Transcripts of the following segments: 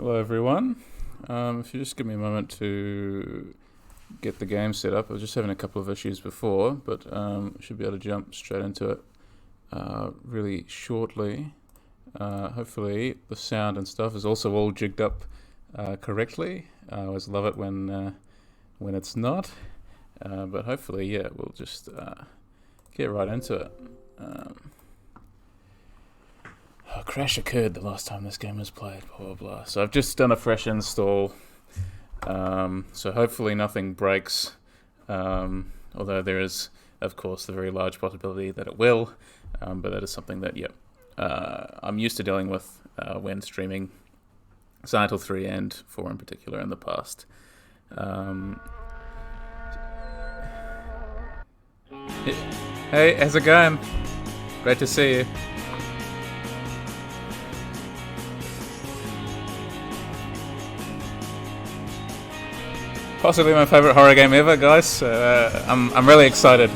Hello everyone. If you just give me a moment to get the game set up. I was just having a couple of issues before, but should be able to jump straight into it really shortly. Hopefully the sound and stuff is also all jigged up correctly. I always love it when it's not, but hopefully, yeah, we'll just get right into it. A crash occurred the last time this game was played, blah blah blah. So I've just done a fresh install, so hopefully nothing breaks, although there is, of course, the very large possibility that it will, but that is something that, I'm used to dealing with when streaming Silent Hill 3 and 4 in particular in the past. Hey, how's it going? Great to see you. Possibly my favorite horror game ever, guys. I'm really excited.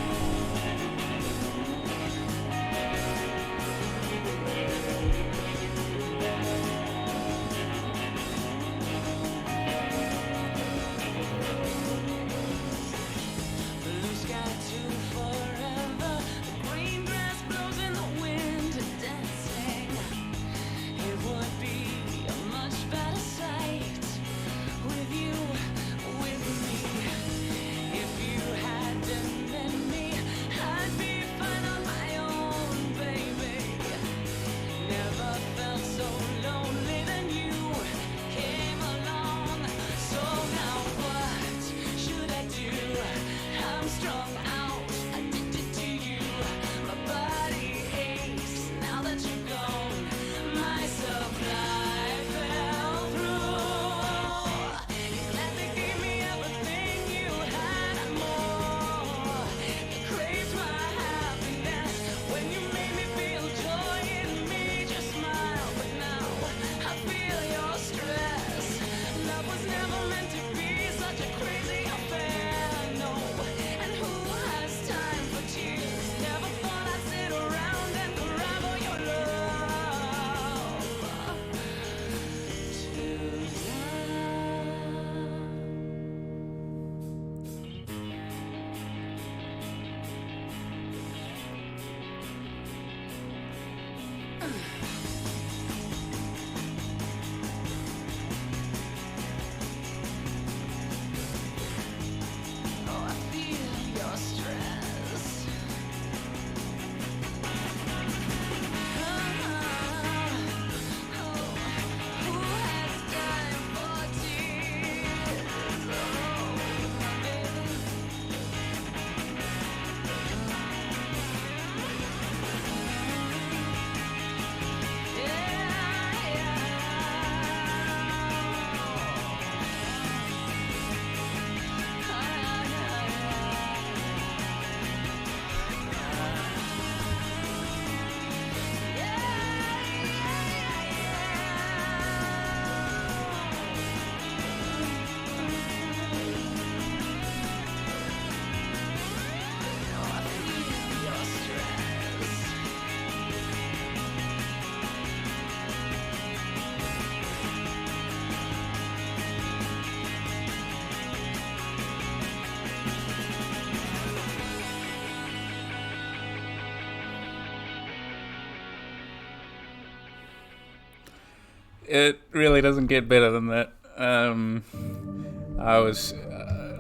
It really doesn't get better than that.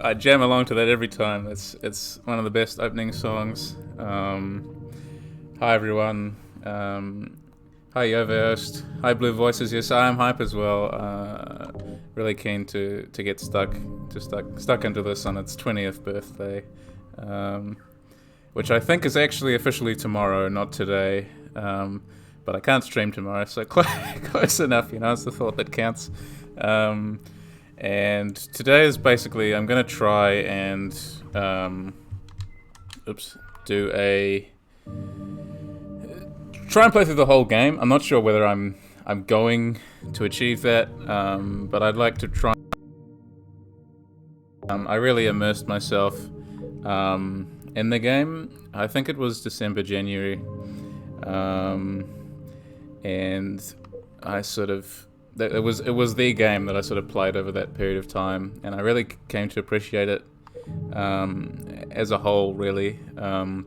I jam along to that every time. It's one of the best opening songs. Hi everyone. Hi Yoverst. Hi BlueVoices. Yes, I am hype as well. Really keen to get stuck into this on its 20th birthday, which I think is actually officially tomorrow, not today. But I can't stream tomorrow, so close enough, it's the thought that counts. And today is basically, I'm going to try and try and play through the whole game. I'm not sure whether I'm going to achieve that, but I'd like to try. I really immersed myself in the game. I think it was December, January. And I sort of it was the game that I sort of played over that period of time, and I really came to appreciate it as a whole. Really, I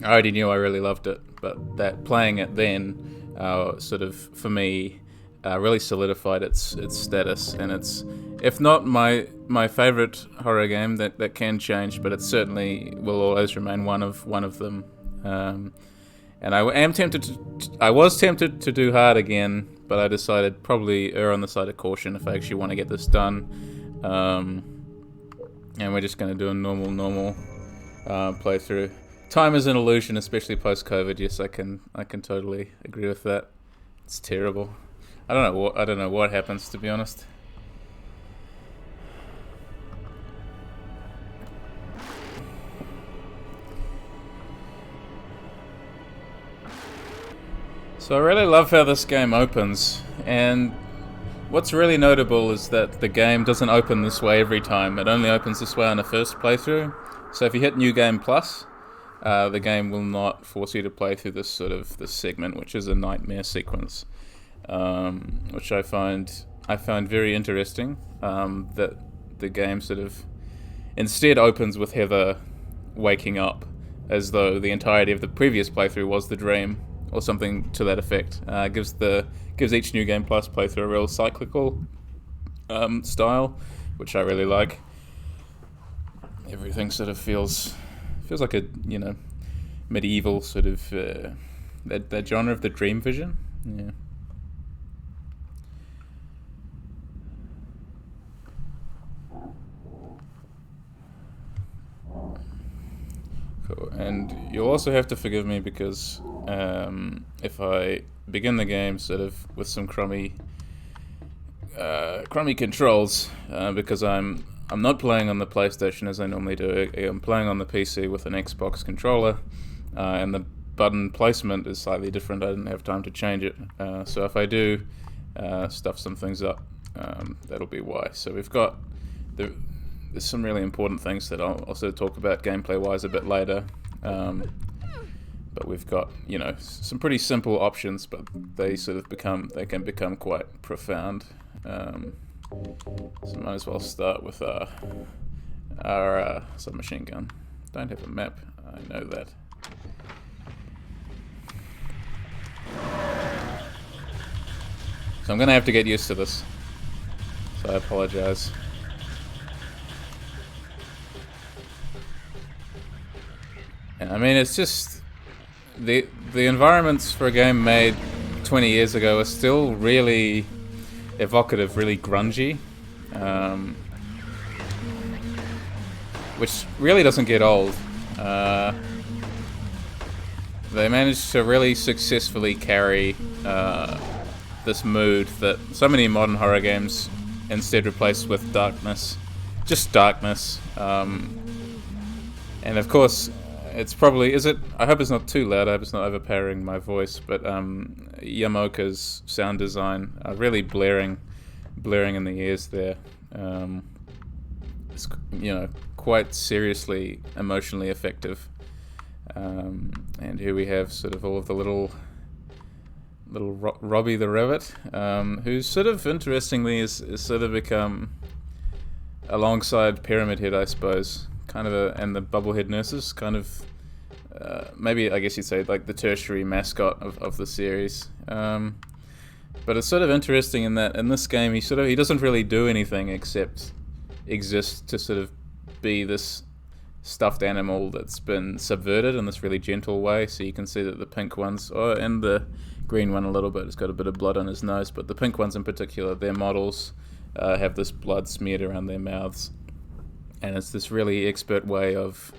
already knew I really loved it, but that playing it then sort of for me really solidified its status, and it's, if not my favorite horror game, that can change, but it certainly will always remain one of them. And I was tempted to do hard again, but I decided probably err on the side of caution if I actually want to get this done. And we're just going to do a normal playthrough. Time is an illusion, especially post-COVID. Yes, I can totally agree with that. It's terrible. I don't know what happens, to be honest. So I really love how this game opens, and what's really notable is that the game doesn't open this way every time. It only opens this way on the first playthrough. So if you hit New Game Plus, the game will not force you to play through this segment, which is a nightmare sequence, which I found very interesting. That the game sort of instead opens with Heather waking up, as though the entirety of the previous playthrough was the dream, or something to that effect. Gives each New Game Plus playthrough a real cyclical style, which I really like. Everything sort of feels like a medieval sort of that genre of the dream vision. Yeah. Cool. And you'll also have to forgive me because if I begin the game sort of with some crummy controls, because I'm not playing on the PlayStation as I normally do. I'm playing on the PC with an Xbox controller, and the button placement is slightly different. I didn't have time to change it, so if I do stuff some things up, that'll be why. So we've got there's some really important things that I'll also talk about gameplay-wise a bit later. But we've got, some pretty simple options, but they can become quite profound. So might as well start with our submachine gun. Don't have a map, I know that. So I'm gonna have to get used to this. So I apologize. I mean, it's just the environments for a game made 20 years ago are still really evocative, really grungy, which really doesn't get old. They managed to really successfully carry this mood that so many modern horror games instead replace with darkness, just darkness. And of course, it's probably, I hope it's not too loud, I hope it's not overpowering my voice, but Yamaoka's sound design, really blaring in the ears there. It's, quite seriously emotionally effective. And here we have sort of all of the little Robbie the Rabbit, who's sort of, interestingly, is sort of become, alongside Pyramid Head, I suppose, kind of and the Bubblehead Nurses, kind of maybe, I guess you'd say, like the tertiary mascot of the series. But it's sort of interesting in that in this game he doesn't really do anything except exist to sort of be this stuffed animal that's been subverted in this really gentle way. So you can see that the pink ones, and the green one a little bit, it's got a bit of blood on his nose, but the pink ones in particular, their models have this blood smeared around their mouths. And it's this really expert way of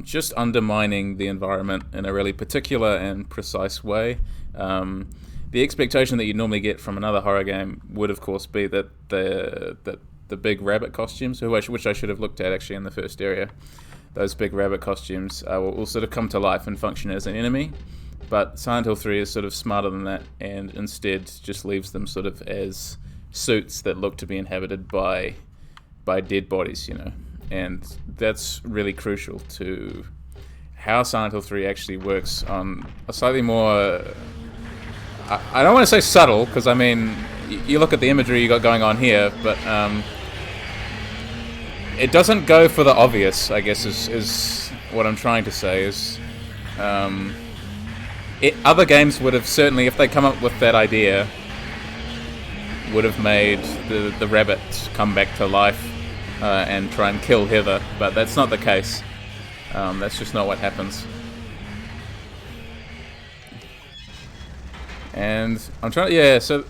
just undermining the environment in a really particular and precise way. The expectation that you'd normally get from another horror game would, of course, be that the big rabbit costumes, which I should have looked at actually in the first area, those big rabbit costumes will sort of come to life and function as an enemy. But Silent Hill 3 is sort of smarter than that, and instead just leaves them sort of as suits that look to be inhabited by dead bodies, and that's really crucial to how Silent Hill 3 actually works on a slightly more, I don't want to say subtle, because I mean, you look at the imagery you got going on here, but it doesn't go for the obvious, I guess, is what I'm trying to say. Is other games would have certainly, if they come up with that idea, would have made the rabbit come back to life and try and kill Heather, but that's not the case. That's just not what happens. And I'm trying to, yeah, so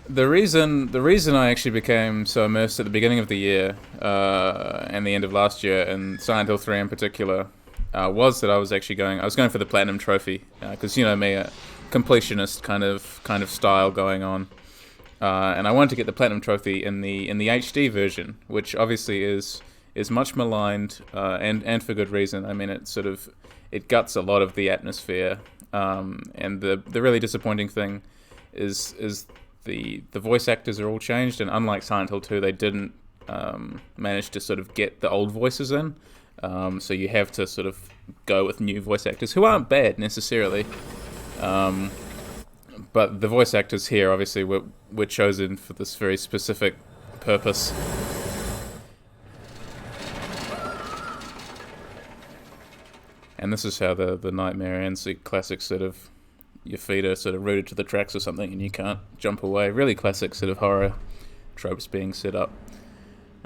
the reason I actually became so immersed at the beginning of the year and the end of last year, and Silent Hill 3 in particular, was that I was going for the platinum trophy, because you know me, a completionist kind of style going on, and I wanted to get the platinum trophy in the HD version, which obviously is much maligned, and for good reason. I mean, it guts a lot of the atmosphere. And the really disappointing thing is the voice actors are all changed, and unlike Silent Hill 2, they didn't manage to sort of get the old voices in. So you have to sort of go with new voice actors who aren't bad necessarily. But the voice actors here obviously were chosen for this very specific purpose. And this is how the nightmare ends, the classic sort of, your feet are sort of rooted to the tracks or something and you can't jump away. Really classic sort of horror tropes being set up.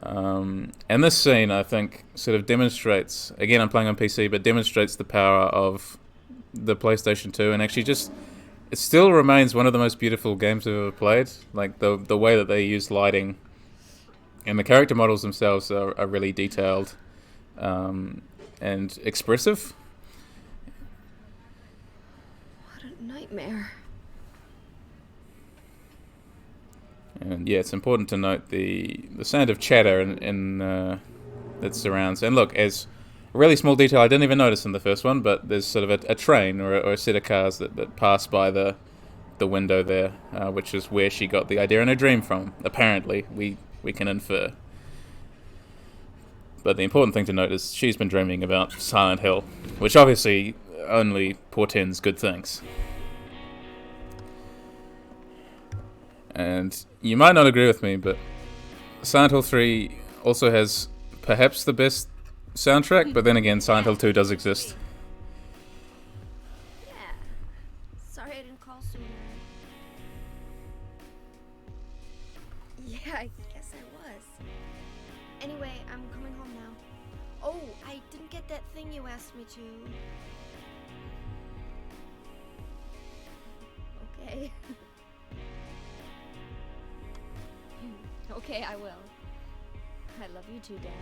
And this scene, I think, sort of demonstrates, again I'm playing on PC, but demonstrates the power of the PlayStation 2, and actually it still remains one of the most beautiful games I've ever played. Like the way that they use lighting, and the character models themselves are really detailed and expressive. Nightmare. And yeah, it's important to note the sound of chatter in that surrounds. And look, as a really small detail I didn't even notice in the first one, but there's sort of a train or a set of cars that pass by the window there, which is where she got the idea in her dream from. Apparently, we can infer. But the important thing to note is she's been dreaming about Silent Hill, which obviously only portends good things. And you might not agree with me, but Silent Hill 3 also has perhaps the best soundtrack, but then again, Silent Hill 2 does exist. Yeah. Sorry I didn't call sooner. Yeah, I guess I was. Anyway, I'm coming home now. Oh, I didn't get that thing you asked me to. Okay. Okay, I will. I love you too, Dad.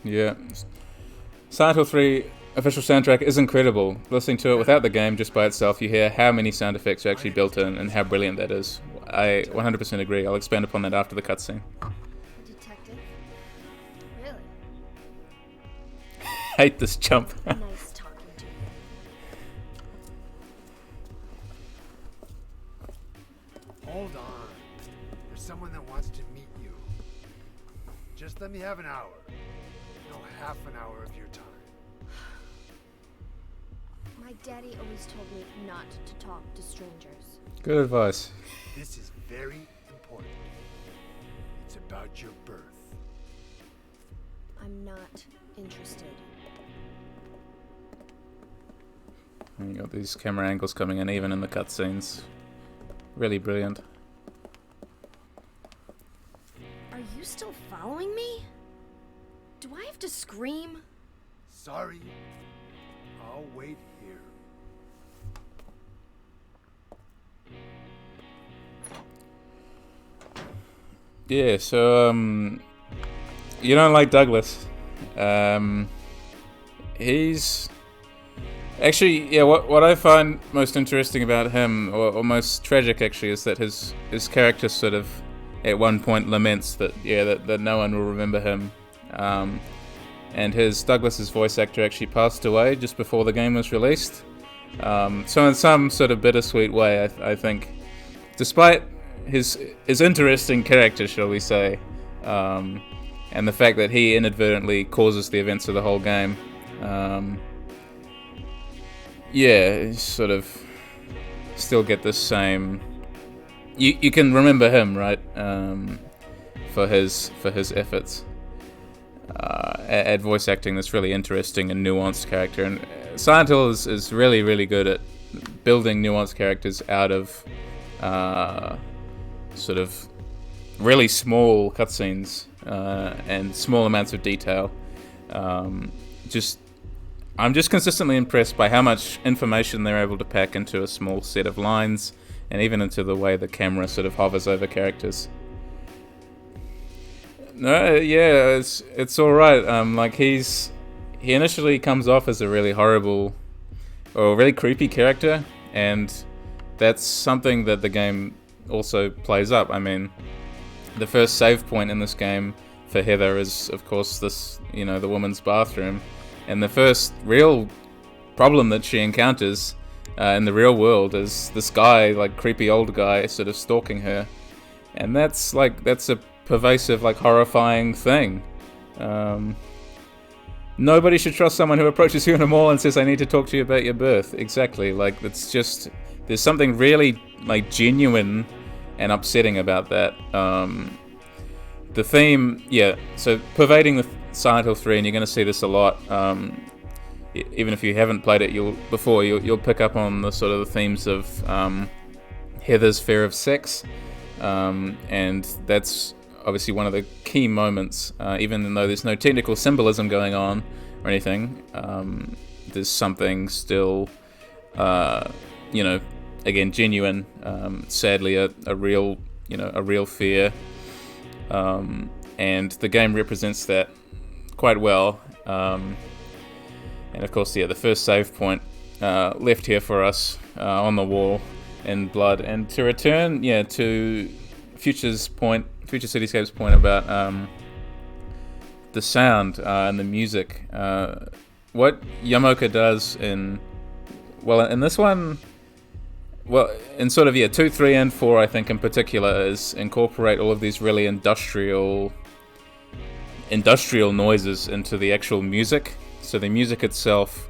Yeah. Silent Hill 3 official soundtrack is incredible. Listening to it without the game, just by itself, you hear how many sound effects are actually built in and how brilliant that is. I 100% agree. I'll expand upon that after the cutscene. Detective? Really? Hate this chump. Nice talking to you. Hold on. There's someone that wants to meet you. Just let me have an hour. No, half an hour of your time. My daddy always told me not to talk to strangers. Good advice. This is very important. It's about your birth. I'm not interested. And you got these camera angles coming in even in the cutscenes. Really brilliant. Are you still following me? Do I have to scream? Sorry. I'll wait here. Yeah, so you don't like Douglas. He's actually, yeah, what I find most interesting about him, or most tragic actually, is that his character sort of at one point laments that that no one will remember him. And Douglas's voice actor actually passed away just before the game was released. So in some sort of bittersweet way, I think, despite his interesting character, shall we say, and and the fact that he inadvertently causes the events of the whole game. You sort of still get this same. You can remember him, right? For his efforts at voice acting this really interesting and nuanced character. And Silent Hill is really, really good at building nuanced characters out of sort of really small cutscenes and small amounts of detail. I'm just consistently impressed by how much information they're able to pack into a small set of lines, and even into the way the camera sort of hovers over characters. No, yeah, it's all right. Like he initially comes off as a really horrible or really creepy character, and that's something that the game also plays up. I mean, the first save point in this game for Heather is, of course, this, the woman's bathroom, and the first real problem that she encounters in the real world is this guy, like creepy old guy, sort of stalking her, and that's a pervasive, like horrifying thing. Nobody should trust someone who approaches you in a mall and says, "I need to talk to you about your birth." Exactly, like it's just, there's something really like genuine and upsetting about that. The theme, so pervading the Silent Hill 3, and you're going to see this a lot. Even if you haven't played it, you'll pick up on the sort of the themes of Heather's fear of sex, and that's obviously one of the key moments. Even though there's no technical symbolism going on or anything, there's something still, again, genuine. Sadly, a real fear, and the game represents that quite well. And of course, the first save point left here for us on the wall in blood. And to return, to FutureCityScape's point about the sound and the music. What Yamaoka does in this one, in sort of 2, 3, and 4, I think in particular, is incorporate all of these really industrial noises into the actual music. So the music itself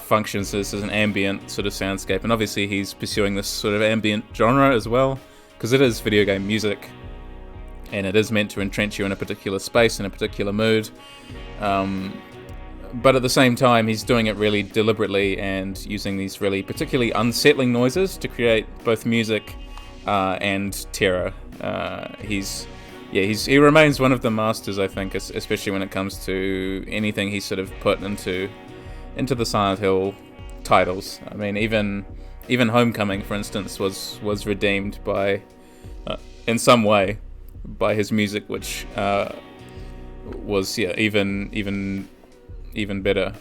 functions as an ambient sort of soundscape, and obviously he's pursuing this sort of ambient genre as well, because it is video game music, and it is meant to entrench you in a particular space, in a particular mood. But at the same time, he's doing it really deliberately and using these really particularly unsettling noises to create both music and terror. He remains one of the masters, I think, especially when it comes to anything he's sort of put into the Silent Hill titles. I mean, even Homecoming, for instance, was redeemed by, in some way, by his music, which was even better,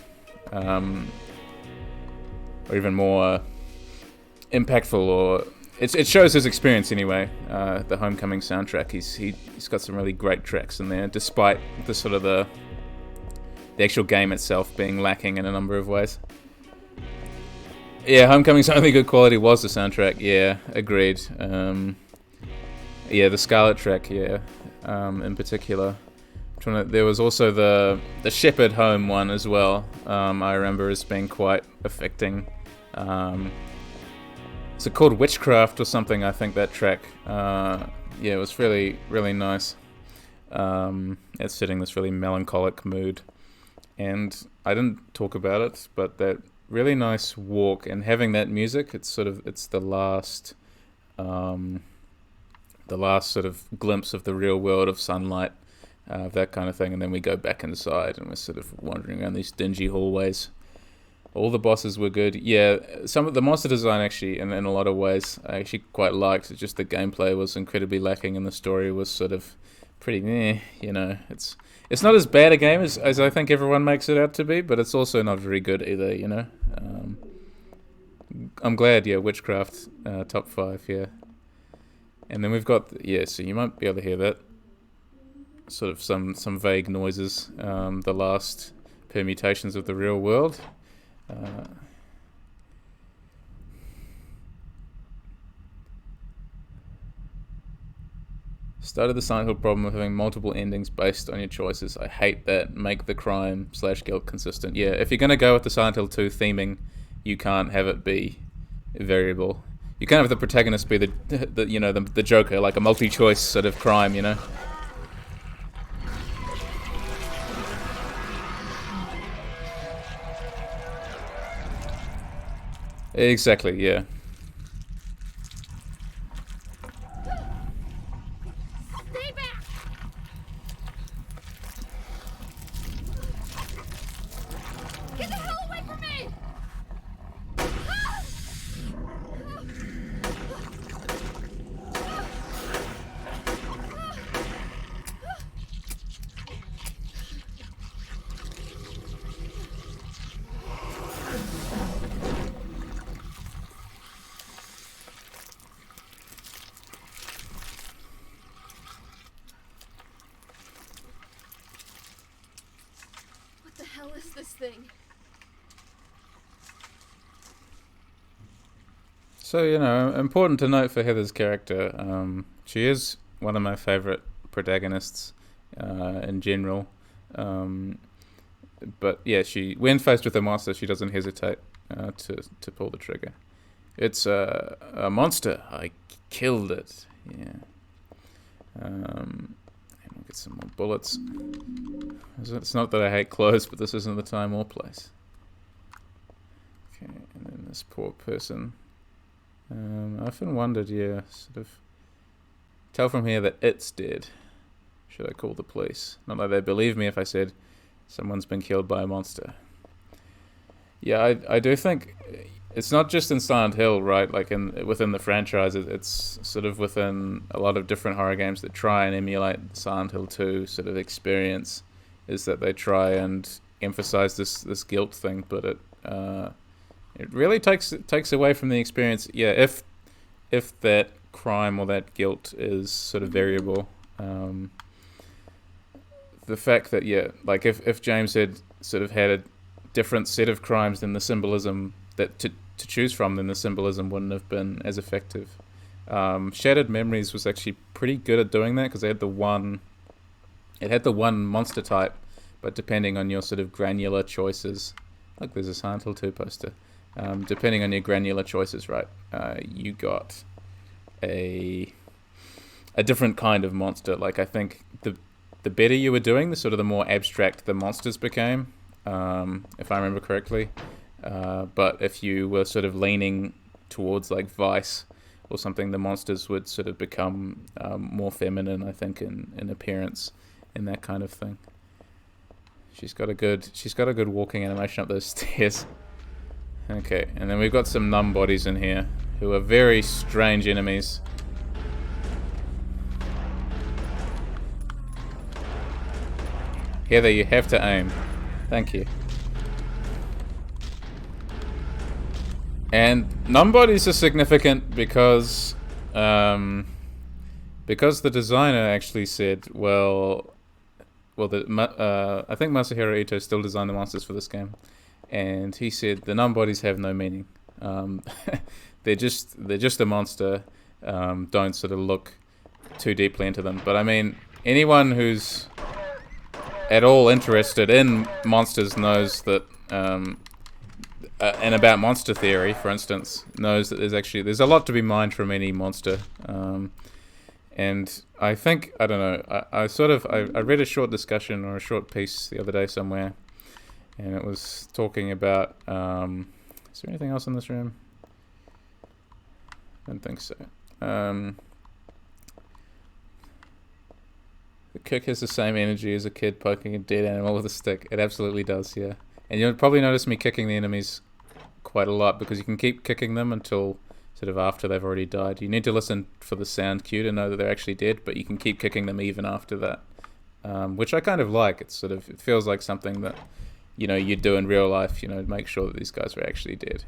or even more impactful, or it shows his experience anyway. The Homecoming soundtrack, he's got some really great tracks in there, despite the sort of the actual game itself being lacking in a number of ways. Homecoming's only good quality was the soundtrack. Agreed. The Scarlet track, in particular. There was also the Shepherd Home one as well. I remember as being quite affecting. Is it called Witchcraft or something? I think that track. It was really, really nice. It's setting this really melancholic mood, and I didn't talk about it, but that really nice walk and having that music. It's the last sort of glimpse of the real world of sunlight, that kind of thing, and then we go back inside and we're sort of wandering around these dingy hallways. All the bosses were good. Some of the monster design actually, in a lot of ways, I actually quite liked. It's just the gameplay was incredibly lacking, and the story was sort of pretty meh. It's not as bad a game as I think everyone makes it out to be, but it's also not very good either. I'm glad. Witchcraft top 5. And then we've got so you might be able to hear that sort of some vague noises. The last permutations of the real world. Started the Silent Hill problem of having multiple endings based on your choices. I hate that. Make the crime/guilt consistent. Yeah, if you're going to go with the Silent Hill 2 theming, you can't have it be variable. You can't have the protagonist be the Joker, like a multi-choice sort of crime, you know? Exactly, yeah. Stay back! Get the hell away from me! What the hell is this thing? So, important to note for Heather's character, she is one of my favourite protagonists in general. But yeah, when faced with a monster, she doesn't hesitate to pull the trigger. It's a monster. I killed it. Yeah. And we'll get some more bullets. It's not that I hate clothes, but this isn't the time or place. Okay, and then this poor person. I often wondered, sort of tell from here that it's dead. Should I call the police? Not that they'd believe me if I said someone's been killed by a monster. Yeah, I do think it's not just in Silent Hill, right? Like within the franchise, it's sort of within a lot of different horror games that try and emulate Silent Hill 2 sort of experience, is that they try and emphasize this guilt thing, but it really takes away from the experience. Yeah, if that crime or that guilt is sort of variable, the fact that like if James had sort of had a different set of crimes than the symbolism that to choose from, then the symbolism wouldn't have been as effective. Shattered Memories was actually pretty good at doing that because it had the one monster type, but depending on your sort of granular choices, like there's a Silent Hill 2 poster. Depending on your granular choices, right, you got a different kind of monster. Like I think the better you were doing, the more abstract the monsters became, if I remember correctly. But if you were sort of leaning towards like Vice or something, the monsters would sort of become more feminine, I think, in appearance and that kind of thing. She's got a good walking animation up those stairs. Okay, and then we've got some numb bodies in here who are very strange enemies. Heather, you have to aim. Thank you. And numb bodies are significant because the designer actually said, I think Masahiro Ito still designed the monsters for this game. And he said the numb bodies have no meaning. They're just a monster. Don't sort of look too deeply into them. But I mean, anyone who's at all interested in monsters knows that, and about monster theory, for instance, knows that there's a lot to be mined from any monster. And I think, I don't know, I read a short discussion or a short piece the other day somewhere, and it was talking about, is there anything else in this room? I don't think so. The kick has the same energy as a kid poking a dead animal with a stick. It absolutely does, yeah. And you'll probably notice me kicking the enemies quite a lot, because you can keep kicking them until sort of after they've already died. You need to listen for the sound cue to know that they're actually dead, but you can keep kicking them even after that, which I kind of like. It feels like something that you'd do in real life, make sure that these guys were actually dead.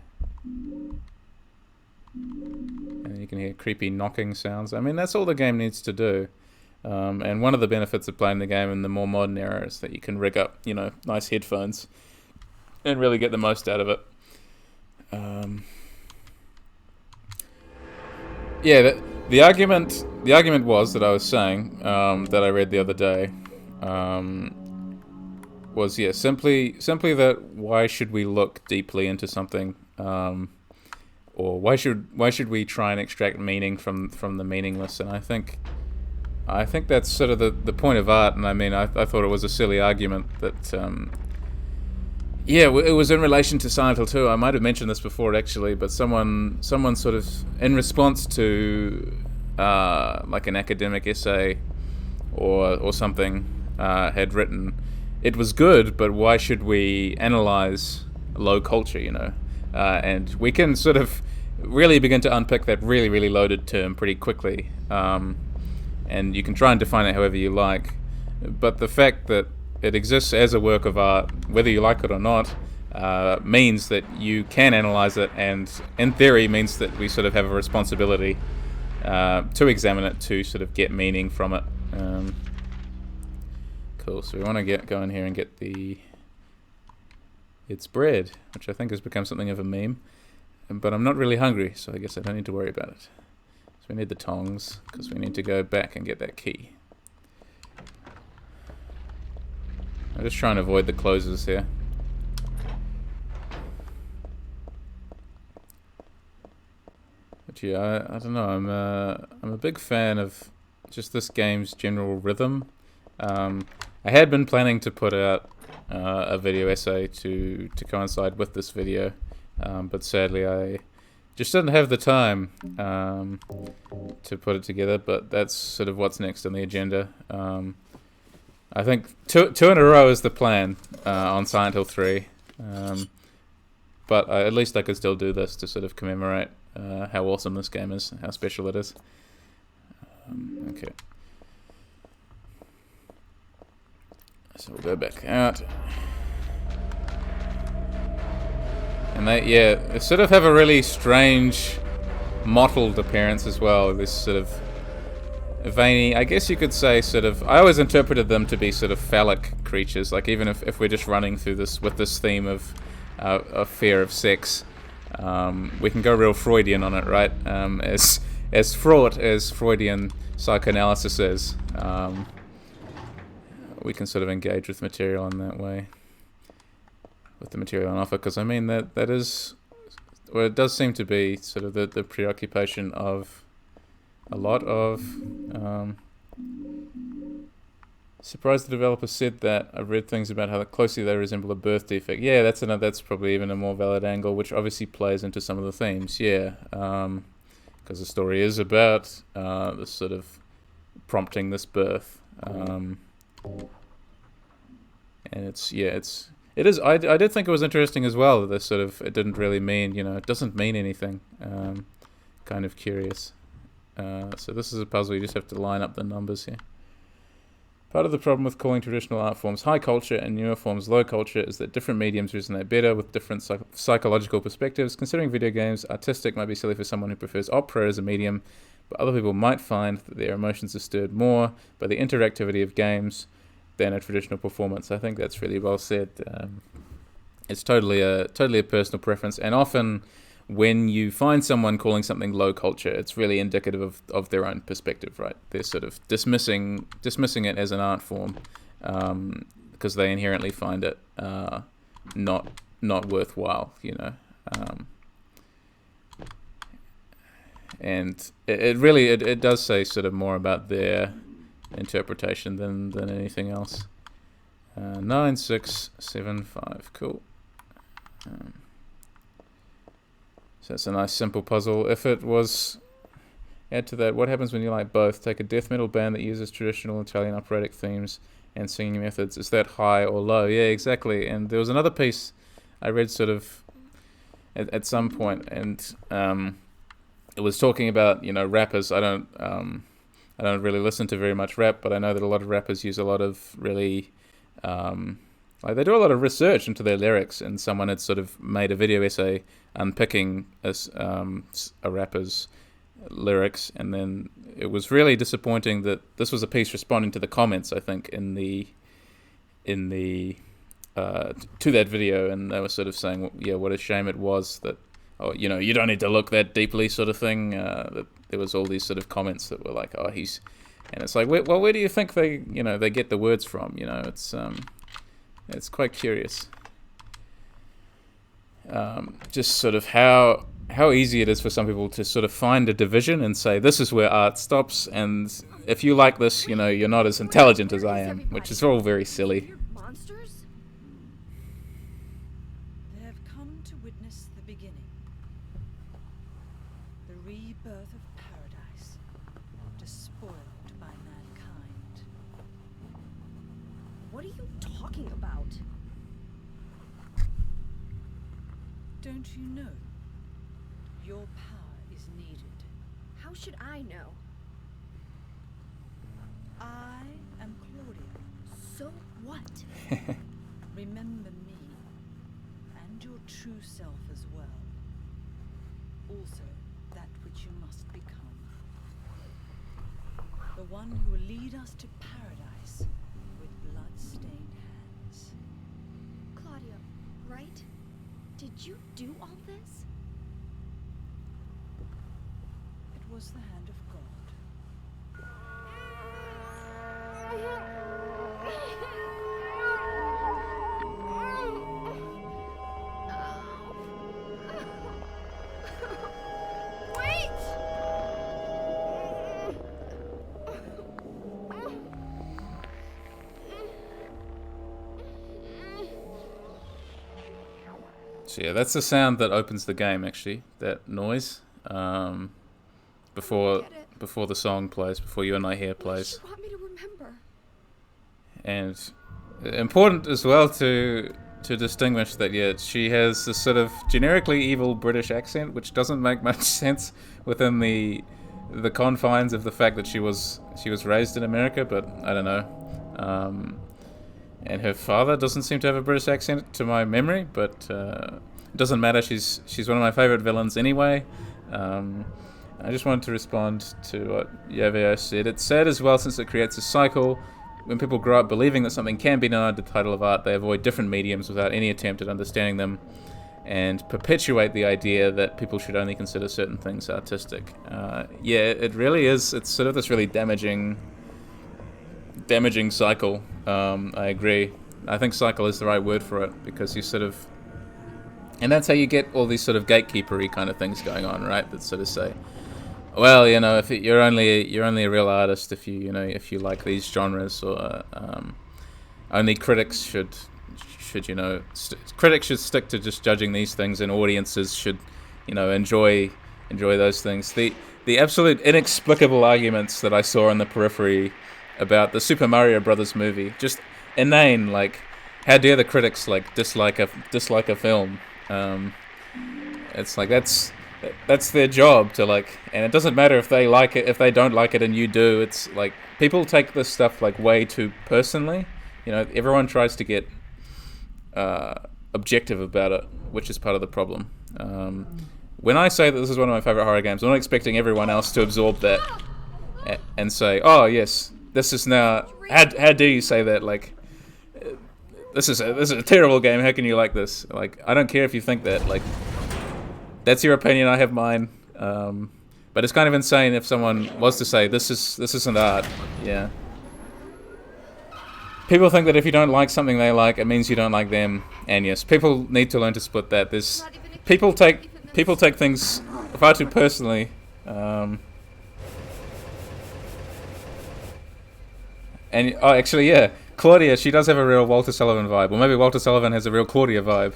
And you can hear creepy knocking sounds. I mean, that's all the game needs to do. And one of the benefits of playing the game in the more modern era is that you can rig up, nice headphones and really get the most out of it. The argument the argument was that I was saying that I read the other day was simply that why should we look deeply into something, or why should we try and extract meaning from the meaningless? And I think that's sort of the point of art. And I mean, I thought it was a silly argument that it was in relation to Silent Hill 2. I might have mentioned this before actually, but someone sort of in response to like an academic essay or something had written, it was good, but why should we analyze low culture, and we can sort of really begin to unpick that really, really loaded term pretty quickly, and you can try and define it however you like, but the fact that it exists as a work of art, whether you like it or not, means that you can analyze it, and in theory means that we sort of have a responsibility to examine it, to sort of get meaning from it. Cool, so we want to go in here and get it's bread, which I think has become something of a meme, but I'm not really hungry, so I guess I don't need to worry about it. So we need the tongs, because we need to go back and get that key. I'm just trying to avoid the closes here. But yeah, I don't know, I'm a big fan of just this game's general rhythm. I had been planning to put out a video essay to coincide with this video, but sadly I just didn't have the time to put it together, but that's sort of what's next on the agenda. I think two in a row is the plan on Silent Hill 3, but at least I could still do this to sort of commemorate how awesome this game is, how special it is. Okay. So we'll go back out. And they sort of have a really strange mottled appearance as well. This sort of veiny, I guess you could say, sort of, I always interpreted them to be sort of phallic creatures, like even if we're just running through this with this theme of fear of sex, we can go real Freudian on it, right? As fraught as Freudian psychoanalysis is, we can sort of engage with material in that way, with the material on offer, because I mean that is, well, it does seem to be sort of the preoccupation of a lot of. Surprised the developer said that. I've read things about how closely they resemble a birth defect. Yeah, that's probably even a more valid angle, which obviously plays into some of the themes. Yeah, because the story is about this sort of prompting this birth. And it is. I did think it was interesting as well that this sort of, it didn't really mean, it doesn't mean anything. Kind of curious. So this is a puzzle. You just have to line up the numbers here. Part of the problem with calling traditional art forms high culture and newer forms low culture is that different mediums resonate better with different psychological perspectives. Considering video games artistic might be silly for someone who prefers opera as a medium, but other people might find that their emotions are stirred more by the interactivity of games than a traditional performance. I think that's really well said. It's totally a personal preference, and often when you find someone calling something low culture, it's really indicative of their own perspective, right? They're sort of dismissing it as an art form because they inherently find it not worthwhile, and it really does say sort of more about their interpretation than anything else. 9675, cool. So it's a nice simple puzzle. If it was, add to that, what happens when you like both? Take a death metal band that uses traditional Italian operatic themes and singing methods. Is that high or low? Yeah, exactly. And there was another piece I read sort of at some point, and it was talking about rappers. I don't really listen to very much rap, but I know that a lot of rappers use a lot of really they do a lot of research into their lyrics, and someone had sort of made a video essay unpicking a rapper's lyrics, and then it was really disappointing that this was a piece responding to the comments, I think, in the to that video, and they were sort of saying, what a shame it was that or you don't need to look that deeply, sort of thing. That there was all these sort of comments that were like, oh, he's, and it's like, where do you think they get the words from? It's quite curious. Just sort of how easy it is for some people to sort of find a division and say, this is where art stops, and if you like this, you're not as intelligent as I am, which is all very silly. Monsters? They have come to witness the beginning. The rebirth of paradise, despoiled by mankind. What are you talking about? Don't you know? Your power is needed. How should I know? I am Claudia. So what? Remember me, and your true self as well. Also, that which you must become. The one who will lead us to paradise with blood-stained hands. Claudia, right? Did you do all this? It was the hand of God. Wait! So yeah, that's the sound that opens the game, actually, that noise, before the song plays, before You and I Here plays. What do you want me to remember? And important as well to distinguish that, yeah, she has this sort of generically evil British accent, which doesn't make much sense within the confines of the fact that she was raised in America, but I don't know. And her father doesn't seem to have a British accent to my memory, but it doesn't matter. She's one of my favorite villains anyway. I just wanted to respond to what Yavio said. It's sad as well, since it creates a cycle. When people grow up believing that something can be denied the title of art, they avoid different mediums without any attempt at understanding them, and perpetuate the idea that people should only consider certain things artistic. Yeah, it really is. It's sort of this really damaging cycle. I agree. I think cycle is the right word for it, because you sort of, and that's how you get all these sort of gatekeepery kind of things going on, right? That sort of say, well, if you're only a real artist if you like these genres, or only critics should critics should stick to just judging these things, and audiences should enjoy those things. The absolute inexplicable arguments that I saw on the periphery about the Super Mario Brothers movie, just inane. Like, how dare the critics dislike a film? It's like that's their job to and it doesn't matter if they like it, if they don't like it, and you do. It's like people take this stuff way too personally. Everyone tries to get objective about it, which is part of the problem. When I say that this is one of my favorite horror games, I'm not expecting everyone else to absorb that and say, oh yes, this is now, how dare you say that, this is a terrible game, how can you like this? I don't care if you think that, that's your opinion, I have mine. But it's kind of insane if someone was to say, this isn't art. Yeah. People think that if you don't like something they like, it means you don't like them. And yes, people need to learn to split that. People take things far too personally. And actually, yeah, Claudia, she does have a real Walter Sullivan vibe. Or maybe Walter Sullivan has a real Claudia vibe.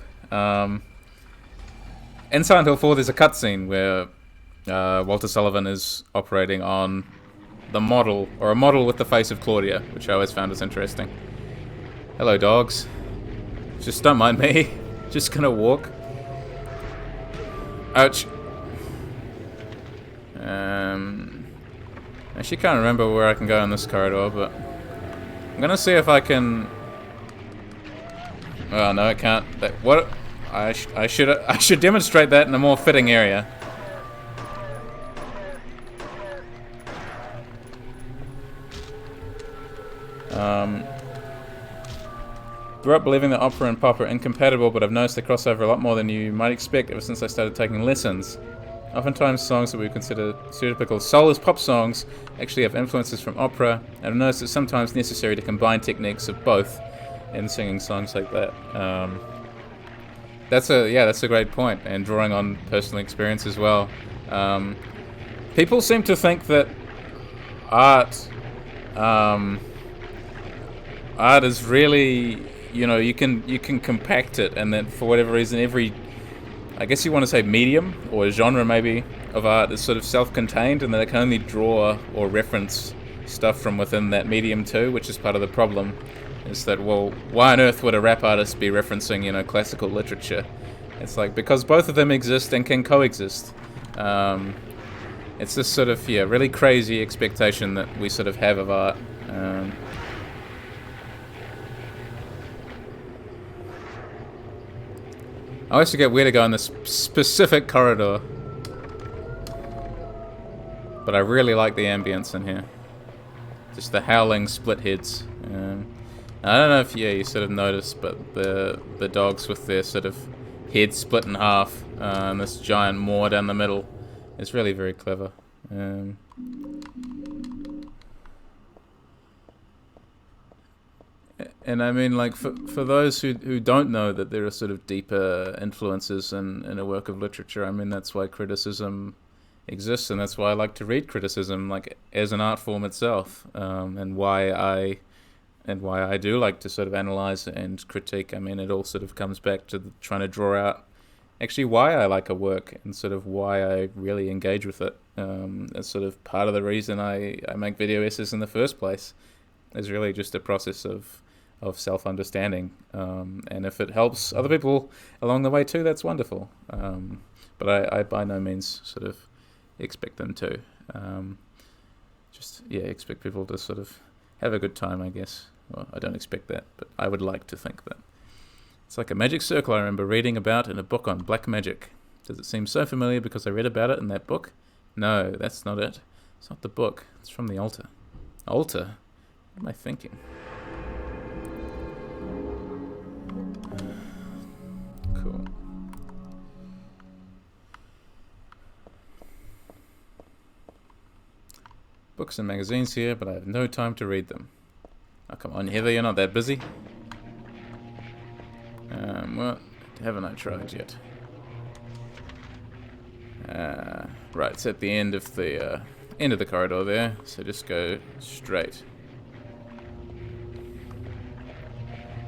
In Silent Hill 4, there's a cutscene where Walter Sullivan is operating on the model, or a model with the face of Claudia, which I always found was interesting. Hello, dogs. Just don't mind me. Just gonna walk. Ouch. I actually can't remember where I can go in this corridor, but I'm gonna see if I can. Oh no, I can't. What? I should demonstrate that in a more fitting area. Grew up believing that opera and pop are incompatible, but I've noticed the crossover a lot more than you might expect ever since I started taking lessons. Oftentimes songs that we consider stereotypical soulless pop songs actually have influences from opera, and I've noticed it's sometimes necessary to combine techniques of both in singing songs like that. That's a great point, and drawing on personal experience as well. People seem to think that art is really, you can compact it, and that for whatever reason I guess you want to say medium or genre maybe of art is sort of self-contained, and that it can only draw or reference stuff from within that medium too, which is part of the problem. Is that, well, why on earth would a rap artist be referencing, classical literature? It's like, because both of them exist and can coexist. It's this sort of, really crazy expectation that we sort of have of art. I always get where to go in this specific corridor. But I really like the ambience in here. Just the howling split heads. I don't know if you sort of noticed, but the dogs with their sort of heads split in half, and this giant maw down the middle, is really very clever. And I mean, like, for those who don't know that there are sort of deeper influences in a work of literature, I mean, that's why criticism exists, and that's why I like to read criticism, like, as an art form itself, and why I do like to sort of analyze and critique. I mean, it all sort of comes back to trying to draw out actually why I like a work and sort of why I really engage with it. It's sort of part of the reason I make video essays in the first place, is really just a process of self-understanding. And if it helps other people along the way too, that's wonderful. But I by no means sort of expect them to. Expect people to sort of have a good time, I guess. Well, I don't expect that, but I would like to think that. It's like a magic circle I remember reading about in a book on black magic. Does it seem so familiar because I read about it in that book? No, that's not it. It's not the book. It's from the altar. Altar? What am I thinking? Cool. Books and magazines here, but I have no time to read them. Oh, come on, Heather, you're not that busy. Well, haven't I tried yet? Right, it's at the end of the corridor there, so just go straight.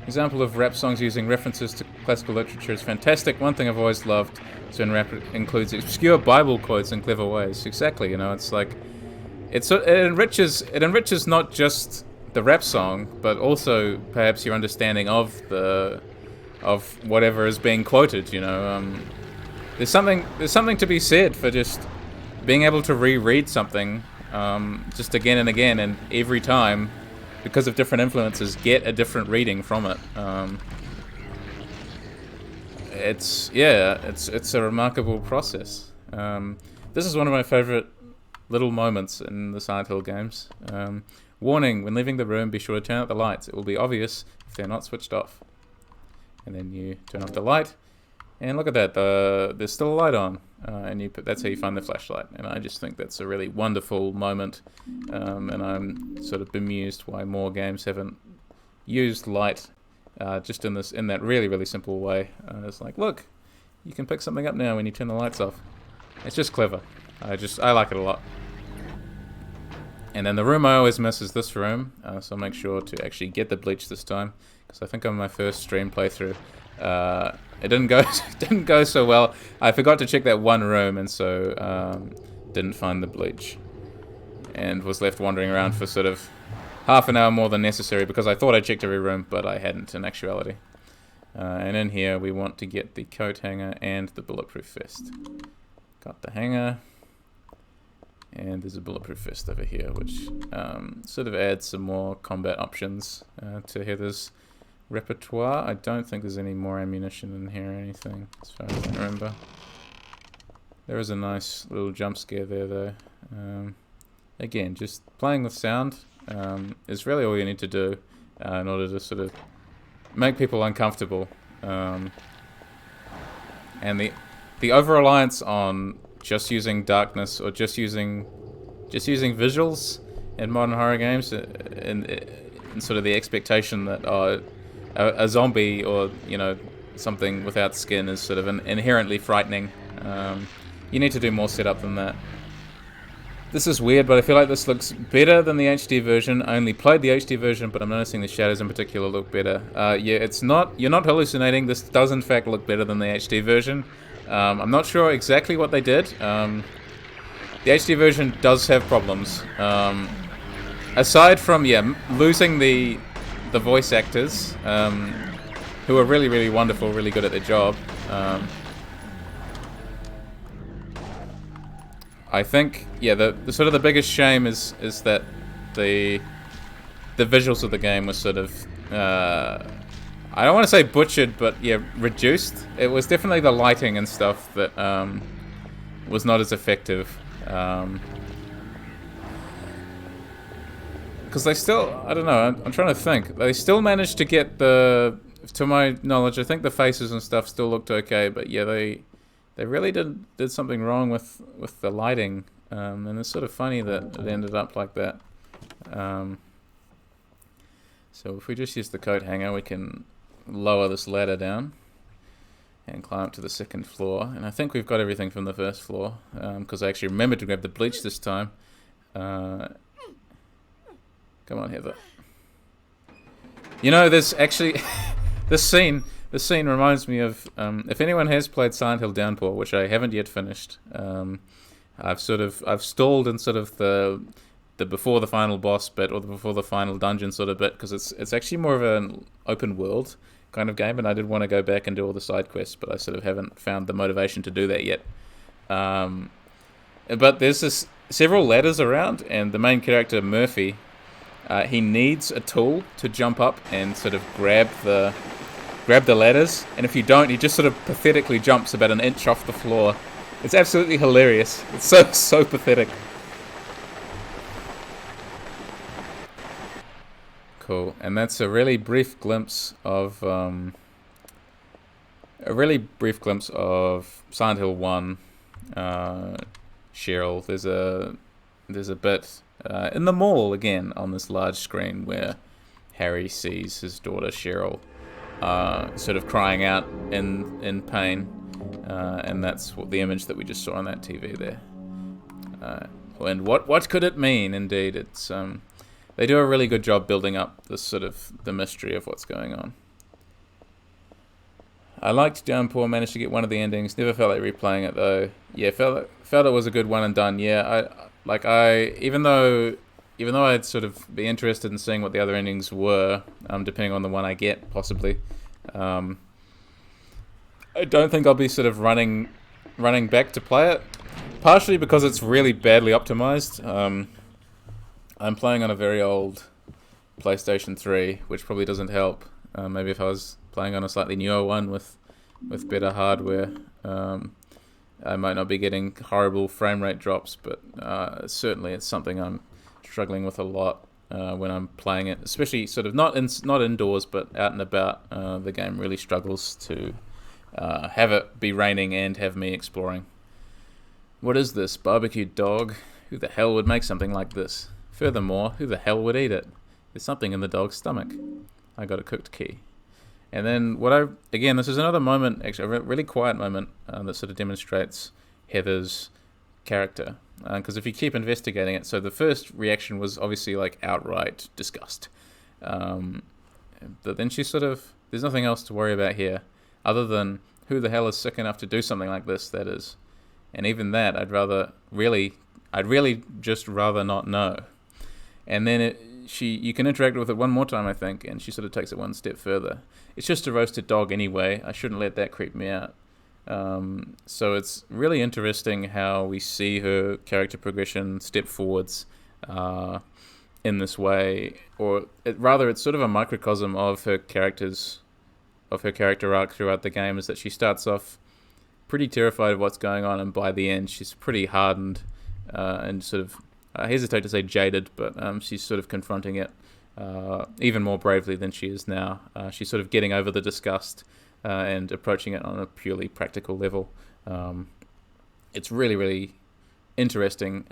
Example of rap songs using references to classical literature is fantastic. One thing I've always loved is when rap includes obscure Bible quotes in clever ways. Exactly, it's like it enriches not just the rap song, but also perhaps your understanding of whatever is being quoted. There's something to be said for just being able to reread something just again and again, and every time, because of different influences, get a different reading from it. It's a remarkable process. This is one of my favorite little moments in the Silent Hill games. Warning, when leaving the room, be sure to turn out the lights. It will be obvious if they're not switched off. And then you turn off the light, and look at that, there's still a light on, and that's how you find the flashlight. And I just think that's a really wonderful moment, and I'm sort of bemused why more games haven't used light just in that really, really simple way. It's like, look, you can pick something up now when you turn the lights off. It's just clever. I like it a lot. And then the room I always miss is this room, so I'll make sure to actually get the bleach this time, because I think on my first stream playthrough, it didn't go so well. I forgot to check that one room, and so didn't find the bleach, and was left wandering around for sort of half an hour more than necessary, because I thought I checked every room, but I hadn't in actuality. And in here we want to get the coat hanger and the bulletproof vest. Got the hanger. And there's a bulletproof vest over here, which sort of adds some more combat options to Heather's repertoire. I don't think there's any more ammunition in here or anything, as far as I remember. There is a nice little jump scare there, though. Again, just playing with sound is really all you need to do in order to sort of make people uncomfortable, and the over-reliance on just using darkness or just using visuals in modern horror games, and sort of the expectation that a zombie or something without skin is sort of inherently frightening. You need to do more setup than that. This is weird, but I feel like this looks better than the HD version. I only played the HD version, but I'm noticing the shadows in particular look better. Yeah, you're not hallucinating. This does in fact look better than the HD version. I'm not sure exactly what they did. The HD version does have problems. Aside from, losing the voice actors, who are really, really wonderful, really good at their job. I think, the sort of the biggest shame is that the visuals of the game was sort of, I don't want to say butchered, but reduced. It was definitely the lighting and stuff that was not as effective. Because they still, I don't know, I'm trying to think. They still managed to get to my knowledge, I think the faces and stuff still looked okay, but they really did something wrong with the lighting, and it's sort of funny that it ended up like that. So if we just use the coat hanger, we can lower this ladder down and climb up to the second floor. And I think we've got everything from the first floor, because I actually remembered to grab the bleach this time. Come on, Heather. There's actually this scene reminds me of, if anyone has played Silent Hill Downpour, which I haven't yet finished. I've stalled in sort of the before the final boss bit or the before the final dungeon sort of bit, because it's actually more of an open world kind of game, and I did want to go back and do all the side quests, but I sort of haven't found the motivation to do that yet. But there's several ladders around, and the main character Murphy, he needs a tool to jump up and sort of grab the ladders, and if you don't, he just sort of pathetically jumps about an inch off the floor. It's absolutely hilarious. It's so pathetic. Cool, and that's a really brief glimpse of Silent Hill 1. Cheryl, there's a bit in the mall again on this large screen where Harry sees his daughter Cheryl sort of crying out in pain, and that's the image that we just saw on that TV there. And what could it mean? Indeed, it's they do a really good job building up this sort of the mystery of what's going on. I liked Downpour, managed to get one of the endings. Never felt like replaying it though. Yeah, felt it was a good one and done. Yeah, even though I'd sort of be interested in seeing what the other endings were, depending on the one I get, possibly. I don't think I'll be sort of running back to play it, partially because it's really badly optimized. I'm playing on a very old PlayStation 3, which probably doesn't help. Maybe if I was playing on a slightly newer one with better hardware, I might not be getting horrible frame rate drops, but certainly it's something I'm struggling with a lot when I'm playing it, especially sort of not indoors but out and about. The game really struggles to have it be raining and have me exploring. What is this? Barbecued dog? Who the hell would make something like this? Furthermore, who the hell would eat it? There's something in the dog's stomach. I got a cooked key. And then this is another moment, actually a really quiet moment that sort of demonstrates Heather's character. Because if you keep investigating it, so the first reaction was obviously like outright disgust. But then she there's nothing else to worry about here, other than who the hell is sick enough to do something like this, that is. And even that, I'd really just rather not know. And then you can interact with it one more time, I think, and she sort of takes it one step further. It's just a roasted dog anyway. I shouldn't let that creep me out. So it's really interesting how we see her character progression step forwards in this way, or it's sort of a microcosm of her character arc throughout the game. Is that she starts off pretty terrified of what's going on, and by the end she's pretty hardened and sort of, I hesitate to say jaded, but she's sort of confronting it even more bravely than she is now. She's sort of getting over the disgust and approaching it on a purely practical level. It's really, really interesting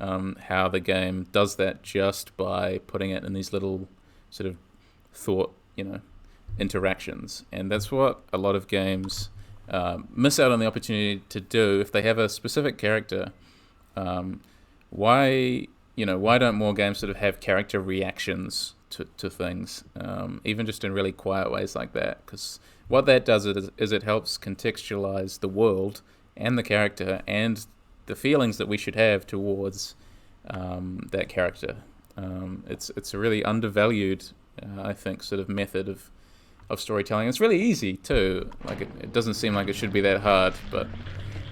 how the game does that just by putting it in these little sort of thought, interactions. And that's what a lot of games miss out on the opportunity to do if they have a specific character. Why don't more games sort of have character reactions to things, even just in really quiet ways like that? Because what that does is it helps contextualize the world and the character and the feelings that we should have towards that character. It's a really undervalued, I think, sort of method of storytelling. It's really easy too. Like it doesn't seem like it should be that hard, but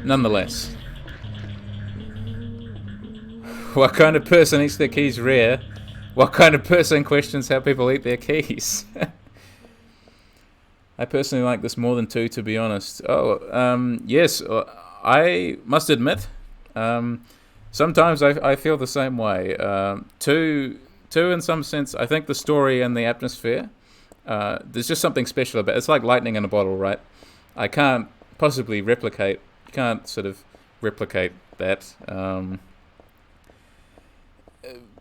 nonetheless. What kind of person eats their keys rare? What kind of person questions how people eat their keys? I personally like this more than 2, to be honest. Yes, I must admit, sometimes I feel the same way. 2, in some sense, I think the story and the atmosphere, there's just something special about it. It's like lightning in a bottle, right? I can't possibly replicate, you can't sort of replicate that.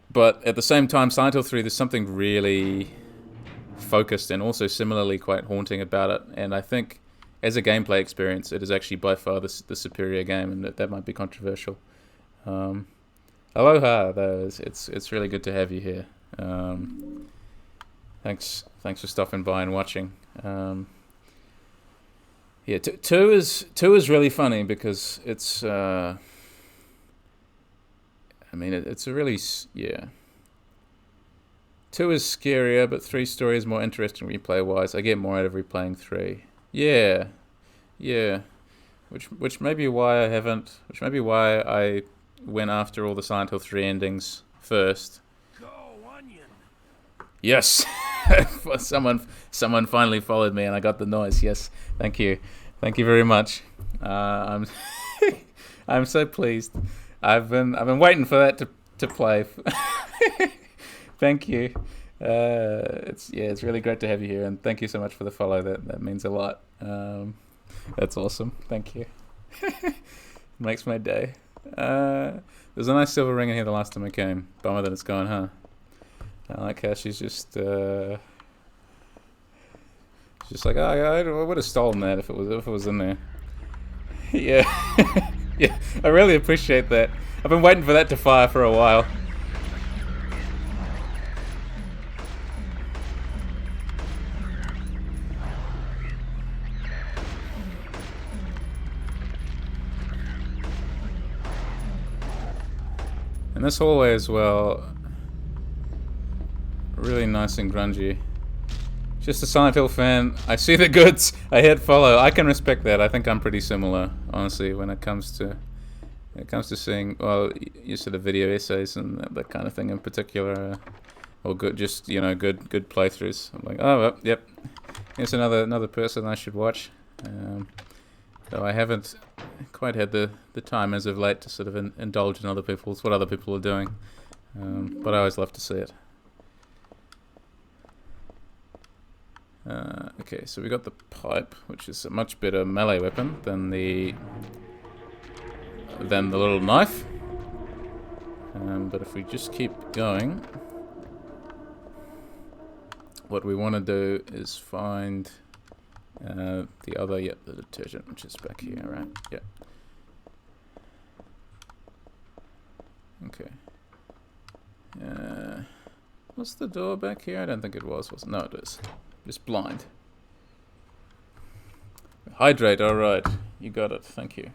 But at the same time, Silent Hill 3, there's something really focused and also similarly quite haunting about it. And I think as a gameplay experience, it is actually by far the superior game, and that might be controversial. Aloha, though. It's really good to have you here. Thanks for stopping by and watching. Yeah, 2 is really funny because it's... it's a really, 2 is scarier, but 3 story is more interesting replay-wise. I get more out of replaying 3. Yeah. Which may be why I went after all the Silent Hill 3 endings first. Go, onion. Yes! Someone finally followed me and I got the noise. Yes, thank you. Thank you very much. I'm so pleased. I've been waiting for that to play. Thank you. It's really great to have you here, and thank you so much for the follow. That means a lot. That's awesome. Thank you. Makes my day. There's a nice silver ring in here the last time I came. Bummer that it's gone, huh? I like how she's just like, I would have stolen that if it was in there. Yeah. Yeah, I really appreciate that. I've been waiting for that to fire for a while. And this hallway as well, really nice and grungy. Just a Silent Hill fan. I see the goods. I hit follow. I can respect that. I think I'm pretty similar, honestly, when it comes to seeing, well, you sort of video essays and that kind of thing in particular, or good, just good playthroughs. I'm like, oh, well, yep. Here's another person I should watch. Though I haven't quite had the time as of late to sort of indulge in what other people are doing. But I always love to see it. Okay, so we got the pipe, which is a much better melee weapon than the little knife. But if we just keep going, what we want to do is find the detergent, which is back here, right? Yeah. Okay. Was the door back here? I don't think it was. No, it is. Just blind. Hydrate, alright. You got it, thank you.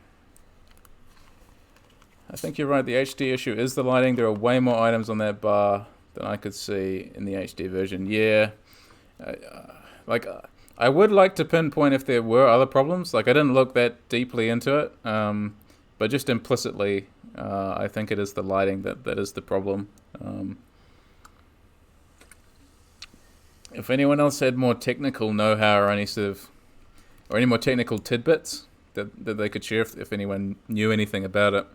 I think you're right, the HD issue is the lighting. There are way more items on that bar than I could see in the HD version. Yeah. I would like to pinpoint if there were other problems. Like, I didn't look that deeply into it. But just implicitly, I think it is the lighting that is the problem. If anyone else had more technical know-how or any more technical tidbits that they could share, if anyone knew anything about it,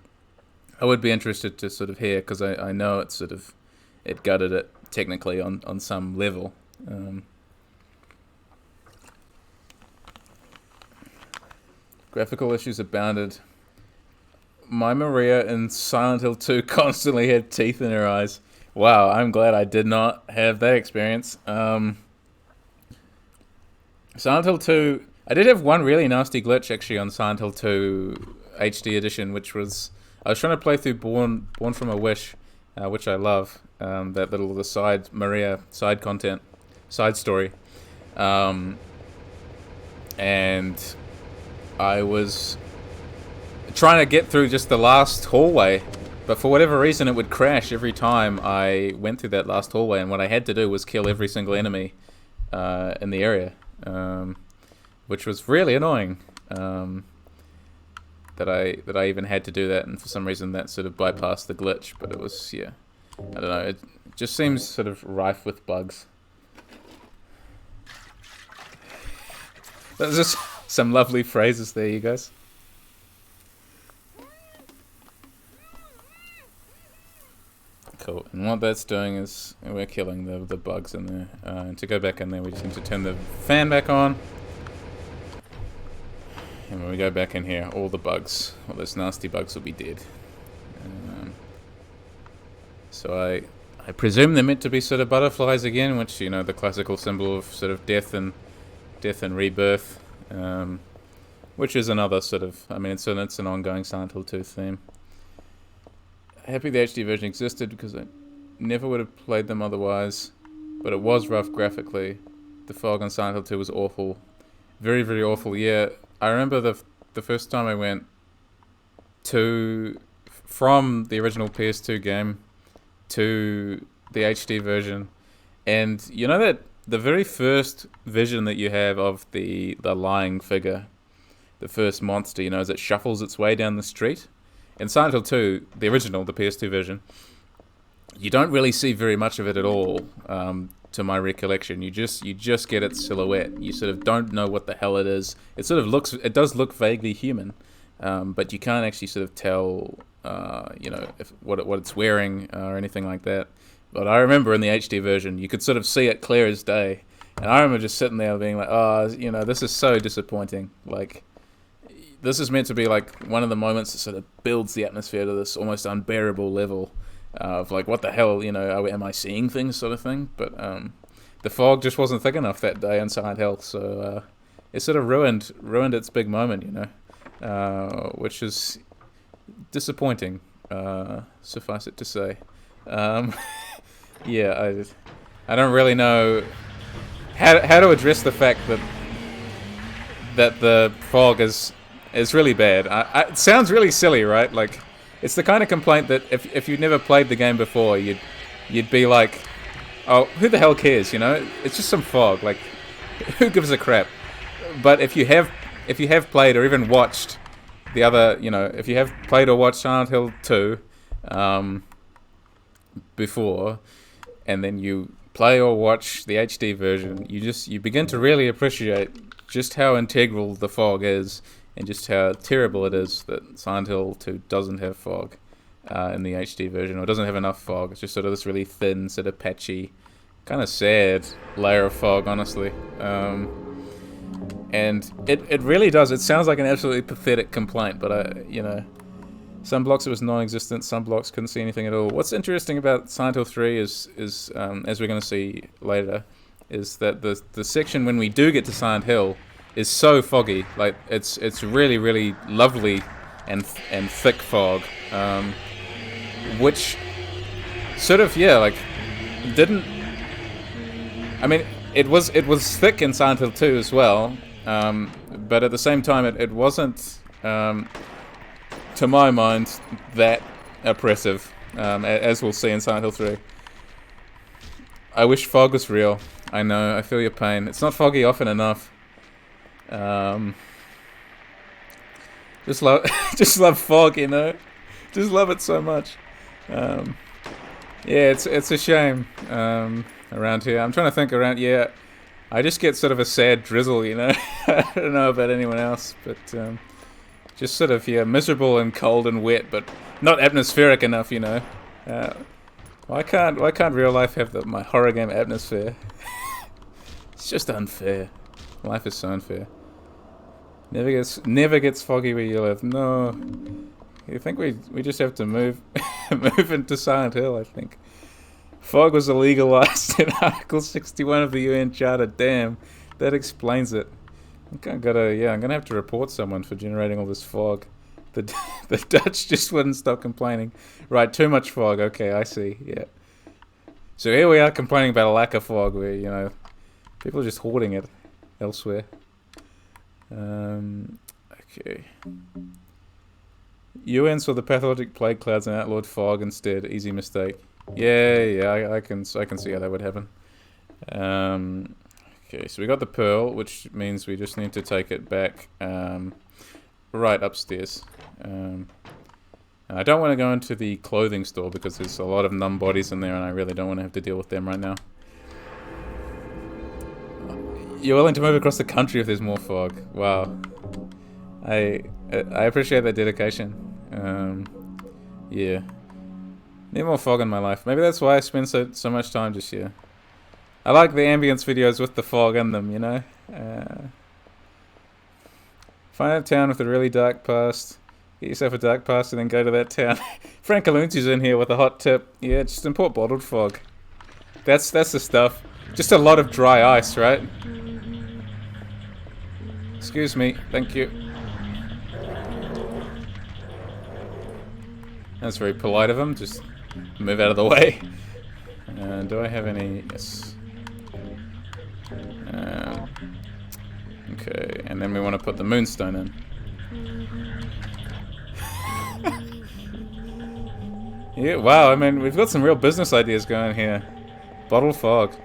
I would be interested to sort of hear, because I know it gutted it technically on some level. Graphical issues abounded. My Maria in Silent Hill 2 constantly had teeth in her eyes. Wow, I'm glad I did not have that experience. Silent Hill 2... I did have one really nasty glitch, actually, on Silent Hill 2 HD edition, which was... I was trying to play through Born from a Wish, which I love. That little the side Maria side content, side story. And I was trying to get through just the last hallway, but for whatever reason it would crash every time I went through that last hallway, and what I had to do was kill every single enemy in the area, which was really annoying. That I even had to do that, and for some reason that sort of bypassed the glitch. But it was, yeah, I don't know. It just seems sort of rife with bugs. There's just some lovely phrases there, you guys. Cool. And what that's doing is we're killing the bugs in there. And to go back in there, we just need to turn the fan back on. And when we go back in here, all the bugs, all those nasty bugs, will be dead. So I presume they're meant to be sort of butterflies again, which, you know, the classical symbol of sort of death and rebirth, which is another sort of, I mean, it's an ongoing Silent Hill 2 theme. Happy the HD version existed because I never would have played them otherwise, but it was rough graphically. The fog on Silent Hill 2 was awful, very, very awful. Yeah, I remember the first time I went from the original PS2 game to the HD version, and you know that the very first vision that you have of the lying figure, the first monster, you know, as it shuffles its way down the street. In Silent Hill 2, the original, the PS2 version, you don't really see very much of it at all, to my recollection. You just get its silhouette. You sort of don't know what the hell it is. It does look vaguely human, but you can't actually sort of tell, you know, what it's wearing or anything like that. But I remember in the HD version, you could sort of see it clear as day. And I remember just sitting there being like, oh, you know, this is so disappointing. Like, this is meant to be like one of the moments that sort of builds the atmosphere to this almost unbearable level of like, what the hell, you know, am I seeing things sort of thing? But the fog just wasn't thick enough that day in Silent Hill, so it sort of ruined its big moment, you know, which is disappointing, suffice it to say. Yeah, I don't really know how to address the fact that the fog is really bad. It sounds really silly, right? Like, it's the kind of complaint that if you'd never played the game before, you'd be like, oh, who the hell cares, you know? It's just some fog. Like, who gives a crap? But if you have played or even watched the other, you know, if you have played or watched Silent Hill 2 before, and then you play or watch the HD version, you begin to really appreciate just how integral the fog is, and just how terrible it is that Silent Hill 2 doesn't have fog in the HD version, or doesn't have enough fog. It's just sort of this really thin, sort of patchy, kind of sad layer of fog, honestly. And it really does. It sounds like an absolutely pathetic complaint, but you know, some blocks it was non-existent, some blocks couldn't see anything at all. What's interesting about Silent Hill 3 is as we're going to see later, is that the section when we do get to Silent Hill is so foggy. Like, it's really, really lovely and thick fog, which sort of, yeah, like, didn't... I mean, it was thick in Silent Hill 2 as well, but at the same time it wasn't, to my mind, that oppressive, as we'll see in Silent Hill 3. I wish fog was real. I know, I feel your pain. It's not foggy often enough. Just love fog, you know. Just love it so much. Yeah, it's a shame around here. I'm trying to think around. Yeah, I just get sort of a sad drizzle, you know. I don't know about anyone else, but just sort of, yeah, miserable and cold and wet, but not atmospheric enough, you know. Why can't real life have my horror game atmosphere? It's just unfair. Life is so unfair. Never gets foggy where you live. No. You think we just have to move move into Silent Hill, I think. Fog was illegalized in Article 61 of the UN Charter. Damn. That explains it. I'm gonna have to report someone for generating all this fog. The Dutch just wouldn't stop complaining. Right, too much fog. Okay, I see. Yeah. So here we are complaining about a lack of fog, where people are just hoarding it elsewhere. Okay. UN saw the pathologic plague clouds and outlawed fog instead. Easy mistake. Yeah. I can see how that would happen. Okay, so we got the pearl, which means we just need to take it back right upstairs. I don't want to go into the clothing store because there's a lot of numb bodies in there and I really don't want to have to deal with them right now. You're willing to move across the country if there's more fog. Wow. I appreciate that dedication. Yeah. Need more fog in my life. Maybe that's why I spend so much time just here. I like the ambience videos with the fog in them, Find a town with a really dark past. Get yourself a dark past and then go to that town. Frankaloons is in here with a hot tip. Yeah, just import bottled fog. That's the stuff. Just a lot of dry ice, right? Excuse me. Thank you. That's very polite of him. Just move out of the way. Do I have any? Yes. Okay, and then we want to put the moonstone in. Yeah, wow, I mean, we've got some real business ideas going here. Bottle fog.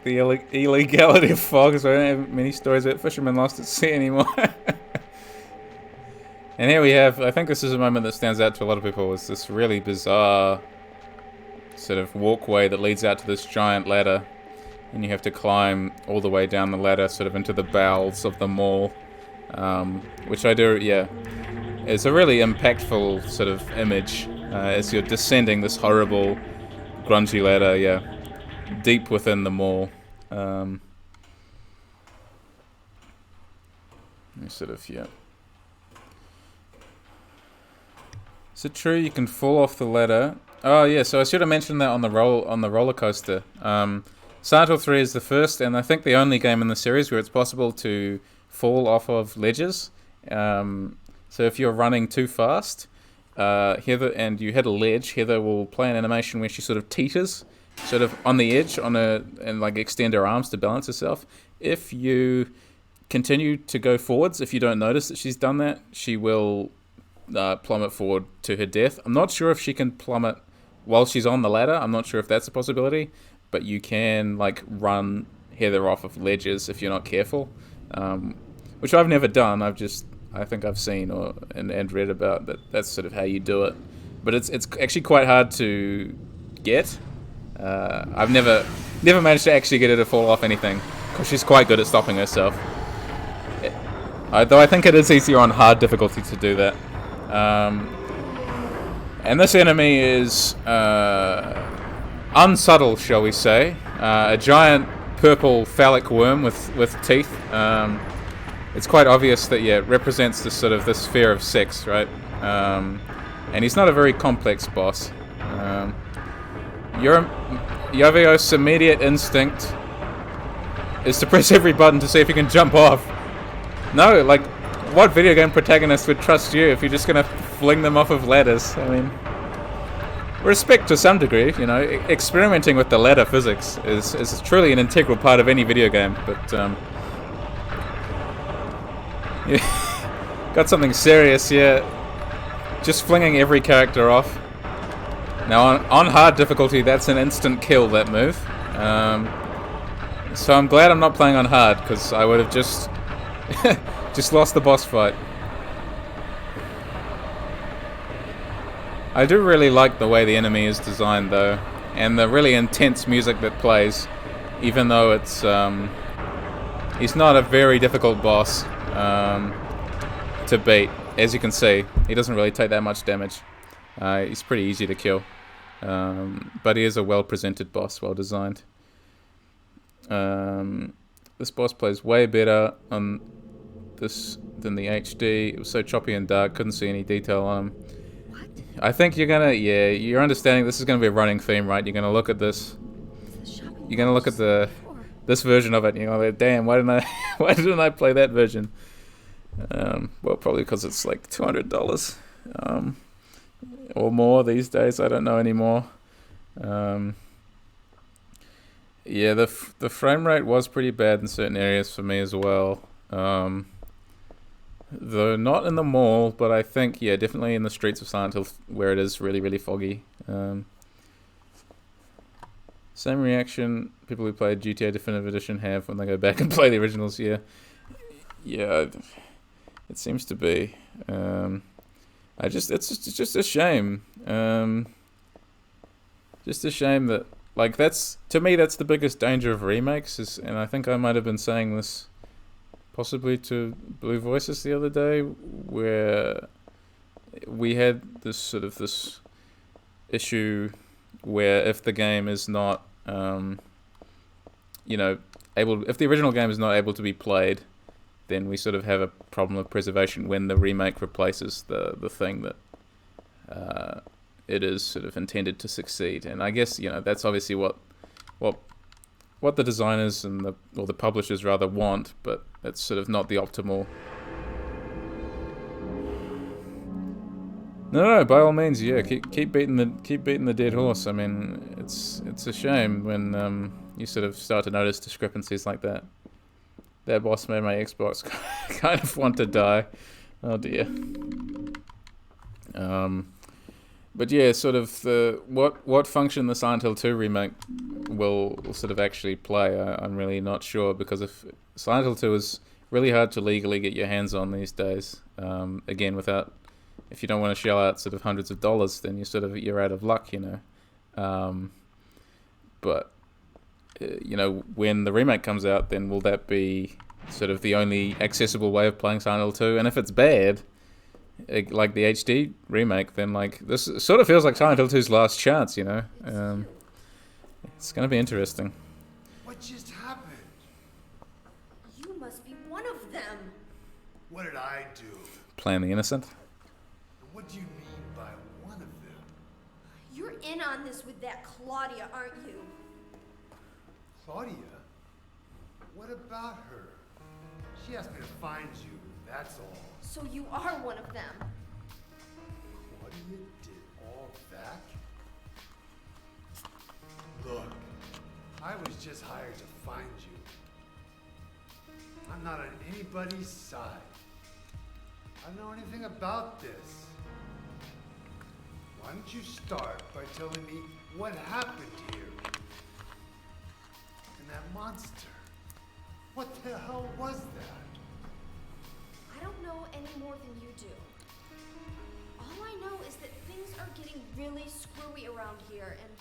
The illegality of fog is why I don't have many stories about fishermen lost at sea anymore. And here we have, I think this is a moment that stands out to a lot of people, is this really bizarre sort of walkway that leads out to this giant ladder. And you have to climb all the way down the ladder, sort of into the bowels of the mall. Which I do, yeah. It's a really impactful sort of image as you're descending this horrible, grungy ladder, yeah. Deep within the mall. Sort of, yeah. Is it true you can fall off the ladder? Oh yeah, so I should have mentioned that on the roller coaster. Silent Hill 3 is the first and I think the only game in the series where it's possible to fall off of ledges. So if you're running too fast, Heather, and you hit a ledge, Heather will play an animation where she sort of teeters, sort of on the edge, and like extend her arms to balance herself. If you continue to go forwards, if you don't notice that she's done that, she will plummet forward to her death. I'm not sure if she can plummet while she's on the ladder. I'm not sure if that's a possibility, but you can like run Heather off of ledges if you're not careful, which I've never done. I think I've seen and read about that. That's sort of how you do it, but it's actually quite hard to get. I've never managed to actually get her to fall off anything because she's quite good at stopping herself. Though I think it is easier on hard difficulty to do that. And this enemy is unsubtle, shall we say. A giant purple phallic worm with teeth. It's quite obvious that, yeah, it represents this fear of sex, right? And he's not a very complex boss. Yavios' immediate instinct is to press every button to see if you can jump off. No, like, what video game protagonist would trust you if you're just gonna fling them off of ladders? I mean, respect to some degree, experimenting with the ladder physics is truly an integral part of any video game, but, yeah, got something serious here. Just flinging every character off. Now, on hard difficulty, that's an instant kill, that move. So I'm glad I'm not playing on hard, because I would have just lost the boss fight. I do really like the way the enemy is designed, though, and the really intense music that plays, even though it's he's not a very difficult boss. to beat. As you can see, he doesn't really take that much damage. He's pretty easy to kill. But he is a well-presented boss, well-designed. This boss plays way better on this than the HD. It was so choppy and dark, couldn't see any detail on him. What? I think you're understanding this is going to be a running theme, right? You're going to look at this. You're going to look at this version of it, and you're going to go, damn, why didn't I play that version? Well, probably because it's like $200 or more these days. I don't know anymore. Yeah, the frame rate was pretty bad in certain areas for me as well. Though not in the mall, but I think, yeah, definitely in the streets of Silent Hill where it is really, really foggy. Same reaction people who played GTA Definitive Edition have when they go back and play the originals. Yeah, it seems to be. It's just a shame. Just a shame that, like, to me that's the biggest danger of remakes. And I think I might have been saying this possibly to BlueVoices the other day, where we had this issue where if the game is not if the original game is not able to be played, then we sort of have a problem of preservation when the remake replaces the thing that it is sort of intended to succeed. And I guess that's obviously what the designers and the publishers rather want, but it's sort of not the optimal. No, by all means, yeah, keep beating the dead horse. I mean, it's a shame when you sort of start to notice discrepancies like that. That boss made my Xbox kind of want to die. Oh dear. But yeah, sort of what function the Silent Hill 2 remake will sort of actually play, I'm really not sure, because if Silent Hill 2 is really hard to legally get your hands on these days, again, if you don't want to shell out sort of hundreds of dollars, then you're out of luck, but when the remake comes out, then will that be sort of the only accessible way of playing Silent Hill 2? And if it's bad, like the HD remake, then like this sort of feels like Silent Hill 2's last chance, It's going to be interesting. What just happened? You must be one of them. What did I do? Playing the innocent. And what do you mean by one of them? You're in on this with that Claudia, aren't you? Claudia? What about her? She asked me to find you, that's all. So you are one of them. Claudia did all that? Look, I was just hired to find you. I'm not on anybody's side. I don't know anything about this. Why don't you start by telling me what happened here? And that monster. What the hell was that? I don't know any more than you do. All I know is that things are getting really screwy around here, and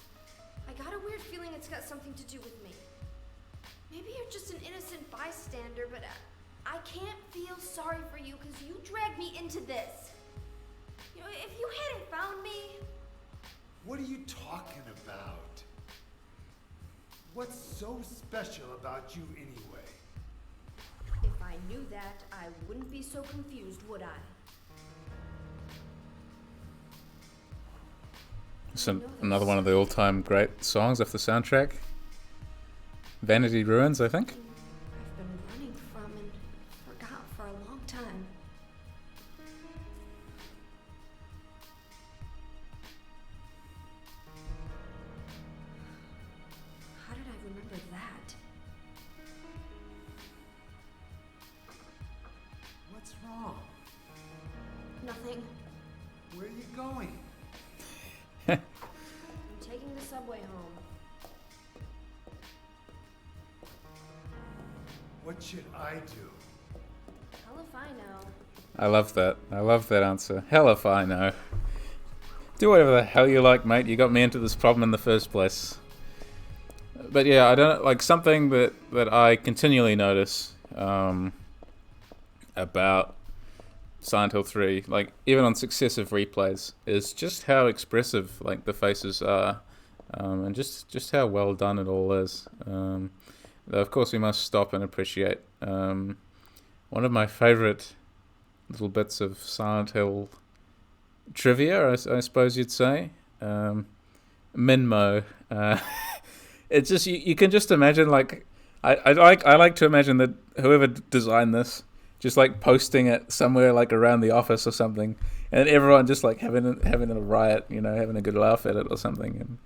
I got a weird feeling it's got something to do with me. Maybe you're just an innocent bystander, but I can't feel sorry for you because you dragged me into this. If you hadn't found me... What are you talking about? What's so special about you anyway? If I knew that, I wouldn't be so confused, would I? It's another one of the all-time great songs off the soundtrack. Vanity Ruins, I think. I've been running from and forgot for a long time. How did I remember that? What's wrong? Nothing. Where are you going? I'm taking the subway home. What should I do? Hell if I know. I love that. I love that answer. Hell if I know. Do whatever the hell you like, mate. You got me into this problem in the first place. But yeah, I don't like something that I continually notice about Silent Hill 3, like even on successive replays, is just how expressive like the faces are, and just how well done it all is. Though of course we must stop and appreciate one of my favourite little bits of Silent Hill trivia, I suppose you'd say. Minmo. It's just you can just imagine, like I like to imagine that whoever designed this just like posting it somewhere like around the office or something, and everyone just like having a riot, having a good laugh at it or something, and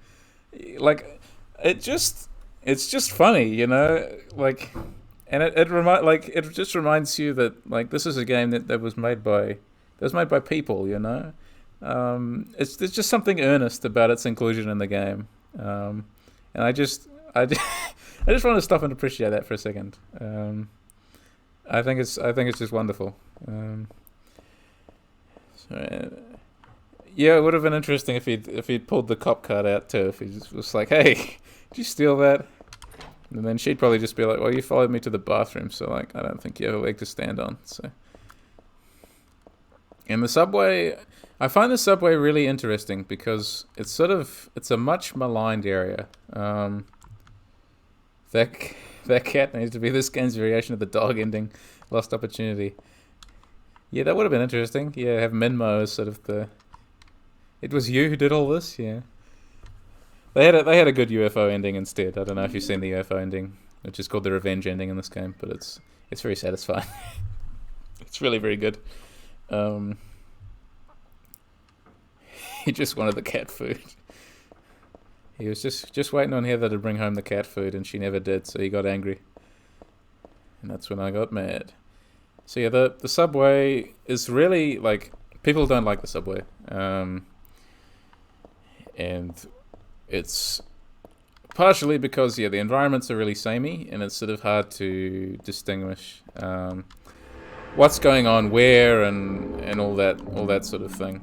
like it's just funny, like, and it just reminds you that like this is a game that was made by people, there's just something earnest about its inclusion in the game, and I just I just want to stop and appreciate that for a second. I think it's just wonderful. Yeah, it would have been interesting if he'd pulled the cop card out too. If he just was like, "Hey, did you steal that?" And then she'd probably just be like, "Well, you followed me to the bathroom, so like I don't think you have a leg to stand on." So, in the subway, I find the subway really interesting because it's a much maligned area. That cat needs to be this game's variation of the dog ending, lost opportunity. Yeah, that would have been interesting. Yeah, have Minmo as sort of the. It was you who did all this. Yeah. They had a good UFO ending instead. I don't know if you've seen the UFO ending, which is called the revenge ending in this game, but it's very satisfying. It's really very good. He just wanted the cat food. He was just waiting on Heather to bring home the cat food, and she never did, so he got angry. And that's when I got mad. So yeah, the subway is really, like, people don't like the subway. And it's partially because, the environments are really samey, and it's sort of hard to distinguish what's going on where and all that sort of thing.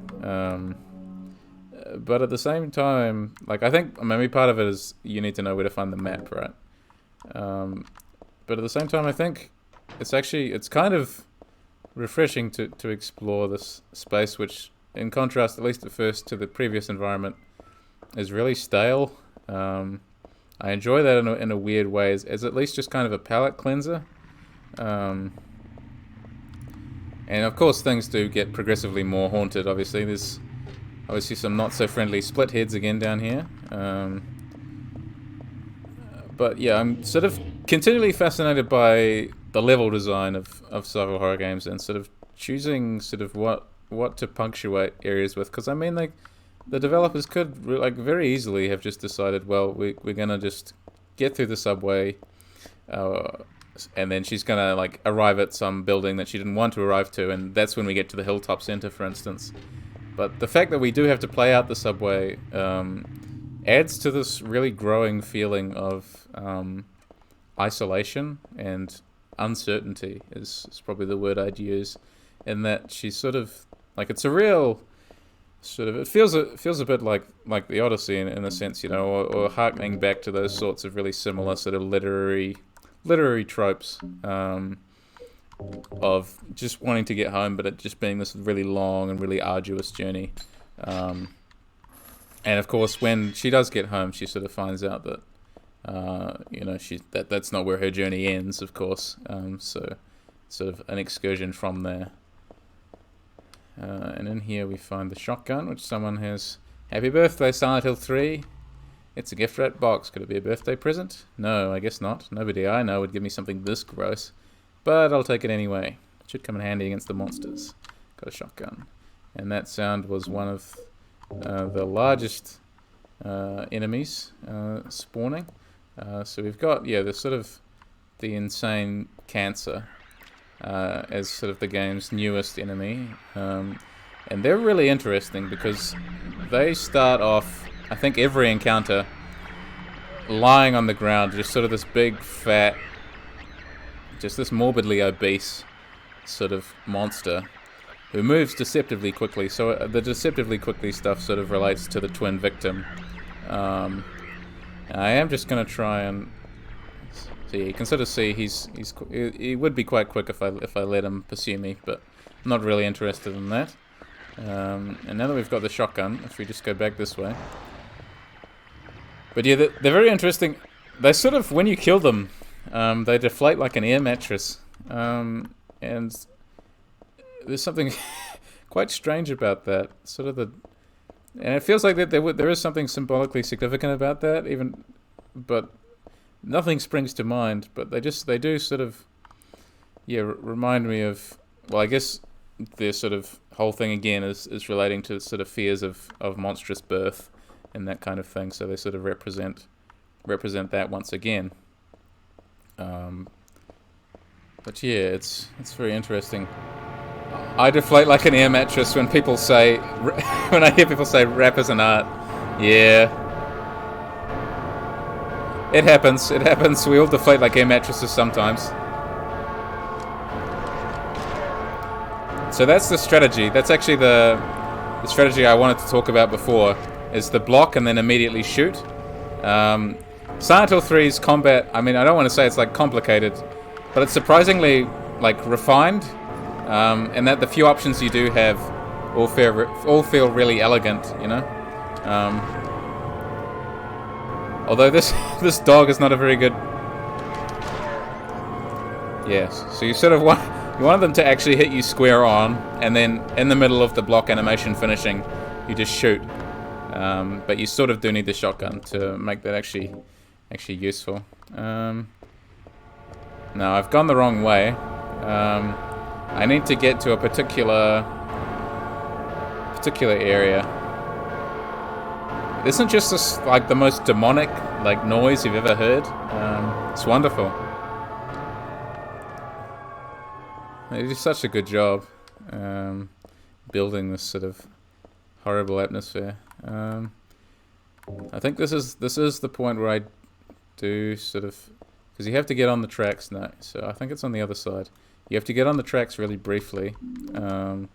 But at the same time, like, I think maybe part of it is you need to know where to find the map, right? But at the same time, I think it's kind of refreshing to explore this space, which, in contrast, at least at first, to the previous environment, is really stale. I enjoy that in a weird way, as at least just kind of a palate cleanser. And of course, things do get progressively more haunted. Obviously, there's obviously some not so friendly split heads again down here. But yeah, I'm sort of continually fascinated by the level design of survival horror games, and sort of choosing sort of what to punctuate areas with. Because I mean, like, the developers could like very easily have just decided, well, we're gonna just get through the subway, and then she's gonna like arrive at some building that she didn't want to arrive to, and that's when we get to the Hilltop Center, for instance. But the fact that we do have to play out the subway adds to this really growing feeling of isolation and uncertainty is probably the word I'd use. In that she's sort of like, it's a real sort of, it feels a bit like the Odyssey in a sense, or harkening back to those sorts of really similar sort of literary tropes. Of just wanting to get home, but it just being this really long and really arduous journey. And of course, when she does get home, she sort of finds out that, that's not where her journey ends, of course. So sort of an excursion from there. And in here we find the shotgun, which someone has. Happy birthday, Silent Hill 3. It's a gift wrap box. Could it be a birthday present? No, I guess not. Nobody I know would give me something this gross. But I'll take it anyway. It should come in handy against the monsters. Got a shotgun. And that sound was one of the largest enemies spawning. So we've got, the sort of the insane cancer as sort of the game's newest enemy. And they're really interesting because they start off, I think, every encounter lying on the ground, just sort of this big, fat, just this morbidly obese sort of monster who moves deceptively quickly. So the deceptively quickly stuff sort of relates to the twin victim. I am just going to try and see. You can sort of see he would be quite quick if I let him pursue me, but not really interested in that. And now that we've got the shotgun, if we just go back this way. But yeah, they're very interesting. They sort of, when you kill them, they deflate like an air mattress. And there's something quite strange about that. Sort of and it feels like that there is something symbolically significant about that, but nothing springs to mind. But they do sort of, remind me of, well, I guess their sort of whole thing again is relating to sort of fears of monstrous birth and that kind of thing. So they sort of represent that once again. But yeah, it's very interesting. I deflate like an air mattress when people say, when I hear people say rap is an art. Yeah. It happens. We all deflate like air mattresses sometimes. So that's the strategy. That's actually the strategy I wanted to talk about before, is the block and then immediately shoot. Silent Hill 3's combat, I mean, I don't want to say it's like complicated, but it's surprisingly like refined, and that the few options you do have all feel really elegant, you know. Although this dog is not a very good. Yes, so you sort of want them to actually hit you square on, and then in the middle of the block animation finishing, you just shoot. But you sort of do need the shotgun to make that actually useful. No, I've gone the wrong way. I need to get to a particular area. Isn't just this like the most demonic like noise you've ever heard? It's wonderful. They do such a good job building this sort of horrible atmosphere. I think this is the point where I do sort of, because you have to get on the tracks now. So I think it's on the other side. You have to get on the tracks really briefly, and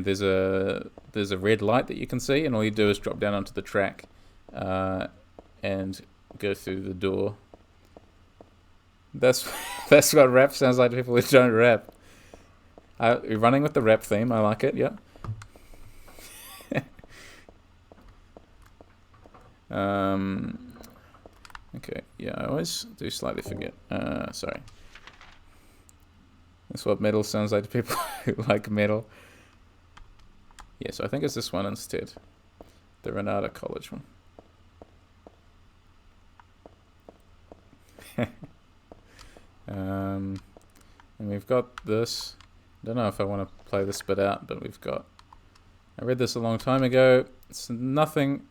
there's a red light that you can see, and all you do is drop down onto the track and go through the door. That's what rap sounds like to people who don't rap. You're running with the rap theme. I like it. Yeah. Okay. Yeah, I always do slightly forget. Sorry. That's what metal sounds like to people who like metal. Yeah, so I think it's this one instead. The Renata College one. And we've got this. I don't know if I want to play this bit out, but we've got. I read this a long time ago. It's a nothing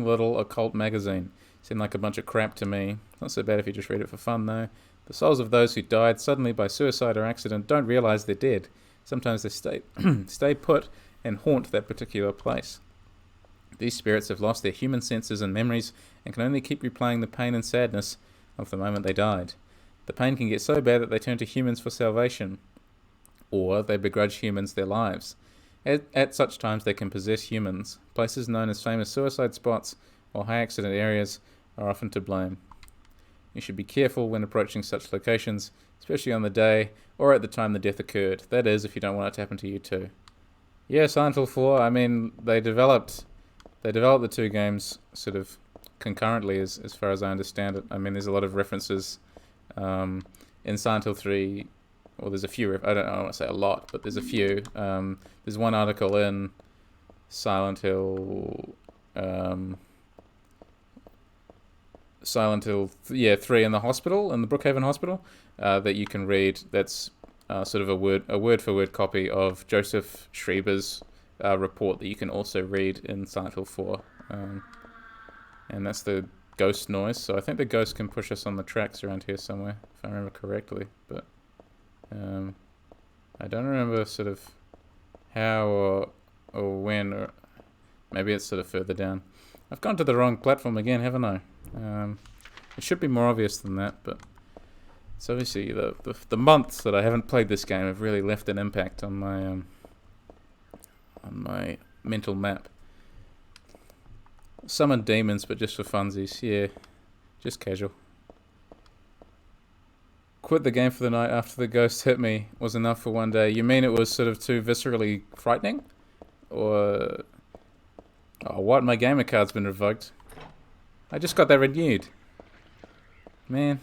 little occult magazine. Seemed like a bunch of crap to me. Not so bad if you just read it for fun, though. The souls of those who died suddenly by suicide or accident don't realize they're dead. Sometimes they stay put and haunt that particular place. These spirits have lost their human senses and memories and can only keep replaying the pain and sadness of the moment they died. The pain can get so bad that they turn to humans for salvation, or they begrudge humans their lives. At such times they can possess humans. Places known as famous suicide spots or high accident areas are often to blame. You should be careful when approaching such locations, especially on the day or at the time the death occurred. That is, if you don't want it to happen to you too. Yeah, Silent Hill 4, I mean, they developed the two games sort of concurrently as far as I understand it. I mean, there's a lot of references in Silent Hill 3. Well, there's a few, I don't want to say a lot, but there's a few. There's one article in Silent Hill 3 in the hospital, in the Brookhaven Hospital, that you can read. That's sort of a word-for-word copy of Joseph Schreiber's report that you can also read in Silent Hill 4. And that's the ghost noise. So I think the ghost can push us on the tracks around here somewhere, if I remember correctly. But I don't remember sort of how or when, or maybe it's sort of further down. I've gone to the wrong platform again, haven't I? It should be more obvious than that, but it's obviously the months that I haven't played this game have really left an impact on my mental map. Summon demons, but just for funsies. Yeah, just casual. quit the game for the night after the ghost hit me was enough for one day. You mean it was sort of too viscerally frightening? Or... Oh, what? My gamer card's been revoked. I just got that renewed. Man.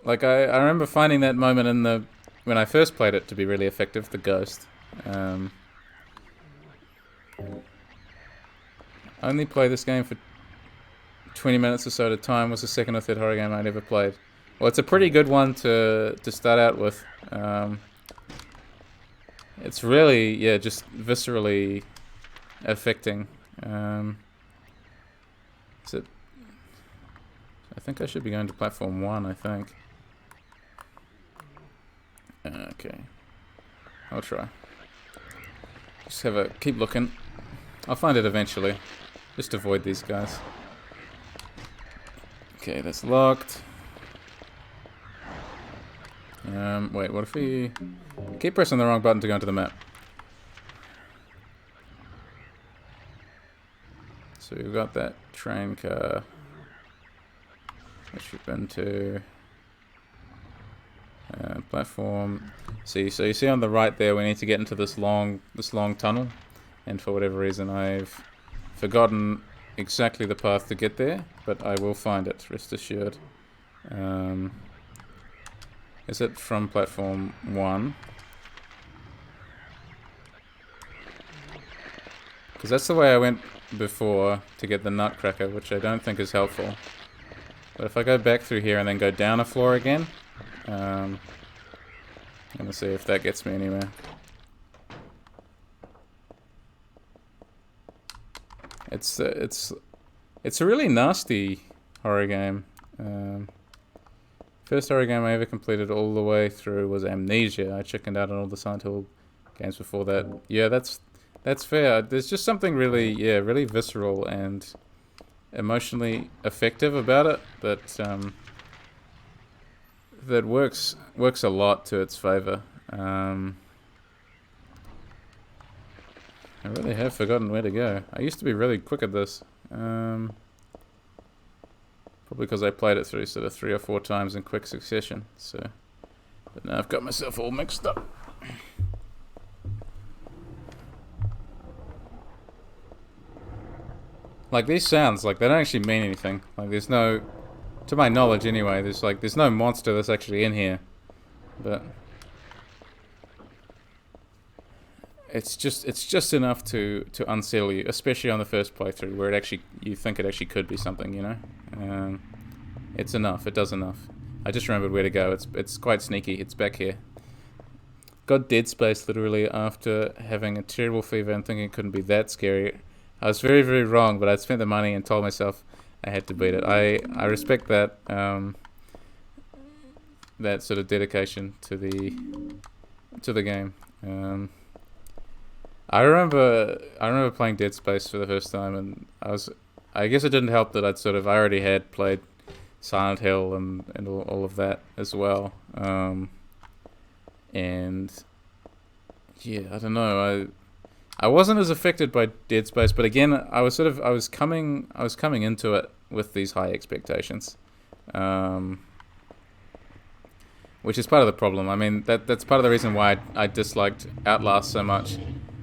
Like, I remember finding that moment in the... when I first played it to be really effective, the ghost. Only play this game for 20 minutes or so at a time. Was the second or third horror game I'd ever played. Well, it's a pretty good one to start out with. It's really, yeah, just viscerally affecting. Is it? I think I should be going to platform 1, I think. Okay. I'll try. Just keep looking. I'll find it eventually. Just avoid these guys. Okay, that's locked. Wait, what if we... Keep pressing the wrong button to go into the map. So we've got that train car, which we've been to. Platform. So you see on the right there, we need to get into this long tunnel, and for whatever reason I've forgotten exactly the path to get there, but I will find it, rest assured. Is it from platform 1? Because that's the way I went before to get the nutcracker, which I don't think is helpful. But if I go back through here and then go down a floor again, I'm gonna see if that gets me anywhere. It's a really nasty horror game. First horror game I ever completed all the way through was Amnesia. I chickened out on all the Silent Hill games before that. Yeah, that's fair. There's just something really, yeah, really visceral and emotionally effective about it that works a lot to its favor. I really have forgotten where to go. I used to be really quick at this. Probably because I played it through sort of 3 or 4 times in quick succession. So, but now I've got myself all mixed up. Like these sounds, like they don't actually mean anything. Like there's no, to my knowledge anyway, there's no monster that's actually in here. But it's just enough to unsettle you, especially on the first playthrough where you think it actually could be something, you know. It's enough. It does enough. I just remembered where to go. It's quite sneaky. It's back here. Got Dead Space literally after having a terrible fever and thinking it couldn't be that scary. I was very, very wrong, but I spent the money and told myself I had to beat it. I respect that that sort of dedication to the game. I remember playing Dead Space for the first time, and I guess it didn't help that I already had played Silent Hill and all of that as well. And yeah, I don't know. I wasn't as affected by Dead Space, but again, I was coming into it with these high expectations, which is part of the problem. I mean, that's part of the reason why I disliked Outlast so much,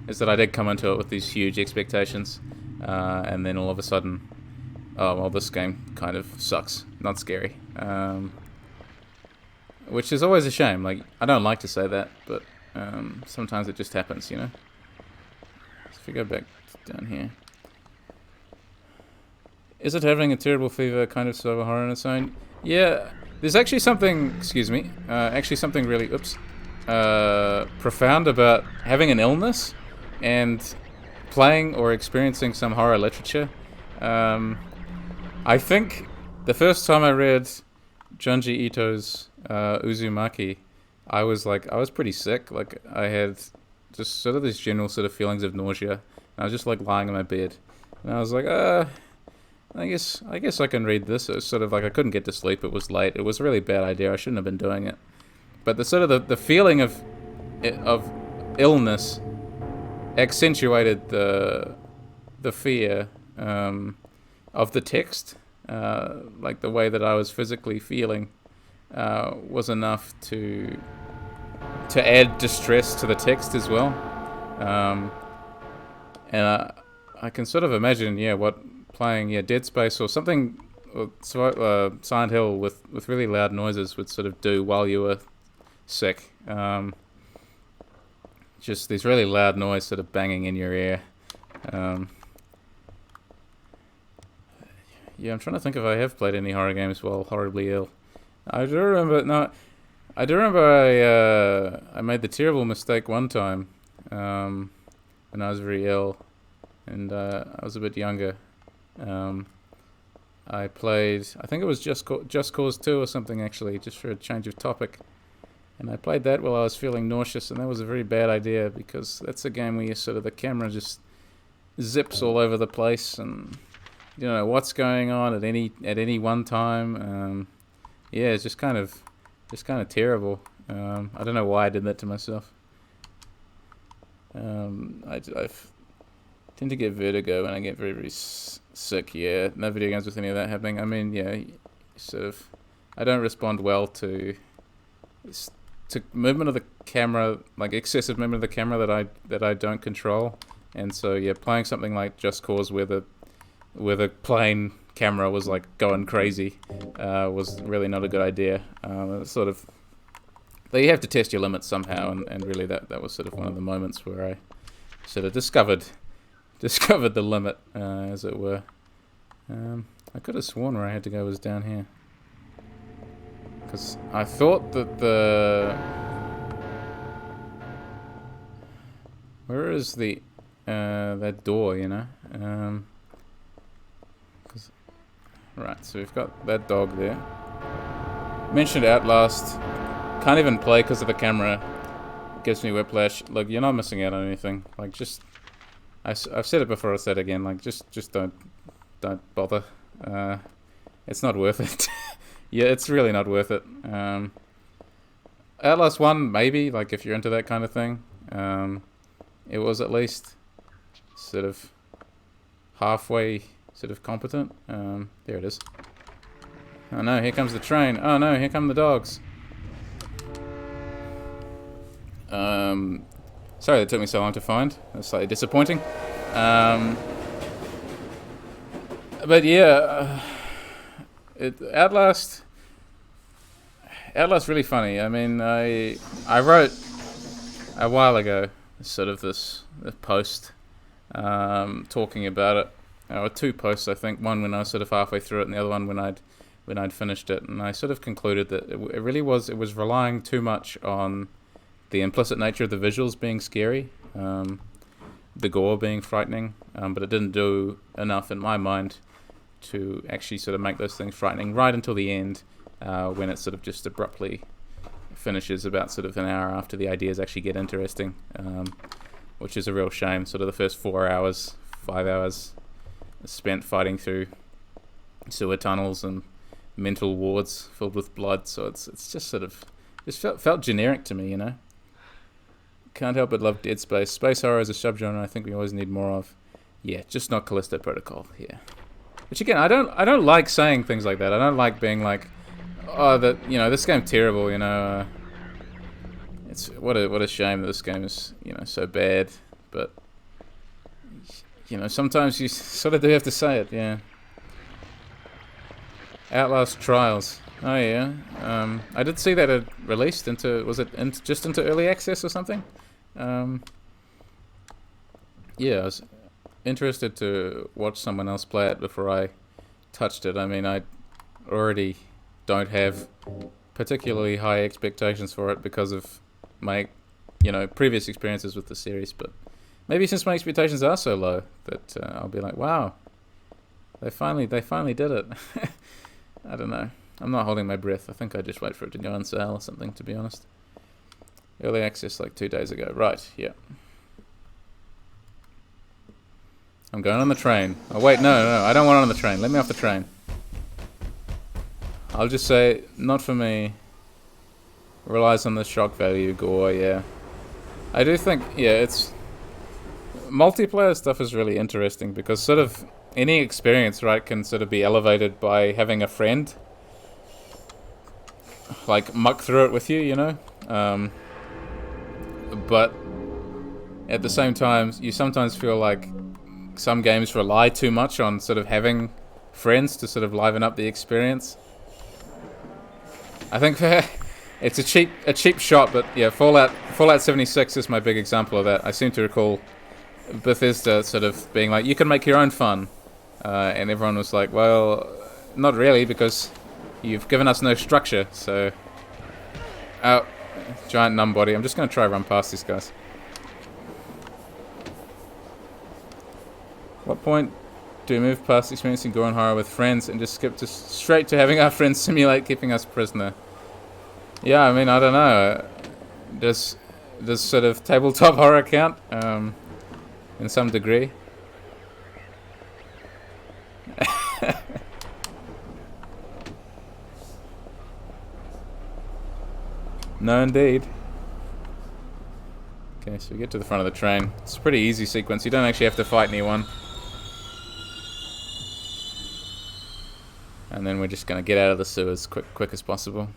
is that I did come into it with these huge expectations, and then all of a sudden, oh well, this game kind of sucks, not scary, which is always a shame. Like, I don't like to say that, but sometimes it just happens, you know. If we go back down here, is it having a terrible fever kind of survival horror on its own? Yeah, there's actually something, something really, profound about having an illness and playing or experiencing some horror literature. I think the first time I read Junji Ito's Uzumaki, I was pretty sick. Like, I had just sort of these general sort of feelings of nausea. And I was just like lying in my bed, and I was like, I guess I can read this. It was sort of like I couldn't get to sleep. It was late. It was a really bad idea. I shouldn't have been doing it. But the sort of the feeling of illness accentuated the fear of the text, like the way that I was physically feeling, was enough to add distress to the text as well. And I can sort of imagine, what playing, Dead Space or something, or Silent Hill with really loud noises would sort of do while you were sick. Just these really loud noise sort of banging in your ear. I'm trying to think if I have played any horror games while horribly ill. I do remember I made the terrible mistake one time when I was very ill, and I was a bit younger. I played, I think it was Just Cause 2 or something, actually, just for a change of topic. And I played that while I was feeling nauseous, and that was a very bad idea, because that's a game where the camera just zips all over the place, and you don't know what's going on at any one time. It's just kind of terrible. I don't know why I did that to myself. I tend to get vertigo when I get very, very sick. Yeah, no video games with any of that happening. I mean, I don't respond well to movement of the camera, like excessive movement of the camera that I don't control. And so playing something like Just Cause where the plane camera was like going crazy was really not a good idea. You have to test your limits somehow, and really that was sort of one of the moments where I sort of discovered the limit, as it were. I could have sworn where I had to go was down here, because I thought that where is the that door, right, so we've got that dog there. Mentioned Outlast. Can't even play because of the camera. It gives me whiplash. Look, you're not missing out on anything. Like, just... I've said it before, I'll say it again. Like, just don't bother. It's not worth it. It's really not worth it. Outlast 1, maybe, like, if you're into that kind of thing. It was at least sort of halfway sort of competent. There it is. Oh no, here comes the train. Oh no, here come the dogs. Sorry that took me so long to find. That's slightly disappointing. But Outlast really funny. I mean, I wrote a while ago sort of this post talking about it, or 2 posts I think. One when I was sort of halfway through it, and the other one when I'd finished it. And I sort of concluded that it was relying too much on the implicit nature of the visuals being scary, the gore being frightening, but it didn't do enough in my mind to actually sort of make those things frightening right until the end, when it sort of just abruptly finishes about sort of an hour after the ideas actually get interesting, which is a real shame. Sort of the first 5 hours spent fighting through sewer tunnels and mental wards filled with blood, so it's just sort of felt generic to me, Can't help but love Dead Space. Space horror is a subgenre I think we always need more of. Yeah, just not Callisto Protocol. Yeah, which again, I don't like saying things like that. I don't like being like, oh, that this game's terrible. It's what a shame that this game is so bad. But sometimes you sort of do have to say it. Yeah. Outlast Trials. Oh yeah. I did see that it released into just into early access or something. I was interested to watch someone else play it before I touched it. I mean, I already don't have particularly high expectations for it because of my, previous experiences with the series. But maybe since my expectations are so low, that I'll be like, wow, they finally did it. I don't know. I'm not holding my breath. I think I just wait for it to go on sale or something, to be honest. Early access like 2 days ago. Right, yeah. I'm going on the train. Oh, wait, no, I don't want it on the train. Let me off the train. I'll just say, not for me. Relies on the shock value, gore, yeah. I do think, it's... Multiplayer stuff is really interesting because sort of any experience, right, can sort of be elevated by having a friend like muck through it with you, you know. But at the same time, you sometimes feel like some games rely too much on sort of having friends to sort of liven up the experience. I think it's a cheap shot, but yeah, Fallout 76 is my big example of that. I seem to recall Bethesda sort of being like, you can make your own fun, and everyone was like, well, not really, because you've given us no structure. So, oh, giant numb body. I'm just going to try run past these guys. What point do we move past experiencing gore and horror with friends and just skip straight to having our friends simulate keeping us prisoner? Yeah, I mean, I don't know. Does sort of tabletop horror count in some degree? No, indeed. Okay, so we get to the front of the train. It's a pretty easy sequence. You don't actually have to fight anyone. And then we're just going to get out of the sewers quick as possible.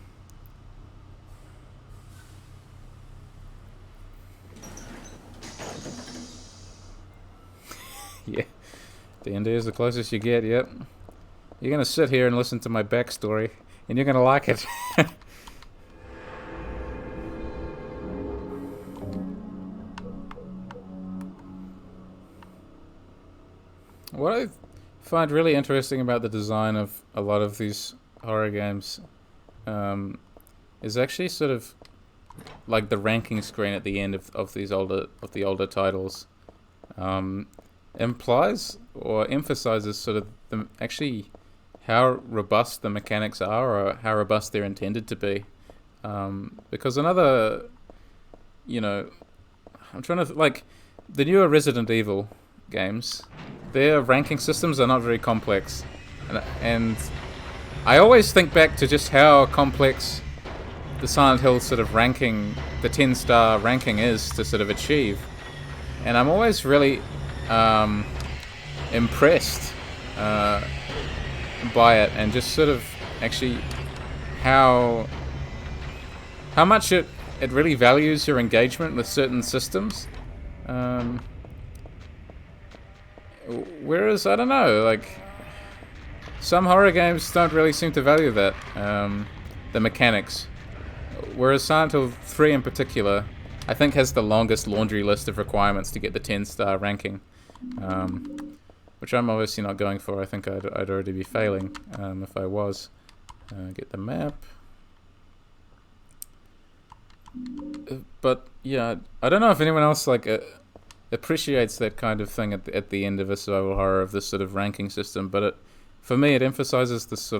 Yeah. D&D is the closest you get, yep. You're going to sit here and listen to my backstory, and you're going to like it. What I find really interesting about the design of a lot of these horror games is actually sort of like the ranking screen at the end of the older titles implies or emphasizes sort of actually how robust the mechanics are, or how robust they're intended to be. Because another, you know, I'm trying to like the newer Resident Evil games, their ranking systems are not very complex, and I always think back to just how complex the Silent Hill sort of ranking, the 10-star ranking is to sort of achieve, and I'm always really impressed by it, and just sort of actually how much it really values your engagement with certain systems. Whereas, I don't know, like, some horror games don't really seem to value that, the mechanics. Whereas Silent Hill 3 in particular, I think has the longest laundry list of requirements to get the 10-star ranking. Which I'm obviously not going for. I think I'd already be failing if I was. Get the map. But, yeah, I don't know if anyone else, like, appreciates that kind of thing at the end of a survival horror, of this sort of ranking system, but for me it emphasizes this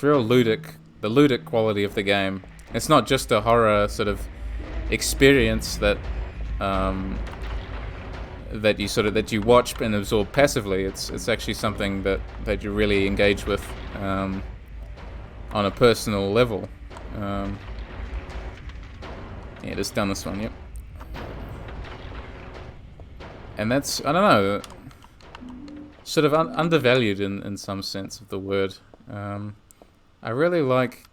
real ludic quality of the game. It's not just a horror sort of experience that you watch and absorb passively. It's actually something that you really engage with on a personal level. Yeah, just down this one, yep. And that's, I don't know, sort of undervalued in some sense of the word. I really like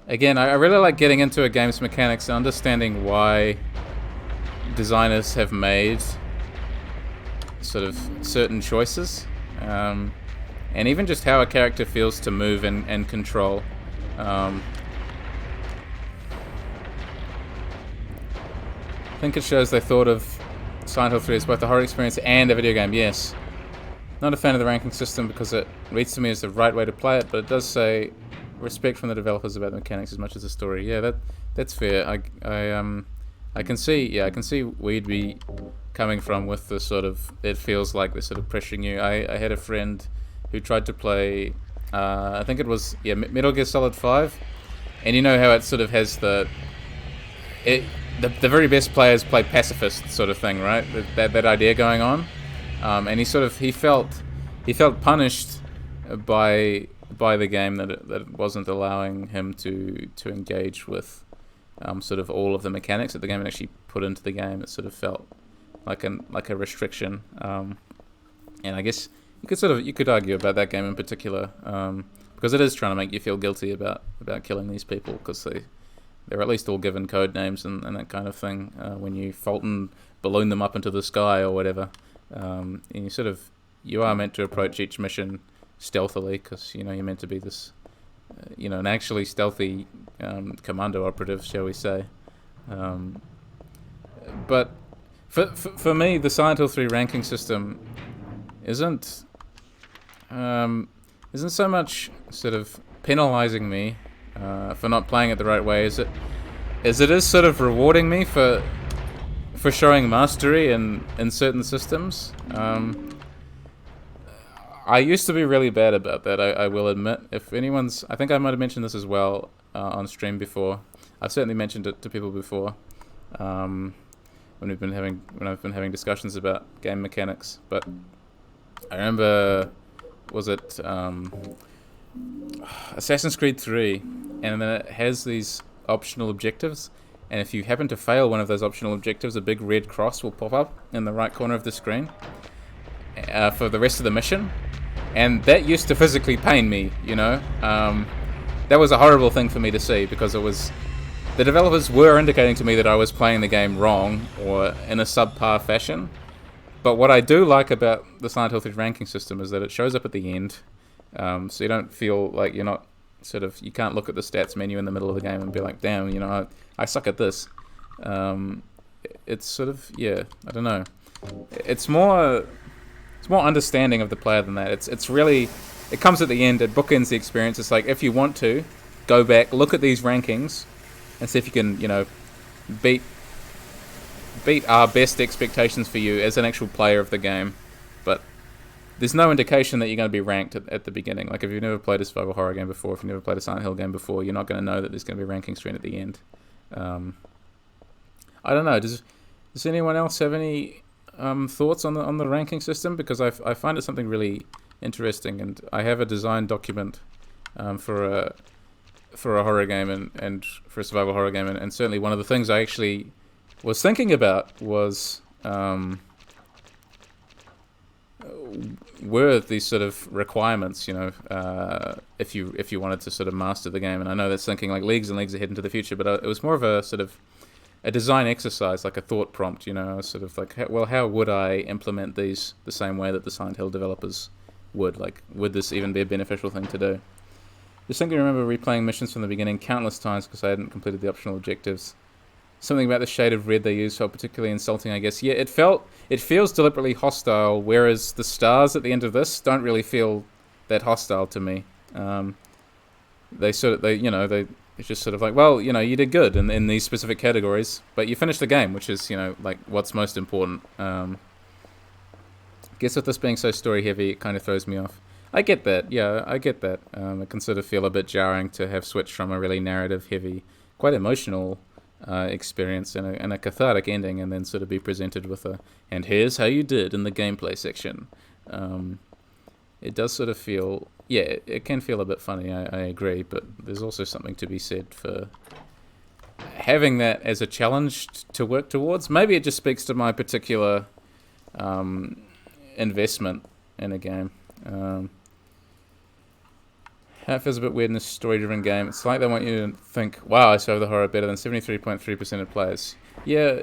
getting into a game's mechanics and understanding why designers have made sort of certain choices, and even just how a character feels to move and control. I think it shows they thought of Silent Hill 3 is both a horror experience and a video game, yes. Not a fan of the ranking system because it reads to me as the right way to play it, but it does say respect from the developers about the mechanics as much as the story. Yeah, that's fair. I can see where you'd be coming from with the sort of, it feels like they're sort of pressuring you. I had a friend who tried to play, I think it was, Metal Gear Solid 5, and you know how it sort of has the very best players play pacifist sort of thing, right? That idea going on, and he felt punished by the game that it wasn't allowing him to engage with sort of all of the mechanics that the game had actually put into the game. It sort of felt like a restriction, and I guess you could argue about that game in particular, because it is trying to make you feel guilty about killing these people, because they're at least all given code names and that kind of thing. When you Fulton balloon them up into the sky or whatever, and you are meant to approach each mission stealthily, because you're meant to be this, an actually stealthy commando operative, shall we say. But for me, the Silent Hill 3 ranking system isn't so much sort of penalizing me for not playing it the right way as it is sort of rewarding me for showing mastery in certain systems. I used to be really bad about that, I will admit. I think I might have mentioned this as well on stream before. I've certainly mentioned it to people before when I've been having discussions about game mechanics. But I remember, was it Assassin's Creed 3, and then it has these optional objectives, and if you happen to fail one of those optional objectives, a big red cross will pop up in the right corner of the screen for the rest of the mission, and that used to physically pain me. That was a horrible thing for me to see, because the developers were indicating to me that I was playing the game wrong or in a subpar fashion. But what I do like about the Silent Hill 3 ranking system is that it shows up at the end, so you don't feel like you're not you can't look at the stats menu in the middle of the game and be like, damn, I suck at this. It's I don't know. It's more understanding of the player than that. It comes at the end, it bookends the experience. It's like, if you want to, go back, look at these rankings, and see if you can, beat our best expectations for you as an actual player of the game. But there's no indication that you're going to be ranked at the beginning. Like, if you've never played a survival horror game before, if you've never played a Silent Hill game before, you're not going to know that there's going to be a ranking screen at the end. I don't know. Does anyone else have any thoughts on the ranking system? Because I find it something really interesting, and I have a design document for a horror game and for a survival horror game, and certainly one of the things I actually was thinking about was were these sort of requirements, if you wanted to sort of master the game. And I know that's thinking like leagues and leagues ahead into the future, but it was more of a sort of a design exercise, like a thought prompt. Sort of like, well, how would I implement these the same way that the Silent Hill developers would? Like, would this even be a beneficial thing to do? Just thinking, I remember replaying missions from the beginning countless times because I hadn't completed the optional objectives. Something about the shade of red they used felt particularly insulting, I guess. Yeah, it feels deliberately hostile, whereas the stars at the end of this don't really feel that hostile to me. It's just sort of like, well, you did good in these specific categories, but you finished the game, which is, like, what's most important. I guess with this being so story heavy, it kind of throws me off. I get that, yeah, I get that. It can sort of feel a bit jarring to have switched from a really narrative heavy, quite emotional experience and a cathartic ending, and then sort of be presented with and here's how you did in the gameplay section. It does sort of feel, it can feel a bit funny, I agree, but there's also something to be said for having that as a challenge to work towards. Maybe it just speaks to my particular investment in a game. It feels a bit weird in a story-driven game. It's like they want you to think, wow, I survived the horror better than 73.3% of players. Yeah,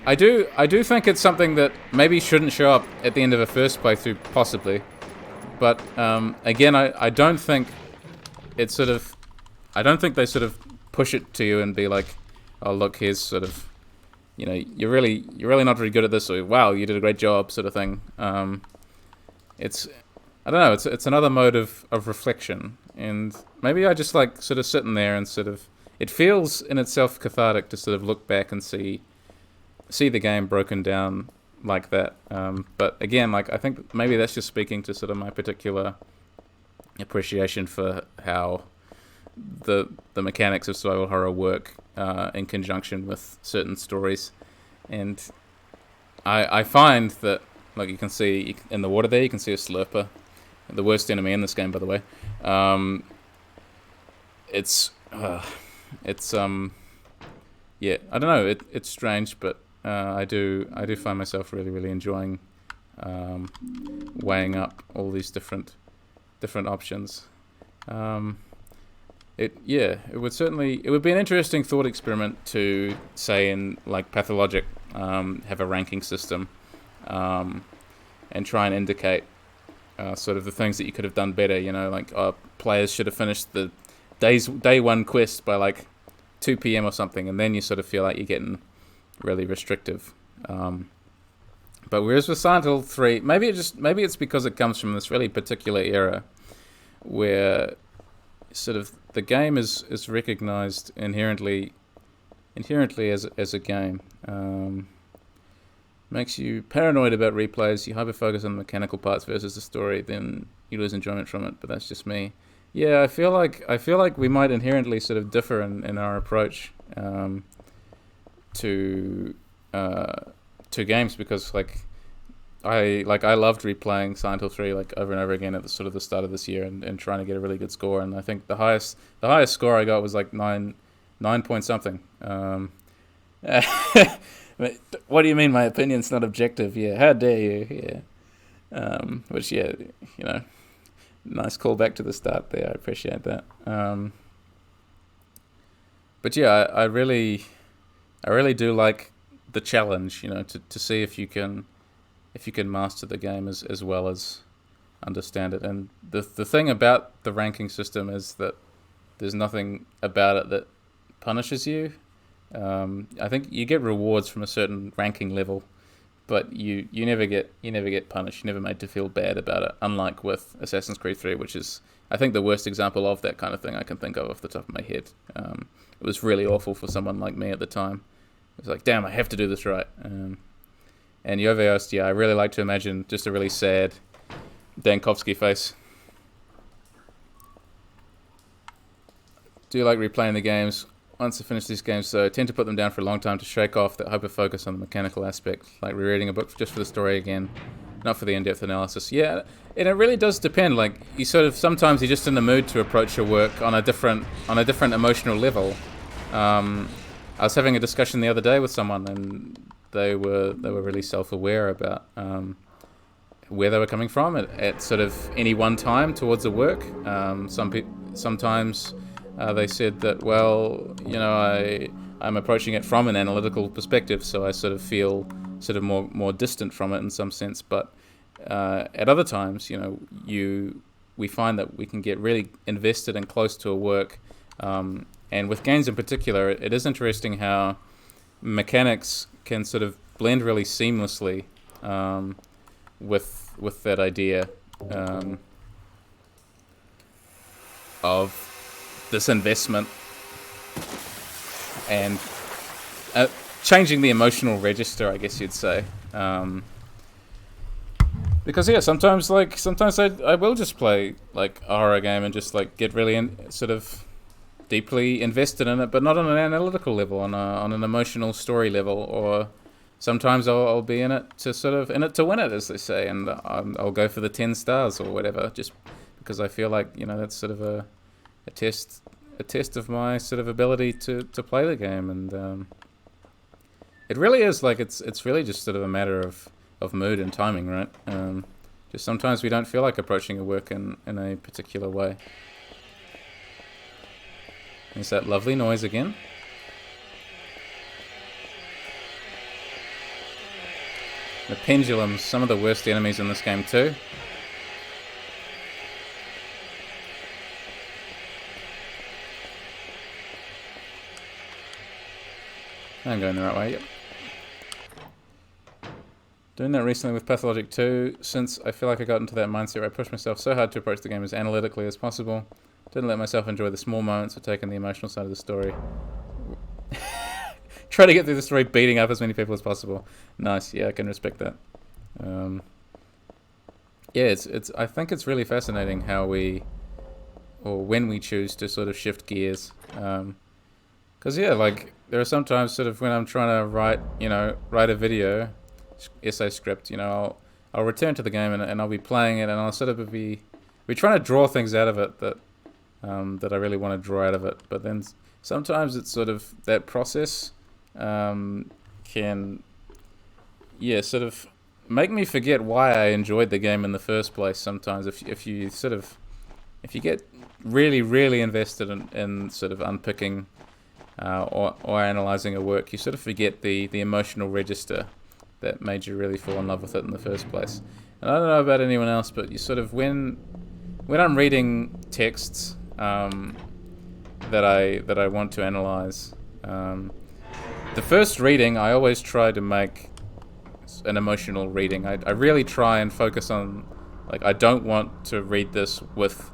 I do think it's something that maybe shouldn't show up at the end of a first playthrough, possibly. But again, I don't think it's sort of... I don't think they sort of push it to you and be like, oh, look, here's sort of... you're really not very good at this, or wow, you did a great job, sort of thing. It's... I don't know, it's another mode of reflection, and maybe I just like sort of sitting there and sort of, it feels in itself cathartic to sort of look back and see the game broken down like that. But again, like, I think maybe that's just speaking to sort of my particular appreciation for how the mechanics of survival horror work in conjunction with certain stories. And I find that, like, you can see in the water there, you can see a slurper. The worst enemy in this game, by the way. I don't know. It's strange, but I do find myself really, really enjoying weighing up all these different options. It would be an interesting thought experiment to say in like Pathologic have a ranking system and try and indicate sort of the things that you could have done better. Like players should have finished the day one quest by like 2 p.m. or something, and then you sort of feel like you're getting really restrictive. But whereas with Silent Hill 3, maybe it's because it comes from this really particular era where sort of the game is recognized inherently as a game. Makes you paranoid about replays. You hyper focus on the mechanical parts versus the story, then you lose enjoyment from it. But that's just me. Yeah, I feel like we might inherently sort of differ in our approach to games, because I loved replaying Silent Hill 3 like over and over again at the sort of the start of this year and trying to get a really good score. And I think the highest score I got was like 9 point something. What do you mean my opinion's not objective? Yeah, how dare you? Yeah. Which, yeah, nice callback to the start there. I appreciate that. But yeah, I really do like the challenge, to see if you can master the game as well as understand it. And the thing about the ranking system is that there's nothing about it that punishes you. I think you get rewards from a certain ranking level, but you never get punished. You're never made to feel bad about it. Unlike with Assassin's Creed 3, which is I think the worst example of that kind of thing I can think of off the top of my head. It was really awful for someone like me at the time. It was like, damn, I have to do this right. And Yoveost, yeah, I really like to imagine just a really sad Dankovsky face. Do you like replaying the games? Once I finish these games, so I tend to put them down for a long time to shake off that hyper-focus on the mechanical aspect, like rereading a book just for the story again, not for the in-depth analysis. Yeah, and it really does depend. Like, you sort of, sometimes you're just in the mood to approach your work on a different emotional level. I was having a discussion the other day with someone, and they were really self-aware about where they were coming from at sort of any one time towards the work. Sometimes they said that, well, I'm approaching it from an analytical perspective, so I sort of feel sort of more distant from it in some sense. But at other times, we find that we can get really invested and close to a work. And with games in particular, it is interesting how mechanics can sort of blend really seamlessly with that idea of this investment and changing the emotional register, I guess you'd say. Because yeah, sometimes I will just play like a horror game and just like get really sort of deeply invested in it, but not on an analytical level, on an emotional story level. Or sometimes I'll be in it to win it, as they say, and I'll go for the 10 stars or whatever, just because I feel like that's sort of a test of my sort of ability to play the game. And it really is like it's really just sort of a matter of mood and timing, right? Just sometimes we don't feel like approaching a work in a particular way. There's that lovely noise again. The pendulums, some of the worst enemies in this game too. I'm going the right way, yep. Doing that recently with Pathologic 2, since I feel like I got into that mindset where I pushed myself so hard to approach the game as analytically as possible. Didn't let myself enjoy the small moments or take in the emotional side of the story. Try to get through the story beating up as many people as possible. Nice, yeah, I can respect that. Yeah, I think it's really fascinating how when we choose to sort of shift gears. Because yeah, like there are sometimes sort of when I'm trying to write a video essay script, I'll return to the game and I'll be playing it and I'll sort of be trying to draw things out of it that I really want to draw out of it. But then sometimes it's sort of that process can sort of make me forget why I enjoyed the game in the first place. Sometimes, if you get really, really invested in sort of unpicking or analyzing a work, you sort of forget the emotional register that made you really fall in love with it in the first place. And I don't know about anyone else, but you sort of when I'm reading texts that I want to analyze, the first reading I always try to make an emotional reading. I really try and focus on, like, I don't want to read this with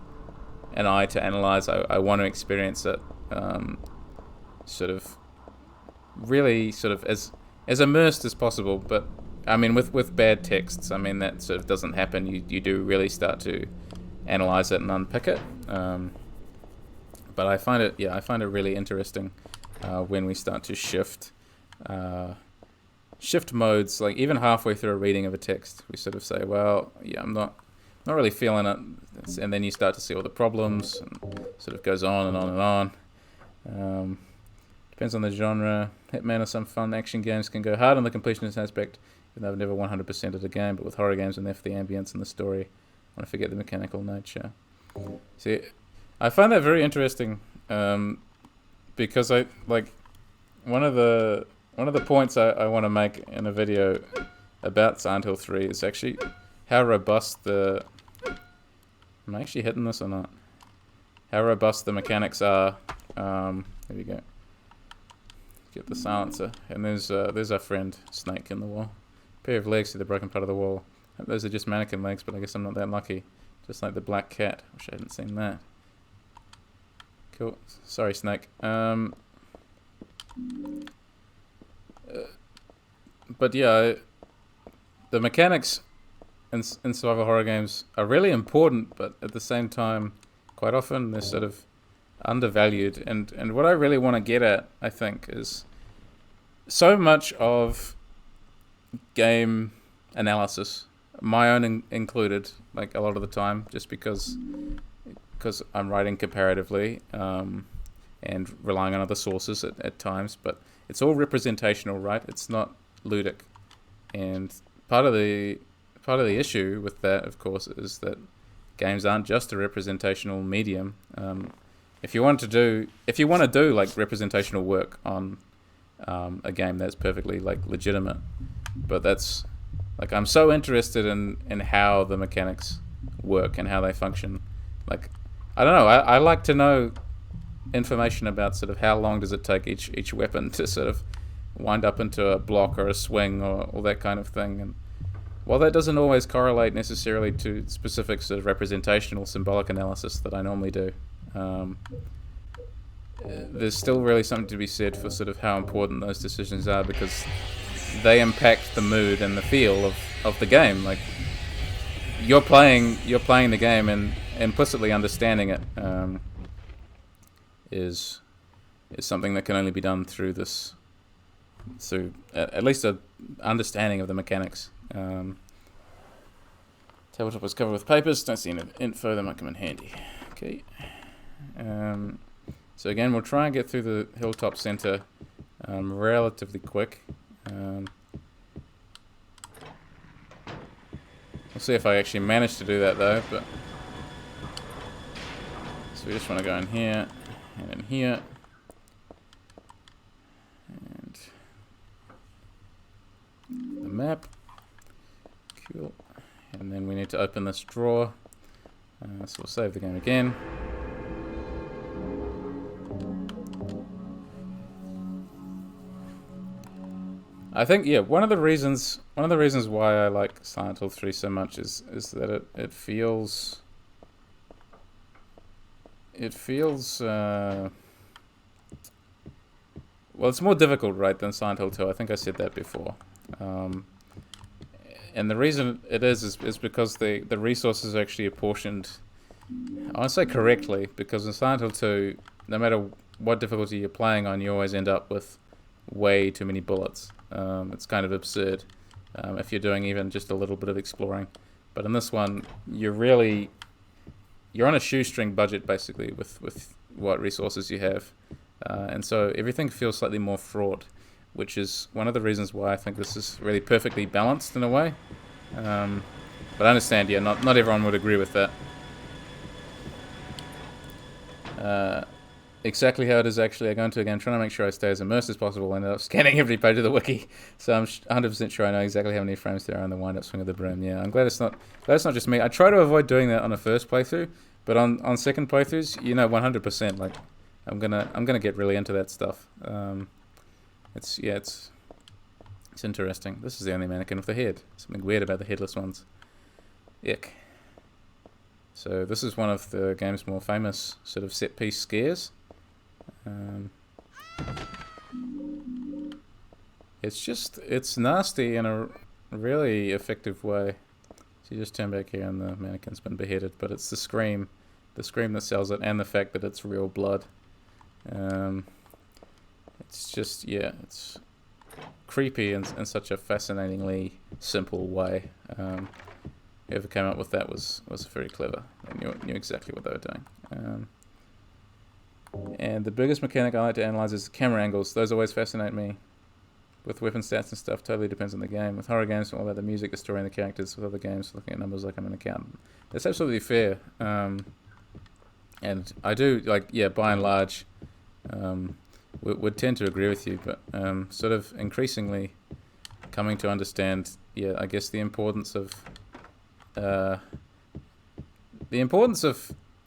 an eye to analyze. I want to experience it sort of really sort of as immersed as possible. But I mean, with bad texts, I mean, that sort of doesn't happen. You do really start to analyze it and unpick it. But I find it really interesting when we start to shift modes. Like, even halfway through a reading of a text, we sort of say, well, yeah, I'm not really feeling it, and then you start to see all the problems, and sort of goes on and on and on. Depends on the genre. Hitman or some fun action games can go hard on the completionist aspect, even though I've never 100%ed the game, but with horror games, I'm there for the ambience and the story. I want to forget the mechanical nature. See, I find that very interesting, because I like one of the points I want to make in a video about Silent Hill 3 is actually how robust the... Am I actually hitting this or not? How robust the mechanics are. There we go. Get the silencer. And there's our friend Snake in the wall. Pair of legs to the broken part of the wall. Those are just mannequin legs, but I guess I'm not that lucky. Just like the black cat. Wish I hadn't seen that. Cool. Sorry, Snake. But yeah, the mechanics in survival horror games are really important, but at the same time, quite often they're sort of undervalued. And what I really want to get at, I think, is so much of game analysis, my own included, like a lot of the time, just because I'm writing comparatively and relying on other sources at times, but it's all representational, right? It's not ludic. And part of the issue with that, of course, is that games aren't just a representational medium. If you want to do like representational work on a game, that's perfectly like legitimate. But that's like, I'm so interested in how the mechanics work and how they function. Like, I don't know. I like to know information about sort of how long does it take each weapon to sort of wind up into a block or a swing or all that kind of thing. And while that doesn't always correlate necessarily to specific sort of representational symbolic analysis that I normally do, there's still really something to be said for sort of how important those decisions are, because they impact the mood and the feel of the game. Like, you're playing the game, and implicitly understanding it is something that can only be done through at least a understanding of the mechanics. Tabletop was covered with papers. Don't see any info that might come in handy. Okay. So again, we'll try and get through the Hilltop Center relatively quick. We'll see if I actually manage to do that though. But so we just want to go in here and in here, and the map. Cool. And then we need to open this drawer. So we'll save the game again. I think, yeah, one of the reasons why I like Silent Hill 3 so much is that it feels well, it's more difficult, right, than Silent Hill 2. I think I said that before. And the reason it is because the resources are actually apportioned, I want to say correctly, because in Silent Hill 2, no matter what difficulty you're playing on, you always end up with way too many bullets. It's kind of absurd if you're doing even just a little bit of exploring. But in this one, you're on a shoestring budget, basically, with what resources you have. And so everything feels slightly more fraught. which is one of the reasons why I think this is really perfectly balanced in a way. But I understand, yeah, not everyone would agree with that. Exactly how it is actually, I go into a game trying to make sure I stay as immersed as possible, and end up scanning every page of the wiki, so I'm 100% sure I know exactly how many frames there are in the wind-up swing of the broom. Yeah, I'm glad it's not just me. I try to avoid doing that on a first playthrough, but on second playthroughs, 100%. Like, I'm gonna get really into that stuff. It's interesting. This is the only mannequin with a head. Something weird about the headless ones. Ick. So this is one of the game's more famous sort of set-piece scares. It's nasty in a really effective way. So you just turn back here and the mannequin's been beheaded, but it's the scream that sells it, and the fact that it's real blood. It's just, it's creepy in such a fascinatingly simple way. Whoever came up with that was very clever. They knew exactly what they were doing. And the biggest mechanic I like to analyze is the camera angles. Those always fascinate me. With weapon stats and stuff, totally depends on the game. With horror games, all about the music, the story, and the characters. With other games, looking at numbers like I'm an accountant. That's absolutely fair. And I do, by and large, would tend to agree with you, but sort of increasingly coming to understand, I guess the importance of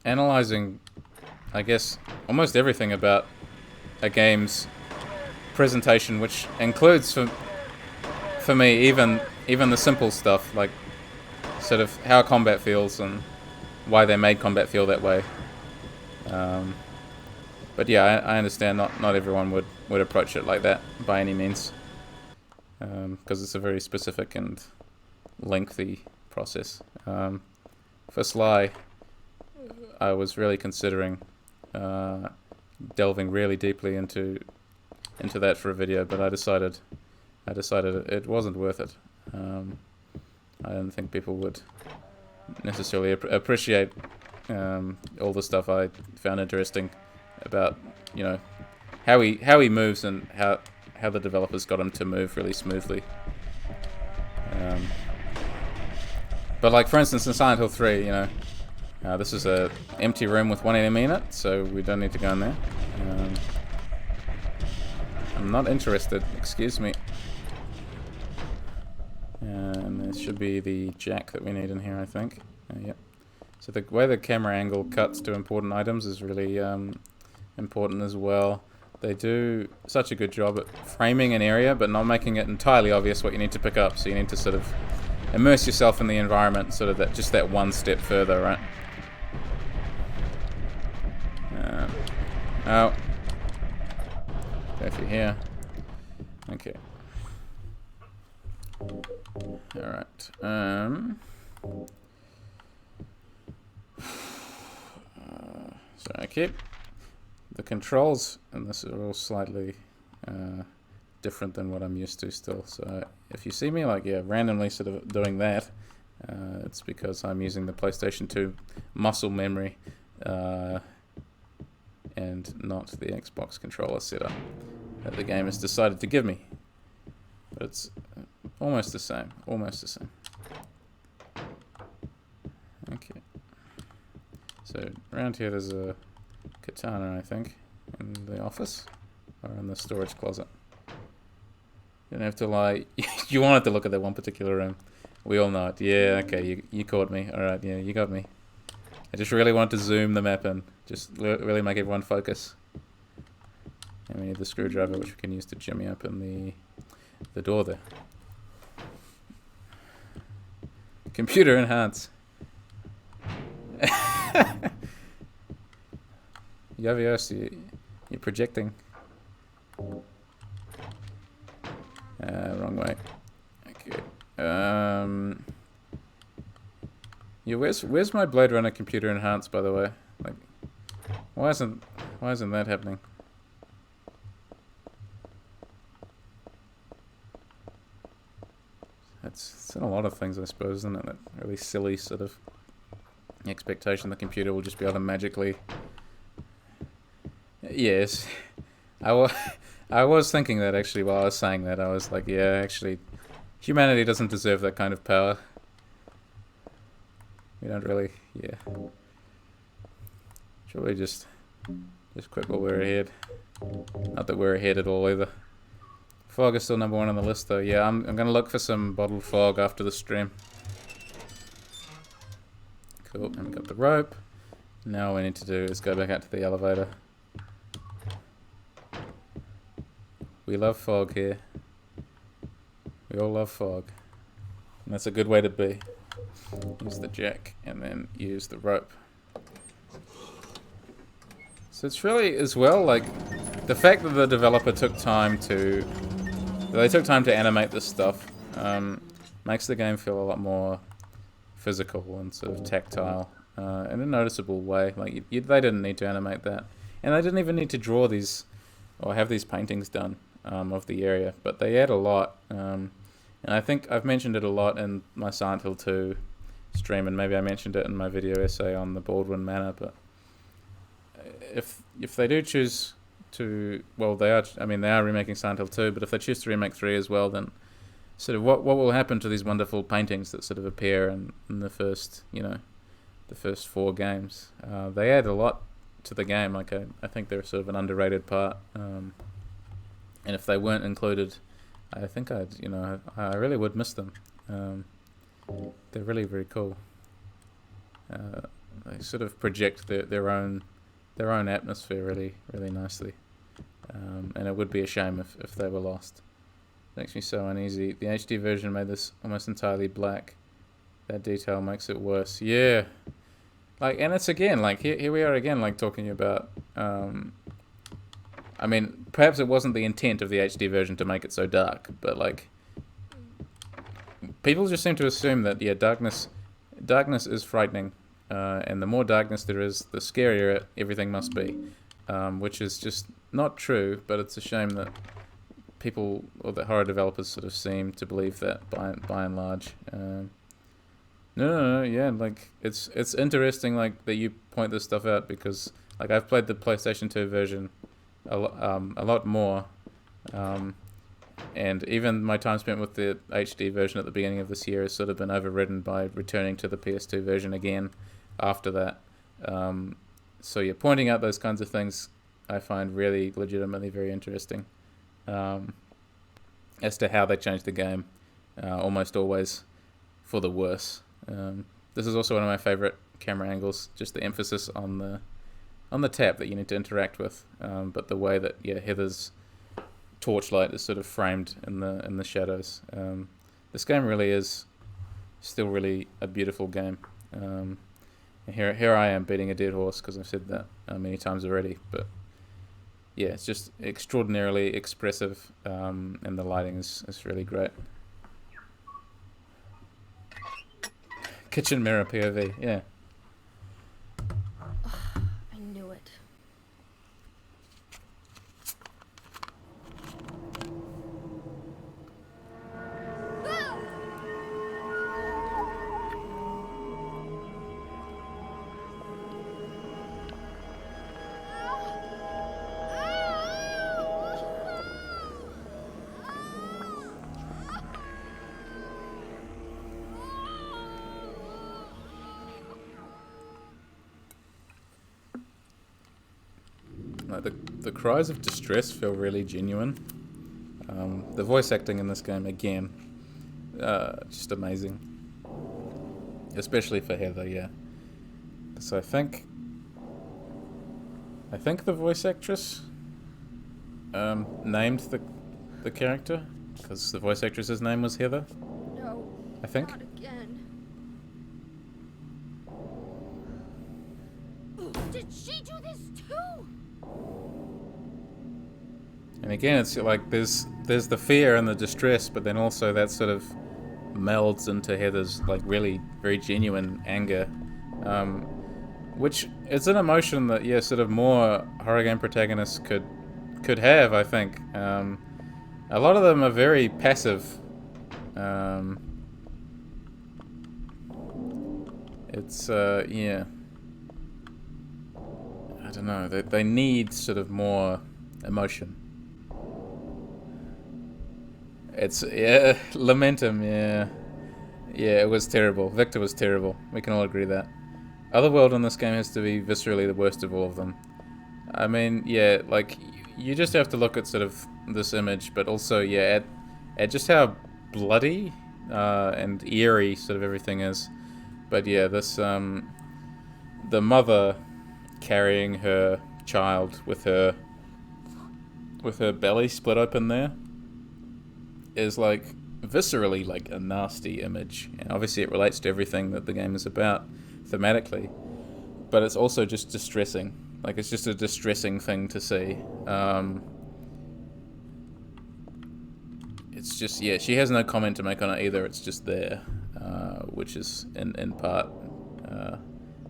analyzing, I guess, almost everything about a game's presentation, which includes for me even the simple stuff, like sort of how combat feels and why they made combat feel that way. But I understand not everyone would approach it like that by any means, because it's a very specific and lengthy process. For Sly, I was really considering delving really deeply into that for a video, but I decided it wasn't worth it. I don't think people would necessarily appreciate all the stuff I found interesting about how he moves and how the developers got him to move really smoothly. But like, for instance, in Silent Hill 3, this is a empty room with one enemy in it, so we don't need to go in there. I'm not interested, excuse me. And there should be the jack that we need in here, I think. Yep. So the way the camera angle cuts to important items is really important as well. They do such a good job at framing an area, but not making it entirely obvious what you need to pick up. So you need to sort of immerse yourself in the environment, sort of that one step further, right? Oh. Go through here. Okay. Alright. So I keep the controls, and this is all slightly different than what I'm used to still. So if you see me randomly sort of doing that, it's because I'm using the PlayStation 2 muscle memory and not the Xbox controller setup that the game has decided to give me. But it's almost the same. Okay. So around here there's a katana, I think, in the office or in the storage closet. You don't have to lie. You wanted to look at that one particular room. We all know it. Yeah, okay, you caught me. Alright, yeah, you got me. I just really wanted to zoom the map in. Just really make everyone focus. And we need the screwdriver, which we can use to jimmy open the door there. Computer enhance. Yavios, you're projecting. Wrong way. Okay. Yeah, where's my Blade Runner computer enhance, by the way? Like, why isn't that happening? It's in a lot of things, I suppose, isn't it? That really silly sort of expectation the computer will just be able to magically... Yes. I I was thinking that actually while I was saying that. I was like, yeah, actually, humanity doesn't deserve that kind of power. We don't really, yeah. Should we just quit while we're ahead? Not that we're ahead at all either. Fog is still number 1 on the list though. Yeah, I'm gonna look for some bottled fog after the stream. Cool, and we got the rope. Now all we need to do is go back out to the elevator. We love fog here. We all love fog. And that's a good way to be. Use the jack and then use the rope. So it's really, as well, like, the fact that the developer took time to... They took time to animate this stuff, makes the game feel a lot more physical and sort of tactile, in a noticeable way. Like, they didn't need to animate that. And they didn't even need to draw these, or have these paintings done, of the area. But they add a lot, and I think I've mentioned it a lot in my Silent Hill 2 stream, and maybe I mentioned it in my video essay on the Baldwin Manor, but if they do choose to, well, they are remaking Silent Hill 2, but if they choose to remake 3 as well, then sort of what will happen to these wonderful paintings that sort of appear in the first, the first 4 games? They add a lot to the game. Like, I think they're sort of an underrated part, and if they weren't included, I think I really would miss them. They're really very cool. They sort of project their own atmosphere really, really nicely. And it would be a shame if they were lost. It makes me so uneasy. The HD version made this almost entirely black. That detail makes it worse. Yeah. Like, and it's again, like, here we are again, like, talking about, I mean, perhaps it wasn't the intent of the HD version to make it so dark, but, like, people just seem to assume that, yeah, darkness is frightening, and the more darkness there is, the scarier everything must be, which is just not true, but it's a shame that people, or that horror developers sort of seem to believe that by and large. No, yeah, like, it's interesting, like, that you point this stuff out, because, like, I've played the PlayStation 2 version a lot more, and even my time spent with the HD version at the beginning of this year has sort of been overridden by returning to the PS2 version again after that. So yeah, pointing out those kinds of things I find really legitimately very interesting, as to how they changed the game, almost always for the worse. This is also one of my favorite camera angles, just the emphasis on the tap that you need to interact with, but the way that, yeah, Heather's torchlight is sort of framed in the shadows. This game really is still really a beautiful game. And here I am beating a dead horse because I've said that many times already, but yeah, it's just extraordinarily expressive, and the lighting is really great. Kitchen mirror POV, yeah. I knew it. Like, the cries of distress feel really genuine. The voice acting in this game, again, just amazing. Especially for Heather, yeah. So I think the voice actress named the character, because the voice actress's name was Heather. No. I think. Not again. Did she do this too? And again, it's like there's the fear and the distress, but then also that sort of melds into Heather's, like, really very genuine anger, which is an emotion that, yeah, sort of more horror game protagonists could have, I think. A lot of them are very passive. It's yeah, I don't know, they need sort of more emotion. It's yeah, Lamentum. Yeah, yeah. It was terrible. Victor was terrible. We can all agree that. Otherworld in this game has to be viscerally the worst of all of them. I mean, yeah, like you just have to look at sort of this image, but also yeah, at just how bloody and eerie sort of everything is. But yeah, this the mother carrying her child with her belly split open there is like viscerally like a nasty image, and obviously it relates to everything that the game is about thematically, but it's also just distressing. Like it's just a distressing thing to see. It's just yeah, she has no comment to make on it either. It's just there, which is in part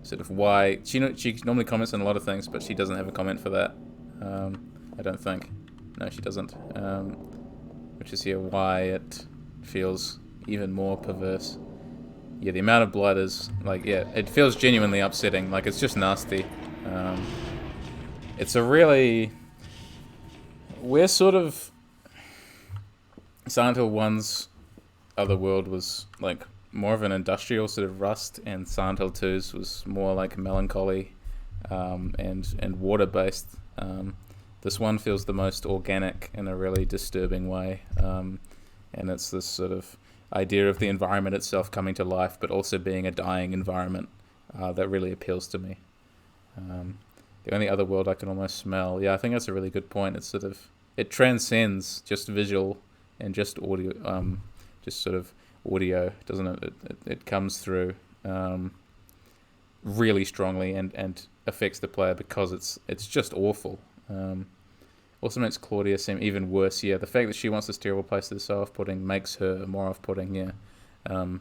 sort of why she normally comments on a lot of things, but she doesn't have a comment for that. I don't think. No, she doesn't. Which is here why it feels even more perverse. Yeah, the amount of blood is like yeah, it feels genuinely upsetting. Like it's just nasty. It's a really we're sort of Silent Hill 1's Otherworld was like more of an industrial sort of rust, and Silent Hill 2's was more like melancholy and water based. This one feels the most organic in a really disturbing way, and it's this sort of idea of the environment itself coming to life, but also being a dying environment that really appeals to me. The only other world I can almost smell, yeah, I think that's a really good point. It's sort of it transcends just visual and just audio, just sort of audio, doesn't it? It comes through really strongly and affects the player because it's just awful. Also makes Claudia seem even worse. Yeah, the fact that she wants this terrible place that's so off-putting makes her more off-putting. Yeah,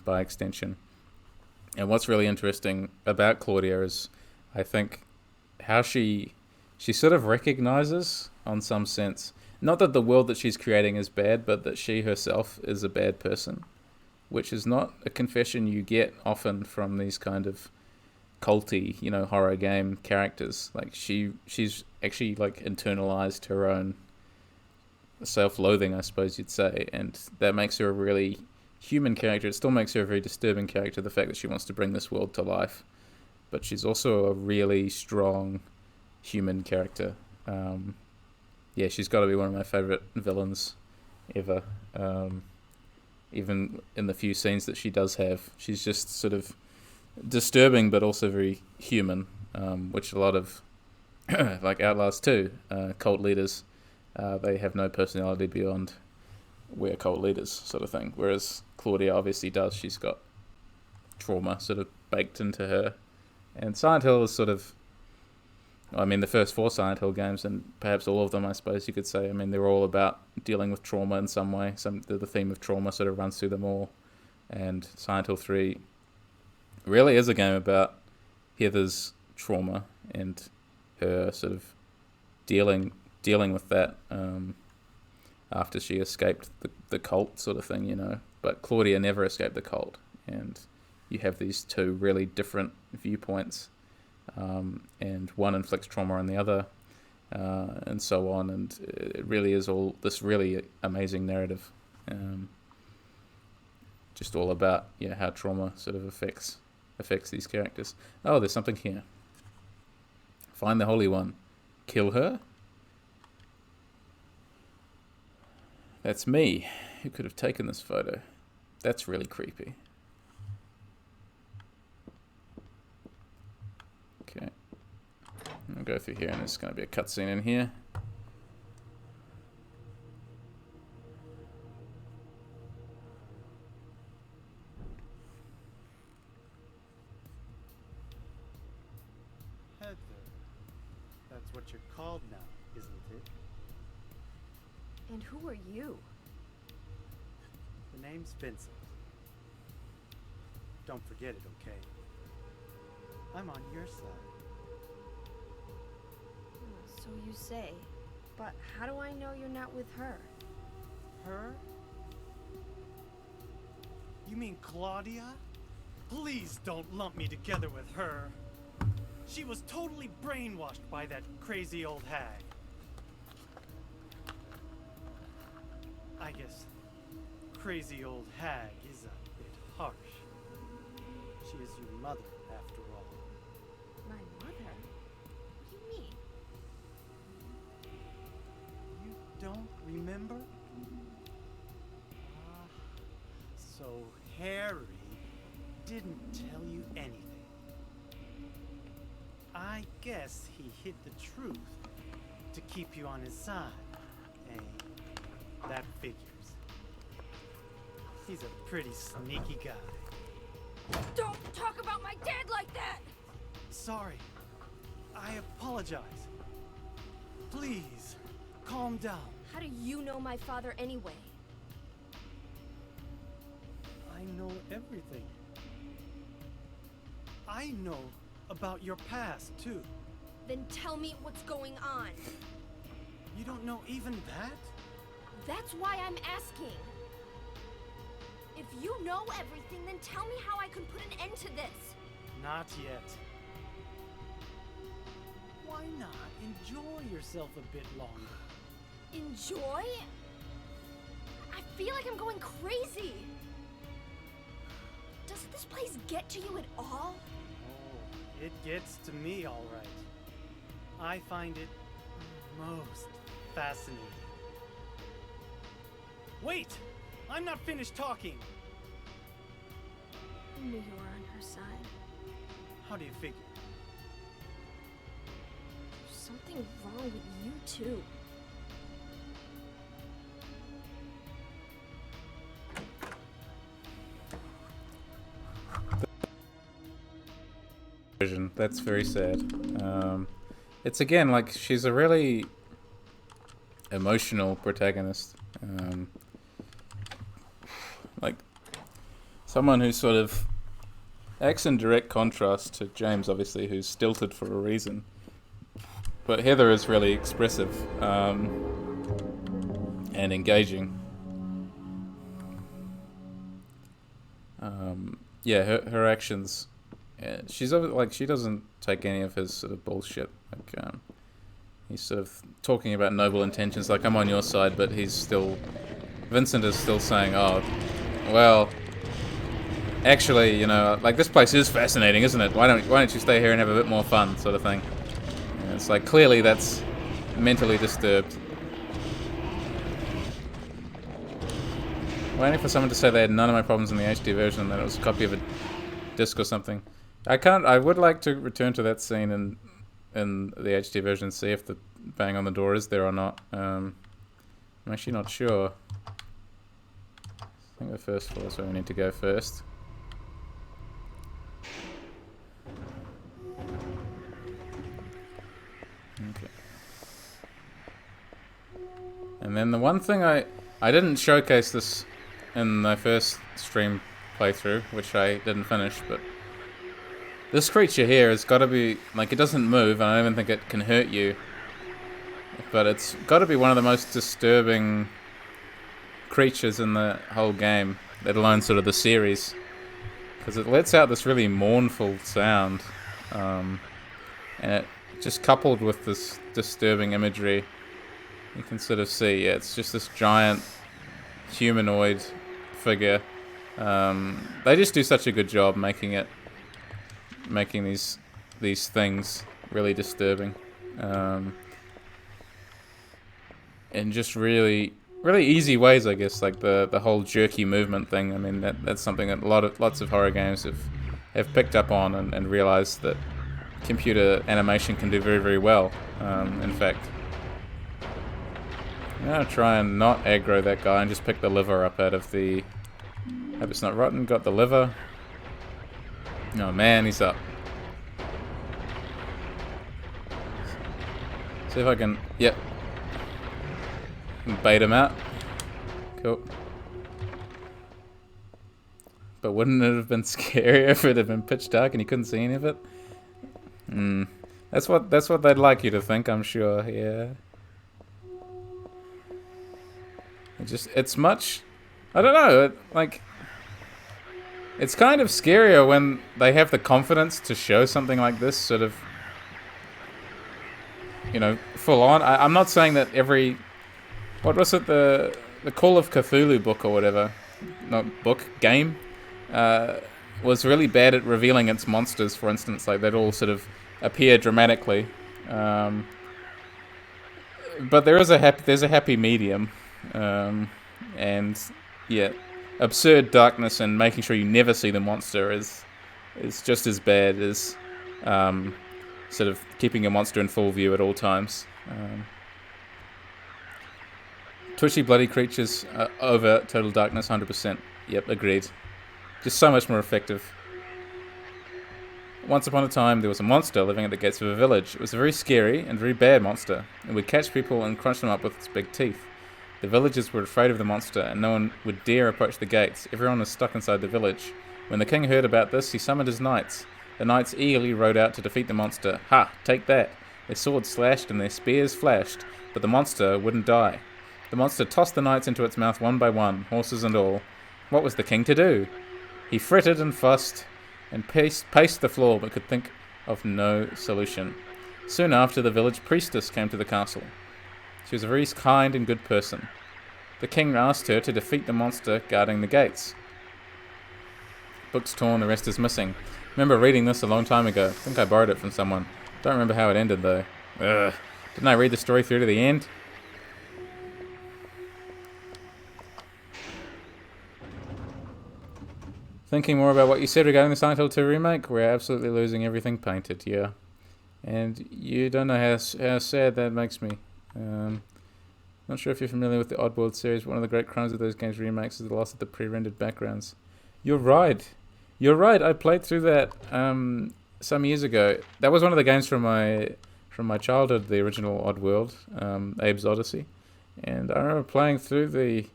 by extension. And what's really interesting about Claudia is, I think, how she sort of recognizes, on some sense, not that the world that she's creating is bad, but that she herself is a bad person, which is not a confession you get often from these kind of culty, horror game characters. Like she's actually like internalized her own self-loathing, I suppose you'd say, and that makes her a really human character. It still makes her a very disturbing character, the fact that she wants to bring this world to life, but she's also a really strong human character. Yeah, she's got to be one of my favorite villains ever. Even in the few scenes that she does have, she's just sort of disturbing but also very human, which a lot of like Outlast 2 cult leaders, they have no personality beyond we're cult leaders sort of thing, whereas Claudia obviously does. She's got trauma sort of baked into her, and Silent Hill is sort of, I mean, the first 4 Silent Hill games, and perhaps all of them, I suppose you could say, I mean, they're all about dealing with trauma in some way. The theme of trauma sort of runs through them all, and Silent Hill 3 really is a game about Heather's trauma and her sort of dealing with that after she escaped the cult sort of thing, But Claudia never escaped the cult, and you have these two really different viewpoints, and one inflicts trauma on the other, and so on, and it really is all this really amazing narrative, just all about how trauma sort of affects these characters. Oh, there's something here. Find the Holy One. Kill her? That's me. Who could have taken this photo? That's really creepy. Okay. I'll go through here, and there's going to be a cutscene in here. Heather. That's what you're called now, isn't it? And who are you? The name's Vincent. Don't forget it, okay? I'm on your side. So you say. But how do I know you're not with her? Her? You mean Claudia? Please don't lump me together with her. She was totally brainwashed by that crazy old hag. I guess crazy old hag is a bit harsh. She is your mother, after all. My mother? What do you mean? You don't remember? So Harry didn't tell you anything. I guess he hid the truth to keep you on his side. Eh? That figures. He's a pretty sneaky guy. Don't talk about my dad like that! Sorry. I apologize. Please, calm down. How do you know my father anyway? I know everything. I know about your past, too. Then tell me what's going on. You don't know even that? That's why I'm asking. If you know everything, then tell me how I can put an end to this. Not yet. Why not enjoy yourself a bit longer? Enjoy? I feel like I'm going crazy. Doesn't this place get to you at all? Oh, it gets to me all right. I find it most fascinating. Wait! I'm not finished talking! I knew you were on her side. How do you figure? There's something wrong with you, too. That's very sad. It's again like she's a really emotional protagonist. Like someone who sort of acts in direct contrast to James, obviously, who's stilted for a reason. But Heather is really expressive and engaging. Yeah, her actions. She's like she doesn't take any of his sort of bullshit. Like he's sort of talking about noble intentions, like I'm on your side, but he's still. Vincent is still saying, "Oh, well, actually, you know, like this place is fascinating, isn't it? Why don't you stay here and have a bit more fun, sort of thing." And it's like clearly that's mentally disturbed. Waiting for someone to say they had none of my problems in the HD version, and that it was a copy of a disc or something. I would like to return to that scene in the HD version and see if the bang on the door is there or not. I'm actually not sure. I think the first floor is where we need to go first. Okay. And then the one thing I didn't showcase this in my first stream playthrough, which I didn't finish, but this creature here has got to be, like, it doesn't move, and I don't even think it can hurt you, but it's got to be one of the most disturbing creatures in the whole game, let alone sort of the series, because it lets out this really mournful sound, and it just coupled with this disturbing imagery, you can sort of see, yeah, it's just this giant humanoid figure. They just do such a good job making these things really disturbing, in just really easy ways, I guess, like the whole jerky movement thing. I mean, that's something that lots of horror games have picked up on and realized that computer animation can do very, very well. In fact, I'm gonna try and not aggro that guy and just pick the liver up out of the. Hope it's not rotten. Got the liver. Oh man, he's up. See if I can. Yep. Bait him out. Cool. But wouldn't it have been scarier if it had been pitch dark and you couldn't see any of it? That's what they'd like you to think, I'm sure. Yeah. It's much. I don't know. It's kind of scarier when they have the confidence to show something like this, sort of, you know, full on. I'm not saying that every, what was it, the Call of Cthulhu book or whatever, not book, game, was really bad at revealing its monsters, for instance. Like, they'd all sort of appear dramatically. But there's a happy medium. And, yeah, absurd darkness and making sure you never see the monster is just as bad as sort of keeping a monster in full view at all times. Twitchy bloody creatures over total darkness, 100%. Yep, agreed. Just so much more effective. Once upon a time, there was a monster living at the gates of a village. It was a very scary and very bad monster. It would catch people and crunch them up with its big teeth. The villagers were afraid of the monster, and no one would dare approach the gates. Everyone was stuck inside the village. When the king heard about this, he summoned his knights. The knights eagerly rode out to defeat the monster. Ha! Take that! Their swords slashed and their spears flashed, but the monster wouldn't die. The monster tossed the knights into its mouth one by one, horses and all. What was the king to do? He fretted and fussed and paced the floor, but could think of no solution. Soon after, the village priestess came to the castle. She was a very kind and good person. The king asked her to defeat the monster guarding the gates. Book's torn, the rest is missing. Remember reading this a long time ago. I think I borrowed it from someone. Don't remember how it ended, though. Ugh. Didn't I read the story through to the end? Thinking more about what you said regarding the Silent Hill 2 remake, we're absolutely losing everything painted, yeah. And you don't know how sad that makes me. Not sure if you're familiar with the Oddworld series. One of the great crimes of those games remakes is the loss of the pre-rendered backgrounds. You're right. I played through that some years ago. That was one of the games from my childhood, the original Oddworld, Abe's Odyssey. And I remember playing through the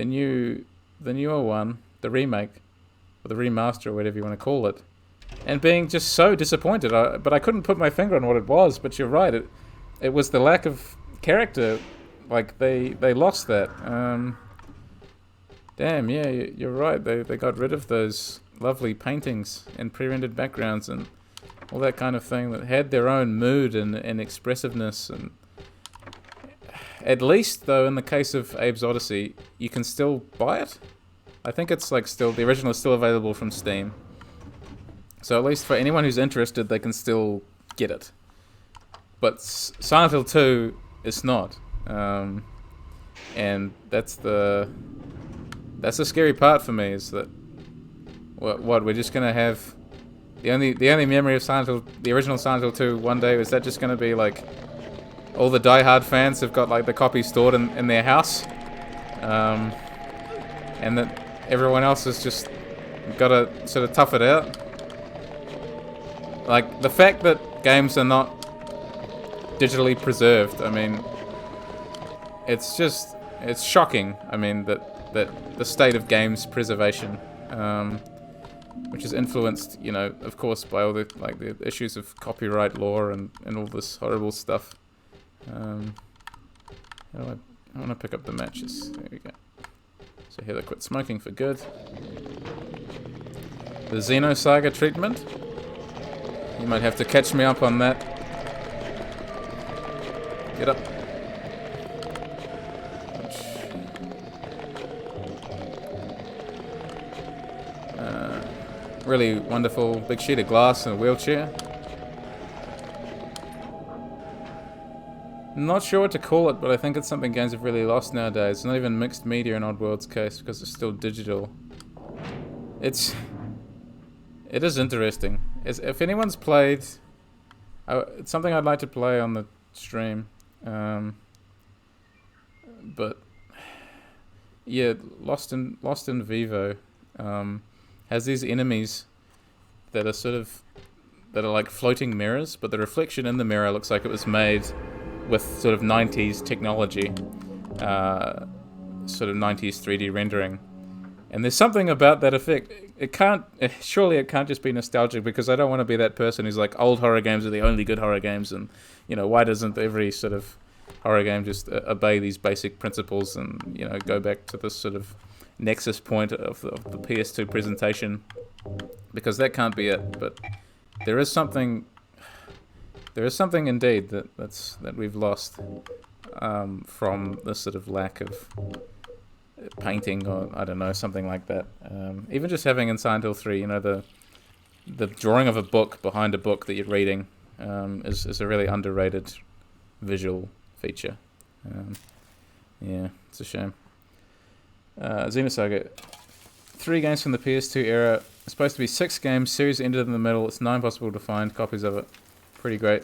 newer one, the remake, or the remaster, or whatever you want to call it, and being just so disappointed. But I couldn't put my finger on what it was. But you're right. It was the lack of character. Like, they lost that. Damn, yeah, you're right. They got rid of those lovely paintings and pre-rendered backgrounds and all that kind of thing that had their own mood and expressiveness. And at least, though, in the case of Abe's Odyssey, you can still buy it. I think it's like still, the original is still available from Steam. So at least for anyone who's interested, they can still get it. But Silent Hill 2 is not. And that's the scary part for me, is that what we're just gonna have the only memory of Silent Hill, the original Silent Hill 2 one day, is that just gonna be like all the diehard fans have got like the copy stored in their house, and that everyone else has just gotta sort of tough it out. Like, the fact that games are not digitally preserved, I mean, it's shocking. I mean, that the state of games preservation, which is influenced, of course, by all the issues of copyright law and all this horrible stuff. I want to pick up the matches. There we go. So Heather quit smoking for good. The Xenosaga treatment. You might have to catch me up on that. Get up. Really wonderful big sheet of glass and a wheelchair. Not sure what to call it, but I think it's something games have really lost nowadays. It's not even mixed media in Oddworld's case, because it's still digital. It is interesting. If anyone's played, it's something I'd like to play on the stream. But yeah, Lost in Vivo has these enemies that are like floating mirrors, but the reflection in the mirror looks like it was made with sort of 90s technology, sort of 90s 3D rendering. And there's something about that effect. Surely it can't just be nostalgic, because I don't want to be that person who's like, old horror games are the only good horror games, and why doesn't every sort of horror game just obey these basic principles and go back to this sort of nexus point of the PS2 presentation, because that can't be it. But there is something indeed that we've lost from this sort of lack painting, or I don't know, something like that. Even just having in Silent Hill 3, the drawing of a book behind a book that you're reading is a really underrated visual feature. Yeah, it's a shame. Xenosaga, 3 games from the PS2 era. It's supposed to be 6 games. Series ended in the middle. It's 9 possible to find copies of it. Pretty great.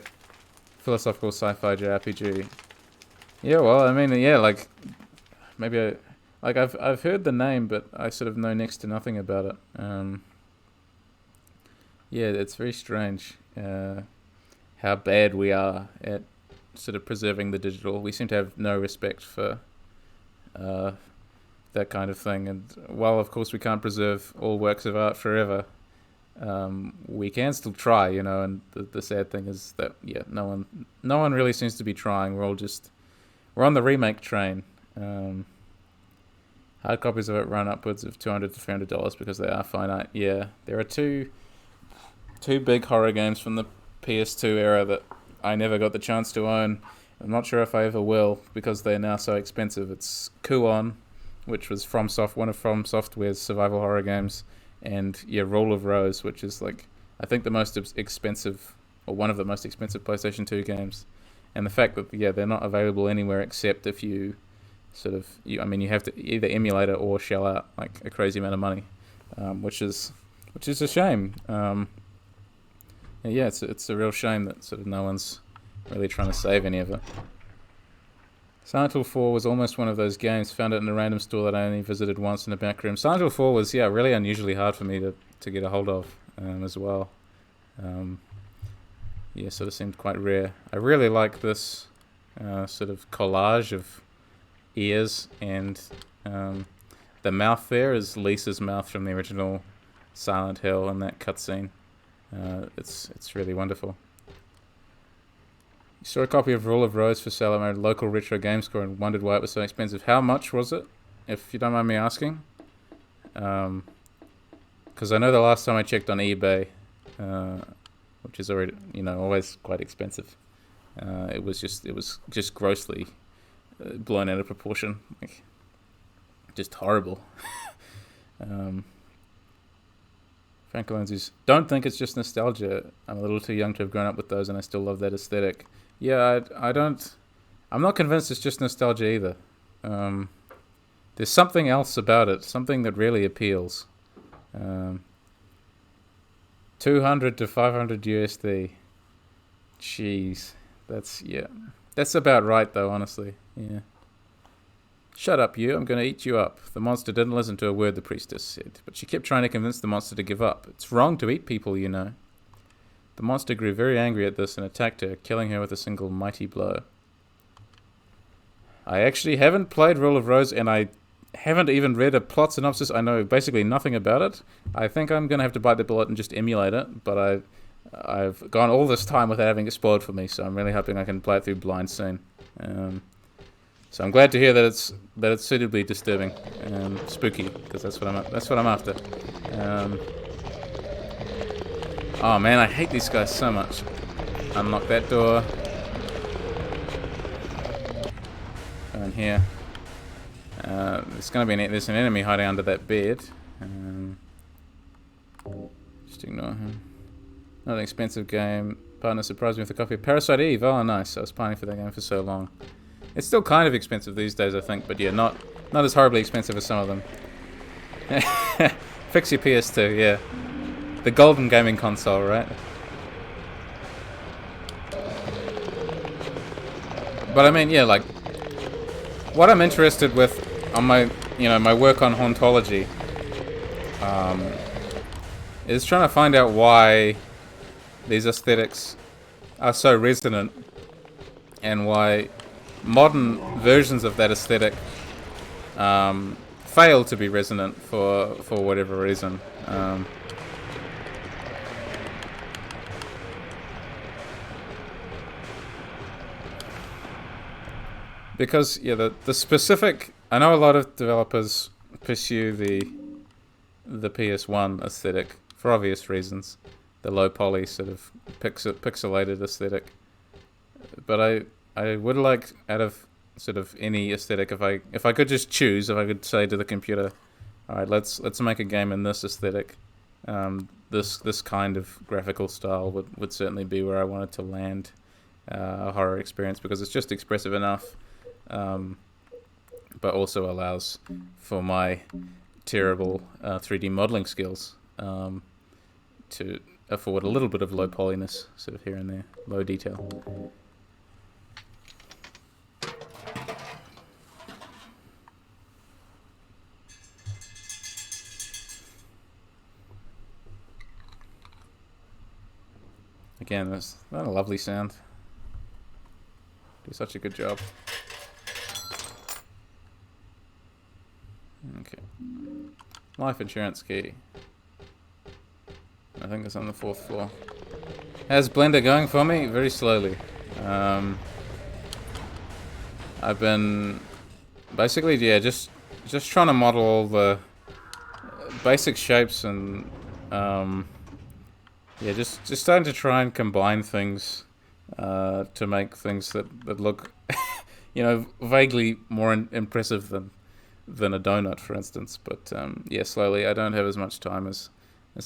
Philosophical sci-fi JRPG. Yeah, well, I mean, yeah, like maybe I've heard the name, but I sort of know next to nothing about it. Yeah, it's very strange how bad we are at sort of preserving the digital. We seem to have no respect for that kind of thing. And while, of course, we can't preserve all works of art forever, we can still try, And the sad thing is that no one really seems to be trying. We're on the remake train. Hard copies of it run upwards of $200 to $300 because they are finite. Yeah, there are two big horror games from the PS2 era that I never got the chance to own. I'm not sure if I ever will because they're now so expensive. It's Kuon, which was one of From Software's survival horror games, and Rule of Rose, which is I think the most expensive, or one of the most expensive PlayStation 2 games. And the fact that they're not available anywhere except if you you have to either emulate it or shell out a crazy amount of money, which is a shame. It's a real shame that sort of no one's really trying to save any of it. Silent Hill 4 was almost one of those games. Found it in a random store that I only visited once in a back room. Silent Hill 4 was really unusually hard for me to get a hold of as well. Sort of seemed quite rare. I really like this sort of collage of ears, and the mouth there is Lisa's mouth from the original Silent Hill in that cutscene. It's really wonderful. You saw a copy of Rule of Rose for sale at my local retro game store and wondered why it was so expensive. How much was it, if you don't mind me asking? Because I know the last time I checked on eBay, which is already always quite expensive, it was just grossly blown out of proportion, just horrible. Frankaloons don't think it's just nostalgia. I'm a little too young to have grown up with those, and I still love that aesthetic. Yeah, I'm not convinced it's just nostalgia either. There's something else about it, something that really appeals. 200 to 500 USD. Jeez, that's about right though, honestly. Yeah. Shut up, you. I'm going to eat you up. The monster didn't listen to a word the priestess said, but she kept trying to convince the monster to give up. It's wrong to eat people, The monster grew very angry at this and attacked her, killing her with a single mighty blow. I actually haven't played Rule of Rose, and I haven't even read a plot synopsis. I know basically nothing about it. I think I'm going to have to bite the bullet and just emulate it, but I've gone all this time without having it spoiled for me, so I'm really hoping I can play it through blind soon. So I'm glad to hear that it's suitably disturbing and spooky, because that's what I'm after. Oh man, I hate these guys so much. Unlock that door. Go in here. There's an enemy hiding under that bed. Just ignore him. Not an expensive game. Partner surprised me with a copy of Parasite Eve. Oh nice, I was pining for that game for so long. It's still kind of expensive these days, I think, but not as horribly expensive as some of them. Fix your PS2, yeah. The golden gaming console, right? But I mean, what I'm interested with on my work on hauntology, is trying to find out why these aesthetics are so resonant, and why modern versions of that aesthetic fail to be resonant for whatever reason. Because the specific, I know a lot of developers pursue the PS1 aesthetic for obvious reasons, the low poly sort of pixelated aesthetic. But I would like, out of sort of any aesthetic. If I could just choose, if I could say to the computer, all right, let's make a game in this aesthetic, this kind of graphical style would certainly be where I wanted to land a horror experience, because it's just expressive enough, but also allows for my terrible 3D modeling skills to afford a little bit of low polyness sort of here and there, low detail. Again, that's not a lovely sound. Do such a good job. Okay. Life insurance key. I think it's on the 4th floor. How's Blender going for me? Very slowly. I've been basically, just trying to model all the basic shapes and just starting to try and combine things to make things that look, vaguely more impressive than a donut, for instance. But slowly. I don't have as much time as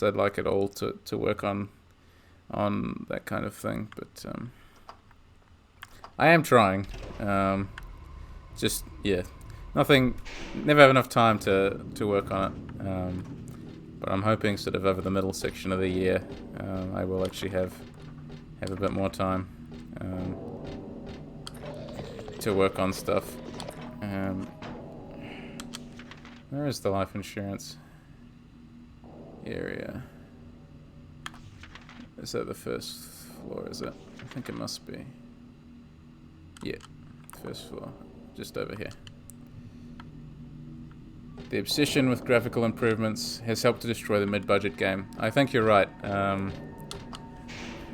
I'd like it all to work on that kind of thing. But I am trying. Nothing. Never have enough time to work on it. But I'm hoping sort of over the middle section of the year, I will actually have a bit more time to work on stuff. Where is the life insurance area? Is that the 1st floor, is it? I think it must be. Yeah, 1st floor, just over here. The obsession with graphical improvements has helped to destroy the mid-budget game. I think you're right.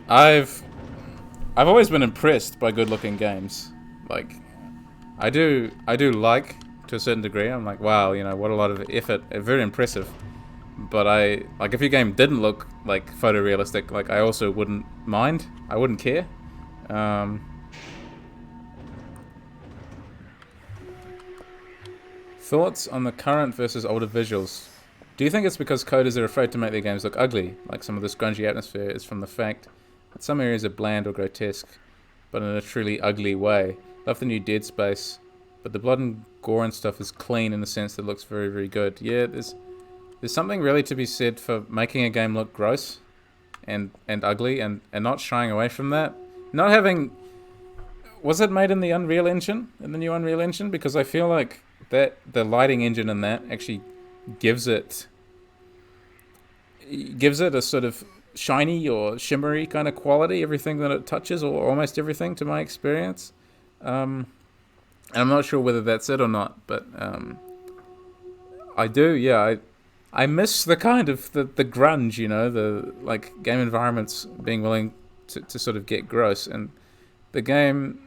I've always been impressed by good-looking games. Like, I do like, to a certain degree. I'm like, wow, what a lot of effort. Very impressive. But if your game didn't look like photorealistic, like, I also wouldn't mind. I wouldn't care. Thoughts on the current versus older visuals? Do you think it's because coders are afraid to make their games look ugly? Like, some of this grungy atmosphere is from the fact that some areas are bland or grotesque, but in a truly ugly way. Love the new Dead Space, but the blood and gore and stuff is clean in the sense that it looks very, very good. Yeah, there's something really to be said for making a game look gross and ugly and not shying away from that. Not having... Was it made in the Unreal Engine? In the new Unreal Engine? Because I feel like that the lighting engine in that actually gives it a sort of shiny or shimmery kind of quality, everything that it touches, or almost everything, to my experience. And I'm not sure whether that's it or not, but I do, yeah. I miss the kind of the grunge, the like game environments being willing to sort of get gross. And the game,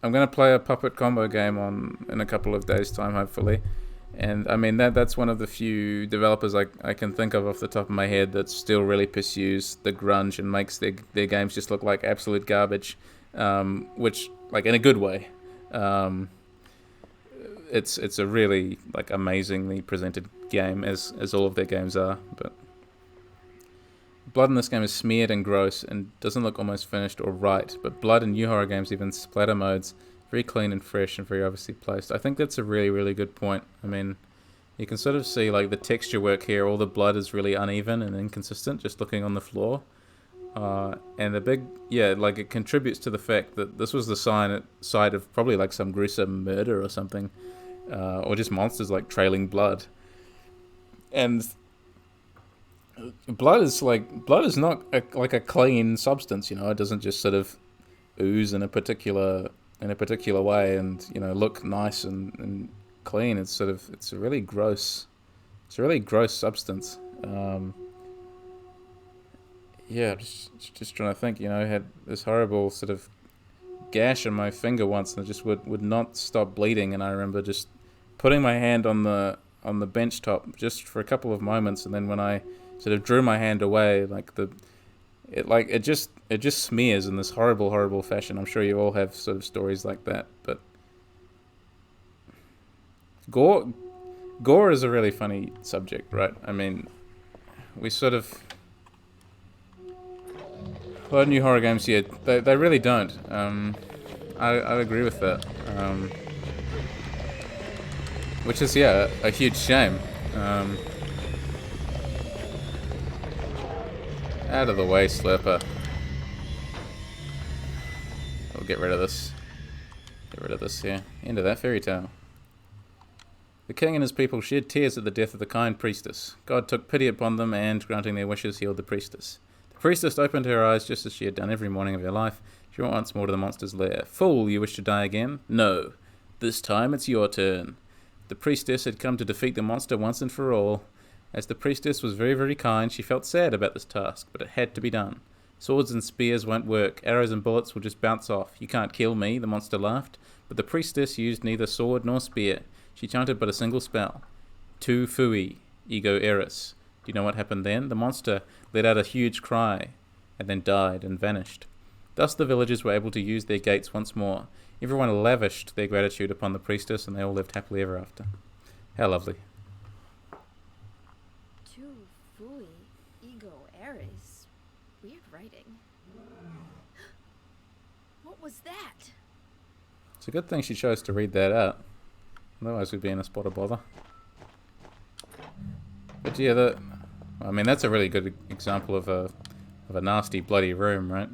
I'm going to play a puppet combo game in a couple of days' time, hopefully. And I mean, that's one of the few developers I can think of off the top of my head that still really pursues the grunge and makes their games just look like absolute garbage, which, like, in a good way. It's a really, like, amazingly presented game, as all of their games are. But blood in this game is smeared and gross and doesn't look almost finished or right. But blood in new horror games, even splatter modes, very clean and fresh and very obviously placed. I think that's a really, really good point. I mean, you can sort of see, like, the texture work here. All the blood is really uneven and inconsistent, just looking on the floor. And the big, like, it contributes to the fact that this was the site of probably, like, some gruesome murder or something, or just monsters, like, trailing blood. And blood is not like a clean substance, it doesn't just sort of ooze in a particular way and look nice and clean. It's a really gross substance. Just trying to think. I had this horrible sort of gash on my finger once, and it just would not stop bleeding. And I remember just putting my hand on the bench top just for a couple of moments, and then when I sort of drew my hand away, it just smears in this horrible fashion. I'm sure you all have sort of stories like that, but Gore is a really funny subject, right? I mean, we sort of... A lot of new horror games, yeah, they really don't. I agree with that. Which is, yeah, a huge shame. Out of the way, Slurper. We'll get rid of this. Get rid of this here. End of that fairy tale. The king and his people shed tears at the death of the kind priestess. God took pity upon them and, granting their wishes, healed the priestess. The priestess opened her eyes just as she had done every morning of her life. She went once more to the monster's lair. Fool, you wish to die again? No. This time it's your turn. The priestess had come to defeat the monster once and for all. As the priestess was very, very kind, she felt sad about this task, but it had to be done. Swords and spears won't work. Arrows and bullets will just bounce off. You can't kill me, the monster laughed. But the priestess used neither sword nor spear. She chanted but a single spell. Tu fui, ego eris. Do you know what happened then? The monster let out a huge cry, and then died and vanished. Thus the villagers were able to use their gates once more. Everyone lavished their gratitude upon the priestess, and they all lived happily ever after. How lovely. Tu fui, ego eris. Weird writing. What was that? It's a good thing she chose to read that out. Otherwise we'd be in a spot of bother. But yeah, I mean, that's a really good example of a nasty, bloody room, right?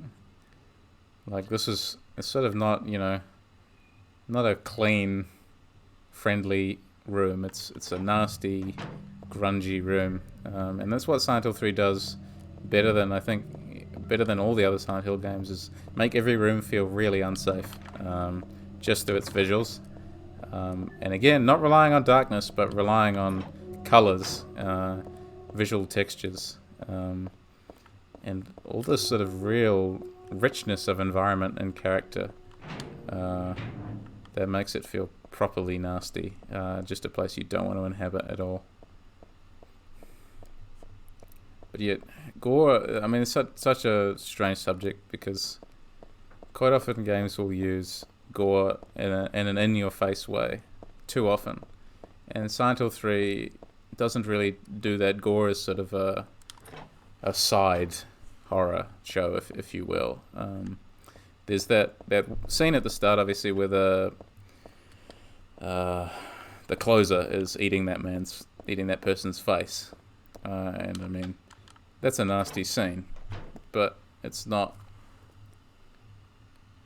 Like, it's sort of not, you know, not a clean, friendly room. It's a nasty, grungy room. And that's what Silent Hill 3 does better than all the other Silent Hill games, is make every room feel really unsafe, just through its visuals. And again, not relying on darkness, but relying on colors, visual textures, and all this sort of real richness of environment and character that makes it feel properly nasty. Just a place you don't want to inhabit at all. But yet, gore, I mean, it's such a strange subject, because quite often games will use gore in an in-your-face way, too often. And Silent Hill 3 doesn't really do that. Gore is sort of a side horror show, if you will. There's that scene at the start, obviously, where the closer is eating that person's face, and I mean, that's a nasty scene, but it's not.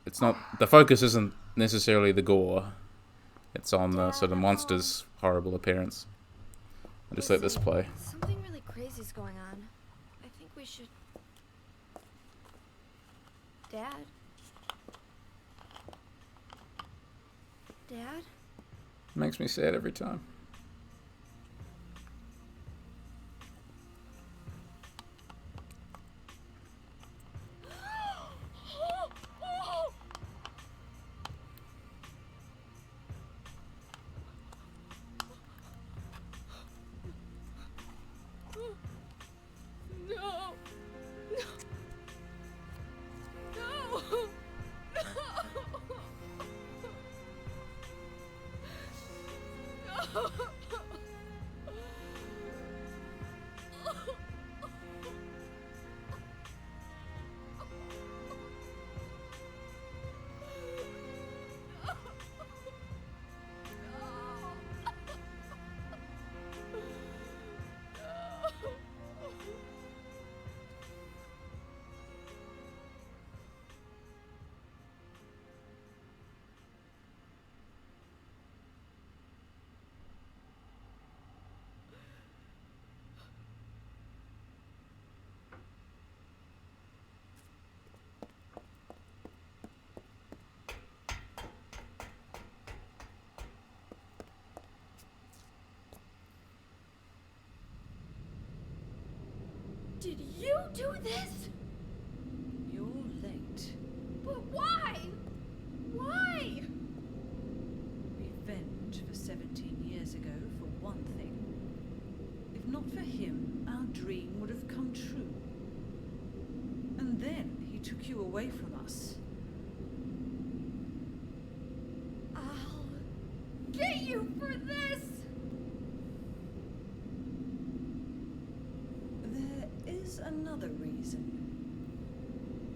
The focus isn't necessarily the gore. It's on the sort of monster's horrible appearance. I'll just let this play. Something really crazy is going on. I think we should... Dad? Dad? Makes me sad every time. Did you do this? You're late. But why? Why? Revenge for 17 years ago, for one thing. If not for him, our dream would have come true. And then he took you away from us. I'll get you for this! perhaps another reason.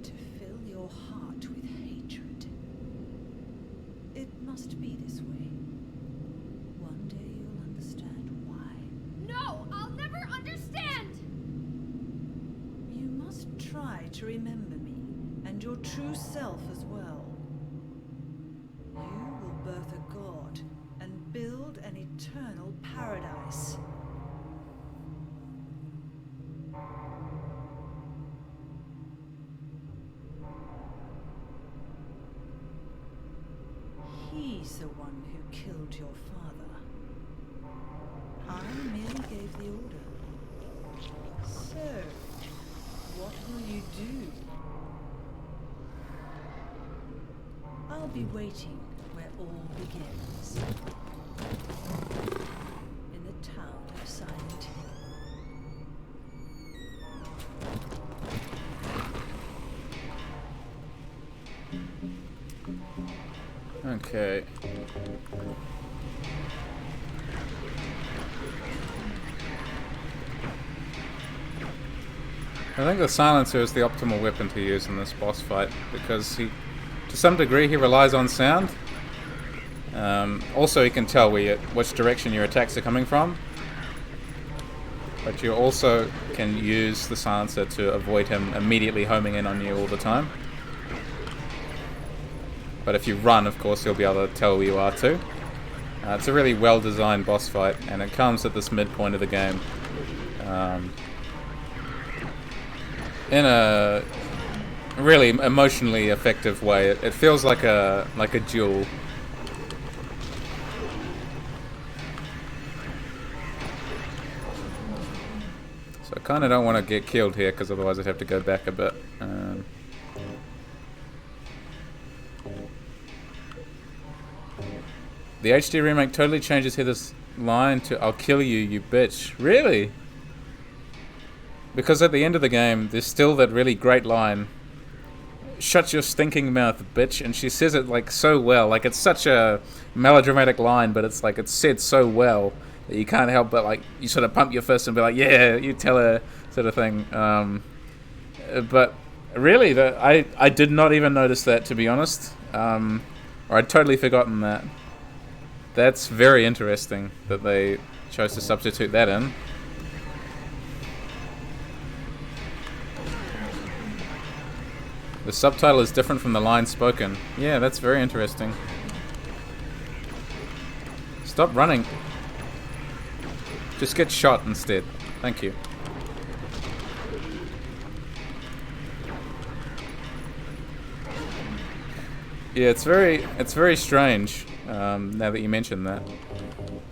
To fill your heart with hatred. It must be this way. One day you'll understand why. No, I'll never understand! You must try to remember me, and your true self as well. You will birth a god, and build an eternal paradise. He's the one who killed your father. I merely gave the order. So, what will you do? I'll be waiting where all begins. In the town of Silent Hill. Okay. I think the silencer is the optimal weapon to use in this boss fight because to some degree, he relies on sound. Also, he can tell which direction your attacks are coming from. But you also can use the silencer to avoid him immediately homing in on you all the time. But if you run, of course, he'll be able to tell where you are too. It's a really well-designed boss fight, and it comes at this midpoint of the game. In a really emotionally effective way. It feels like a duel. So I kind of don't want to get killed here, because otherwise I'd have to go back a bit. The HD remake totally changes Heather's line to "I'll kill you, you bitch." Really? Because at the end of the game, there's still that really great line, "Shut your stinking mouth, bitch," and she says it like so well. Like, it's such a melodramatic line, but it's like it's said so well that you can't help but like you sort of pump your fist and be like, "Yeah, you tell her," sort of thing. But really, I did not even notice that, to be honest, or I'd totally forgotten that. That's very interesting that they chose to substitute that in. The subtitle is different from the line spoken. Yeah, that's very interesting. Stop running. Just get shot instead. Thank you. Yeah, it's very strange, now that you mention that.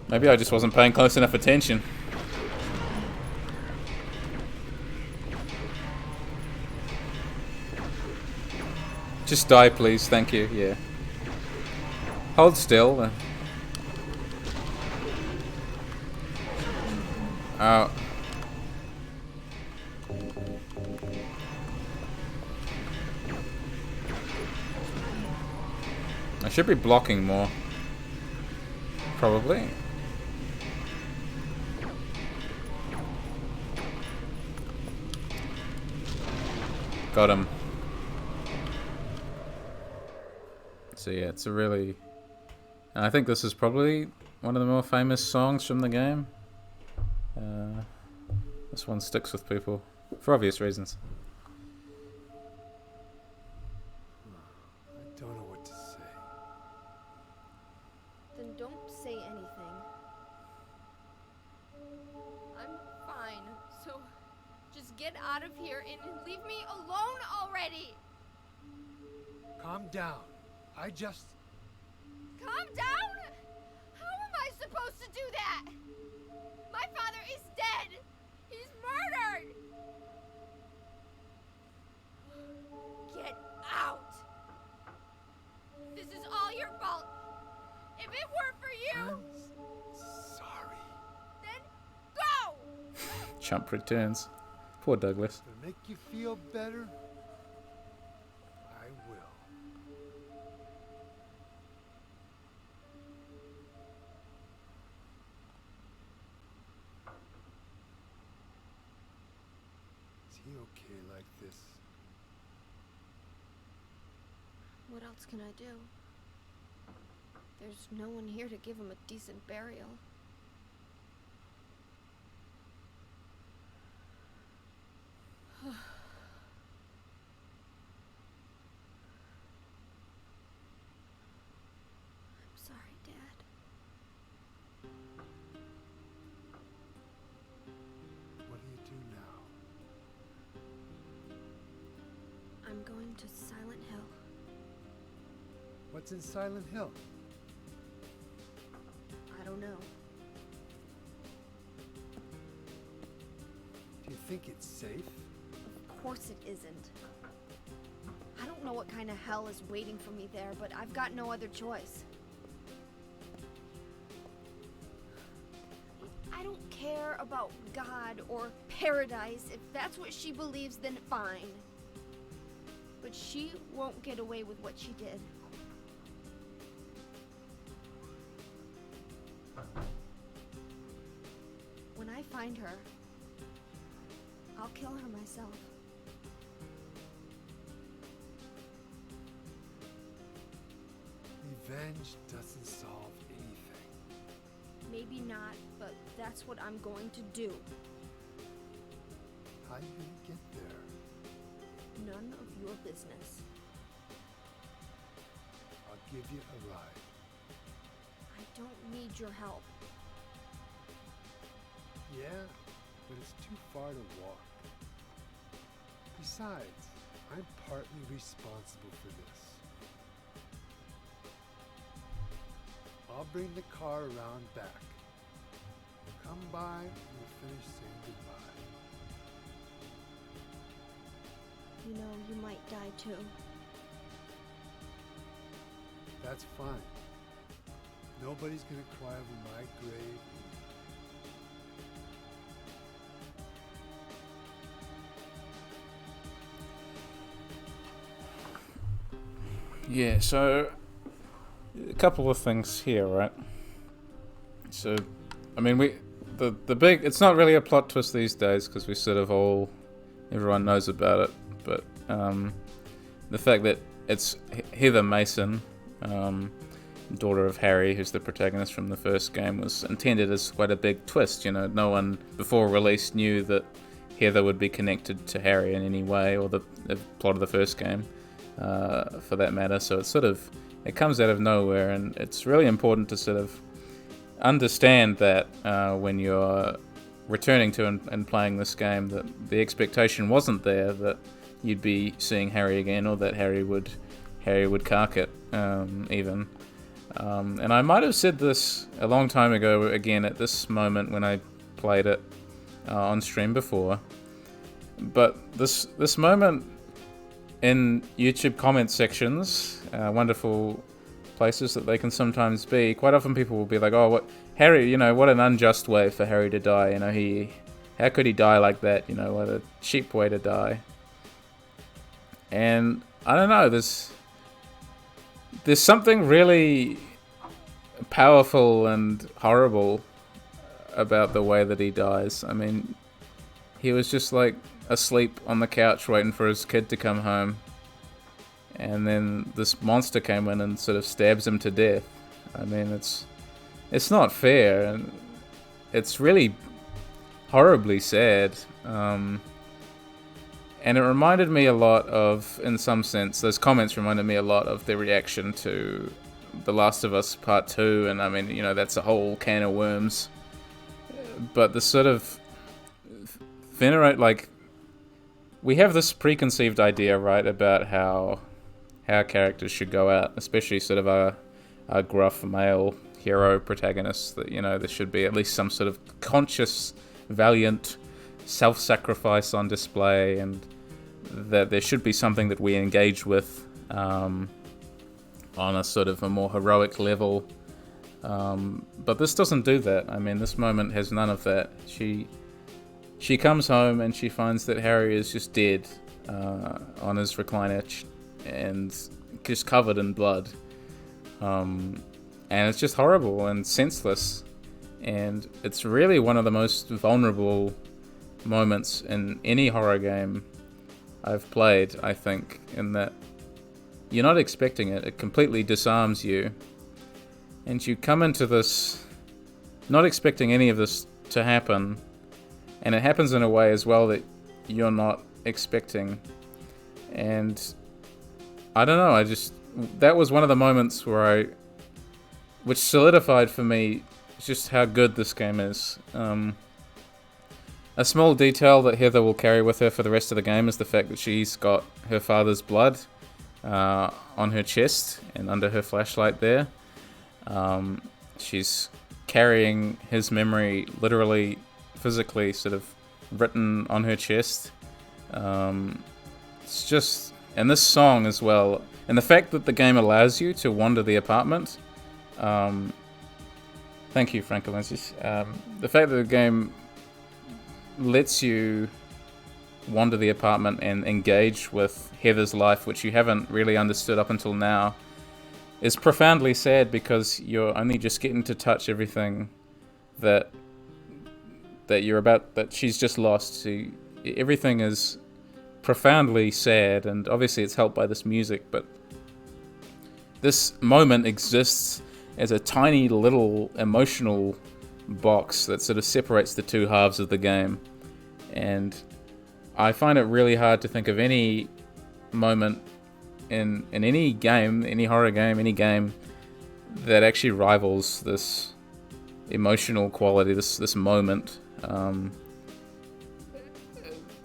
Maybe I just wasn't paying close enough attention. Just die, please. Thank you. Yeah. Hold still. Oh. I should be blocking more. Probably. Got him. So yeah, it's a really... I think this is probably one of the more famous songs from the game. This one sticks with people, for obvious reasons. I don't know what to say. Then don't say anything. I'm fine, so just get out of here and leave me alone already! Calm down. Calm down? How am I supposed to do that? My father is dead! He's murdered! Get out! This is all your fault! If it weren't for you... I'm sorry. Then go! Chump returns. Poor Douglas. To make you feel better, I will. he okay like this? What else can I do? There's no one here to give him a decent burial. I'm sorry, Dad. What do you do now? I'm going to Silent Hill. What's in Silent Hill? I don't know. Do you think it's safe? Of course it isn't. I don't know what kind of hell is waiting for me there, but I've got no other choice. I don't care about God or paradise. If that's what she believes, then fine. But she won't get away with what she did. When I find her, I'll kill her myself. Revenge doesn't solve anything. Maybe not, but that's what I'm going to do. How are you gonna get there? None of your business. I'll give you a ride. I don't need your help. Yeah, but it's too far to walk. Besides, I'm partly responsible for this. I'll bring the car around back. Come by and we'll finish saying goodbye. You know, you might die too. That's fine. Nobody's gonna cry over my grave. Yeah, so a couple of things here, right? So, I mean, the big, it's not really a plot twist these days because we sort of everyone knows about it, but the fact that it's Heather Mason, daughter of Harry, who's the protagonist from the first game, was intended as quite a big twist. You know, no one before release knew that Heather would be connected to Harry in any way, or the plot of the first game, for that matter. So it comes out of nowhere, and it's really important to sort of understand that when you're returning to and playing this game, that the expectation wasn't there that you'd be seeing Harry again, or that Harry would cark it, even. And I might have said this a long time ago, again at this moment when I played it on stream before, but this moment in YouTube comment sections, wonderful places that they can sometimes be, quite often people will be like, oh, what Harry, you know, what an unjust way for Harry to die, you know, how could he die like that, you know, what a cheap way to die. And I don't know, there's something really powerful and horrible about the way that he dies. I mean, he was just like asleep on the couch waiting for his kid to come home, and then this monster came in and sort of stabs him to death. I mean, it's not fair, and it's really horribly sad. And it reminded me a lot of, in some sense, those comments reminded me a lot of the reaction to The Last of Us Part 2, and I mean, you know, that's a whole can of worms. But the sort of venerate, like, we have this preconceived idea, right, about how characters should go out, especially sort of our gruff male hero protagonists, that, you know, there should be at least some sort of conscious, valiant self-sacrifice on display, and that there should be something that we engage with on a sort of a more heroic level. But this doesn't do that. I mean, this moment has none of that. She comes home and she finds that Harry is just dead on his recliner and just covered in blood. And it's just horrible and senseless. And it's really one of the most vulnerable moments in any horror game I've played, I think, in that you're not expecting it. It completely disarms you. And you come into this not expecting any of this to happen. And it happens in a way as well that you're not expecting. And I don't know, that was one of the moments which solidified for me just how good this game is. A small detail that Heather will carry with her for the rest of the game is the fact that she's got her father's blood on her chest and under her flashlight there. She's carrying his memory literally, physically, sort of written on her chest. It's just... And this song as well, and the fact that the game allows you to wander the apartment. Thank you, Frankaloons. The fact that the game lets you wander the apartment and engage with Heather's life, which you haven't really understood up until now, is profoundly sad because you're only just getting to touch everything that she's just lost. So everything is profoundly sad, and obviously it's helped by this music, but this moment exists as a tiny little emotional box that sort of separates the two halves of the game. And I find it really hard to think of any moment in any game, any horror game, any game, that actually rivals this emotional quality, this moment.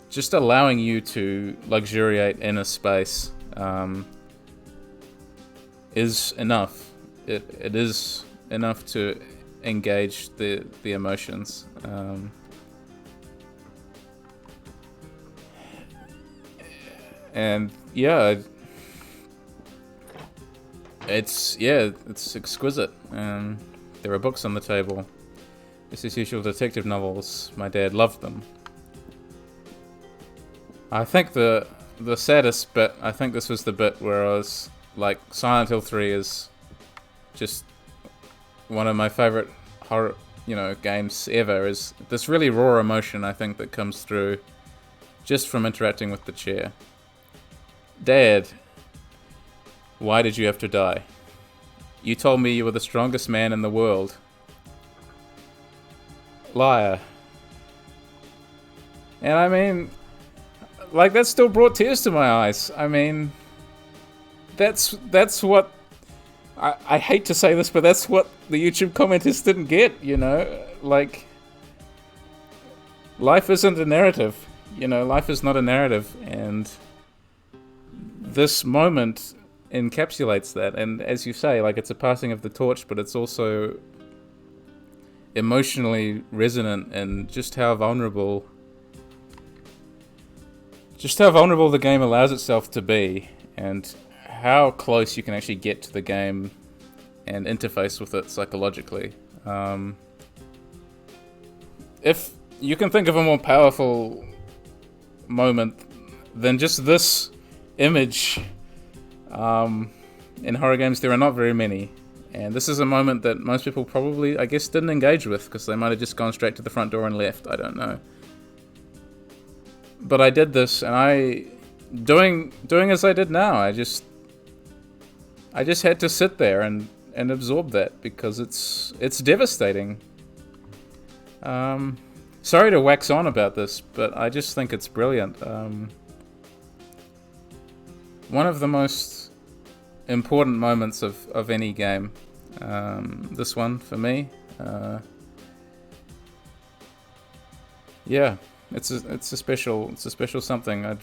Just allowing you to luxuriate in a space is enough. It is enough to engage the emotions. And yeah, it's exquisite. There are books on the table. Just as usual, detective novels. My dad loved them. I think the saddest bit, I think this was the bit where I was like, Silent Hill 3 is just one of my favorite horror, games ever. Is this really raw emotion, I think, that comes through just from interacting with the chair. Dad, why did you have to die? You told me you were the strongest man in the world. Liar. And I mean, like, that still brought tears to my eyes. I mean, that's what... I hate to say this, but that's what the YouTube commenters didn't get, Like, life isn't a narrative. Life is not a narrative, and this moment encapsulates that. And as you say, like, it's a passing of the torch, but it's also emotionally resonant, and just how vulnerable the game allows itself to be, and how close you can actually get to the game and interface with it psychologically. If you can think of a more powerful moment than just this image, in horror games there are not very many. And this is a moment that most people probably, I guess, didn't engage with, because they might have just gone straight to the front door and left. I don't know. But I did this, and doing as I did now, I just had to sit there and absorb that, because it's devastating. Sorry to wax on about this, but I just think it's brilliant. One of the most important moments of any game. This one for me. Yeah, it's a special something. I'd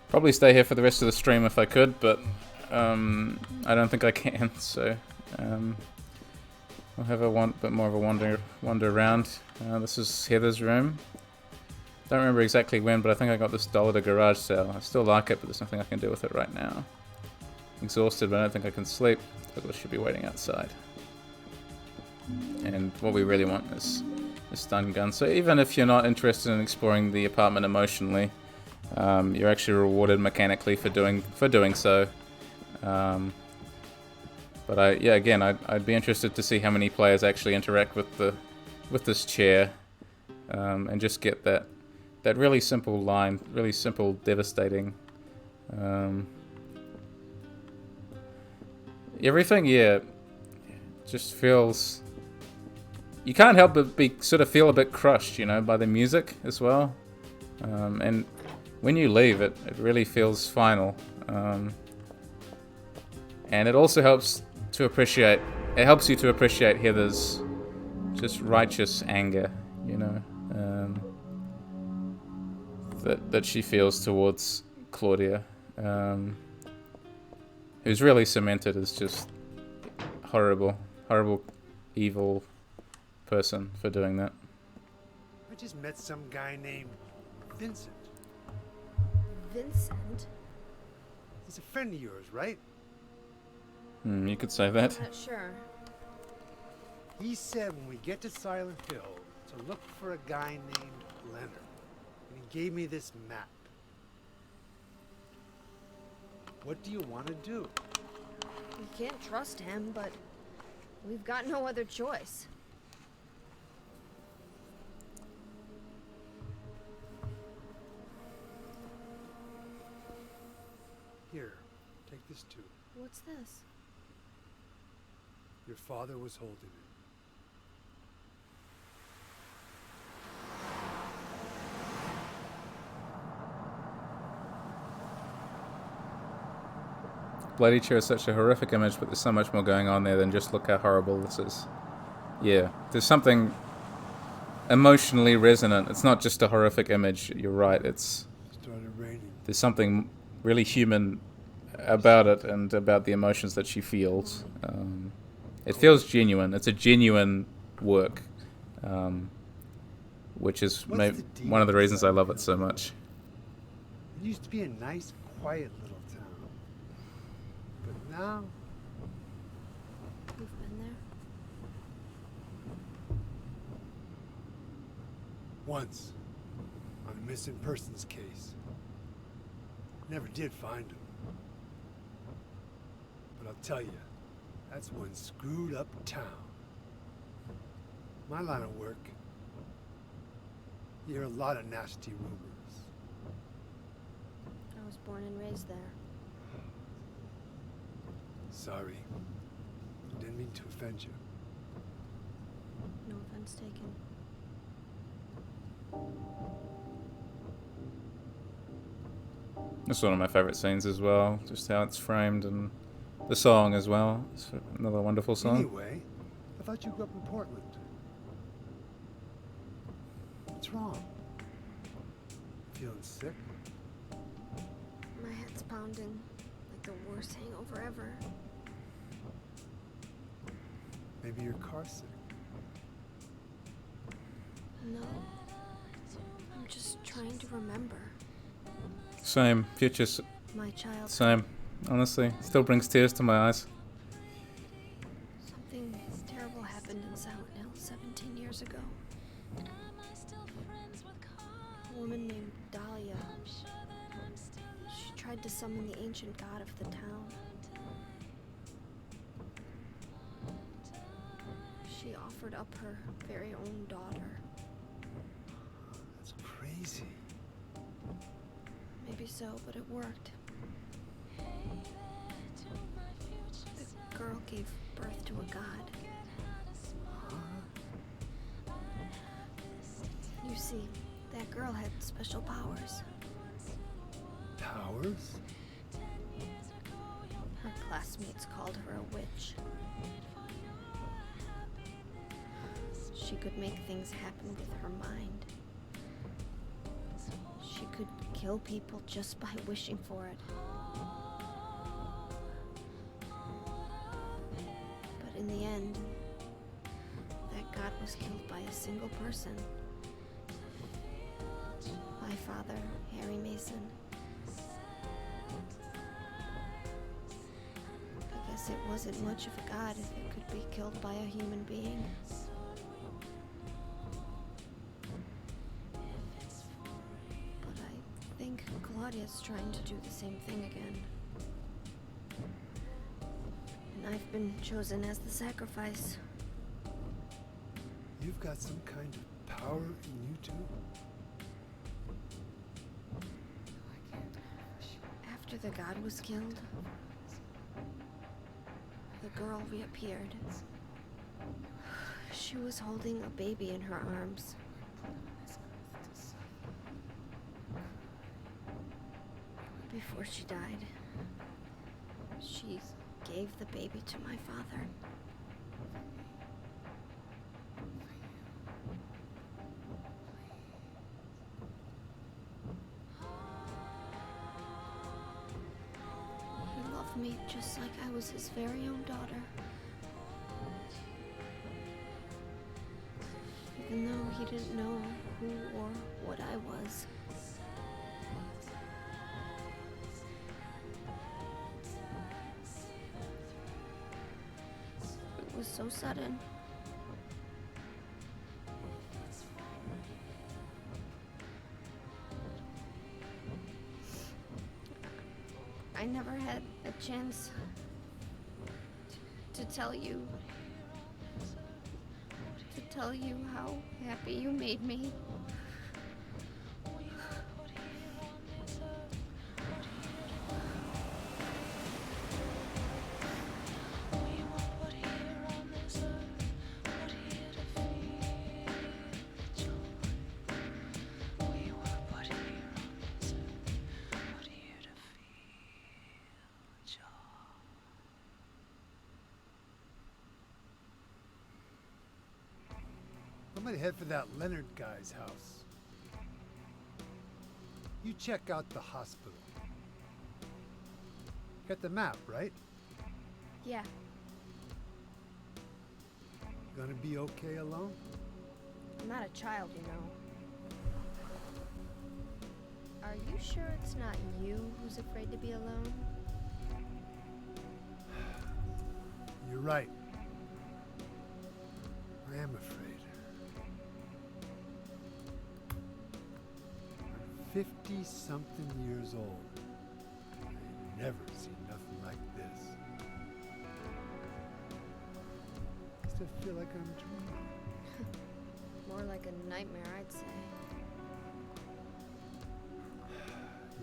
probably stay here for the rest of the stream if I could, but I don't think I can. So I'll have a bit more of a wander around. This is Heather's room. Don't remember exactly when, but I think I got this doll at a garage sale. I still like it, but there's nothing I can do with it right now. Exhausted, but I don't think I can sleep. I should be waiting outside. And what we really want is a stun gun. So even if you're not interested in exploring the apartment emotionally, you're actually rewarded mechanically for doing so. But I'd be interested to see how many players actually interact with this chair, and just get that that really simple line, really simple, devastating. Everything, yeah, just feels. You can't help but feel a bit crushed, by the music as well. And when you leave, it really feels final. And it also helps to appreciate. It helps you to appreciate Heather's just righteous anger, that she feels towards Claudia, who's really cemented as just horrible, evil person for doing that. I just met some guy named Vincent. Vincent? He's a friend of yours, right? You could say that. I'm not sure. He said when we get to Silent Hill to look for a guy named Leonard. And he gave me this map. What do you want to do? We can't trust him, but we've got no other choice. Here, take this too. What's this? Your father was holding it. Bloody Chair is such a horrific image, but there's so much more going on there than just look how horrible this is. Yeah, there's something emotionally resonant. It's not just a horrific image. You're right. Started raining. There's something really human about it and about the emotions that she feels. It feels genuine. It's a genuine work, which is one of the reasons I love it so much. It used to be a nice, quiet little town. But now, You've been there? once, on a missing persons case. Never did find him. But I'll tell you, that's one screwed up town. My line of work, you hear a lot of nasty rumors. I was born and raised there. Sorry. Didn't mean to offend you. No offense taken. It's one of my favorite scenes as well, just how it's framed and the song as well. It's another wonderful song. Anyway, I thought you grew up in Portland. What's wrong? Feeling sick? My head's pounding like the worst hangover ever. Maybe you're car sick. No. I'm just trying to remember. Same. My childhood. Same. Honestly, still brings tears to my eyes. Something terrible happened in Silent Hill 17 years ago. A woman named Dahlia. She tried to summon the ancient god of the town. She offered up her very own daughter. That's crazy. Maybe so, but it worked. The girl gave birth to a god. You see, that girl had special powers. Powers? Her classmates called her a witch. She could make things happen with her mind. She could kill people just by wishing for it. But in the end, that god was killed by a single person. My father, Harry Mason. I guess it wasn't much of a god if it could be killed by a human being. But I think Claudia's trying to do the same thing again. And I've been chosen as the sacrifice. You've got some kind of power in you too? after the god was killed, the girl reappeared. She was holding a baby in her arms. Before she died, she gave the baby to my father. He loved me just like I was his very own daughter. Even though he didn't know who or what I was. It was so sudden. I never had a chance to tell you how happy you made me. I'm gonna head for that Leonard guy's house. You check out the hospital. Got the map, right? Yeah, Gonna be okay alone? I'm not a child, you know. Are you sure it's not you who's afraid to be alone? You're right. I am afraid. I'm 50-something years old. I've never seen nothing like this. I still feel like I'm dreaming. More like a nightmare, I'd say.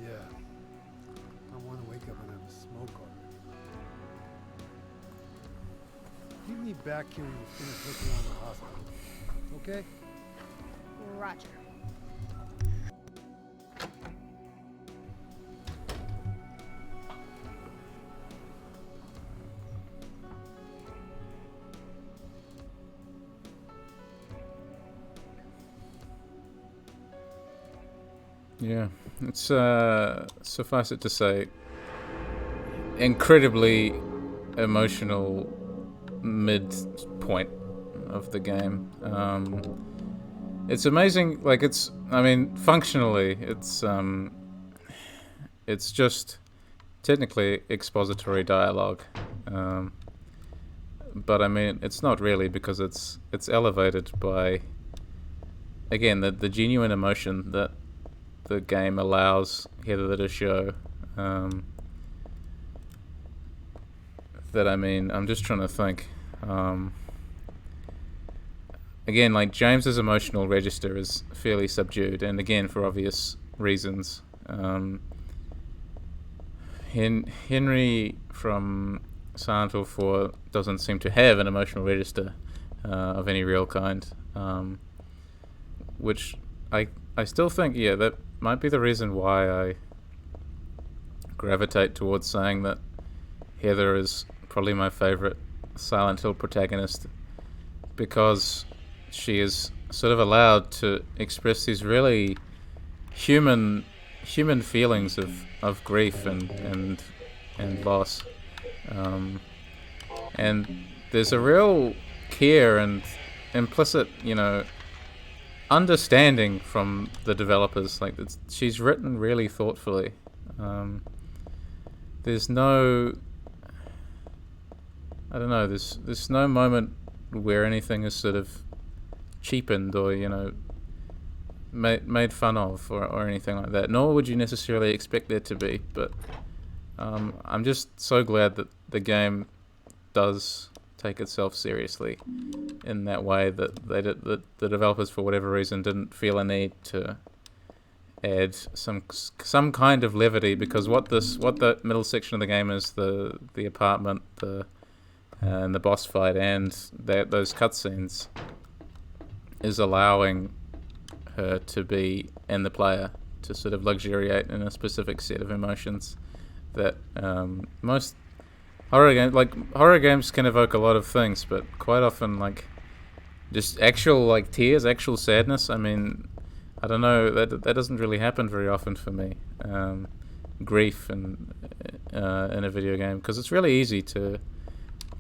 Yeah. I want to wake up and have a smoke already. Meet me back here when you finish looking around the hospital. Okay? Roger. Yeah, it's suffice it to say, incredibly emotional midpoint of the game. It's amazing. Like I mean, functionally, it's just technically expository dialogue, but I mean, it's not really, because it's elevated by, again, the genuine emotion that the game allows Heather to show. That, I mean, I'm just trying to think. Again, like, James's emotional register is fairly subdued, and again, for obvious reasons. Henry from Silent Hill 4 doesn't seem to have an emotional register of any real kind, which I still think, yeah, that might be the reason why I gravitate towards saying that Heather is probably my favorite Silent Hill protagonist, because she is sort of allowed to express these really human feelings of grief and loss, and there's a real care and implicit, understanding from the developers. Like, she's written really thoughtfully. There's no, I don't know, there's no moment where anything is sort of cheapened or made fun of or anything like that, nor would you necessarily expect there to be. But I'm just so glad that the does take itself seriously in that way, that the developers, for whatever reason, didn't feel a need to add some kind of levity, because what the middle section of the game is, the apartment, and the boss fight, and those cutscenes, is allowing her to be, and the player to sort of luxuriate in a specific set of emotions that most horror games can evoke a lot of things, but quite often like just actual like tears, actual sadness. I mean, I don't know, that doesn't really happen very often for me. Grief and in a video game, because it's really easy to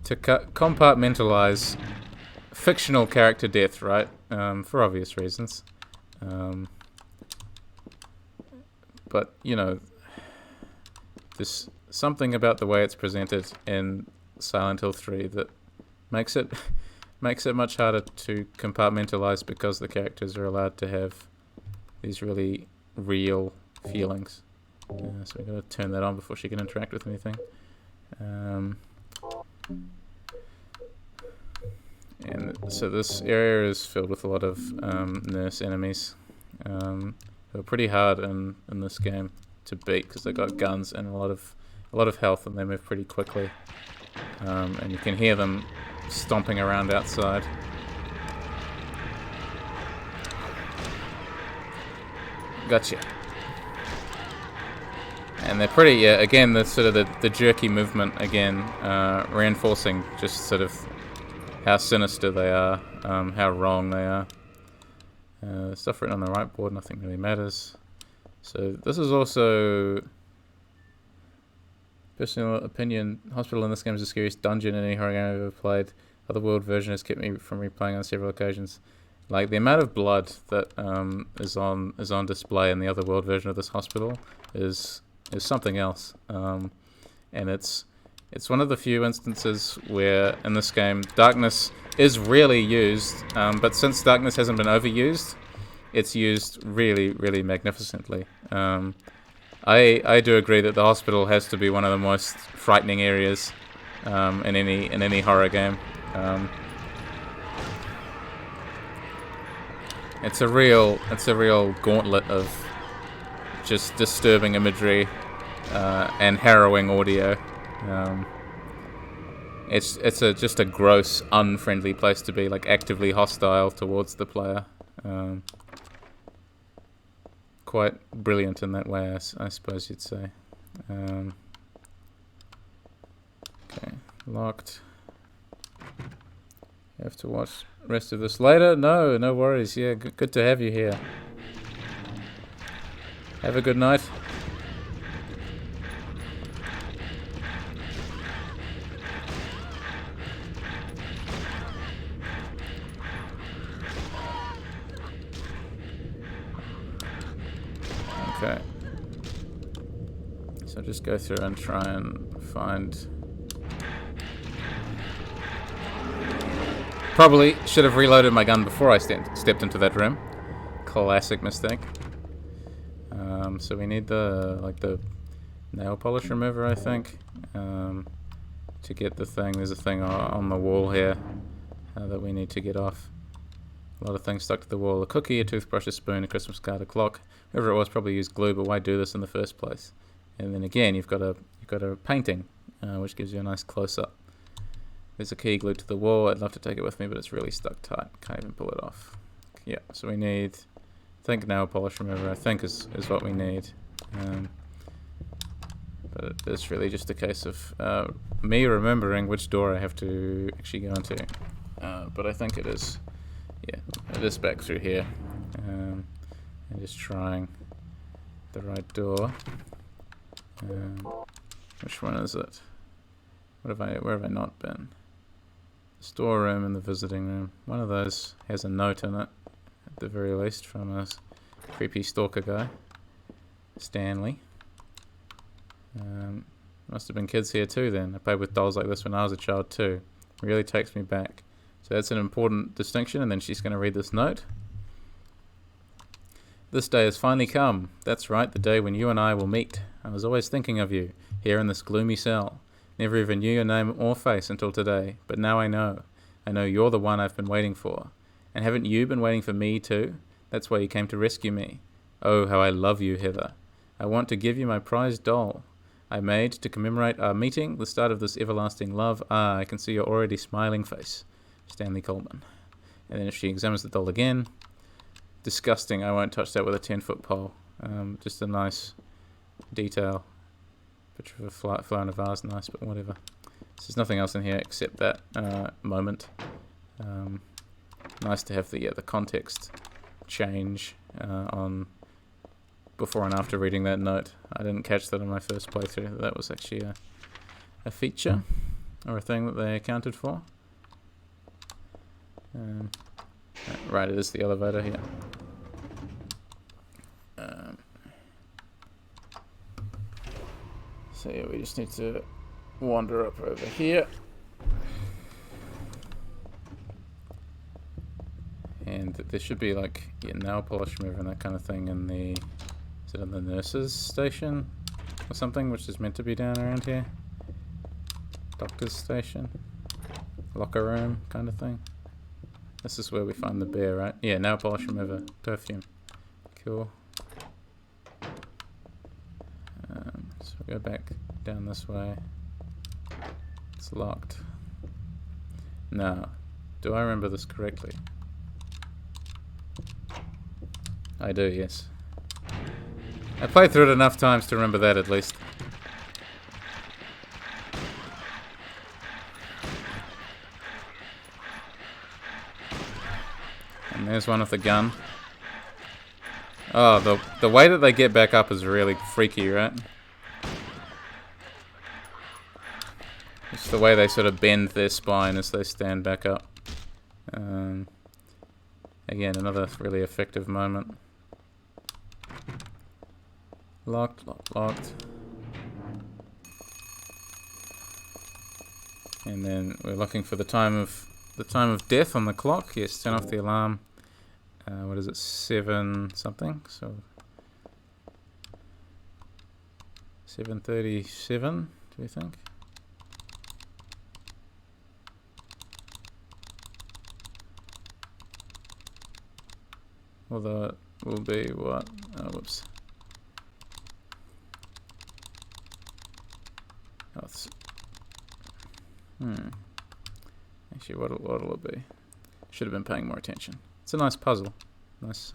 compartmentalize fictional character death, right? For obvious reasons. But you know, there's something about the way it's presented in Silent Hill 3 that makes it much harder to compartmentalize, because the characters are allowed to have these really real feelings. So we've got to turn that on before she can interact with anything. And so this area is filled with a lot of nurse enemies who are pretty hard in this game to beat, because they've got guns and a lot of health, and they move pretty quickly. And you can hear them stomping around outside. Gotcha. And they're pretty, again, the sort of the jerky movement again, reinforcing just sort of how sinister they are, how wrong they are. Stuff written on the right board, nothing really matters. So this is also, personal opinion, Hospital in this game is the scariest dungeon in any horror game I've ever played. Otherworld version has kept me from replaying on several occasions. Like the amount of blood that is on display in the Otherworld version of this hospital is something else. And it's one of the few instances where in this game darkness is rarely used, but since darkness hasn't been overused, it's used really, really magnificently. I do agree that the hospital has to be one of the most frightening areas in any horror game. It's a real gauntlet of just disturbing imagery and harrowing audio. It's just a gross, unfriendly place to be, like actively hostile towards the player. Quite brilliant in that way, I suppose you'd say. Okay, locked. You have to watch the rest of this later? No worries. Yeah, good to have you here. Have a good night. Okay. So just go through and try and find... Probably should have reloaded my gun before I stepped into that room. Classic mistake. So we need the nail polish remover, I think, to get the thing. There's a thing on the wall here that we need to get off. A lot of things stuck to the wall. A cookie, a toothbrush, a spoon, a Christmas card, a clock. Whoever it was probably used glue, but why do this in the first place? And then again, you've got a painting, which gives you a nice close-up. There's a key glued to the wall. I'd love to take it with me, but it's really stuck tight. Can't even pull it off. Yeah, so we need, I think, nail polish remover, I think is what we need. But it's really just a case of me remembering which door I have to actually go into. But I think it is, yeah, it is back through here. And just trying the right door. Which one is it? Where have I not been? Storeroom and the visiting room. One of those has a note in it, at the very least, from a creepy stalker guy. Stanley. Must have been kids here too then. I played with dolls like this when I was a child too. Really takes me back. So that's an important distinction, and then she's going to read this note. This day has finally come. That's right, the day when you and I will meet. I was always thinking of you, here in this gloomy cell. Never even knew your name or face until today, but now I know. I know you're the one I've been waiting for. And haven't you been waiting for me too? That's why you came to rescue me. Oh, how I love you, Heather. I want to give you my prized doll I made to commemorate our meeting, the start of this everlasting love. Ah, I can see your already smiling face. Stanley Coleman. And then if she examines the doll again, disgusting, I won't touch that with a 10-foot pole. Just a nice detail. Picture of a flower in a vase, nice, but whatever. So there's nothing else in here except that moment. Nice to have the context change on before and after reading that note. I didn't catch that in my first playthrough. That was actually a feature or a thing that they accounted for. Right, it is the elevator here. So yeah, we just need to wander up over here. And there should be like nail polish remover and that kind of thing in the... Is it in the nurse's station or something, which is meant to be down around here? Doctor's station? Locker room kind of thing? This is where we find the bear, right? Yeah, nail polish remover, perfume. Cool. So we go back down this way. It's locked. Now, do I remember this correctly? I do, yes. I played through it enough times to remember that at least. And there's one with the gun. Oh, the way that they get back up is really freaky, right? It's the way they sort of bend their spine as they stand back up. Again, another really effective moment. Locked, locked, locked. And then we're looking for the time of death on the clock. Yes, turn off the alarm. What is it? 7 something. So 7:37. Do you think? Well, that will be what? Oh, whoops. Oh, actually, what'll it be? Should have been paying more attention. It's a nice puzzle. Nice,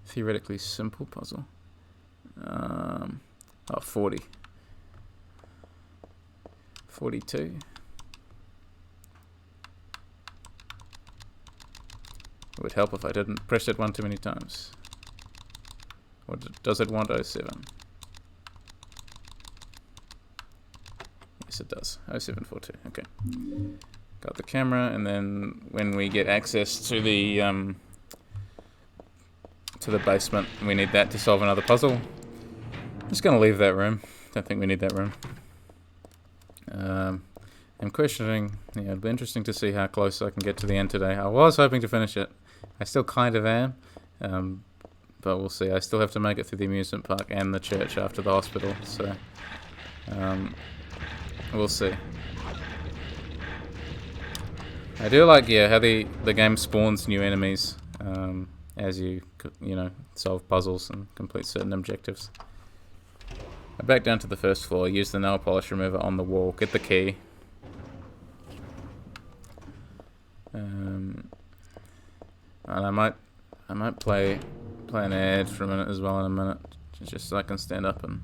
theoretically simple puzzle. 40. 42. It would help if I didn't press it one too many times. Or does it want 07? Yes, it does. 0742. Okay. Got the camera, and then when we get access to the basement, we need that to solve another puzzle. I'm just going to leave that room. Don't think we need that room. I'm questioning. Yeah, it'll be interesting to see how close I can get to the end today. I was hoping to finish it. I still kind of am, but we'll see. I still have to make it through the amusement park and the church after the hospital, so we'll see. I do like, yeah, how the game spawns new enemies as you solve puzzles and complete certain objectives. I back down to the first floor, use the nail polish remover on the wall, get the key. And I might play an ad for a minute as well in a minute, just so I can stand up and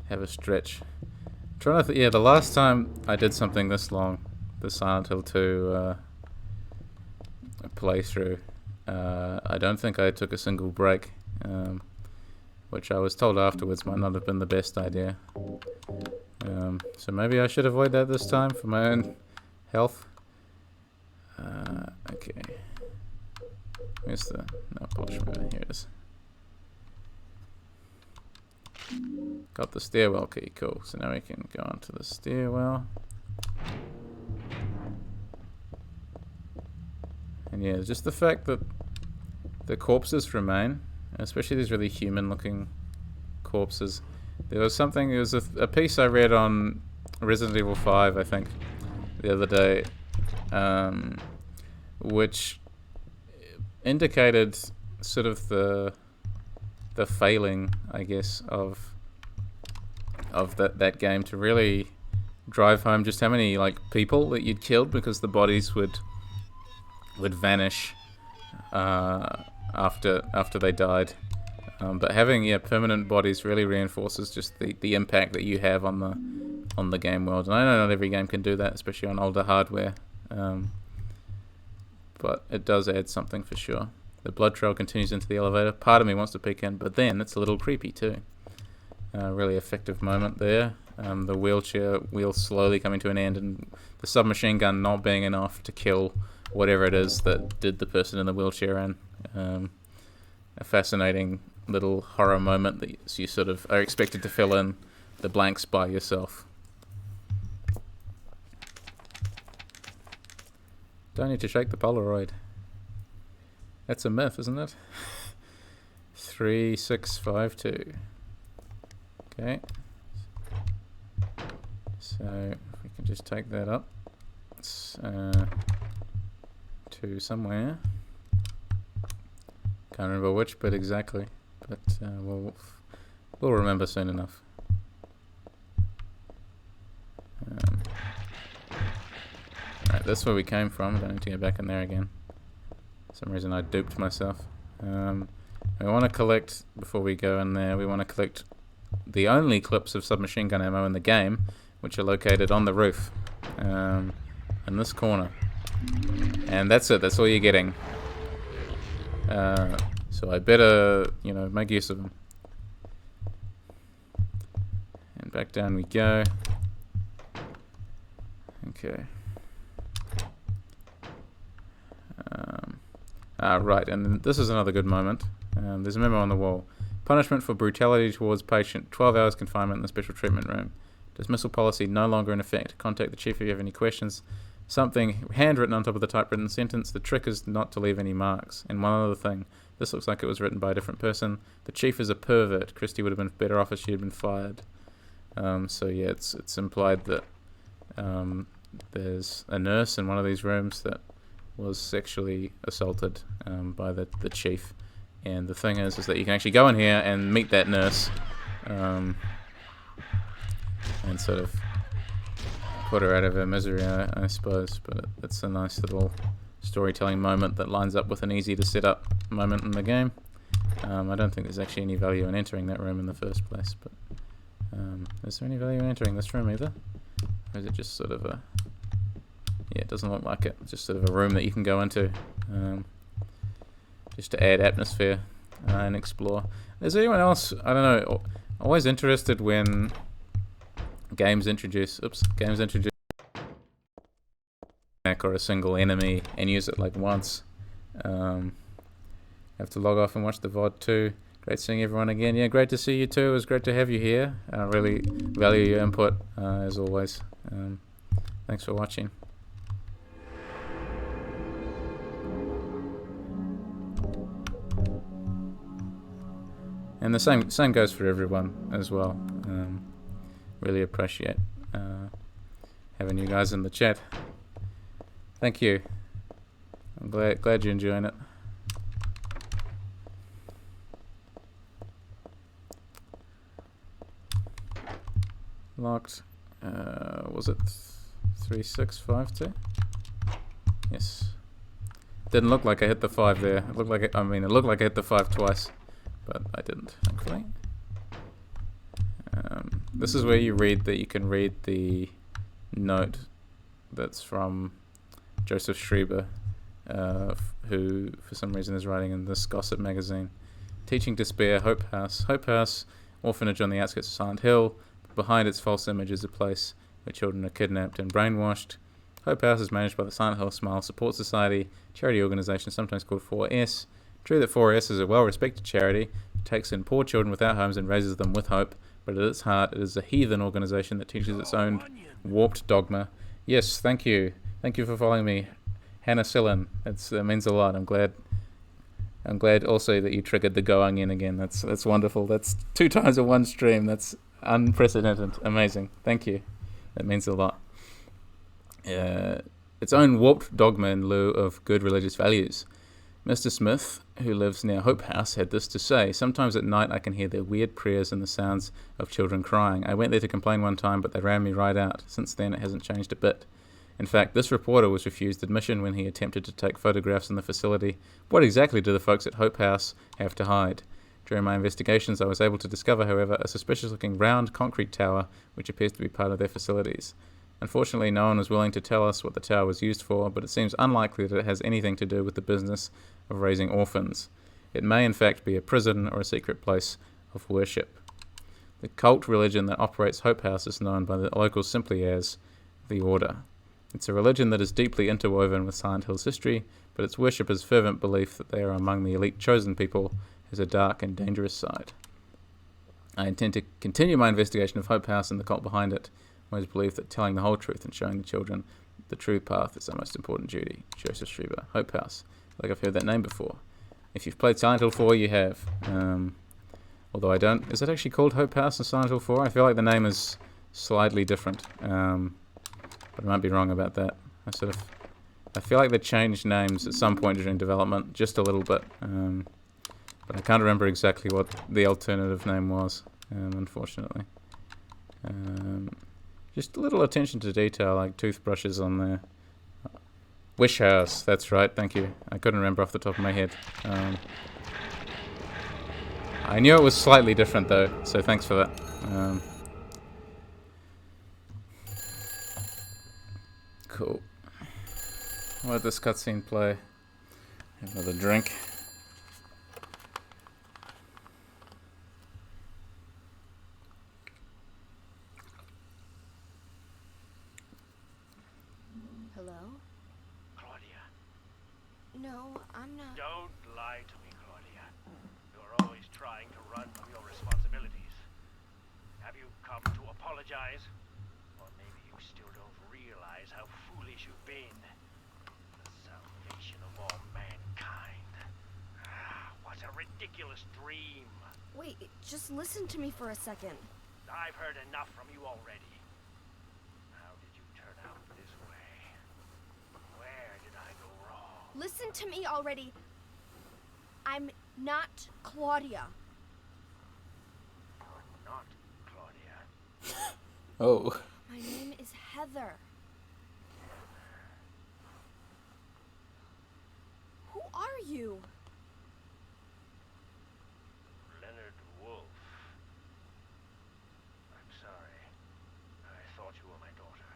have a stretch. Trying to yeah, the last time I did something this long, the Silent Hill 2 playthrough, I don't think I took a single break, which I was told afterwards might not have been the best idea. So maybe I should avoid that this time for my own health. Okay. Where's the nail polish remover? Here it is. Got the stairwell key, cool. So now we can go onto the stairwell. And yeah, just the fact that the corpses remain, especially these really human-looking corpses. There was a piece I read on Resident Evil 5, I think, the other day, which indicated sort of the the failing, I guess, of that game to really drive home just how many like people that you'd killed, because the bodies would vanish after they died. But having permanent bodies really reinforces just the impact that you have on the game world. And I know not every game can do that, especially on older hardware. But it does add something for sure. The blood trail continues into the elevator. Part of me wants to peek in, but then it's a little creepy too. Really effective moment there. The wheelchair wheel slowly coming to an end, and the submachine gun not being enough to kill whatever it is that did the person in the wheelchair in. A fascinating little horror moment that you sort of are expected to fill in the blanks by yourself. Don't need to shake the Polaroid. That's a myth, isn't it? 3652. Okay. So if we can just take that up to somewhere. Can't remember which bit exactly, but we'll remember soon enough. Alright, that's where we came from. I don't need to go back in there again. For some reason I duped myself. We want to collect, before we go in there, we want to collect the only clips of submachine gun ammo in the game, which are located on the roof, in this corner. And that's it, that's all you're getting. So I better, make use of them. And back down we go. Okay. Right, and this is another good moment. There's a memo on the wall. Punishment for brutality towards patient. 12 hours confinement in the special treatment room. Dismissal policy no longer in effect. Contact the chief if you have any questions. Something handwritten on top of the typewritten sentence. The trick is not to leave any marks. And one other thing. This looks like it was written by a different person. The chief is a pervert. Christy would have been better off if she had been fired. So yeah, it's implied that there's a nurse in one of these rooms that was sexually assaulted by the chief. And the thing is that you can actually go in here and meet that nurse and sort of put her out of her misery, I suppose. But it's a nice little storytelling moment that lines up with an easy to set up moment in the game. I don't think there's actually any value in entering that room in the first place, but is there any value in entering this room either? Or is it just sort of a... Yeah, it doesn't look like it. It's just sort of a room that you can go into just to add atmosphere and explore. Is there anyone else, I don't know, always interested when games introduce or a single enemy and use it like once. Have to log off and watch the VOD too. Great seeing everyone again. Yeah, great to see you too. It was great to have you here. I really value your input as always. Thanks for watching. And the same goes for everyone as well. Really appreciate having you guys in the chat. Thank you. I'm glad you're enjoying it. Locked. Was it 3652? Yes. Didn't look like I hit the 5 there. It looked like it looked like I hit the 5 twice, but I didn't, thankfully. This is where you can read the note that's from Joseph Schreiber, who for some reason is writing in this gossip magazine. Teaching despair, Hope House. Hope House, orphanage on the outskirts of Silent Hill. Behind its false image is a place where children are kidnapped and brainwashed. Hope House is managed by the Silent Hill Smile Support Society, charity organisation sometimes called 4S. True that 4S is a well-respected charity. It takes in poor children without homes and raises them with hope, but at its heart it is a heathen organisation that teaches its own warped dogma. Yes, thank you. Thank you for following me, Hannah Sillin. It means a lot. I'm glad also that you triggered the Go Onion again. That's wonderful. That's 2 times in one stream. That's unprecedented. Amazing. Thank you. That means a lot. Its own warped dogma in lieu of good religious values. Mr. Smith, who lives near Hope House, had this to say: "Sometimes at night I can hear their weird prayers and the sounds of children crying. I went there to complain one time, but they ran me right out. Since then, it hasn't changed a bit. In fact, this reporter was refused admission when he attempted to take photographs in the facility. What exactly do the folks at Hope House have to hide?" During my investigations, I was able to discover, however, a suspicious-looking round concrete tower which appears to be part of their facilities. Unfortunately, no one was willing to tell us what the tower was used for, but it seems unlikely that it has anything to do with the business of raising orphans. It may in fact be a prison or a secret place of worship. The cult religion that operates Hope House is known by the locals simply as the Order. It's a religion that is deeply interwoven with Silent Hill's history, but its worshippers' fervent belief that they are among the elite chosen people has a dark and dangerous side. I intend to continue my investigation of Hope House and the cult behind it. I always believe that telling the whole truth and showing the children the true path is our most important duty. Joseph Schreiber, Hope House. I feel like I've heard that name before. If you've played Silent Hill 4, you have. Although I don't... Is it actually called Hope House in Silent Hill 4? I feel like the name is slightly different. But I might be wrong about that. I feel like they changed names at some point during development, just a little bit. But I can't remember exactly what the alternative name was, unfortunately. Just a little attention to detail, like toothbrushes on there. Wish House, that's right, thank you. I couldn't remember off the top of my head. I knew it was slightly different though, so thanks for that. Cool. I'll let this cutscene play. Have another drink. Hello? Claudia, No, I'm not. don't lie to me, Claudia. You're always trying to run from your responsibilities. Have you come to apologize? Or maybe you still don't realize how foolish you've been. The salvation of all mankind. What a ridiculous dream. Wait, just listen to me for a second. I've heard enough from you already. How did you turn out this way? Where did I go wrong? Listen to me already. I'm not Claudia. You're not Claudia. Oh. My name is Heather. Who are you? Leonard Wolf. I'm sorry. I thought you were my daughter.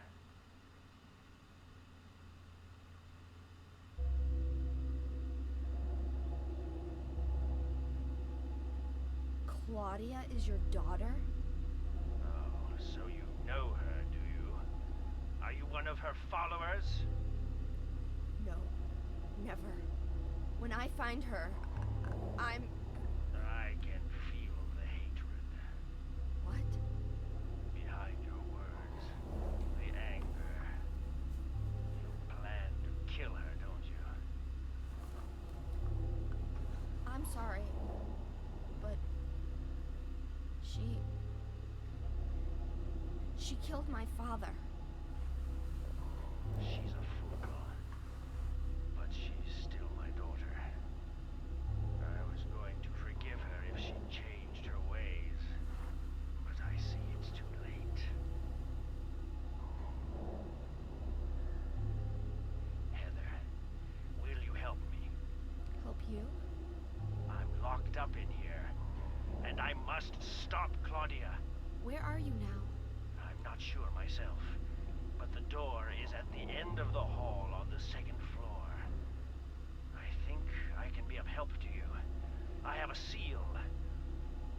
Claudia is your daughter? Oh, so you know her, do you? Are you one of her followers? No, never. When I find her, I'm... I can feel the hatred What? behind your words. The anger. You plan to kill her, don't you? I'm sorry, but she killed my father. She's a fool. But she's still my daughter. I was going to forgive her if she changed her ways. But I see it's too late. Heather, will you help me? Help you? I'm locked up in here, and I must stop Claudia. Where are you now? I'm not sure myself, but the door is at the end of the hall on the second floor. I think I can be of help to you. I have a seal.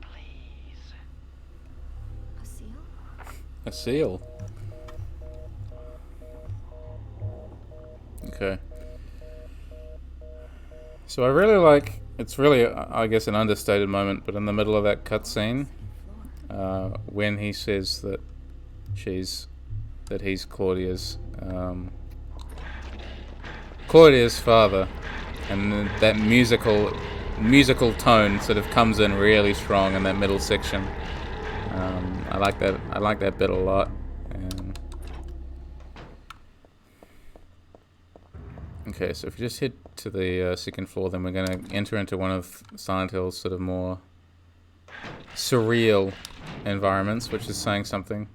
Please. A seal? A seal. Okay. So I really like... It's really, I guess, an understated moment, but in the middle of that cutscene, when he says that he's Claudia's father, and that musical tone sort of comes in really strong in that middle section. I like that bit a lot. Okay, so if you just hit to the second floor, then we're going to enter into one of Silent Hill's sort of more surreal environments, which is saying something.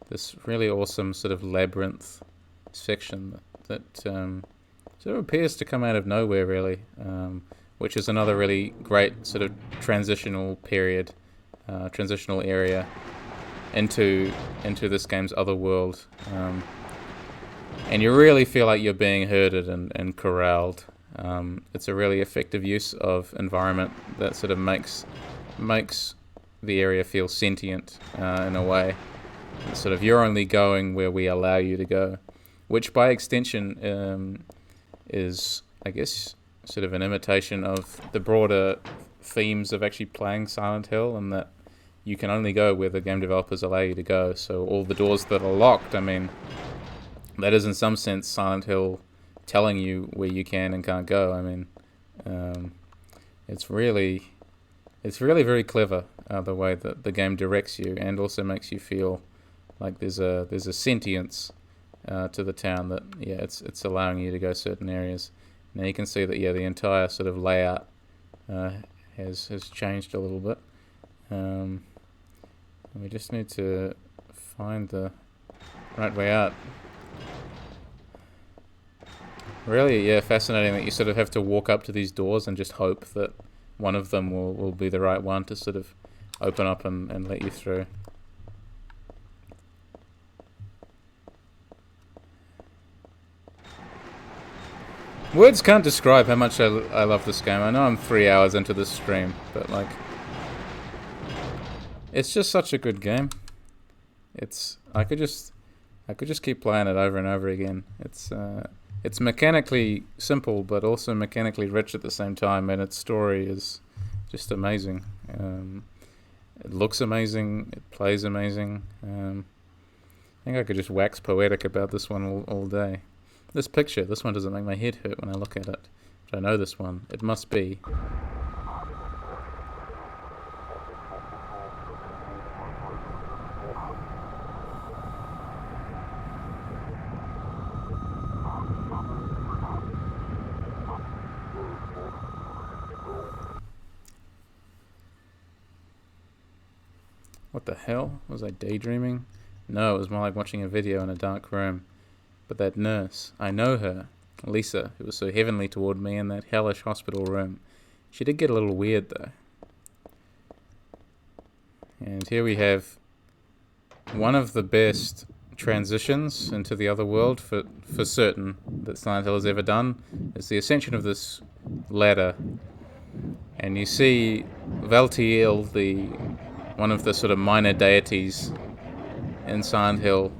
This really awesome sort of labyrinth section that sort of appears to come out of nowhere, really, which is another really great sort of transitional area into this game's Otherworld. And you really feel like you're being herded and corralled. It's a really effective use of environment that sort of makes the area feel sentient in a way. It's sort of you're only going where we allow you to go, which by extension is, I guess, sort of an imitation of the broader themes of actually playing Silent Hill, and that you can only go where the game developers allow you to go. So all the doors that are locked, I mean, that is in some sense Silent Hill telling you where you can and can't go. I mean, it's really very clever the way that the game directs you, and also makes you feel like there's a sentience to the town that it's allowing you to go certain areas. Now you can see that the entire sort of layout has changed a little bit. We just need to find the right way out. Really, fascinating that you sort of have to walk up to these doors and just hope that one of them will be the right one to sort of open up and let you through. Words can't describe how much I love this game. I know I'm 3 hours into this stream, but like, it's just such a good game. I could just keep playing it over and over again. It's mechanically simple, but also mechanically rich at the same time, and its story is just amazing. It looks amazing. It plays amazing. I think I could just wax poetic about this one all day. This one doesn't make my head hurt when I look at it. But I know this one. It must be. What the hell? Was I daydreaming? No, it was more like watching a video in a dark room. But that nurse, I know her, Lisa, who was so heavenly toward me in that hellish hospital room. She did get a little weird, though. And here we have one of the best transitions into the other world for certain that Silent Hill has ever done. Is the ascension of this ladder. And you see Valtiel, one of the sort of minor deities in Silent Hill,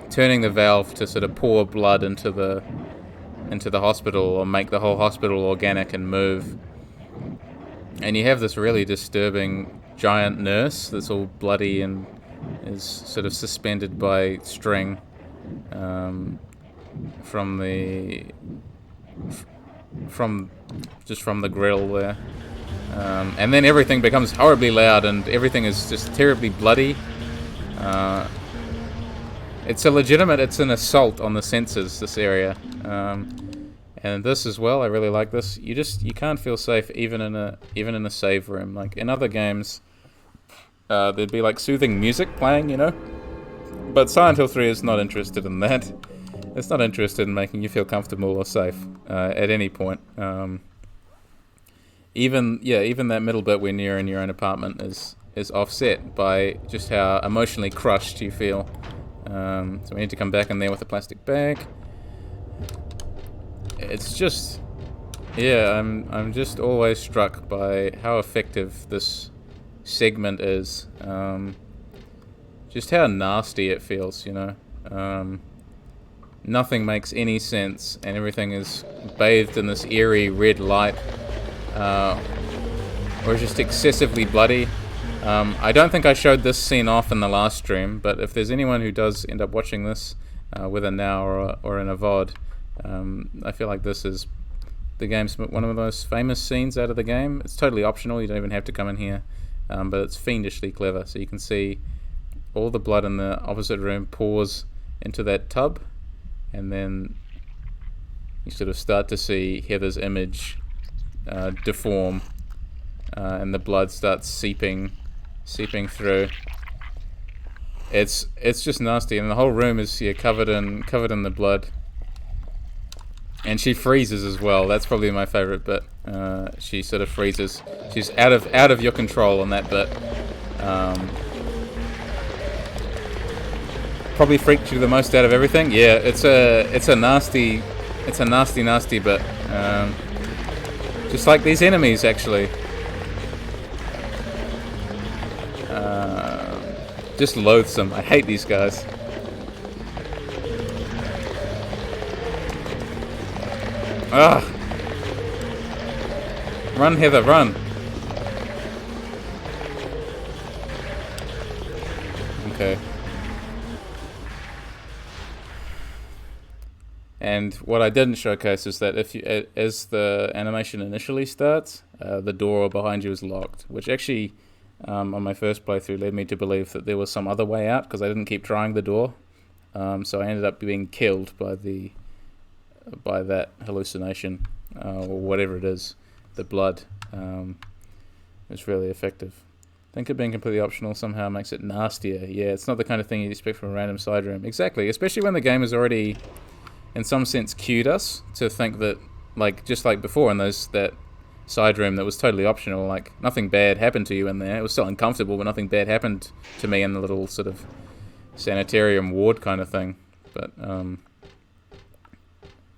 turning the valve to sort of pour blood into the hospital, or make the whole hospital organic and move. And you have this really disturbing giant nurse that's all bloody and is sort of suspended by string from the grill there. And then everything becomes horribly loud and everything is just terribly bloody. It's an assault on the senses, this area. And this as well, I really like this. You can't feel safe even in a save room. Like in other games, there'd be like soothing music playing, you know? But Silent Hill 3 is not interested in that. It's not interested in making you feel comfortable or safe at any point. Even that middle bit when you're in your own apartment is offset by just how emotionally crushed you feel. So we need to come back in there with a plastic bag. It's just, I'm just always struck by how effective this segment is. Just how nasty it feels, you know. Nothing makes any sense, and everything is bathed in this eerie red light, or is just excessively bloody. I don't think I showed this scene off in the last stream, but if there's anyone who does end up watching this, whether now or in a VOD, I feel like this is the game's one of the most famous scenes out of the game. It's totally optional, you don't even have to come in here, but it's fiendishly clever. So you can see all the blood in the opposite room pours into that tub, and then you sort of start to see Heather's image deform, and the blood starts seeping through. It's just nasty, and the whole room is covered in the blood. And she freezes as well. That's probably my favorite bit. She sort of freezes. She's out of your control on that bit. Probably freaked you the most out of everything. Yeah, it's a nasty bit. Just like these enemies, actually. Just loathsome. I hate these guys. Ugh. Run, Heather, run. Okay. And what I didn't showcase is that as the animation initially starts, the door behind you is locked, which actually, on my first playthrough, led me to believe that there was some other way out because I didn't keep trying the door. So I ended up being killed by that hallucination, or whatever it is. The blood is really effective. I think it being completely optional somehow makes it nastier. Yeah, it's not the kind of thing you'd expect from a random side room. Exactly, especially when the game has already, in some sense, cued us to think that, like, just like before in that side room that was totally optional, like, nothing bad happened to you in there. It was still uncomfortable, but nothing bad happened to me in the little sort of sanitarium ward kind of thing. But,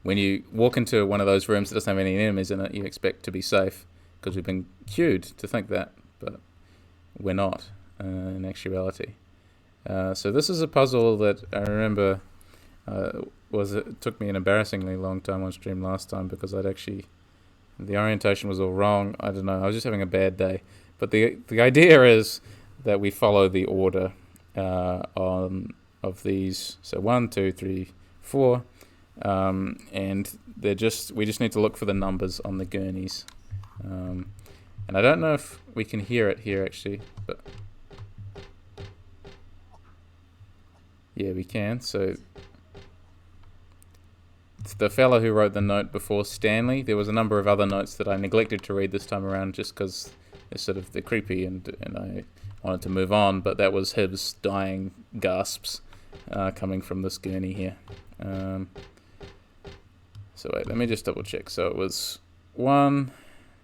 when you walk into one of those rooms that doesn't have any enemies in it, you expect to be safe, because we've been cued to think that, but we're not, in actuality. So this is a puzzle that I remember it took me an embarrassingly long time on stream last time, because the orientation was all wrong. I don't know, I was just having a bad day. But the idea is that we follow the order of these. So 1, 2, 3, 4. And we just need to look for the numbers on the gurneys. And I don't know if we can hear it here actually, but yeah, we can. So it's the fellow who wrote the note before Stanley. There was a number of other notes that I neglected to read this time around just because they're creepy and I wanted to move on, but that was his dying gasps coming from this gurney here. So wait, let me just double check. So it was 1,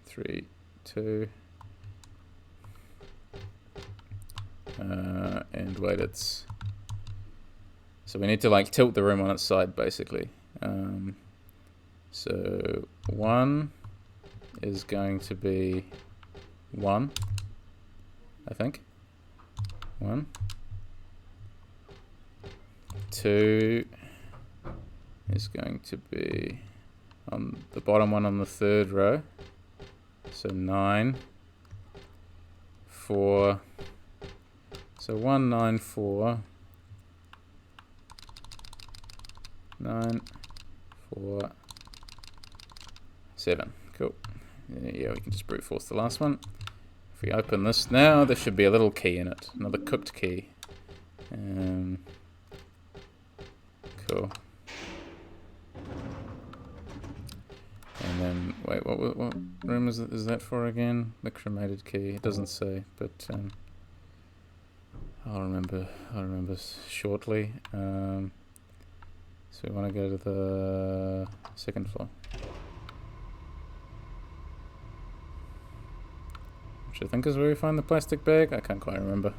3, 2, and wait, so we need to like tilt the room on its side basically. So 1 is going to be 1, I think. 1. 2 is going to be on the bottom one on the third row. So 9, 4. So 1, 9, 4. 9, 4, 7. Cool. Yeah, we can just brute force the last one. If we open this now, there should be a little key in it, another cooked key. Cool. And then, wait, what room is that for again? The cremated key. It doesn't say, but I'll remember shortly. So we want to go to the second floor, which I think is where we find the plastic bag. I can't quite remember.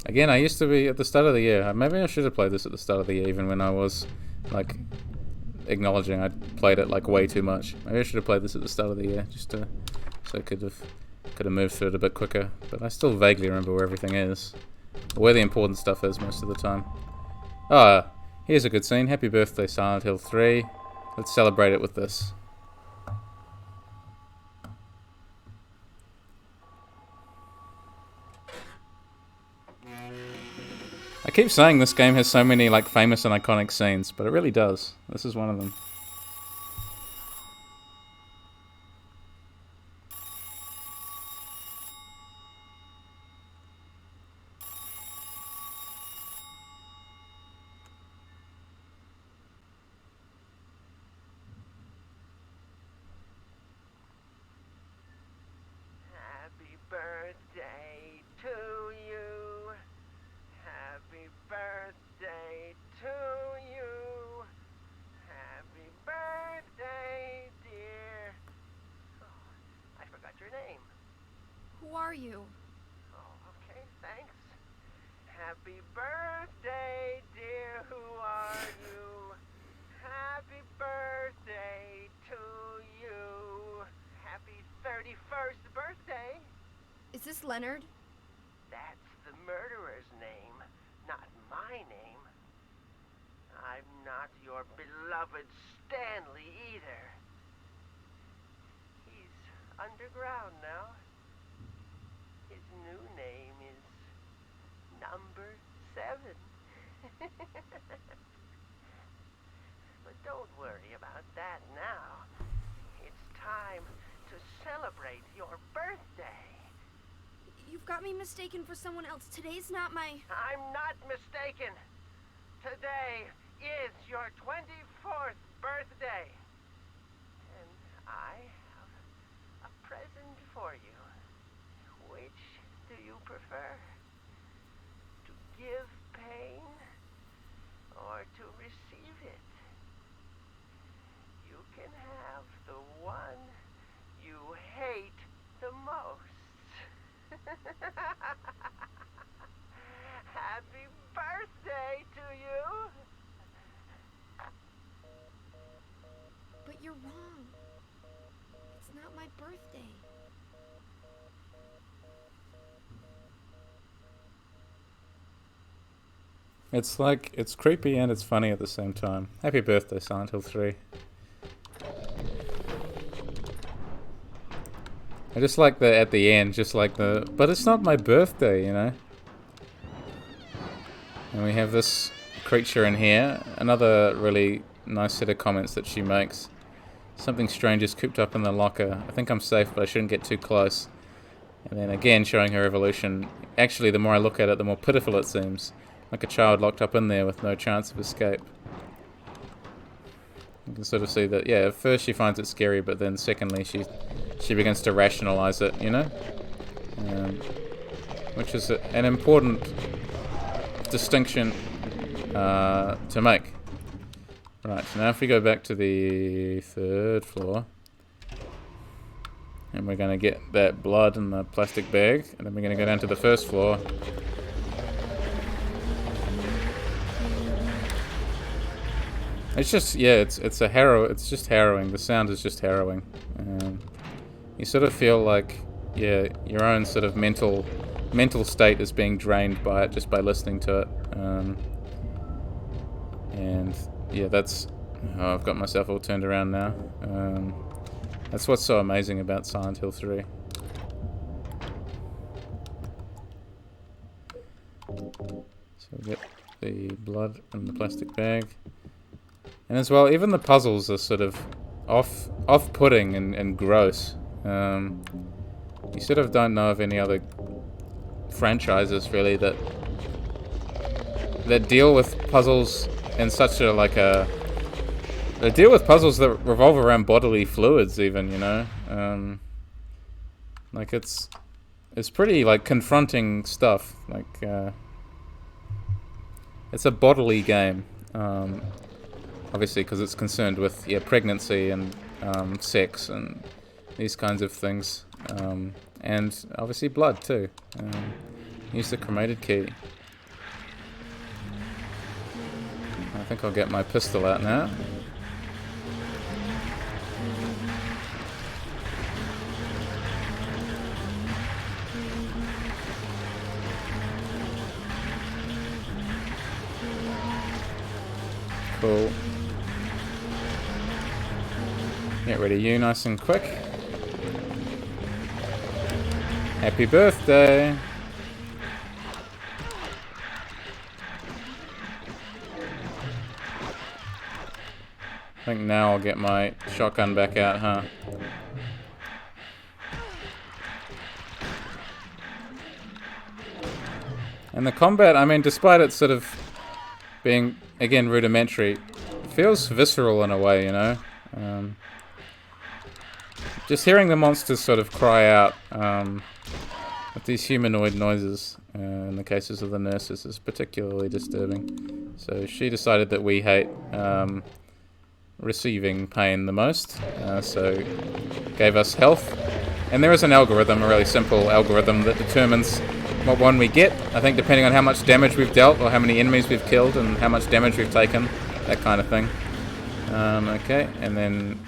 Again, I used to be at the start of the year. Maybe I should have played this at the start of the year, even when I was like acknowledging I'd played it like way too much. Maybe I should have played this at the start of the year, just so I could have moved through it a bit quicker. But I still vaguely remember where everything is, where the important stuff is most of the time. Here's a good scene. Happy birthday, Silent Hill 3. Let's celebrate it with this. I keep saying this game has so many like famous and iconic scenes, but it really does. This is one of them. Is this Leonard? That's the murderer's name, not my name. I'm not your beloved Stanley either. He's underground now. His new name is Number 7. But don't worry about that now. It's time to celebrate your birthday. You've got me mistaken for someone else. Today's not my... I'm not mistaken. Today is your 24th birthday. And I have a present for you. Which do you prefer? To give pain or to receive it? You can have the one you hate the most. Happy birthday to you! But you're wrong. It's not my birthday. It's like, it's creepy and it's funny at the same time. Happy birthday, Silent Hill 3. I just like the, at the end, just like the, but it's not my birthday, you know? And we have this creature in here. Another really nice set of comments that she makes. Something strange is cooped up in the locker. I think I'm safe, but I shouldn't get too close. And then again, showing her evolution. Actually, the more I look at it, the more pitiful it seems. Like a child locked up in there with no chance of escape. You can sort of see that, yeah, at first she finds it scary, but then secondly she begins to rationalize it, you know? Which is an important distinction to make. Right, so now if we go back to the 3rd floor, and we're going to get that blood in the plastic bag, and then we're going to go down to the 1st floor. It's just, yeah, it's just harrowing. The sound is just harrowing. You sort of feel like, yeah, your own sort of mental state is being drained by it just by listening to it. And yeah, that's, oh, I've got myself all turned around now. That's what's so amazing about Silent Hill 3. So we get the blood in the plastic bag. And as well, even the puzzles are sort of off-putting and gross. You sort of don't know of any other franchises really that deal with puzzles in such a they deal with puzzles that revolve around bodily fluids even, you know. Like it's pretty like confronting stuff. Like it's a bodily game. Obviously, because it's concerned with pregnancy and sex and these kinds of things, and obviously blood too. Use the cremated key. I think I'll get my pistol out now. Cool. Get rid of you nice and quick. Happy birthday! I think now I'll get my shotgun back out, huh? And the combat, I mean, despite it sort of being, again, rudimentary, it feels visceral in a way, you know? Just hearing the monsters sort of cry out with these humanoid noises, in the cases of the nurses, is particularly disturbing. So she decided that we hate receiving pain the most, so gave us health. And there is an algorithm, a really simple algorithm, that determines what one we get. I think depending on how much damage we've dealt, or how many enemies we've killed, and how much damage we've taken, that kind of thing. Okay, and then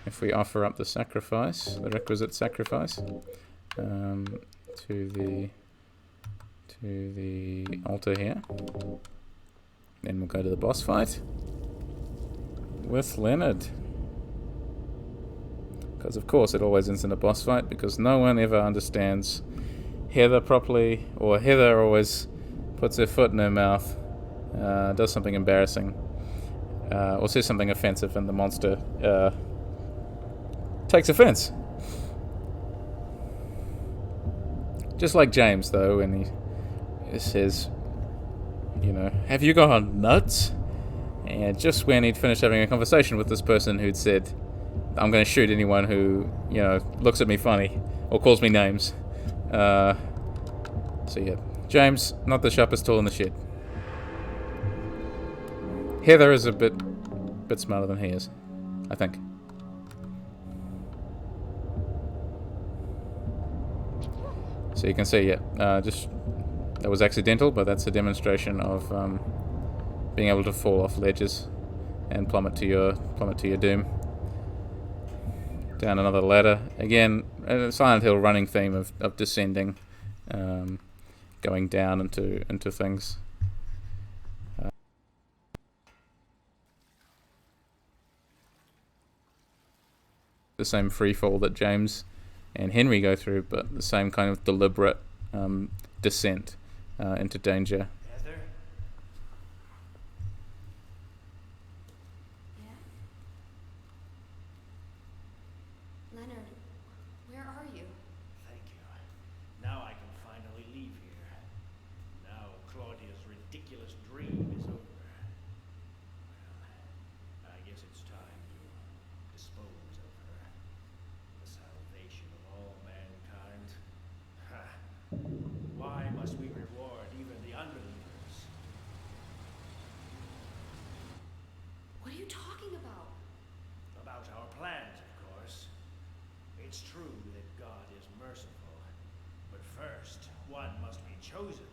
if we offer up the sacrifice, the requisite sacrifice, to the altar here. Then we'll go to the boss fight with Leonard. Because of course it always ends in a boss fight, because no one ever understands Heather properly, or Heather always puts her foot in her mouth, does something embarrassing, or says something offensive, and the monster takes offense. Just like James, though, when he says, you know, have you gone nuts? And just when he'd finished having a conversation with this person who'd said, I'm going to shoot anyone who, you know, looks at me funny or calls me names. So yeah, James, not the sharpest tool in the shed. Heather is a bit smarter than he is, I think. So you can see, yeah, just that was accidental, but that's a demonstration of being able to fall off ledges and plummet to your doom. Down another ladder again. A Silent Hill running theme of descending, going down into things. The same free fall that James and Henry go through, but the same kind of deliberate descent into danger. Heather? Yeah? Leonard, where are you? Thank you. Now I can finally leave here. Now Claudia's ridiculous dream is over. Well, I guess it's time to dispose of her. The salvation of all mankind. Ha! Why must we reward even the unbelievers? What are you talking about? About our plans, of course. It's true that God is merciful, but first, one must be chosen.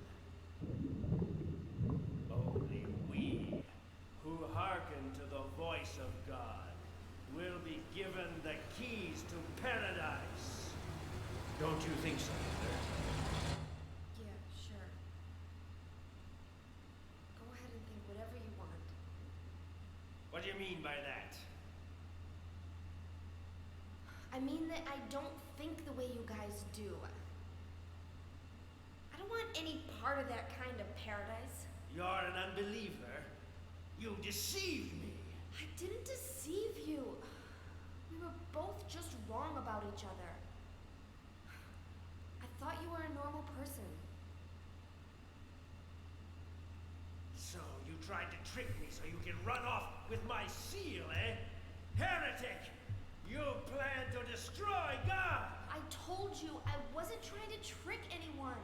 Only we, who hearken to the voice of God, will be given the keys to paradise. Don't you think so, Heather? Yeah, sure. Go ahead and think whatever you want. What do you mean by that? I mean that I don't think the way you guys do. I don't want any part of that kind of paradise. You're an unbeliever. You deceived me. I didn't deceive you. We were both just wrong about each other. I thought you were a normal person. So you tried to trick me so you can run off with my seal, eh? Heretic! You plan to destroy God! I told you I wasn't trying to trick anyone.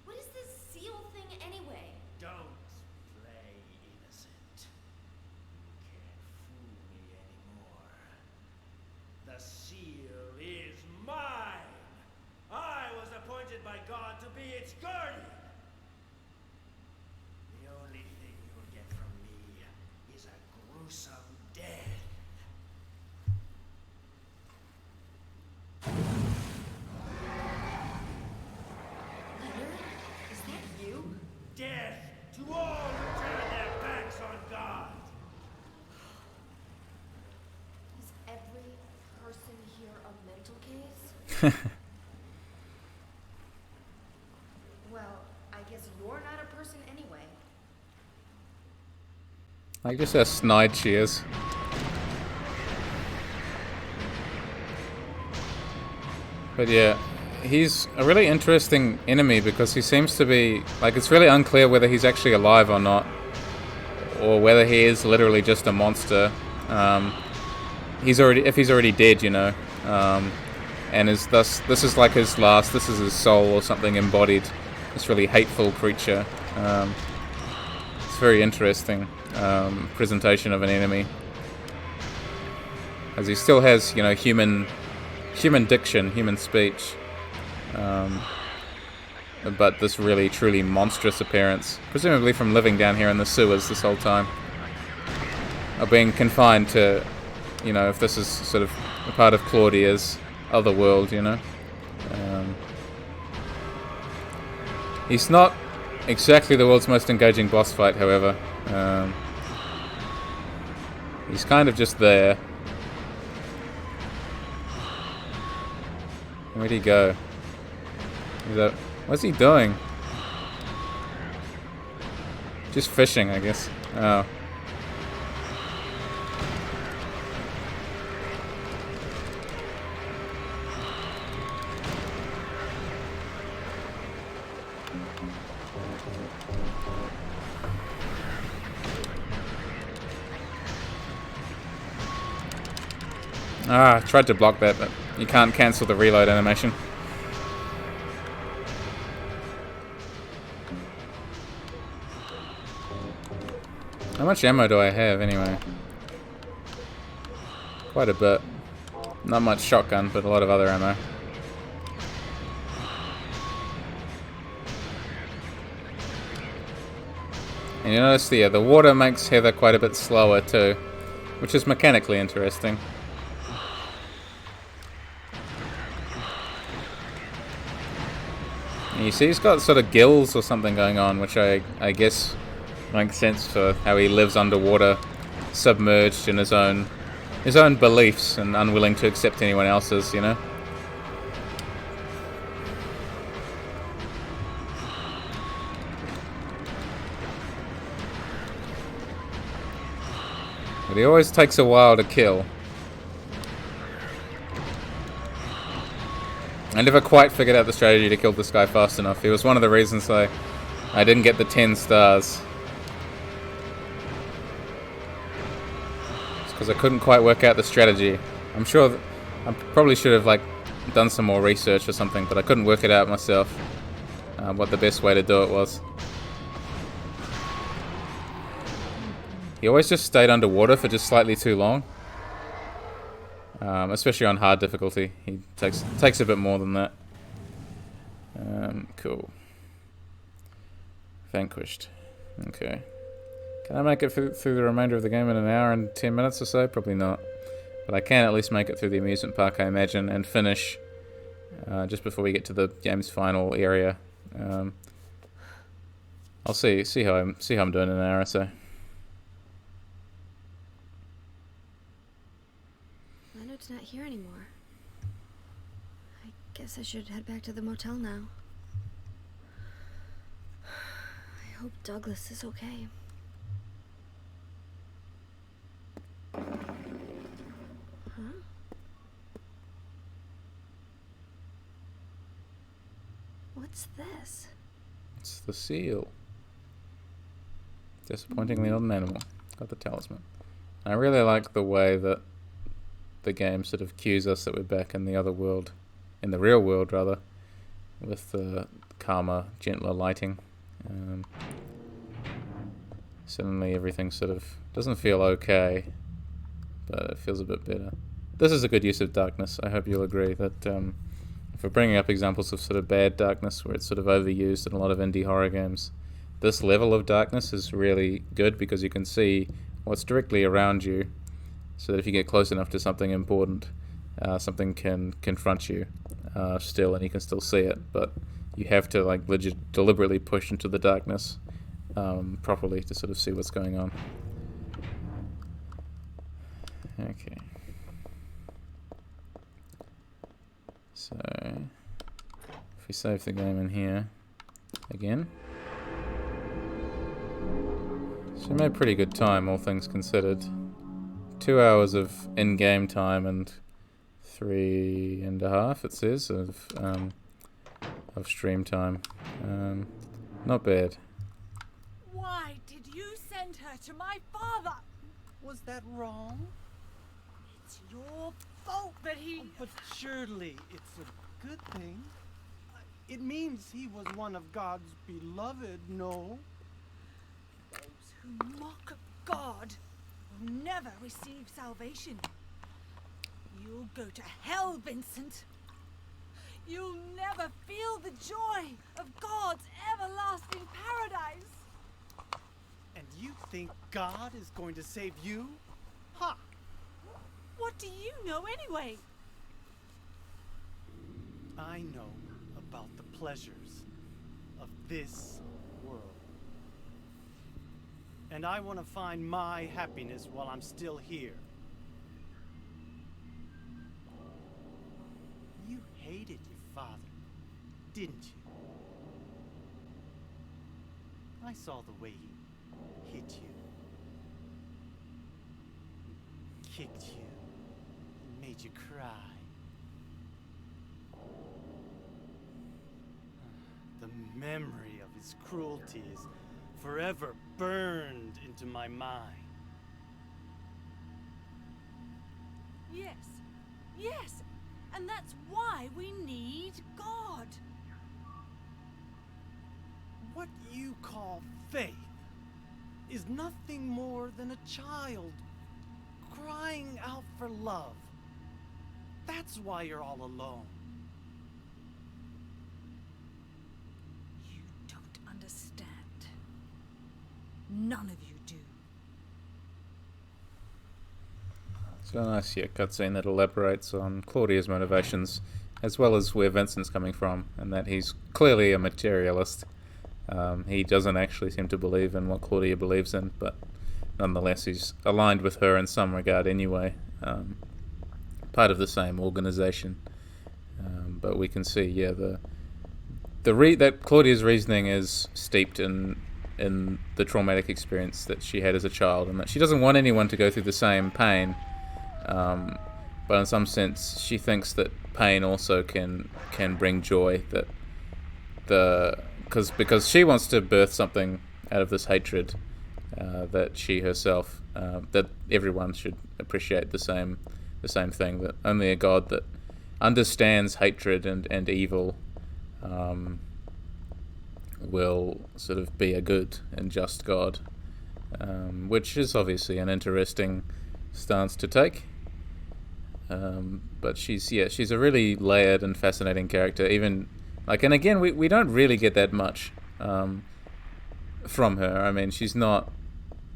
What is this seal thing anyway? Don't play innocent. You can't fool me anymore. The seal is mine! I was appointed by God to be its guardian! The only thing you'll get from me is a gruesome death. Leonard? Is that you? Death to all who turn their backs on God! Is every person here a mental case? Well, I guess you're not a person anyway. Like just how snide she is. But yeah, he's a really interesting enemy because he seems to be, like, it's really unclear whether he's actually alive or not, or whether he is literally just a monster. If he's already dead, you know, and this is like his last, this is his soul or something embodied, this really hateful creature. It's very interesting presentation of an enemy, as he still has, you know, human diction, human speech, but this really truly monstrous appearance, presumably from living down here in the sewers this whole time, or being confined to, you know, if this is sort of a part of Claudia's other world, you know, He's not exactly the world's most engaging boss fight, however. He's kind of just there. Where'd he go? What's he doing? Just fishing, I guess. Oh. I tried to block that, but you can't cancel the reload animation. How much ammo do I have, anyway? Quite a bit. Not much shotgun, but a lot of other ammo. And you notice the water makes Heather quite a bit slower too, which is mechanically interesting. And you see he's got sort of gills or something going on, which I guess makes sense for how he lives underwater, submerged in his own beliefs and unwilling to accept anyone else's, you know? But he always takes a while to kill. I never quite figured out the strategy to kill this guy fast enough. It was one of the reasons I didn't get the 10 stars. It's because I couldn't quite work out the strategy. I'm sure that I probably should have done some more research or something, but I couldn't work it out myself. What the best way to do it was. He always just stayed underwater for just slightly too long. Especially on hard difficulty. He takes a bit more than that. Cool. Vanquished. Okay. Can I make it through the remainder of the game in an hour and 10 minutes or so? Probably not. But I can at least make it through the amusement park, I imagine, and finish just before we get to the game's final area. I'll see how I'm doing in an hour or so. Leonard's not here anymore. I guess I should head back to the motel now. I hope Douglas is okay. Huh? What's this? It's the seal. Disappointingly not an animal. Got the talisman. I really like the way that the game sort of cues us that we're back in the other world, in the real world rather, with the calmer, gentler lighting. Suddenly everything sort of doesn't feel okay, but it feels a bit better. This is a good use of darkness. I hope you'll agree that if we're bringing up examples of sort of bad darkness where it's sort of overused in a lot of indie horror games, this level of darkness is really good because you can see what's directly around you, so that if you get close enough to something important, something can confront you still, and you can still see it, but you have to deliberately push into the darkness properly to sort of see what's going on. Okay. So, if we save the game in here again. So we made pretty good time, all things considered. 2 hours of in-game time and 3.5, it says, of stream time. Not bad. Why did you send her to my father? Was that wrong? It's your fault that he... Oh, but surely it's a good thing. It means he was one of God's beloved, no? Those who mock God will never receive salvation. You'll go to hell, Vincent. You'll never feel the joy of God's everlasting paradise. And you think God is going to save you? Ha! What do you know anyway? I know about the pleasures of this world. And I want to find my happiness while I'm still here. You hated your father, didn't you? I saw the way he hit you, kicked you, and made you cry. The memory of his cruelty is forever burned into my mind. Yes. Yes. And that's why we need God. What you call faith is nothing more than a child crying out for love. That's why you're all alone. You don't understand. None of you do. So nice, cutscene that elaborates on Claudia's motivations, as well as where Vincent's coming from, and that he's clearly a materialist. He doesn't actually seem to believe in what Claudia believes in, but nonetheless he's aligned with her in some regard anyway. Part of the same organization. But we can see, that Claudia's reasoning is steeped in the traumatic experience that she had as a child, and that she doesn't want anyone to go through the same pain. But in some sense, she thinks that pain also can bring joy. Because she wants to birth something out of this hatred, that she herself, that everyone should appreciate the same thing. That only a God that understands hatred and evil will sort of be a good and just God, which is obviously an interesting stance to take. But she's a really layered and fascinating character. Even and again, we don't really get that much from her. I mean, she's not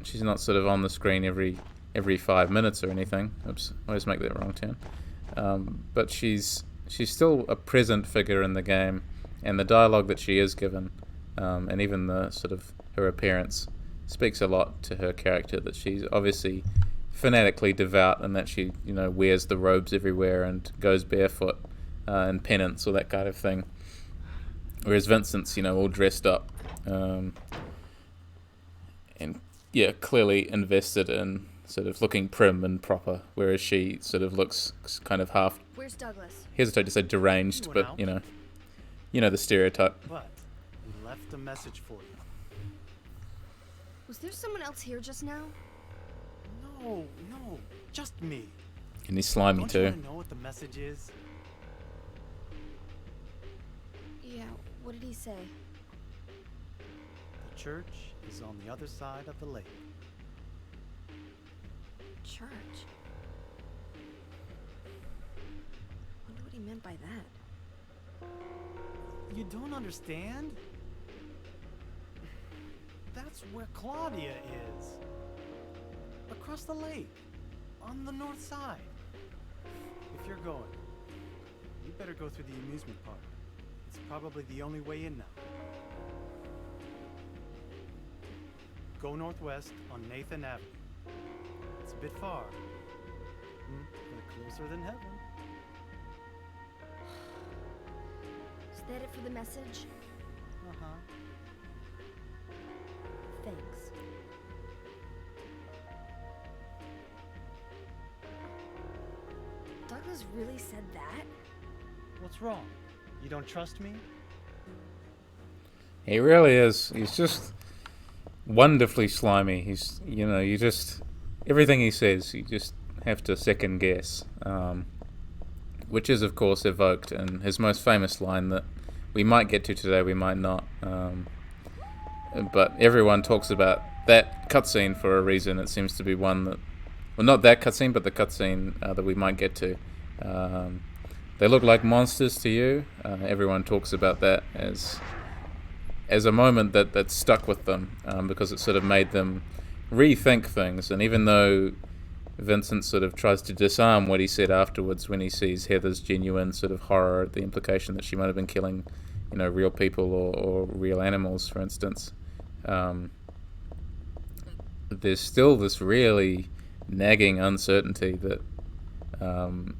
sort of on the screen every 5 minutes or anything. Oops, I always make that wrong turn. But she's still a present figure in the game, and the dialogue that she is given, and even the sort of her appearance, speaks a lot to her character. That she's obviously fanatically devout, and that she wears the robes everywhere and goes barefoot in penance or that kind of thing. Whereas Vincent's all dressed up, and clearly invested in sort of looking prim and proper, whereas she sort of looks kind of half. Where's Douglas? Hesitate to say deranged, but the stereotype. But we left a message for you. Was there someone else here just now? No, just me. And he's slimy Don't too. you want to know what the message is? Yeah, what did he say? The church is on the other side of the lake. Church? Wonder what he meant by that. You don't understand? That's where Claudia is. Across the lake. On the north side. If you're going, you better go through the amusement park. It's probably the only way in now. Go northwest on Nathan Avenue. It's a bit far, but closer than heaven. Is that it for the message? Uh-huh. Thanks. Douglas really said that? What's wrong? You don't trust me? He really is. He's just wonderfully slimy. He's, you just, everything he says, you just have to second guess. Which is, of course, evoked in his most famous line that we might get to today, we might not. But everyone talks about that cutscene for a reason. It seems to be one that, well, not that cutscene, but the cutscene that we might get to. They look like monsters to you. Everyone talks about that as a moment that stuck with them, because it sort of made them rethink things. And even though Vincent sort of tries to disarm what he said afterwards when he sees Heather's genuine sort of horror at the implication that she might have been killing real people or real animals, for instance. There's still this really nagging uncertainty that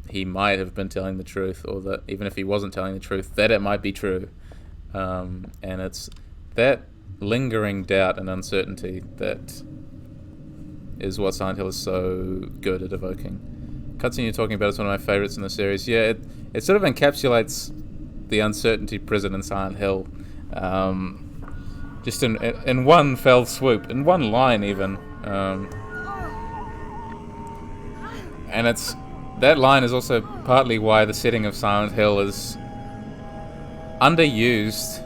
he might have been telling the truth, or that even if he wasn't telling the truth, that it might be true. And it's that lingering doubt and uncertainty that is what Silent Hill is so good at evoking. Cutscene you're talking about is one of my favorites in the series. Yeah, it sort of encapsulates the uncertainty present in Silent Hill, just in one fell swoop, in one line even. And that line is also partly why the setting of Silent Hill is underused,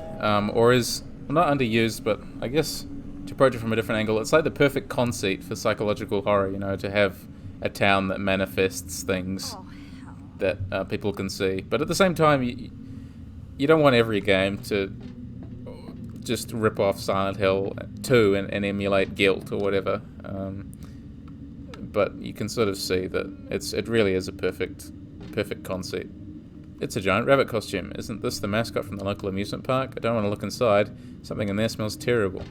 or is not underused, but I guess to approach it from a different angle, it's like the perfect conceit for psychological horror, to have a town that manifests things that people can see. But at the same time, you don't want every game to just rip off Silent Hill 2 and emulate Guilt or whatever. But you can sort of see that it really is a perfect conceit. It's a giant rabbit costume. Isn't this the mascot from the local amusement park? I don't want to look inside. Something in there smells terrible.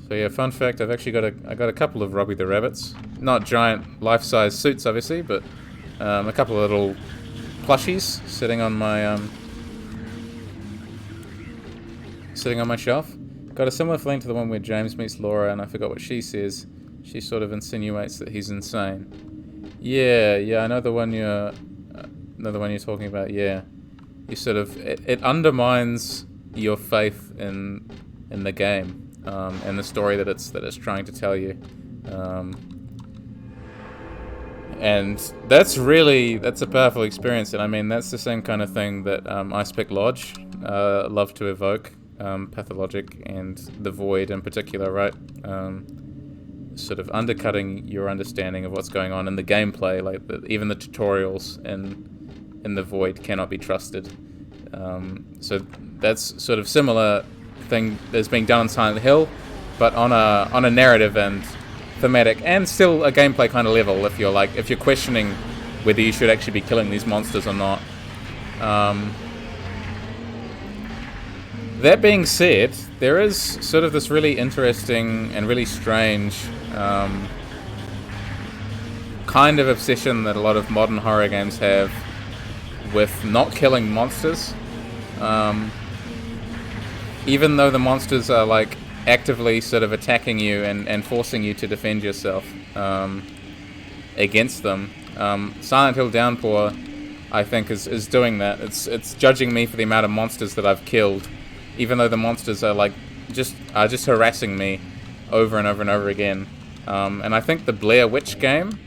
So yeah, fun fact, I got a couple of Robbie the Rabbits. Not giant life-size suits, obviously, but a couple of little plushies sitting on my shelf. Got a similar feeling to the one where James meets Laura, and I forgot what she says. She sort of insinuates that he's insane. Yeah, I know the one you're talking about. Yeah, you sort of it undermines your faith in the game and the story that it's trying to tell you. And that's a powerful experience, and I mean that's the same kind of thing that Ice Pick Lodge love to evoke, Pathologic and the Void in particular, right? Sort of undercutting your understanding of what's going on in the gameplay, like even the tutorials in the Void cannot be trusted. So that's sort of similar thing that's being done on Silent Hill, but on a narrative and thematic and still a gameplay kind of level. If you're questioning whether you should actually be killing these monsters or not. That being said, there is sort of this really interesting and really strange kind of obsession that a lot of modern horror games have with not killing monsters. Even though the monsters are like actively sort of attacking you and forcing you to defend yourself against them. Silent Hill Downpour, I think, is doing that. It's judging me for the amount of monsters that I've killed, even though the monsters are just harassing me over and over and over again. And I think the Blair Witch game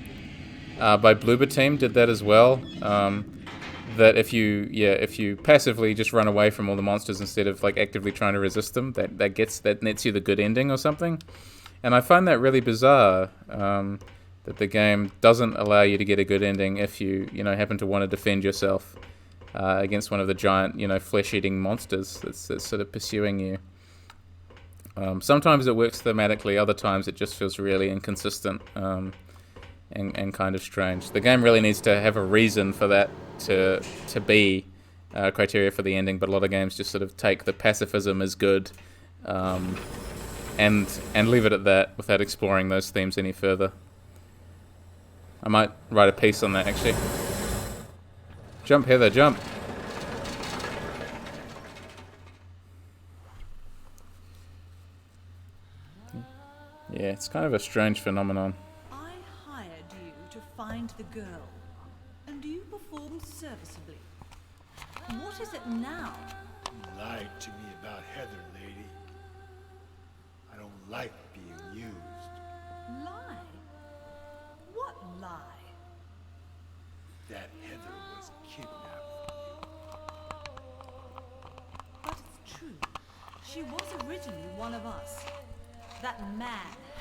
by Bloober Team did that as well. That if you passively just run away from all the monsters instead of actively trying to resist them, that nets you the good ending or something. And I find that really bizarre, that the game doesn't allow you to get a good ending if you happen to want to defend yourself against one of the giant flesh-eating monsters that's sort of pursuing you. Sometimes it works thematically, other times it just feels really inconsistent and kind of strange. The game really needs to have a reason for that to be criteria for the ending, but a lot of games just sort of take the pacifism as good and leave it at that without exploring those themes any further. I might write a piece on that, actually. Jump, Heather, jump! Yeah, it's kind of a strange phenomenon. I hired you to find the girl, and you performed serviceably. What is it now? You lied to me about Heather, lady. I don't like being used. Lie? What lie? That Heather was kidnapped from you. But it's true. She was originally one of us. That man,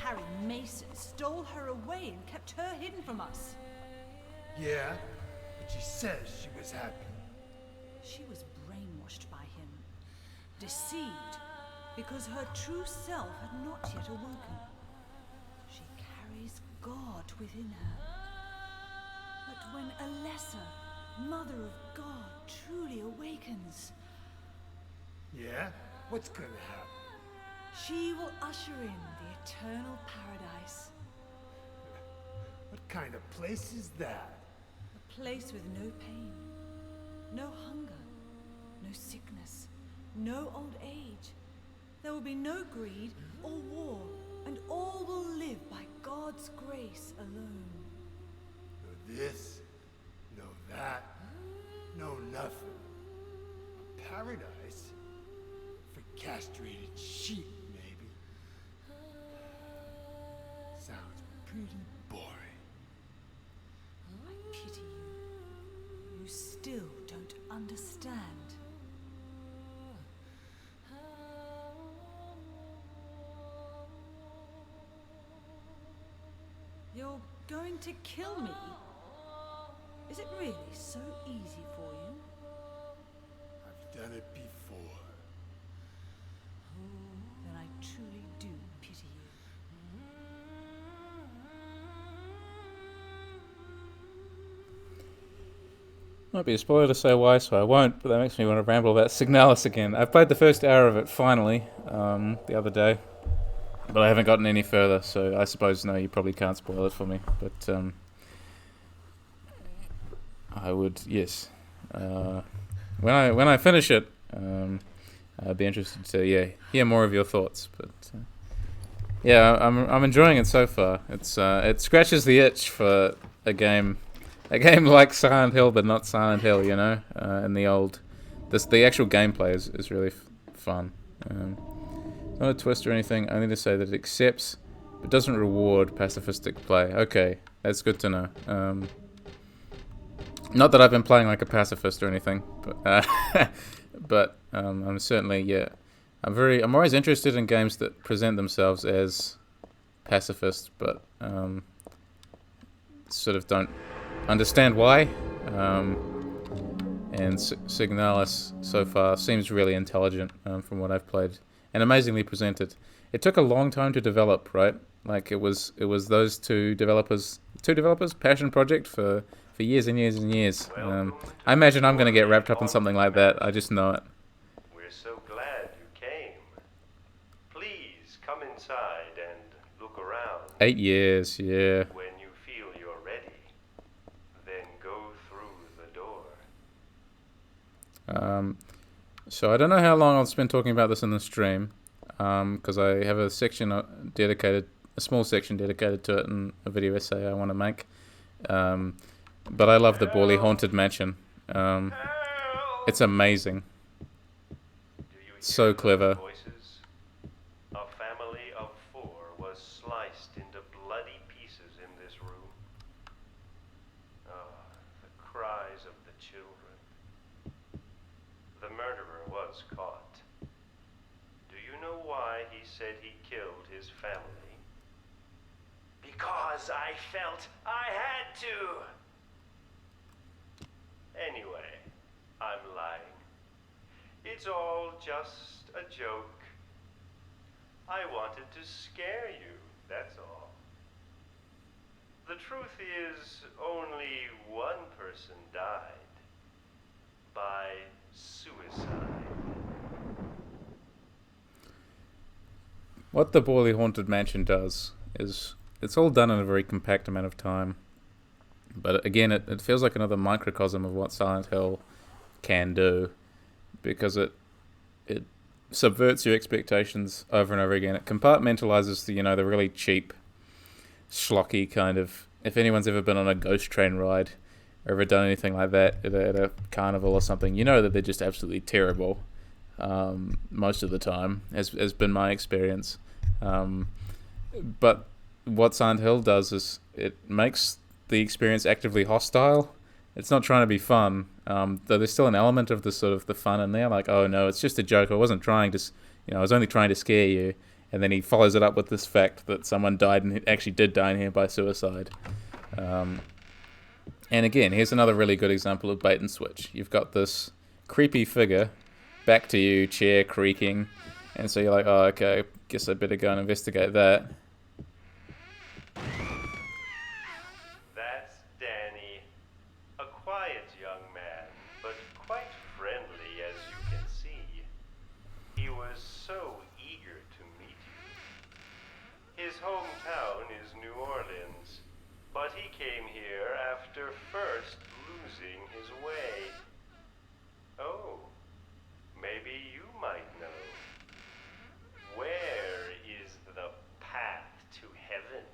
Harry Mason, stole her away and kept her hidden from us. Yeah, but she says she was happy. She was brainwashed by him, deceived, because her true self had not yet awoken. She carries God within her. But when a lesser, Mother of God, truly awakens, Yeah? What's gonna happen? She will usher in the eternal paradise. What kind of place is that? A place with no pain, no hunger, no sickness, no old age. There will be no greed or war, and all will live by God's grace alone. No this, no that, no nothing. A paradise? For castrated sheep, maybe. Sounds pretty boring. I pity you. You still don't understand. You're going to kill me? Is it really so easy for you? I've done it before. Then I truly do pity you. Might be a spoiler to say why, so I won't, but that makes me want to ramble about Signalis again. I played the first hour of it finally, the other day, but I haven't gotten any further, so I suppose, no, you probably can't spoil it for me, but I would, yes. When I finish it, I'd be interested to hear more of your thoughts, but I'm enjoying it so far. It scratches the itch for a game like Silent Hill, but not Silent Hill, you know. And the actual gameplay is really fun. Not a twist or anything. Only to say that it accepts, but doesn't reward pacifistic play. Okay, that's good to know. Not that I've been playing like a pacifist or anything, but I'm certainly I'm always interested in games that present themselves as pacifist, but sort of don't understand why. And Signalis so far seems really intelligent from what I've played, and amazingly presented. It took a long time to develop, right? Like it was those two developers passion project for years and years and years. I imagine I'm going to get wrapped up in something like that. I just know it. We're so glad you came. Please come inside and look around. 8 years, yeah. When you feel you're ready, then go through the door. So I don't know how long I'll spend talking about this in the stream, because I have a small section dedicated to it in a video essay I want to make. But I love the Borley Haunted Mansion. It's amazing. So clever. Voices? A family of 4 was sliced into bloody pieces in this room. The cries of the children. The murderer was caught. Do you know why he said he killed his family? Because I felt I had to. Anyway, I'm lying. It's all just a joke. I wanted to scare you, that's all. The truth is, only one person died. By suicide. What the Borley Haunted Mansion does is it's all done in a very compact amount of time. But again, it feels like another microcosm of what Silent Hill can do, because it subverts your expectations over and over again. It compartmentalizes the really cheap, schlocky kind of. If anyone's ever been on a ghost train ride or ever done anything like that at a carnival or something, you know that they're just absolutely terrible most of the time, has been my experience. But what Silent Hill does is it makes the experience actively hostile. It's not trying to be fun, though there's still an element of the sort of the fun in there, like, oh no, it's just a joke, I wasn't trying to, I was only trying to scare you. And then he follows it up with this fact that someone died and actually did die in here by suicide. And again, here's another really good example of bait and switch. You've got this creepy figure, back to you, chair creaking, and so you're like, oh, okay, guess I better go and investigate that. That's Danny. A quiet young man, but quite friendly, as you can see. losing his way. Oh, maybe you might know. Where is the path to heaven?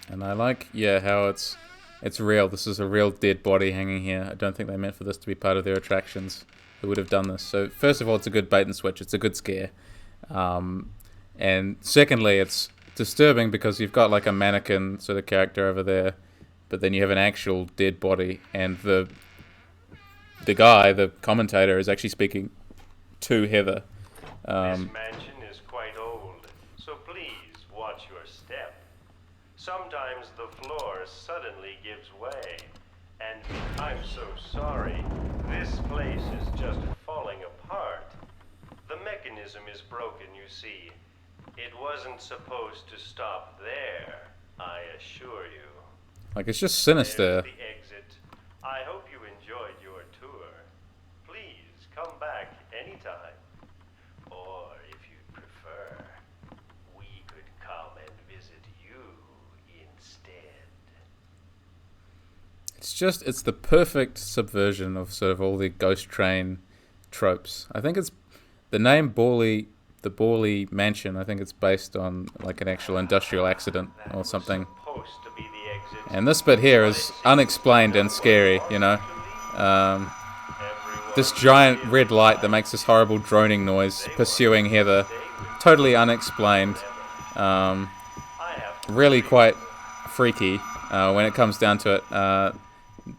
And I like, yeah, how it's real. This is a real dead body hanging here. I don't think they meant for this to be part of their attractions. Who would have done this? So first of all, it's a good bait and switch. It's a good scare. And secondly, it's disturbing because you've got like a mannequin sort of character over there, but then you have an actual dead body, and the guy, the commentator, is actually speaking to Heather. This mansion is quite old, so please watch your step. Sometimes the floor suddenly gives way, and I'm so sorry, this place is just falling apart. The mechanism is broken, you see. It wasn't supposed to stop there, I assure you. Like, it's just sinister. There's the exit. I hope you enjoyed your tour. Please come back anytime. Or if you'd prefer, we could come and visit you instead. It's the perfect subversion of sort of all the ghost train tropes. I think it's the name the Borley Mansion. I think it's based on like an actual industrial accident or something. Supposed to be the exit. And this bit here is unexplained and scary, you know. This giant red light that makes this horrible droning noise pursuing Heather, totally unexplained. Really quite freaky when it comes down to it.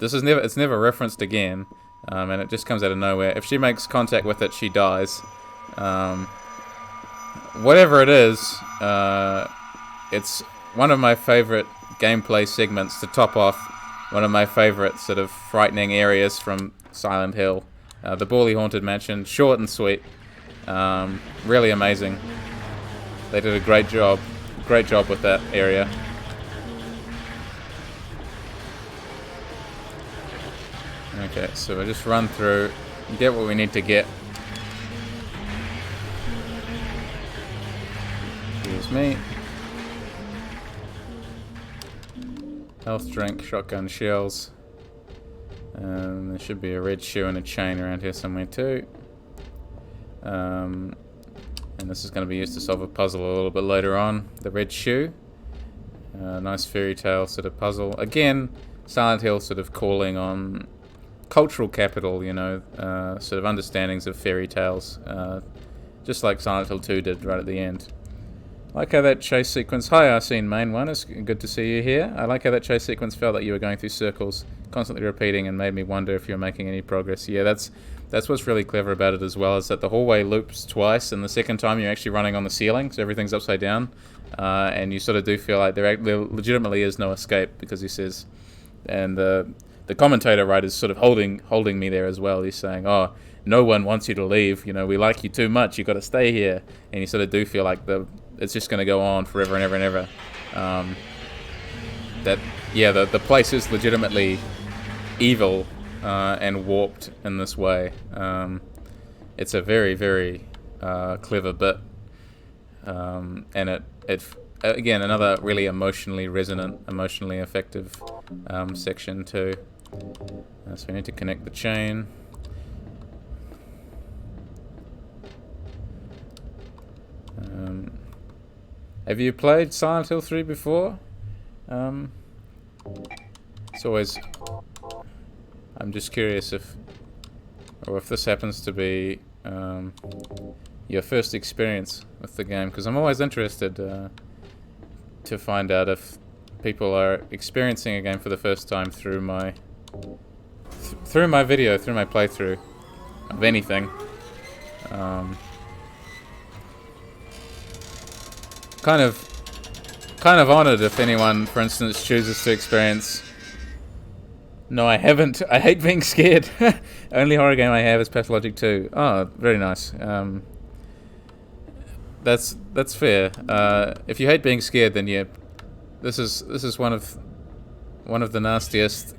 It's never referenced again, and it just comes out of nowhere. If she makes contact with it, she dies. Whatever it is, it's one of my favorite gameplay segments to top off one of my favorite sort of frightening areas from Silent Hill. The Borley Haunted Mansion, short and sweet, really amazing. They did a great job with that area. Okay, so we just run through, get what we need to get. Excuse me. Health drink, shotgun shells. There should be a red shoe and a chain around here somewhere too. And this is going to be used to solve a puzzle a little bit later on. The red shoe. Nice fairy tale sort of puzzle. Again, Silent Hill sort of calling on cultural capital, you know, sort of understandings of fairy tales. Just like Silent Hill 2 did right at the end. I like how that chase sequence... Hi, Arsene Main One. It's good to see you here. I like how that chase sequence felt like you were going through circles, constantly repeating, and made me wonder if you're making any progress. Yeah, that's what's really clever about it as well, is that the hallway loops twice, and the second time you're actually running on the ceiling, so everything's upside down. And you sort of do feel like there legitimately is no escape, because he says... And the commentator, right, is sort of holding me there as well. He's saying, oh, no one wants you to leave. You know, we like you too much. You've got to stay here. And you sort of do feel like it's just going to go on forever and ever and ever. The place is legitimately evil and warped in this way. It's a very, very clever bit. And it again, another really emotionally resonant, emotionally effective section too. So we need to connect the chain. Have you played Silent Hill 3 before? It's always... I'm just curious if this happens to be your first experience with the game, because I'm always interested to find out if people are experiencing a game for the first time through my video, through my playthrough of anything. Kind of honored if anyone, for instance, chooses to experience... No, I haven't. I hate being scared. Only horror game I have is Pathologic 2. Oh, very nice. That's fair. If you hate being scared, then yeah, this is one of the nastiest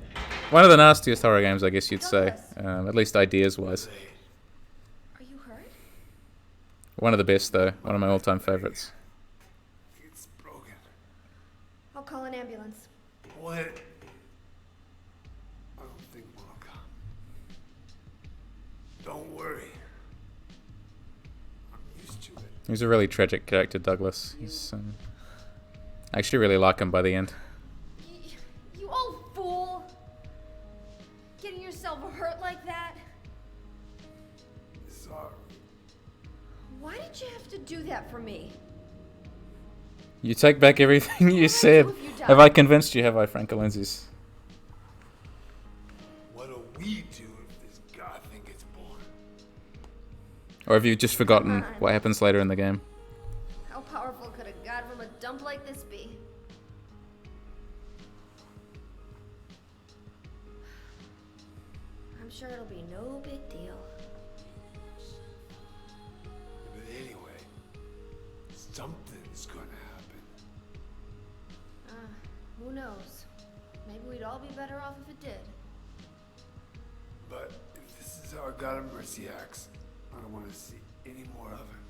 horror games, I guess you'd say. At least ideas wise. Are you hurt? One of the best though. One of my all-time favorites. It's broken. I'll call an ambulance. What? He's a really tragic character, Douglas. I actually really like him by the end. You old fool! Getting yourself hurt like that? Sorry. Why did you have to do that for me? You take back everything you said. What have you done? Have I convinced you? Have I, Frankaloons? What do we do if this god thing gets born? Or have you just forgotten what happens later in the game? How powerful could a god from a dump like this be? I'm sure it'll be no big deal. But anyway, something's gonna happen. Who knows? Maybe we'd all be better off if it did. But if this is how God of Mercy acts, I don't want to see any more of him.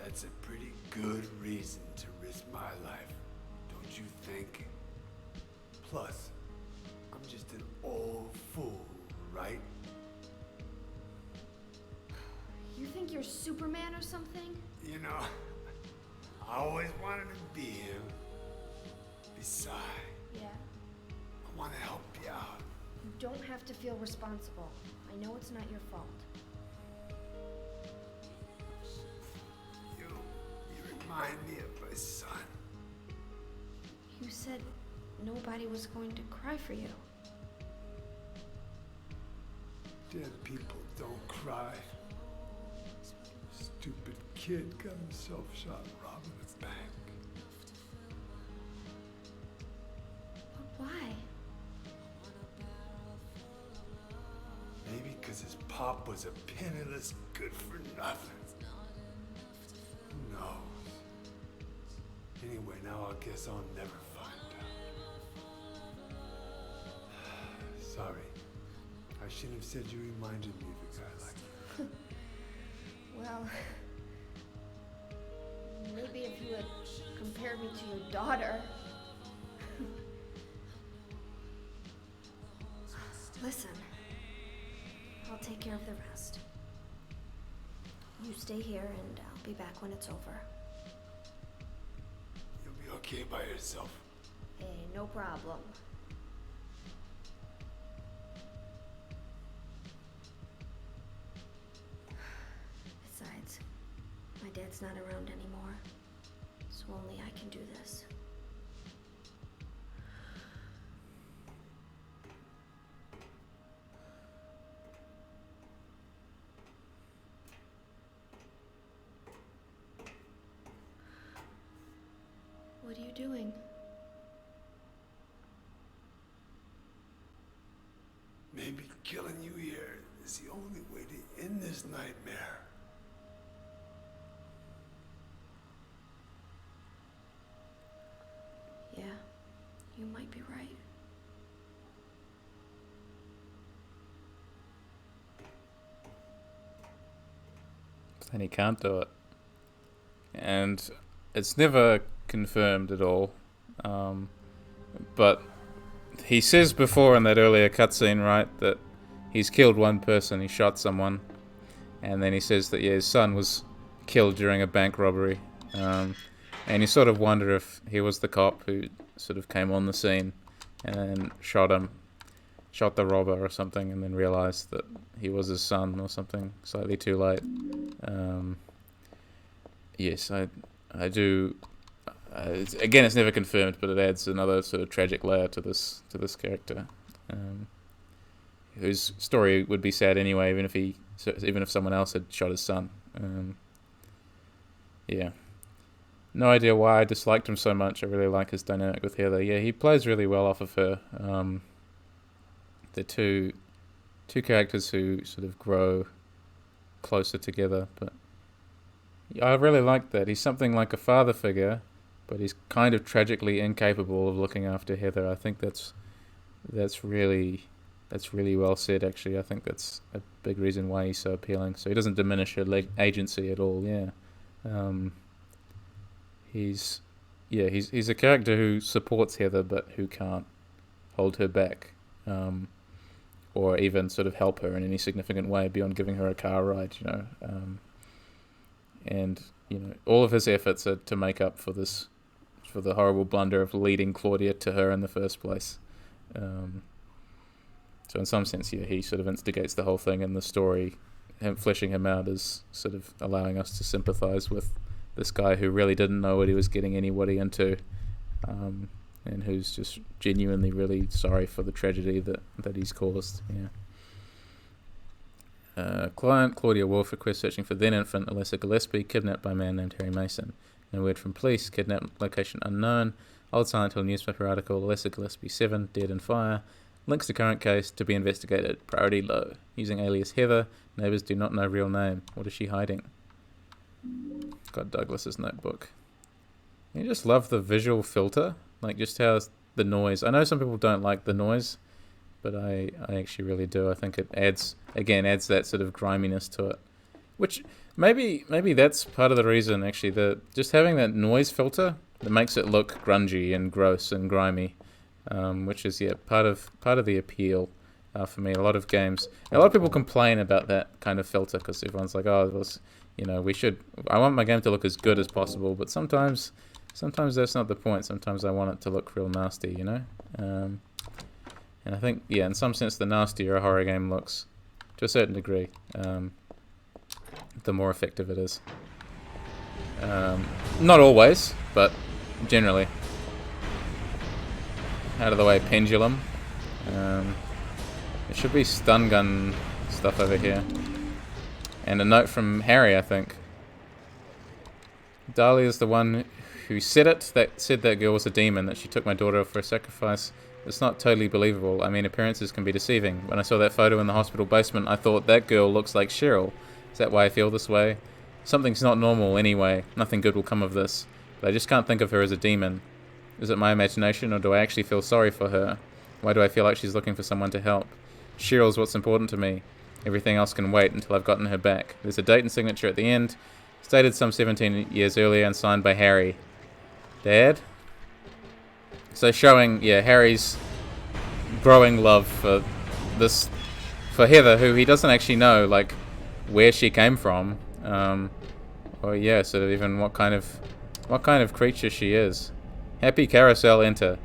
That's a pretty good reason to risk my life, don't you think? Plus, I'm just an old fool, right? You think you're Superman or something? You know, I always wanted to be him. Besides, Yeah. I want to help you out. You don't have to feel responsible. I know it's not your fault. You remind me of my son. You said nobody was going to cry for you. Dead people don't cry. Stupid kid got himself shot robbing his bank. But why? Maybe because his pop was a penniless good-for-nothing. Who knows? Anyway, now I guess I'll never find out. Sorry. I shouldn't have said you reminded me of a guy like you. Well, maybe if you had compared me to your daughter. Listen, I'll take care of the rest. You stay here and I'll be back when it's over. You'll be okay by yourself. Hey, no problem. Besides, my dad's not around anymore, so only I can do this. What are you doing? Maybe killing you here is the only way to end this nightmare. Yeah, you might be right. Then he can't do it. And it's never confirmed at all. But he says before in that earlier cutscene, right, that he's killed one person, he shot someone. And then he says that, yeah, his son was killed during a bank robbery. And you sort of wonder if he was the cop who sort of came on the scene and then shot the robber or something, and then realized that he was his son or something slightly too late. Yes, I do. Again, it's never confirmed, but it adds another sort of tragic layer to this character, whose story would be sad anyway, even if someone else had shot his son. Yeah. No idea why I disliked him so much. I really like his dynamic with Heather. Yeah, he plays really well off of her. They're two characters who sort of grow closer together. But yeah, I really like that. He's something like a father figure, but he's kind of tragically incapable of looking after Heather. I think that's really well said. Actually, I think that's a big reason why he's so appealing. So he doesn't diminish her agency at all. Yeah. He's a character who supports Heather, but who can't hold her back, or even sort of help her in any significant way beyond giving her a car ride. and all of his efforts are to make up for the horrible blunder of leading Claudia to her in the first place. So in some sense, he sort of instigates the whole thing, and the story, him fleshing him out, is sort of allowing us to sympathise with this guy who really didn't know what he was getting anybody into, and who's just genuinely really sorry for the tragedy that he's caused. Client Claudia Wolf requests searching for then infant Alyssa Gillespie, kidnapped by a man named Harry Mason. No word from police. Kidnapped location unknown. Old Silent Hill newspaper article. Alyssa Gillespie 7 dead in fire. Links to current case to be investigated. Priority low. Using alias Heather. Neighbours do not know real name. What is she hiding? Got Douglas's notebook. You just love the visual filter, like just how the noise. I know some people don't like the noise, but I actually really do. I think it adds that sort of griminess to it, which maybe that's part of the reason actually, just having that noise filter that makes it look grungy and gross and grimy, which is part of the appeal for me. A lot of games, a lot of people complain about that kind of filter because everyone's like, oh, I want my game to look as good as possible, but sometimes that's not the point. Sometimes I want it to look real nasty, and I think, in some sense, the nastier a horror game looks, to a certain degree, the more effective it is. Not always, but generally. Out of the way, pendulum. There should be stun gun stuff over here. And a note from Harry, I think. Dahlia is the one who said that girl was a demon, that she took my daughter for a sacrifice. It's not totally believable. I mean, appearances can be deceiving. When I saw that photo in the hospital basement, I thought that girl looks like Cheryl. Is that why I feel this way? Something's not normal anyway. Nothing good will come of this. But I just can't think of her as a demon. Is it my imagination, or do I actually feel sorry for her? Why do I feel like she's looking for someone to help? Cheryl's what's important to me. Everything else can wait until I've gotten her back. There's a date and signature at the end, stated some 17 years earlier and signed by Harry. Dad? So showing, Harry's growing love for Heather, who he doesn't actually know, like, where she came from, or sort of even what kind of creature she is. Happy carousel, enter.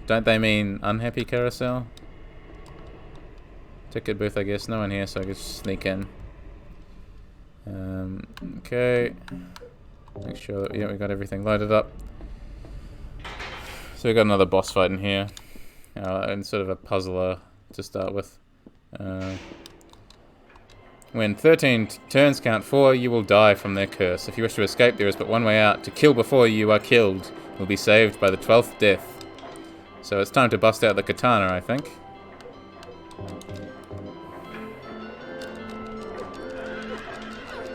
Don't they mean unhappy carousel? Ticket booth, I guess. No one here, so I can sneak in. Okay. Make sure that, we got everything loaded up. So we got another boss fight in here, and sort of a puzzler to start with. When 13 turns count 4, you will die from their curse. If you wish to escape, there is but one way out. To kill before you are killed. You will be saved by the 12th death. So it's time to bust out the katana, I think.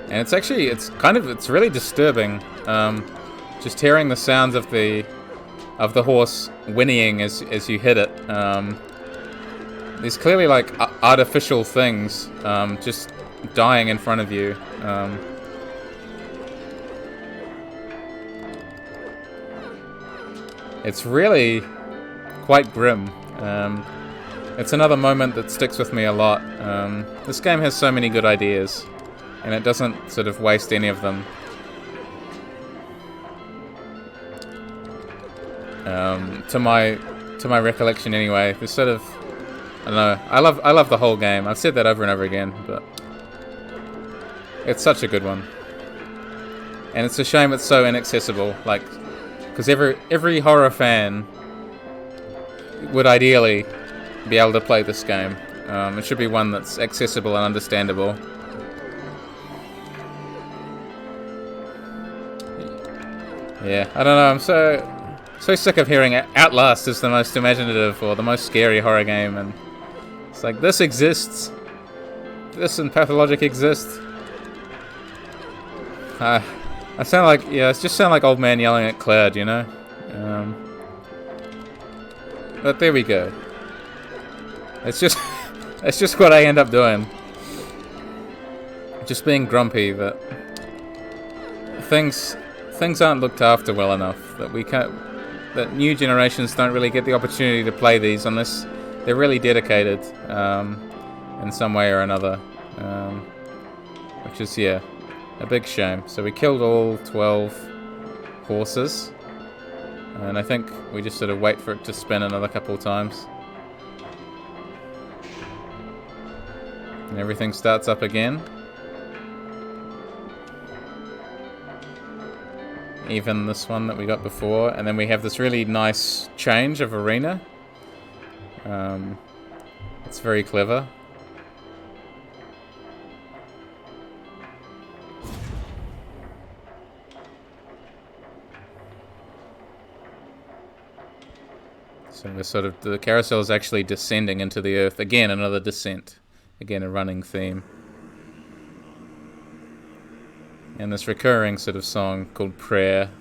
And it's really disturbing, just hearing the sounds of the horse whinnying as you hit it. There's clearly like artificial things just dying in front of you. It's really quite grim. It's another moment that sticks with me a lot. This game has so many good ideas, and it doesn't sort of waste any of them. To my recollection, anyway, there's sort of, I don't know. I love the whole game. I've said that over and over again, but it's such a good one. And it's a shame it's so inaccessible. Like, because every horror fan would ideally be able to play this game. It should be one that's accessible and understandable. Yeah, I don't know. I'm so sick of hearing Outlast is the most imaginative or the most scary horror game, and it's like, this exists. This and Pathologic exist. I sound like, it just sound like old man yelling at cloud, you know? But there we go. It's just what I end up doing. Just being grumpy that things aren't looked after well enough, that new generations don't really get the opportunity to play these unless they're really dedicated in some way or another, which is A big shame. So we killed all 12 horses. And I think we just sort of wait for it to spin another couple of times. And everything starts up again. Even this one that we got before. And then we have this really nice change of arena. It's very clever. So we're sort of, the carousel is actually descending into the earth. Again, another descent. Again, a running theme. And this recurring sort of song called Prayer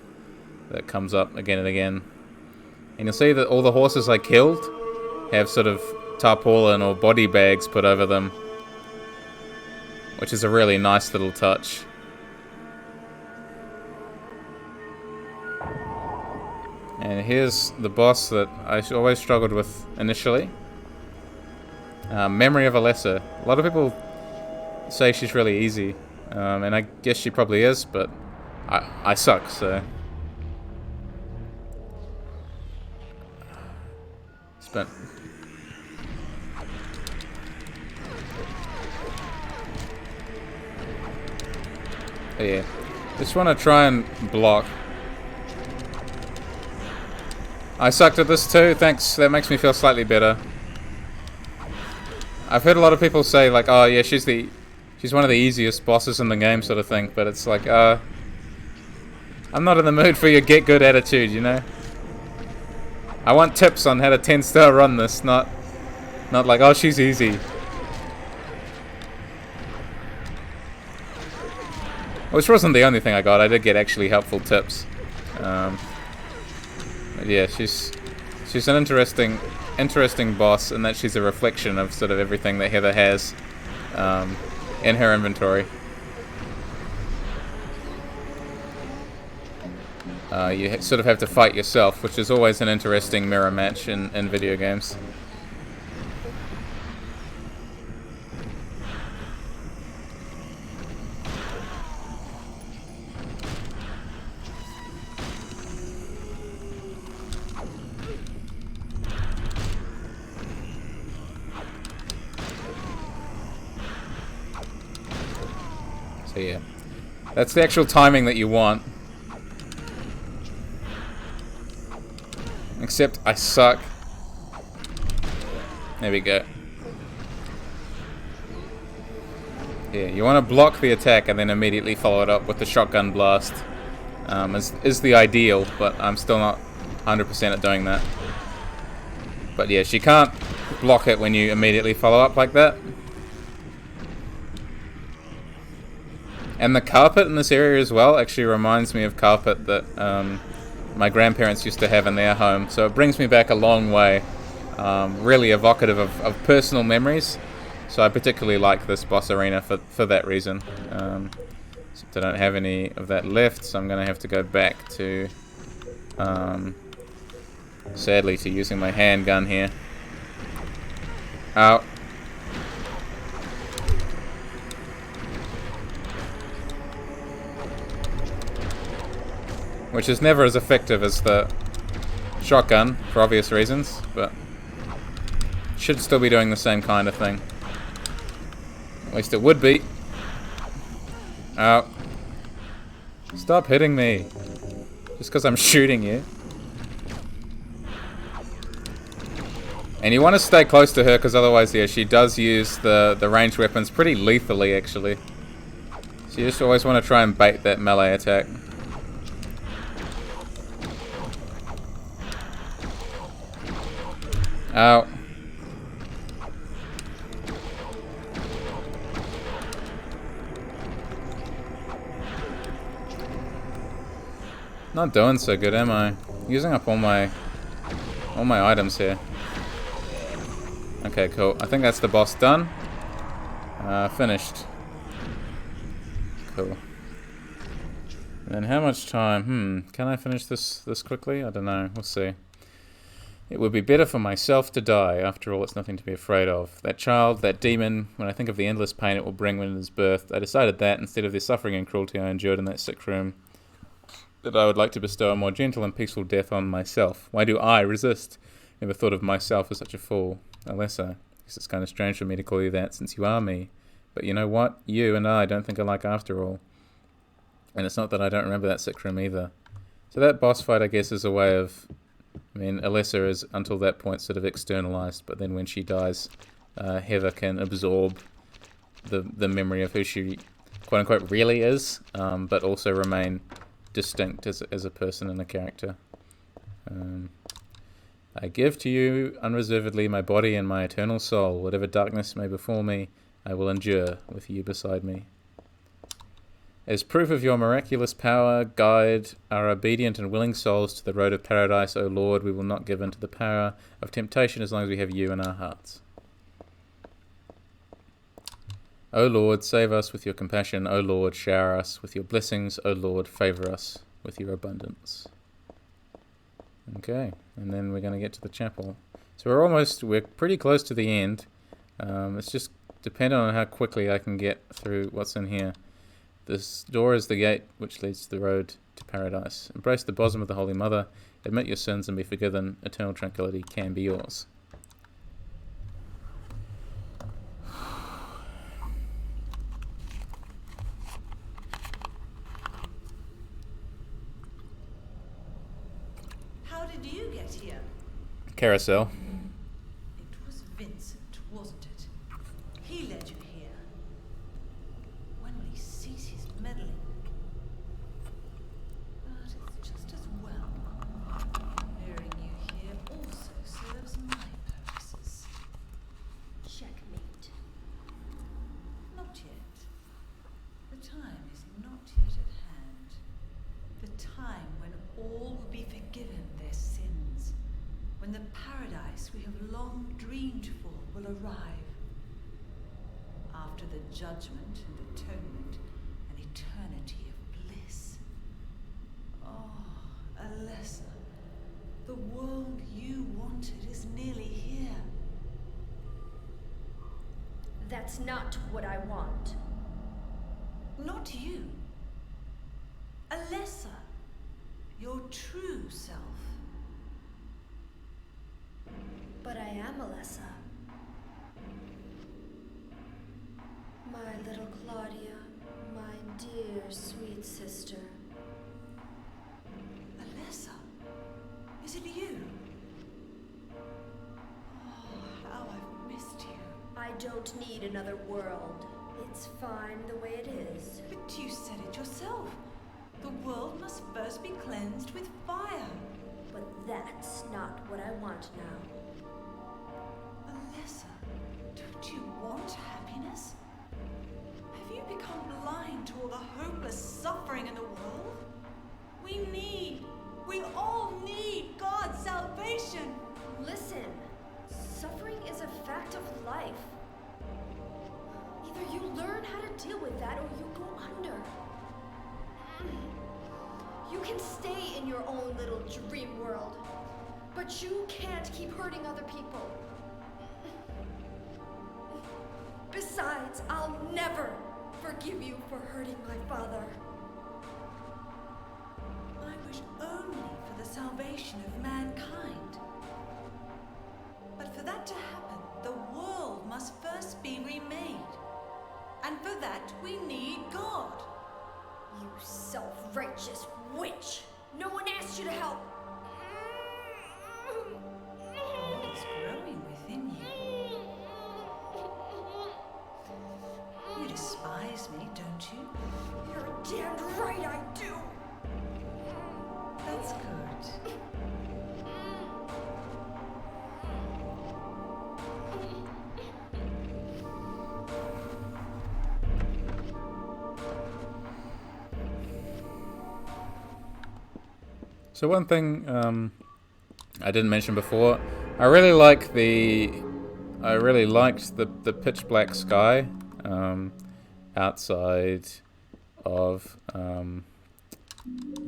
that comes up again and again. And you'll see that all the horses I killed have sort of tarpaulin or body bags put over them, which is a really nice little touch. And here's the boss that I always struggled with initially. Memory of a Lesser. A lot of people say she's really easy, and I guess she probably is, but I suck, so... Spent... Yeah. Just want to try and block. I sucked at this too, thanks, that makes me feel slightly better. I've heard a lot of people say like, oh yeah, she's one of the easiest bosses in the game sort of thing, but it's like, I'm not in the mood for your get good attitude, you know? I want tips on how to 10-star run this, not like, oh, she's easy. Which wasn't the only thing I got, I did get actually helpful tips. But yeah, she's an interesting boss in that she's a reflection of sort of everything that Heather has in her inventory. You sort of have to fight yourself, which is always an interesting mirror match in video games. So yeah, that's the actual timing that you want. Except I suck. There we go. Yeah, you want to block the attack and then immediately follow it up with the shotgun blast. Is the ideal, but I'm still not 100% at doing that. But yeah, she can't block it when you immediately follow up like that. And the carpet in this area as well actually reminds me of carpet that my grandparents used to have in their home. So it brings me back a long way. Really evocative of personal memories. So I particularly like this boss arena for that reason. Except I don't have any of that left, so I'm going to have to go back to, sadly, to using my handgun here. Ow. Which is never as effective as the shotgun, for obvious reasons, but should still be doing the same kind of thing. At least it would be. Ow. Stop hitting me. Just because I'm shooting you. And you want to stay close to her, because otherwise, yeah, she does use the ranged weapons pretty lethally, actually. So you just always want to try and bait that melee attack. Ow. Not doing so good, am I? Using up all my items here. Okay, cool. I think that's the boss done. Finished. Cool. And how much time? Can I finish this quickly? I don't know. We'll see. It would be better for myself to die. After all, it's nothing to be afraid of. That child, that demon, when I think of the endless pain it will bring when it is birthed, I decided that, instead of the suffering and cruelty I endured in that sick room, that I would like to bestow a more gentle and peaceful death on myself. Why do I resist? Never thought of myself as such a fool. Alessa, I guess it's kind of strange for me to call you that, since you are me. But you know what? You and I don't think alike after all. And it's not that I don't remember that sick room either. So that boss fight, I guess, is a way of... I mean, Alessa is, until that point, sort of externalized, but then when she dies, Heather can absorb the memory of who she, quote-unquote, really is, but also remain distinct as a person and a character. I give to you unreservedly my body and my eternal soul. Whatever darkness may befall me, I will endure with you beside me. As proof of your miraculous power, guide our obedient and willing souls to the road of paradise, O Lord. We will not give in to the power of temptation as long as we have you in our hearts. O Lord, save us with your compassion. O Lord, shower us with your blessings. O Lord, favour us with your abundance. Okay, and then we're going to get to the chapel. So we're pretty close to the end. It's just dependent on how quickly I can get through what's in here. This door is the gate which leads to the road to paradise. Embrace the bosom of the Holy Mother. Admit your sins and be forgiven. Eternal tranquility can be yours. How did you get here? Carousel. It was Vincent, wasn't it? He led you here. When will he cease his meddling? But it's just as well. Hearing you here also serves my purposes. Checkmate. Not yet. The time is not yet at hand. The time when all will be forgiven their sins. When the paradise we have long dreamed for will arrive. After the judgment and atonement, an eternity of bliss. Oh, Alessa, the world you wanted is nearly here. That's not what I want. Not you. Alessa, your true self. But I am Alessa. My little Claudia, my dear sweet sister. Alessa, is it you? Oh, how I've missed you. I don't need another world. It's fine the way it is. But you said it yourself. The world must first be cleansed with fire. But that's not what I want now. Alessa, don't you want happiness? Have you become blind to all the hopeless suffering in the world? We all need God's salvation. Listen, suffering is a fact of life. Either you learn how to deal with that or you go under. You can stay in your own little dream world, but you can't keep hurting other people. Besides, I'll never forgive you for hurting my father. I wish only for the salvation of mankind. But for that to happen, the world must first be remade. And for that, we need God. You self-righteous witch! No one asked you to help! What is growing within you? You despise me, don't you? You're damned right I do! That's good. So one thing I didn't mention before, I really liked the pitch black sky outside of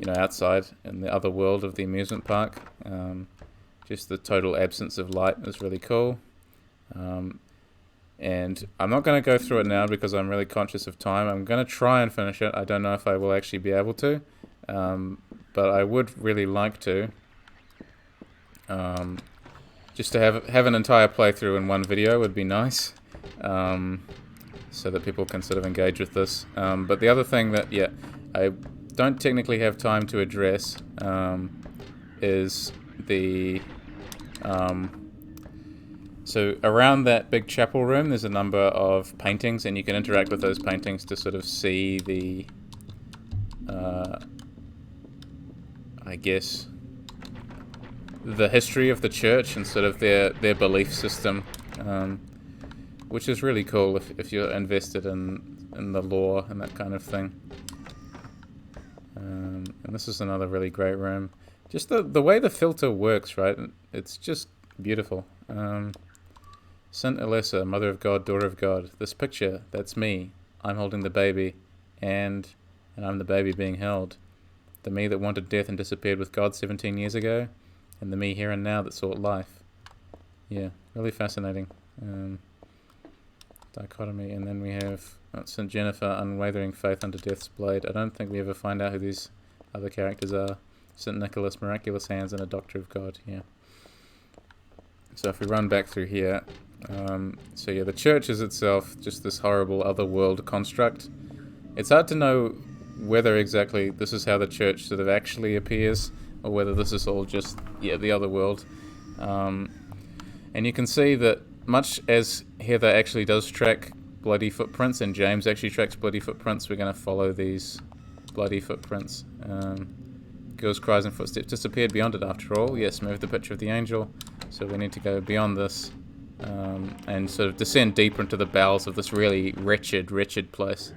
outside in the other world of the amusement park. just the total absence of light is really cool. And I'm not going to go through it now because I'm really conscious of time. I'm going to try and finish it. I don't know if I will actually be able to, but I would really like to. Just to have an entire playthrough in one video would be nice, so that people can sort of engage with this. But the other thing that, I don't technically have time to address is the... So around that big chapel room, there's a number of paintings, and you can interact with those paintings to sort of see the, I guess, the history of the church and sort of their belief system, which is really cool if you're invested in the lore and that kind of thing. And this is another really great room. Just the way the filter works, right? It's just beautiful. Saint Alessa, Mother of God, Daughter of God. This picture, that's me. I'm holding the baby, and I'm the baby being held. The me that wanted death and disappeared with God 17 years ago, and the me here and now that sought life. Yeah, really fascinating dichotomy. And then we have St. Jennifer, Unwavering Faith Under Death's Blade. I don't think we ever find out who these other characters are. St. Nicholas, Miraculous Hands, and a Doctor of God. Yeah. So if we run back through here, so yeah, the church is itself just this horrible otherworld construct. It's hard to know whether exactly this is how the church sort of actually appears, or whether this is all just, the other world. And you can see that much as Heather actually does track bloody footprints, and James actually tracks bloody footprints, we're going to follow these bloody footprints. Girl's cries and footsteps disappeared beyond it after all. Yes, move the picture of the angel. So we need to go beyond this and sort of descend deeper into the bowels of this really wretched place.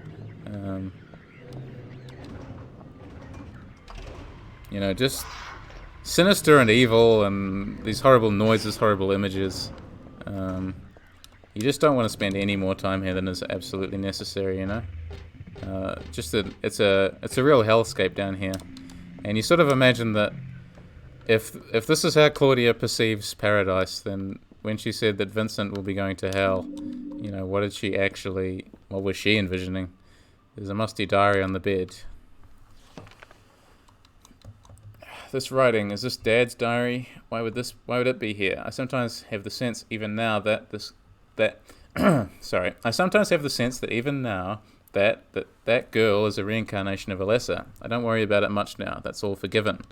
Just sinister and evil, and these horrible noises, horrible images. You just don't want to spend any more time here than is absolutely necessary, it's a real hellscape down here. And you sort of imagine that if this is how Claudia perceives paradise, then when she said that Vincent will be going to hell, what was she envisioning? There's a musty diary on the bed. This writing, is this Dad's diary? Why would it be here? I sometimes have the sense even now that that girl is a reincarnation of Alessa. I don't worry about it much now. That's all forgiven.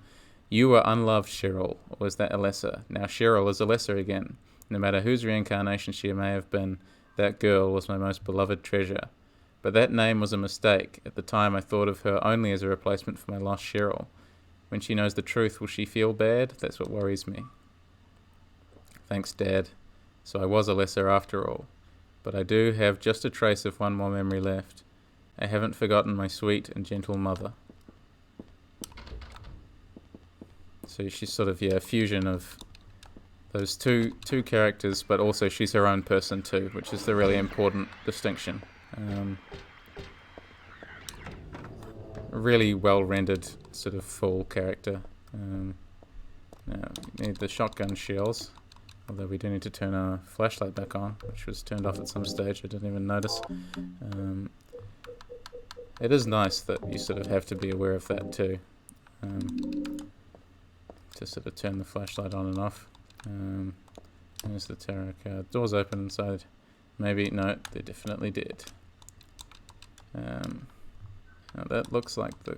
You were unloved, Cheryl, or was that Alessa? Now Cheryl is Alessa again. No matter whose reincarnation she may have been, that girl was my most beloved treasure. But that name was a mistake. At the time I thought of her only as a replacement for my lost Cheryl. When she knows the truth, will she feel bad? That's what worries me. Thanks, Dad. So I was Alessa after all. But I do have just a trace of one more memory left. I haven't forgotten my sweet and gentle mother. So she's sort of, a fusion of those two characters, but also she's her own person too, which is the really important distinction. Really well rendered, sort of full character. Now we need the shotgun shells, although we do need to turn our flashlight back on, which was turned off at some stage. I didn't even notice. It is nice that you sort of have to be aware of that too, to sort of turn the flashlight on and off. There's the tarot card. Doors open inside. Maybe, no, they definitely did. Now that looked like the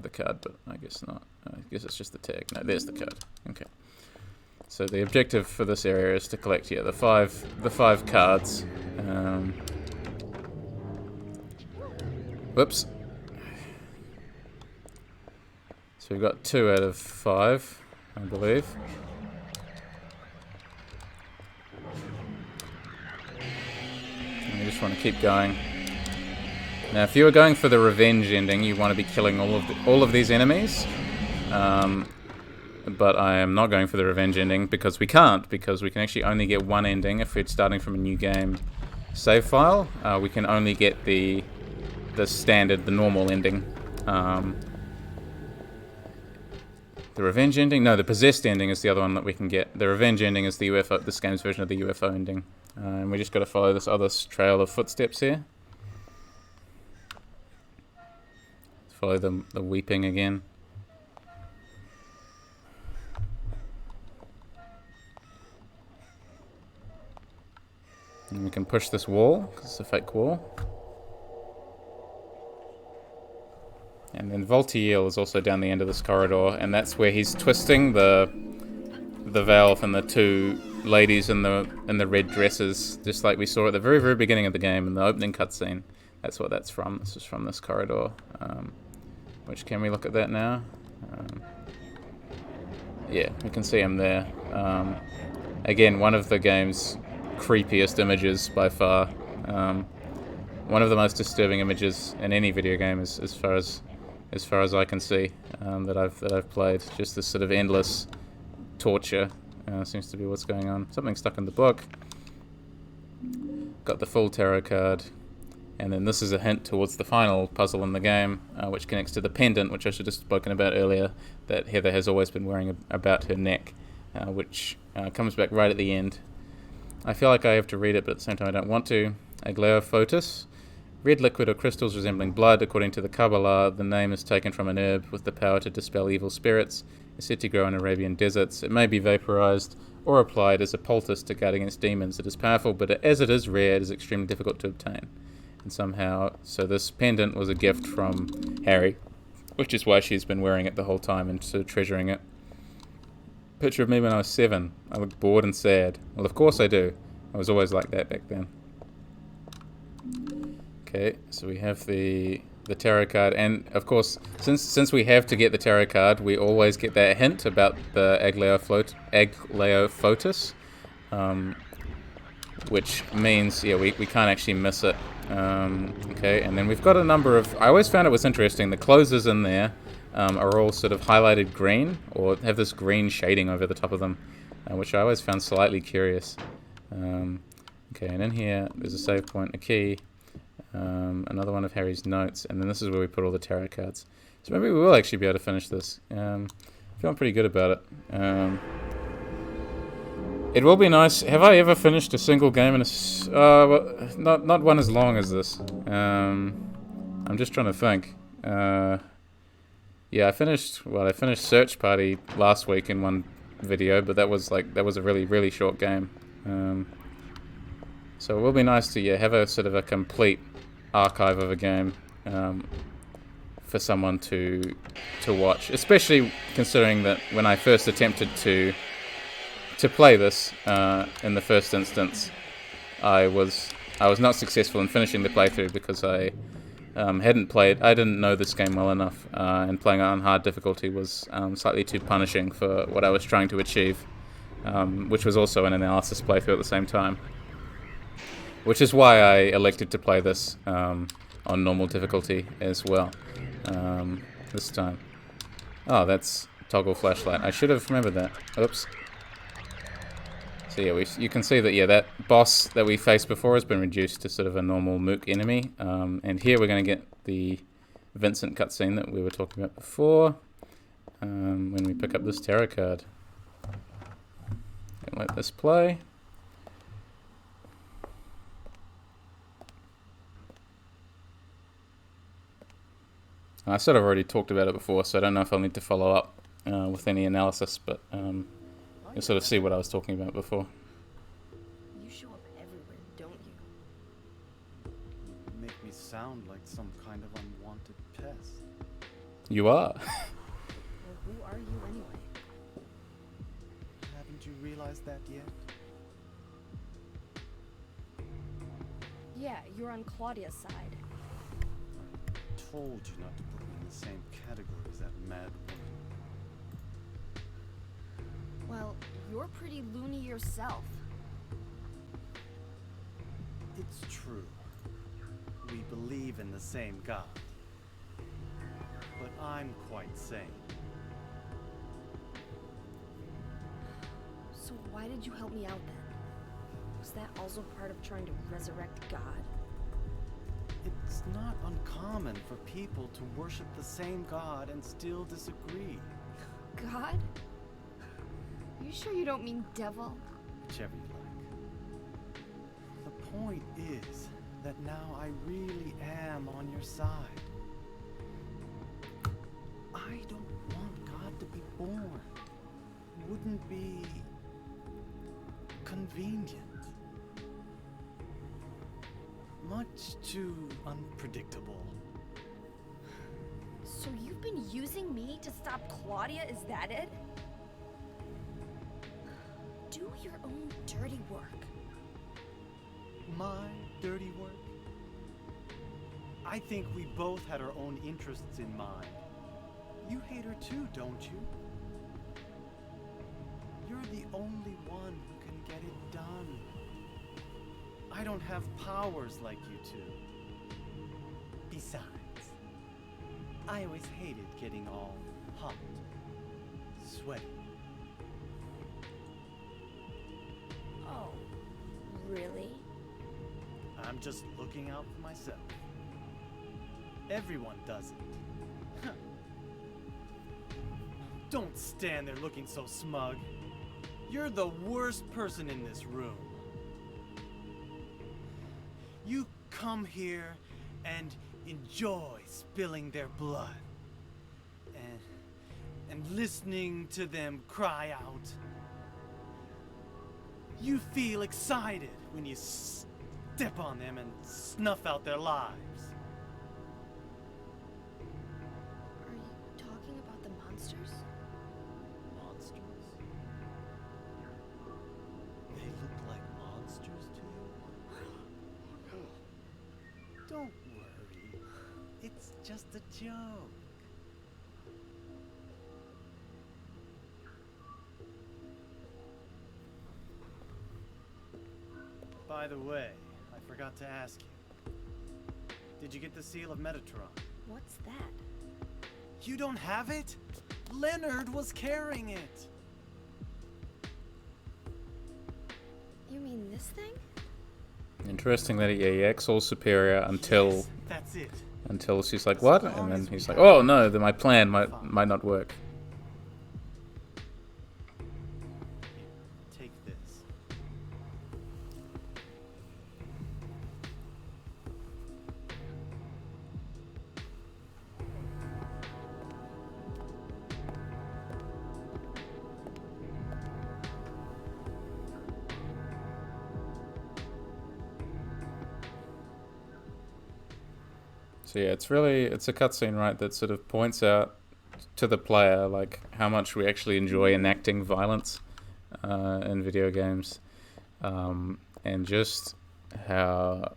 card, but I guess not. I guess it's just the tag. No, there's the card. Okay. So the objective for this area is to collect the five cards. Whoops. So we've got 2 out of 5, I believe. And we just want to keep going. Now, if you were going for the revenge ending, you want to be killing all of these enemies. But I am not going for the revenge ending because we can't. Because we can actually only get one ending if we're starting from a new game save file. We can only get the standard, the normal ending. the revenge ending. No, the possessed ending is the other one that we can get. The revenge ending is the UFO, this game's version of the UFO ending. And we just got to follow this other trail of footsteps here. Follow the weeping again. And we can push this wall, because it's a fake wall. And then Voltiel is also down the end of this corridor, and that's where he's twisting the valve and the two ladies in the red dresses, just like we saw at the very, very beginning of the game in the opening cutscene. That's what that's from. This is from this corridor. Which, can we look at that now? Yeah, we can see him there. Again, one of the game's creepiest images by far. One of the most disturbing images in any video game, as far as I can see, that I've played. Just this sort of endless torture seems to be what's going on. Something stuck in the book. Got the full tarot card. And then this is a hint towards the final puzzle in the game, which connects to the pendant, which I should have spoken about earlier, that Heather has always been wearing about her neck, which comes back right at the end. I feel like I have to read it, but at the same time I don't want to. Aglaophotis. Red liquid or crystals resembling blood. According to the Kabbalah, the name is taken from an herb with the power to dispel evil spirits. It's said to grow in Arabian deserts. It may be vaporized or applied as a poultice to guard against demons. It is powerful, but as it is rare, it is extremely difficult to obtain. And somehow, so this pendant was a gift from Harry, which is why she's been wearing it the whole time and sort of treasuring it. Picture of me when I was 7. I looked bored and sad. Well, of course I do. I was always like that back then. Okay, so we have the tarot card, and of course, since we have to get the tarot card, we always get that hint about the Aglaophotis, which means, yeah, we can't actually miss it. Okay, and then we've got a number of... I always found it was interesting, the closes in there are all sort of highlighted green, or have this green shading over the top of them, which I always found slightly curious. Okay, and in here, there's a save point, a key, another one of Harry's notes, and then this is where we put all the tarot cards. So maybe we will actually be able to finish this. Feeling pretty good about it. It will be nice. Have I ever finished a single game in a... well, not one as long as this. I'm just trying to think. Yeah, I finished Search Party last week in one video, but that was a really, really short game. So it will be nice to have a sort of a complete archive of a game for someone to watch, especially considering that when I first attempted to play this in the first instance, I was not successful in finishing the playthrough because I didn't know this game well enough, and playing it on hard difficulty was slightly too punishing for what I was trying to achieve, which was also an analysis playthrough at the same time. Which is why I elected to play this on normal difficulty as well this time. Oh, that's toggle flashlight. I should have remembered that. Oops. So yeah, you can see that that boss that we faced before has been reduced to sort of a normal mook enemy. And here we're going to get the Vincent cutscene that we were talking about before when we pick up this tarot card. And let this play. I sort of already talked about it before, so I don't know if I'll need to follow up with any analysis, but you'll sort of see what I was talking about before. You show up everywhere, don't you? You make me sound like some kind of unwanted pest. You are. Well, who are you anyway? Haven't you realized that yet? Yeah, you're on Claudia's side. I told you not to put me in the same category as that mad woman. Well, you're pretty loony yourself. It's true. We believe in the same God. But I'm quite sane. So why did you help me out then? Was that also part of trying to resurrect God? It's not uncommon for people to worship the same God and still disagree. God? Are you sure you don't mean devil? Whichever you like. The point is that now I really am on your side. I don't want God to be born. It wouldn't be convenient. Much too unpredictable. So you've been using me to stop Claudia, is that it? Do your own dirty work. My dirty work? I think we both had our own interests in mind. You hate her too, don't you? You're the only one who can get it done. I don't have powers like you two. Besides, I always hated getting all hot, sweaty. Oh, really? I'm just looking out for myself. Everyone does it. Don't stand there looking so smug. You're the worst person in this room. You come here and enjoy spilling their blood and listening to them cry out. You feel excited when you step on them and snuff out their lives. Are you talking about the monsters? Monsters? They look like monsters to you? Don't worry. It's just a joke. By the way, I forgot to ask you. Did you get the seal of Metatron? What's that? You don't have it? Leonard was carrying it. You mean this thing? Interesting that he acts all superior until Yes, that's it. until she's like, what? And then he's like, oh no, then my plan might not work. Here, take this. So yeah, it's a cutscene, right, that sort of points out to the player like how much we actually enjoy enacting violence in video games, and just how,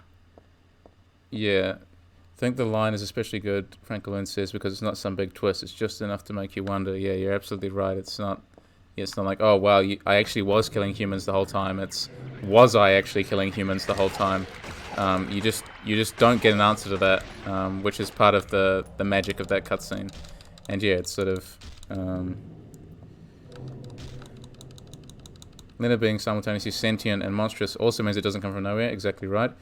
yeah, I think the line is especially good, Frankaloons says, because it's not some big twist, it's just enough to make you wonder. Yeah, you're absolutely right. It's not like, oh wow, I actually was killing humans the whole time. It's, was I actually killing humans the whole time? You just don't get an answer to that, which is part of the magic of that cutscene. And yeah, it's sort of Lena being simultaneously sentient and monstrous also means it doesn't come from nowhere. Exactly right,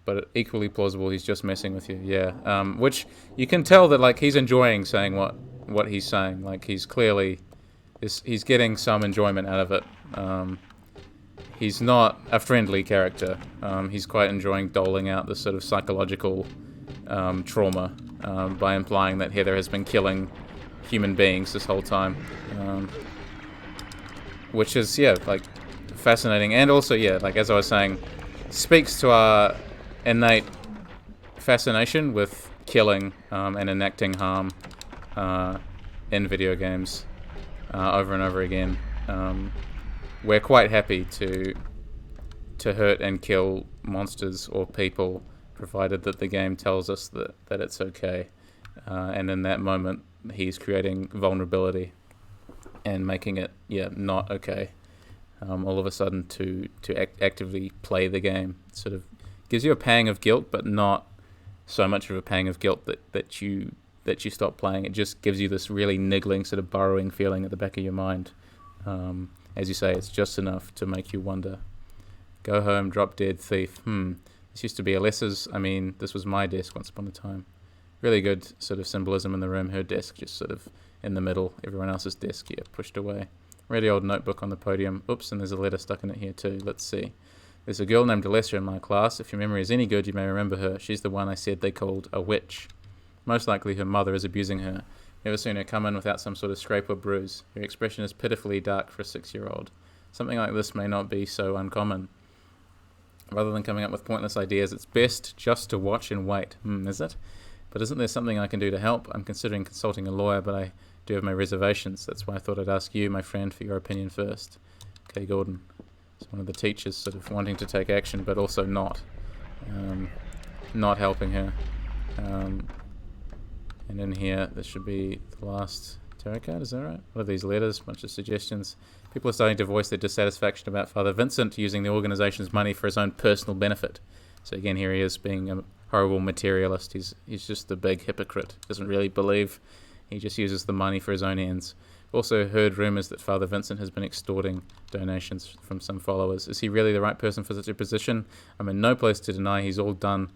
but equally plausible. He's just messing with you. Yeah, which you can tell that like he's enjoying saying what he's saying. Like he's clearly he's getting some enjoyment out of it. He's not a friendly character. He's quite enjoying doling out this sort of psychological trauma by implying that Heather has been killing human beings this whole time. Which is, yeah, like, fascinating. And also, yeah, like, as I was saying, speaks to our innate fascination with killing and enacting harm in video games over and over again. We're quite happy to hurt and kill monsters or people, provided that the game tells us that it's okay. And in that moment, he's creating vulnerability and making it, yeah, not okay. All of a sudden, to actively play the game, it sort of gives you a pang of guilt, but not so much of a pang of guilt that you stop playing. It just gives you this really niggling, sort of burrowing feeling at the back of your mind. As you say, it's just enough to make you wonder. Go home, drop dead, thief. This used to be Alessa's. I mean, this was my desk once upon a time. Really good sort of symbolism in the room. Her desk just sort of in the middle. Everyone else's desk, yeah, pushed away. Really old notebook on the podium. Oops, and there's a letter stuck in it here too. Let's see. There's a girl named Alessia in my class. If your memory is any good, you may remember her. She's the one I said they called a witch. Most likely her mother is abusing her. Never seen her come in without some sort of scrape or bruise. Her expression is pitifully dark for a 6-year-old. Something like this may not be so uncommon. Rather than coming up with pointless ideas, it's best just to watch and wait. Is it? But isn't there something I can do to help? I'm considering consulting a lawyer, but I do have my reservations. That's why I thought I'd ask you, my friend, for your opinion first. Okay, Gordon. It's one of the teachers sort of wanting to take action, but also not helping her. And in here, this should be the last tarot card, is that right? What are these letters? Bunch of suggestions. People are starting to voice their dissatisfaction about Father Vincent using the organization's money for his own personal benefit. So again, here he is being a horrible materialist. He's just a big hypocrite. Doesn't really believe. He just uses the money for his own ends. Also heard rumours that Father Vincent has been extorting donations from some followers. Is he really the right person for such a position? I'm in no place to deny he's all done.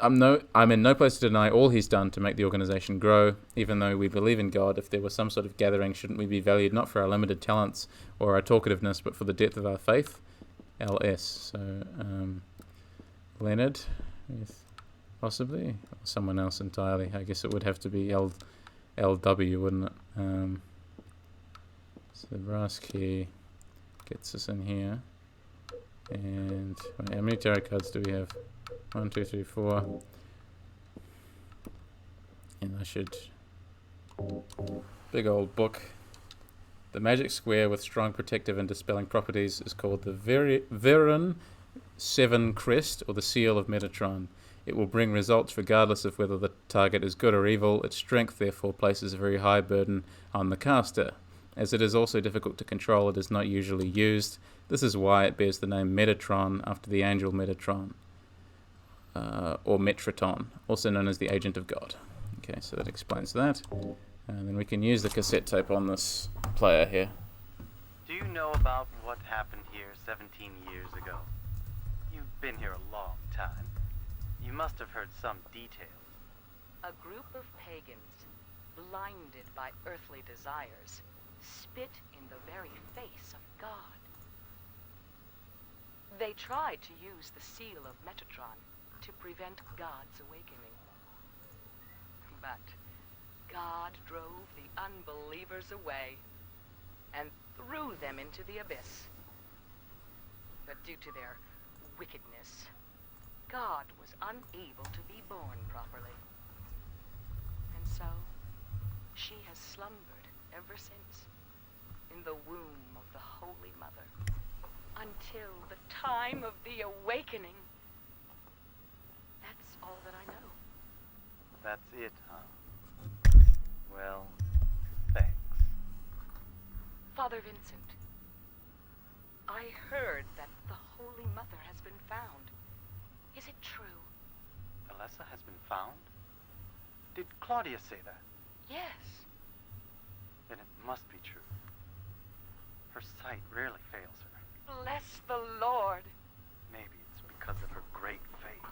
I'm in no place to deny all he's done to make the organisation grow. Even though we believe in God, if there was some sort of gathering, shouldn't we be valued not for our limited talents or our talkativeness, but for the depth of our faith? LS. So, Leonard, yes, possibly, or someone else entirely. I guess it would have to be LW, wouldn't it? So the brass key gets us in here. And how many tarot cards do we have? 1, 2, 3, 4. And I should... Big old book. The magic square with strong protective and dispelling properties is called the Veron 7 Crest, or the Seal of Metatron. It will bring results regardless of whether the target is good or evil. Its strength, therefore, places a very high burden on the caster. As it is also difficult to control, it is not usually used. This is why it bears the name Metatron after the angel Metatron. Or Metraton, also known as the Agent of God. Okay, so that explains that. And then we can use the cassette tape on this player here. Do you know about what happened here 17 years ago? You've been here a long time. You must have heard some details. A group of pagans, blinded by earthly desires, spit in the very face of God. They tried to use the seal of Metatron to prevent God's awakening. But God drove the unbelievers away and threw them into the abyss. But due to their wickedness, God was unable to be born properly. And so, she has slumbered ever since in the womb of the Holy Mother until the time of the awakening. That's all that I know. That's it, huh? Well, thanks. Father Vincent, I heard that the Holy Mother has been found. Is it true? Alessa has been found? Did Claudia say that? Yes. Then it must be true. Her sight rarely fails her. Bless the Lord. Maybe it's because of her great faith.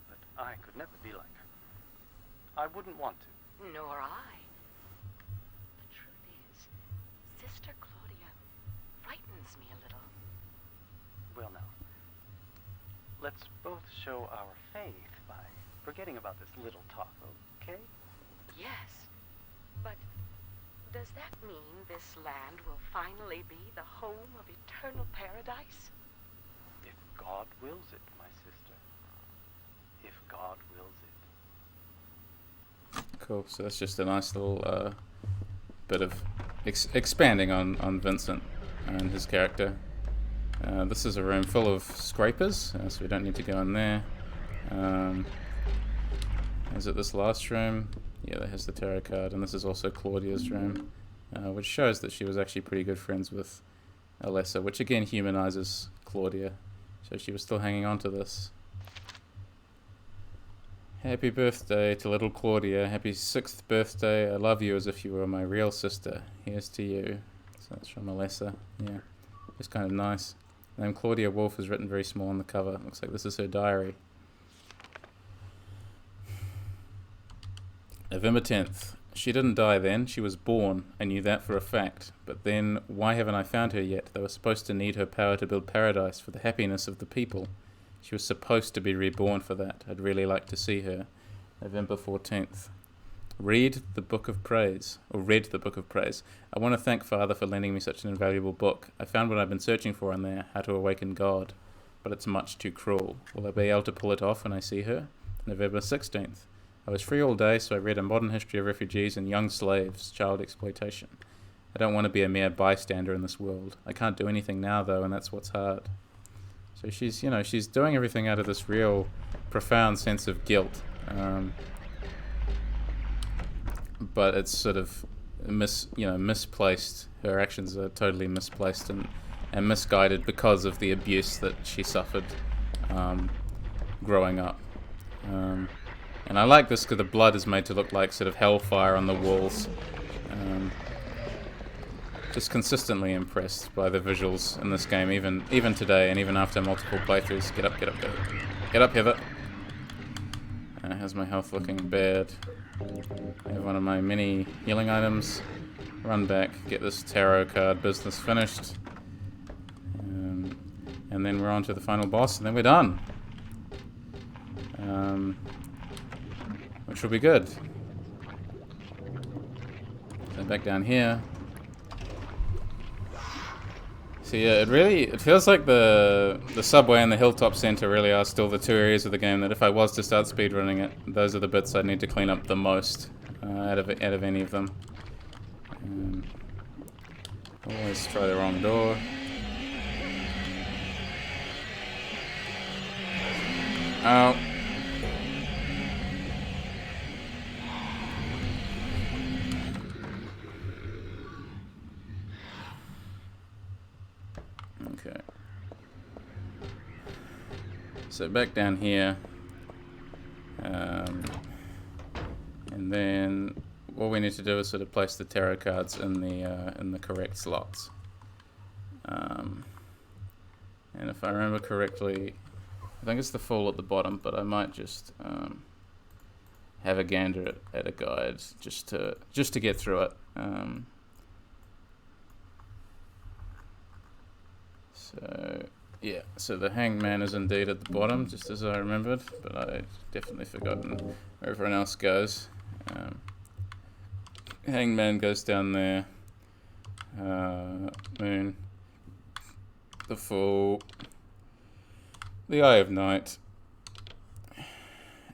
But I could never be like her. I wouldn't want to. Nor I. The truth is, Sister Claudia frightens me a little. Well now, let's both show our faith by forgetting about this little talk, okay? Yes, but does that mean this land will finally be the home of eternal paradise? If God wills it, my sister. If God wills it. Cool, so that's just a nice little bit of expanding on Vincent and his character. This is a room full of scrapers, so we don't need to go in there. Is it this last room? Yeah, that has the tarot card, and this is also Claudia's room, which shows that she was actually pretty good friends with Alessa, which again humanizes Claudia, so she was still hanging on to this. Happy birthday to little Claudia. Happy 6th birthday. I love you as if you were my real sister. Here's to you. So that's from Alessa. Yeah, it's kind of nice. The name Claudia Wolf is written very small on the cover. Looks like this is her diary. November 10th. She didn't die then, she was born. I knew that for a fact. But then, why haven't I found her yet? They were supposed to need her power to build paradise for the happiness of the people. She was supposed to be reborn for that. I'd really like to see her. November 14th. Read the Book of Praise. I want to thank Father for lending me such an invaluable book. I found what I've been searching for in there, How to Awaken God. But it's much too cruel. Will I be able to pull it off when I see her? November 16th. I was free all day, so I read A Modern History of Refugees and Young Slaves, Child Exploitation. I don't want to be a mere bystander in this world. I can't do anything now, though, and that's what's hard. So she's doing everything out of this real profound sense of guilt. But it's sort of misplaced. Her actions are totally misplaced and misguided because of the abuse that she suffered growing up. And I like this because the blood is made to look like sort of hellfire on the walls. Just consistently impressed by the visuals in this game, even today, and even after multiple playthroughs. Get up, Heather. How's my health looking? Bad. I have one of my mini healing items. Run back, get this tarot card business finished. And then we're on to the final boss, and then we're done. Which will be good. So back down here. So yeah, it feels like the subway and the Hilltop Center really are still the two areas of the game that if I was to start speedrunning it, those are the bits I'd need to clean up the most out of any of them. Always try the wrong door. Oh. Okay. So back down here. And then all we need to do is sort of place the tarot cards in the correct slots. And if I remember correctly, I think it's the Fool at the bottom, but I might just have a gander at a guide just to get through it. So yeah, so the Hangman is indeed at the bottom, just as I remembered, but I'd definitely forgotten where everyone else goes. Hangman goes down there. Moon, the Fool, the Eye of Night,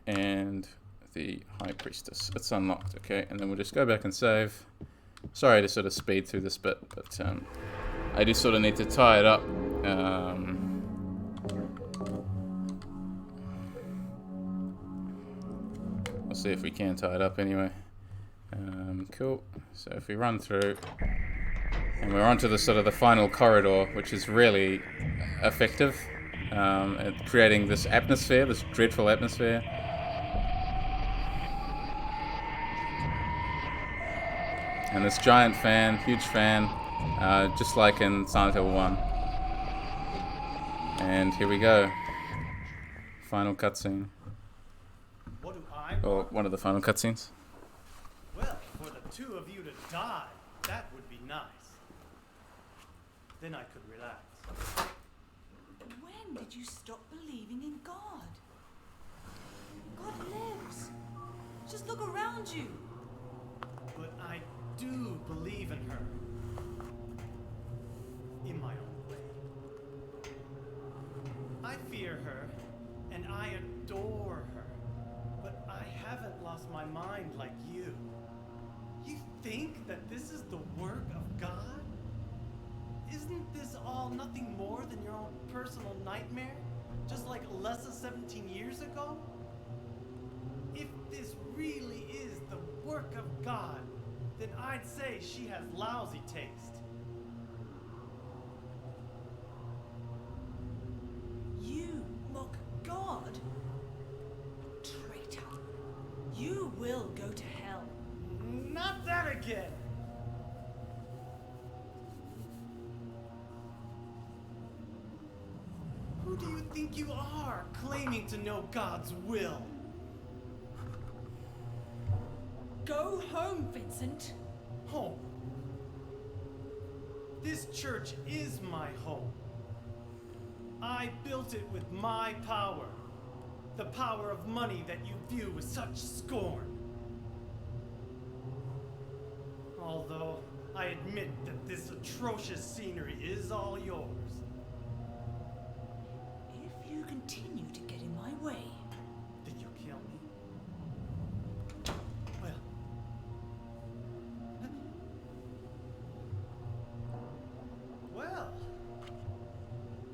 and the High Priestess. It's unlocked, okay, and then we'll just go back and save. Sorry to sort of speed through this bit, but I do sort of need to tie it up. We'll see if we can tie it up anyway. Cool. So if we run through, and we're onto the sort of the final corridor, which is really effective at creating this atmosphere, this dreadful atmosphere. And this giant fan, huge fan, just like in Silent Hill 1. And here we go. Final cutscene. What do I Or want? one of the final cutscenes. Well, for the two of you to die, that would be nice. Then I could relax. When did you stop believing in God? God lives. Just look around you. But I do believe in her. In my own way. I fear her, and I adore her. But I haven't lost my mind like you. You think that this is the work of God? Isn't this all nothing more than your own personal nightmare? Just like Alessa 17 years ago? If this really is the work of God, then I'd say she has lousy taste. You mock God? Traitor. You will go to hell. Not that again! Who do you think you are, claiming to know God's will? Go home, Vincent. Home. This church is my home. I built it with my power. The power of money that you view with such scorn. Although I admit that this atrocious scenery is all yours. If you continue to get in my way, Did you kill me? Well. Well.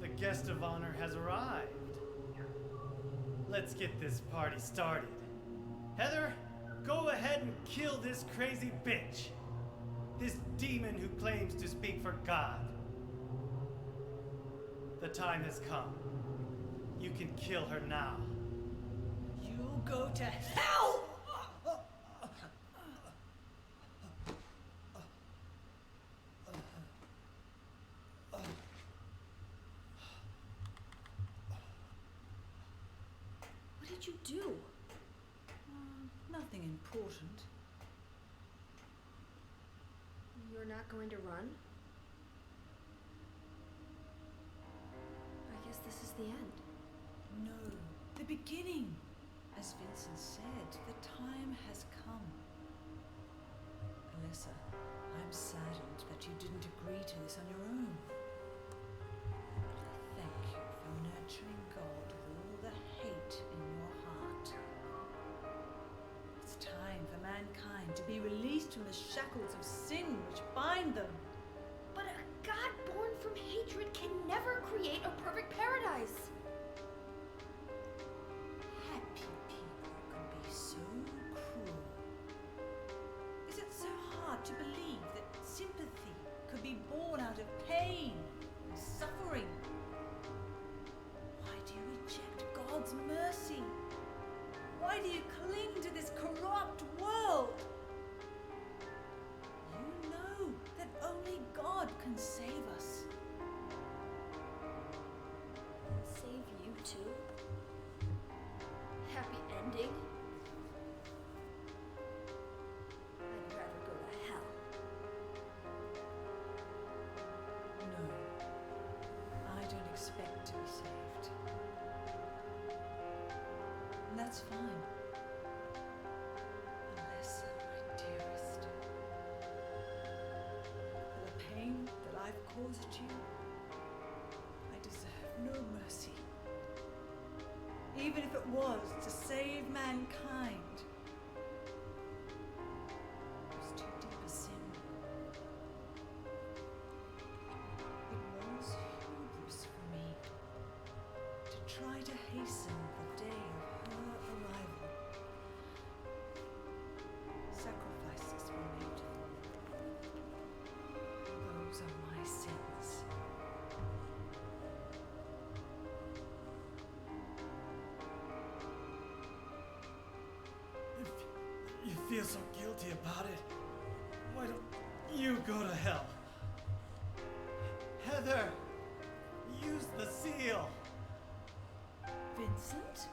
The guest of honor has arrived. Let's get this party started. Heather, go ahead and kill this crazy bitch. This demon who claims to speak for God. The time has come. You can kill her now. You go to hell! What did you do? nothing important. You're not going to run? I guess this is the end. No, the beginning. As Vincent said, the time has come. Alyssa, I'm saddened that you didn't agree to this on your own. But I thank you for nurturing God with all the hate in your heart. It's time for mankind to be released from the shackles of sin which bind them. But a God born from hatred can never create a perfect paradise. Happy people can be so cruel. Is it so hard to believe that sympathy could be born out of pain and suffering? Why do you reject God's mercy? Why do you cling to this corrupt world? You know that only God can save us. Save you too? Happy ending? I'd rather go to hell. No, I don't expect to be saved. And that's fine. Unless, my dearest, for the pain that I've caused you, I deserve no mercy. Even if it was to save mankind. It was too deep a sin. It was hubris for me to try to hasten the day of her arrival. Sacrifices were made. Those are my sins. If you feel so guilty about it, why don't you go to hell? Heather, use the seal. Vincent?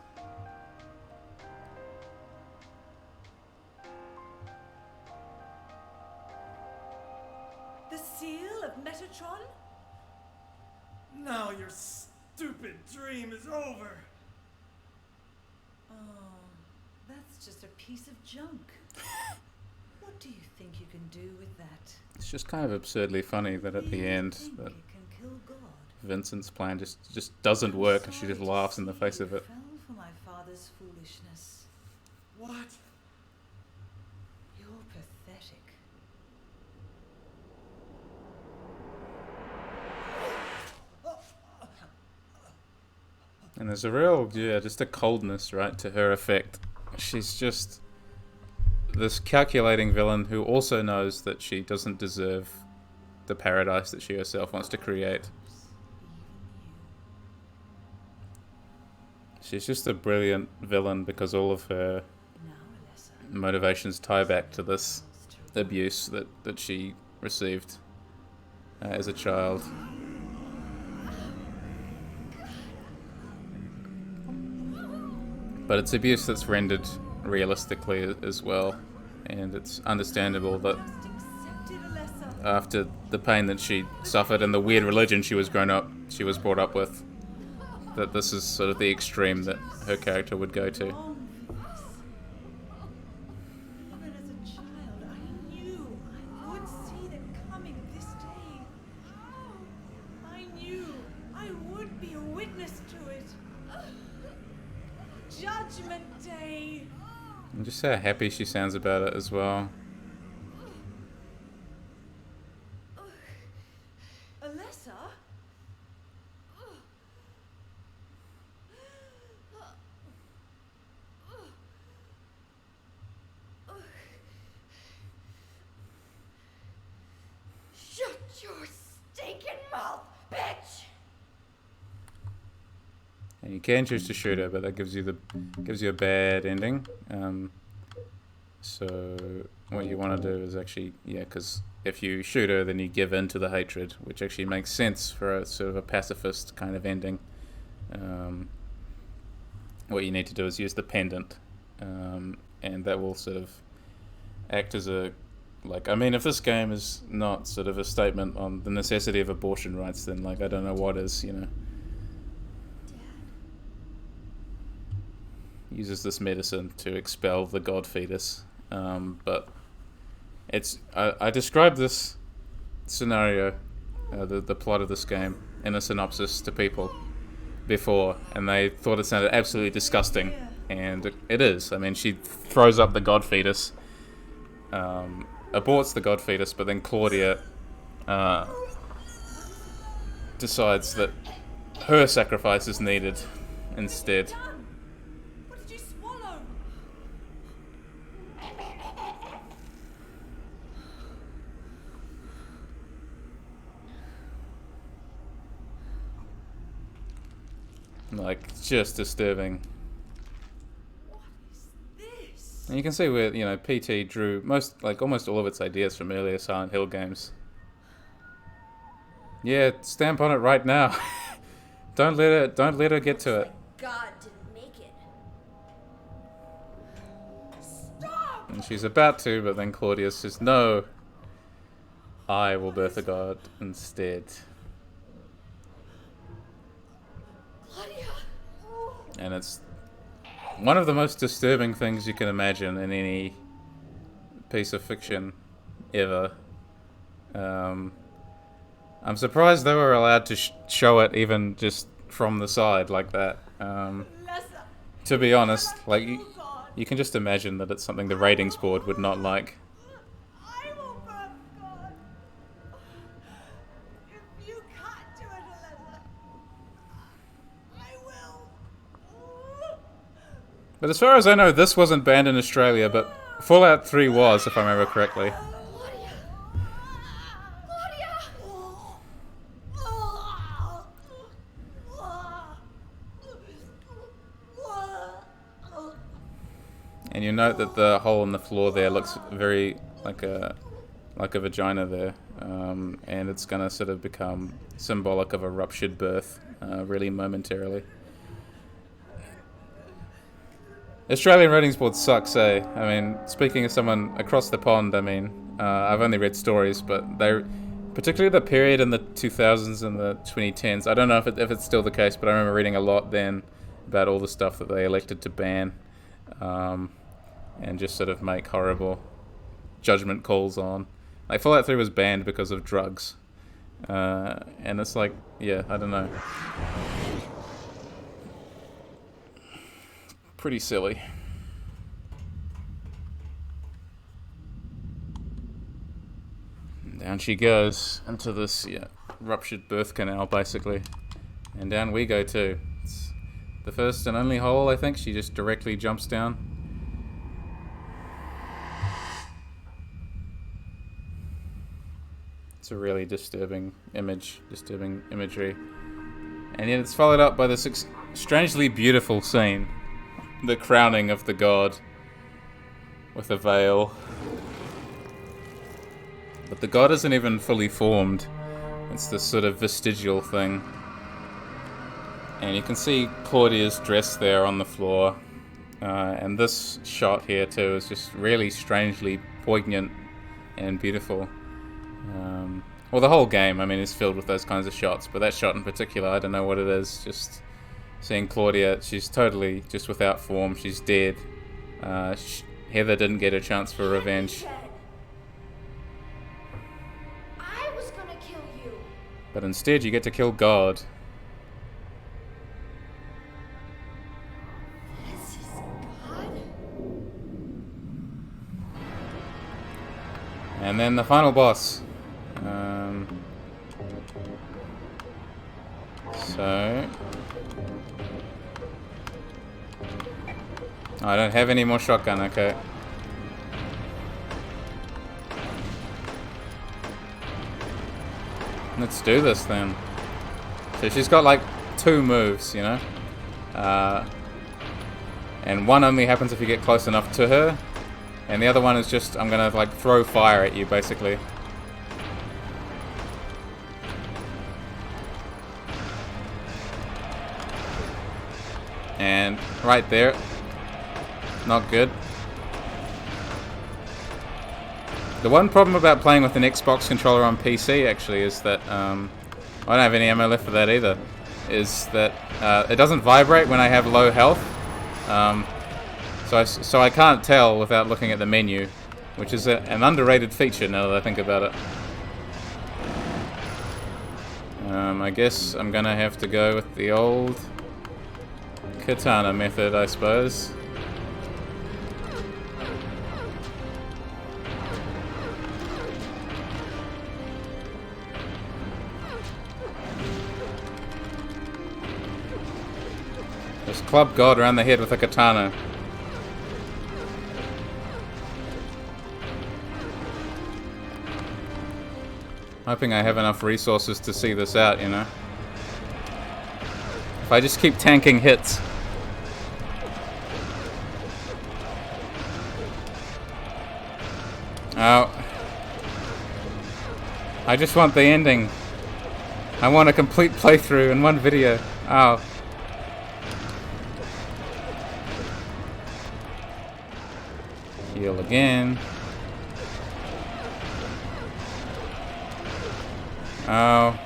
The seal of Metatron? Now your stupid dream is over. Oh, that's just a piece of junk. What do you think you can do with that? It's just kind of absurdly funny that at Do the you end think that it can kill God? Vincent's plan just doesn't work, and she I'm just sorry to laughs in the see face you of it. fell for my father's foolishness. What? You're pathetic. And there's a real, just a coldness, right, to her effect. She's just this calculating villain who also knows that she doesn't deserve the paradise that she herself wants to create. She's just a brilliant villain because all of her Now, Alessa, motivations tie back to this abuse that she received as a child. But it's abuse that's rendered realistically as well. and it's understandable that Just accepted, Alessa. after the pain that she suffered and the weird religion she was brought up with, that this is sort of the extreme that her character would go to. Long for this. Even as a child, I knew I would see the coming of this day. I knew I would be a witness to it. Judgment Day. And just how happy she sounds about it as well. Alessa? Shut your stinking mouth, bitch! And you can choose to shoot her, but that gives you a bad ending. So what you want to do is actually, because if you shoot her, then you give in to the hatred, which actually makes sense for a sort of a pacifist kind of ending. What you need to do is use the pendant, and that will sort of act as a, if this game is not sort of a statement on the necessity of abortion rights, then I don't know what is, Uses this medicine to expel the god fetus. But it's I described this scenario, the plot of this game, in a synopsis to people before, and they thought it sounded absolutely disgusting, and it is. I mean, she throws up the god fetus, aborts the god fetus, but then Claudia decides that her sacrifice is needed instead. What did you swallow? Just disturbing. What is this? And you can see where, PT drew almost all of its ideas from earlier Silent Hill games. Yeah, stamp on it right now. Don't let her get to it. God didn't make it. Stop! And she's about to, but then Claudia says, "No, I will birth a god instead." Claudia! And it's one of the most disturbing things you can imagine in any piece of fiction ever. I'm surprised they were allowed to show it even just from the side like that. To be honest, you can just imagine that it's something the ratings board would not like. I will birth God. If you can't do it, Alessa, I will. But as far as I know, this wasn't banned in Australia, but Fallout 3 was, if I remember correctly. Claudia! And you note that the hole in the floor there looks very like a vagina there, and it's gonna sort of become symbolic of a ruptured birth, really momentarily. Australian ratings board sucks, eh? I mean, speaking of someone across the pond, I've only read stories, but particularly the period in the 2000s and the 2010s, I don't know if it's still the case, but I remember reading a lot then about all the stuff that they elected to ban, and just sort of make horrible judgment calls on. Like, Fallout 3 was banned because of drugs, and it's I don't know. Pretty silly. And down she goes into this ruptured birth canal, basically, and down we go too. It's the first and only hole, I think. She just directly jumps down. It's a really disturbing imagery, and yet it's followed up by this strangely beautiful scene. The crowning of the god with a veil. But the god isn't even fully formed. It's this sort of vestigial thing. And you can see Claudia's dress there on the floor. And this shot here too is just really strangely poignant and beautiful. Well, the whole game, I mean, is filled with those kinds of shots, but that shot in particular, I don't know what it is. Just seeing Claudia, she's totally just without form. She's dead. Heather didn't get a chance for revenge. I was gonna kill you. But instead, you get to kill God. This is God? And then the final boss. So... I don't have any more shotgun, okay. Let's do this then. So she's got like 2 moves, you know? And one only happens if you get close enough to her. And the other one is just, I'm gonna like throw fire at you, basically. And right there. Not good. The one problem about playing with an Xbox controller on PC actually is that, I don't have any ammo left for that either, is that it doesn't vibrate when I have low health. So I can't tell without looking at the menu, which is an underrated feature now that I think about it. I guess I'm gonna have to go with the old katana method, I suppose. Just club God around the head with a katana. Hoping I have enough resources to see this out, you know. If I just keep tanking hits. Oh. I just want the ending. I want a complete playthrough in one video. Oh. Heal again. Oh.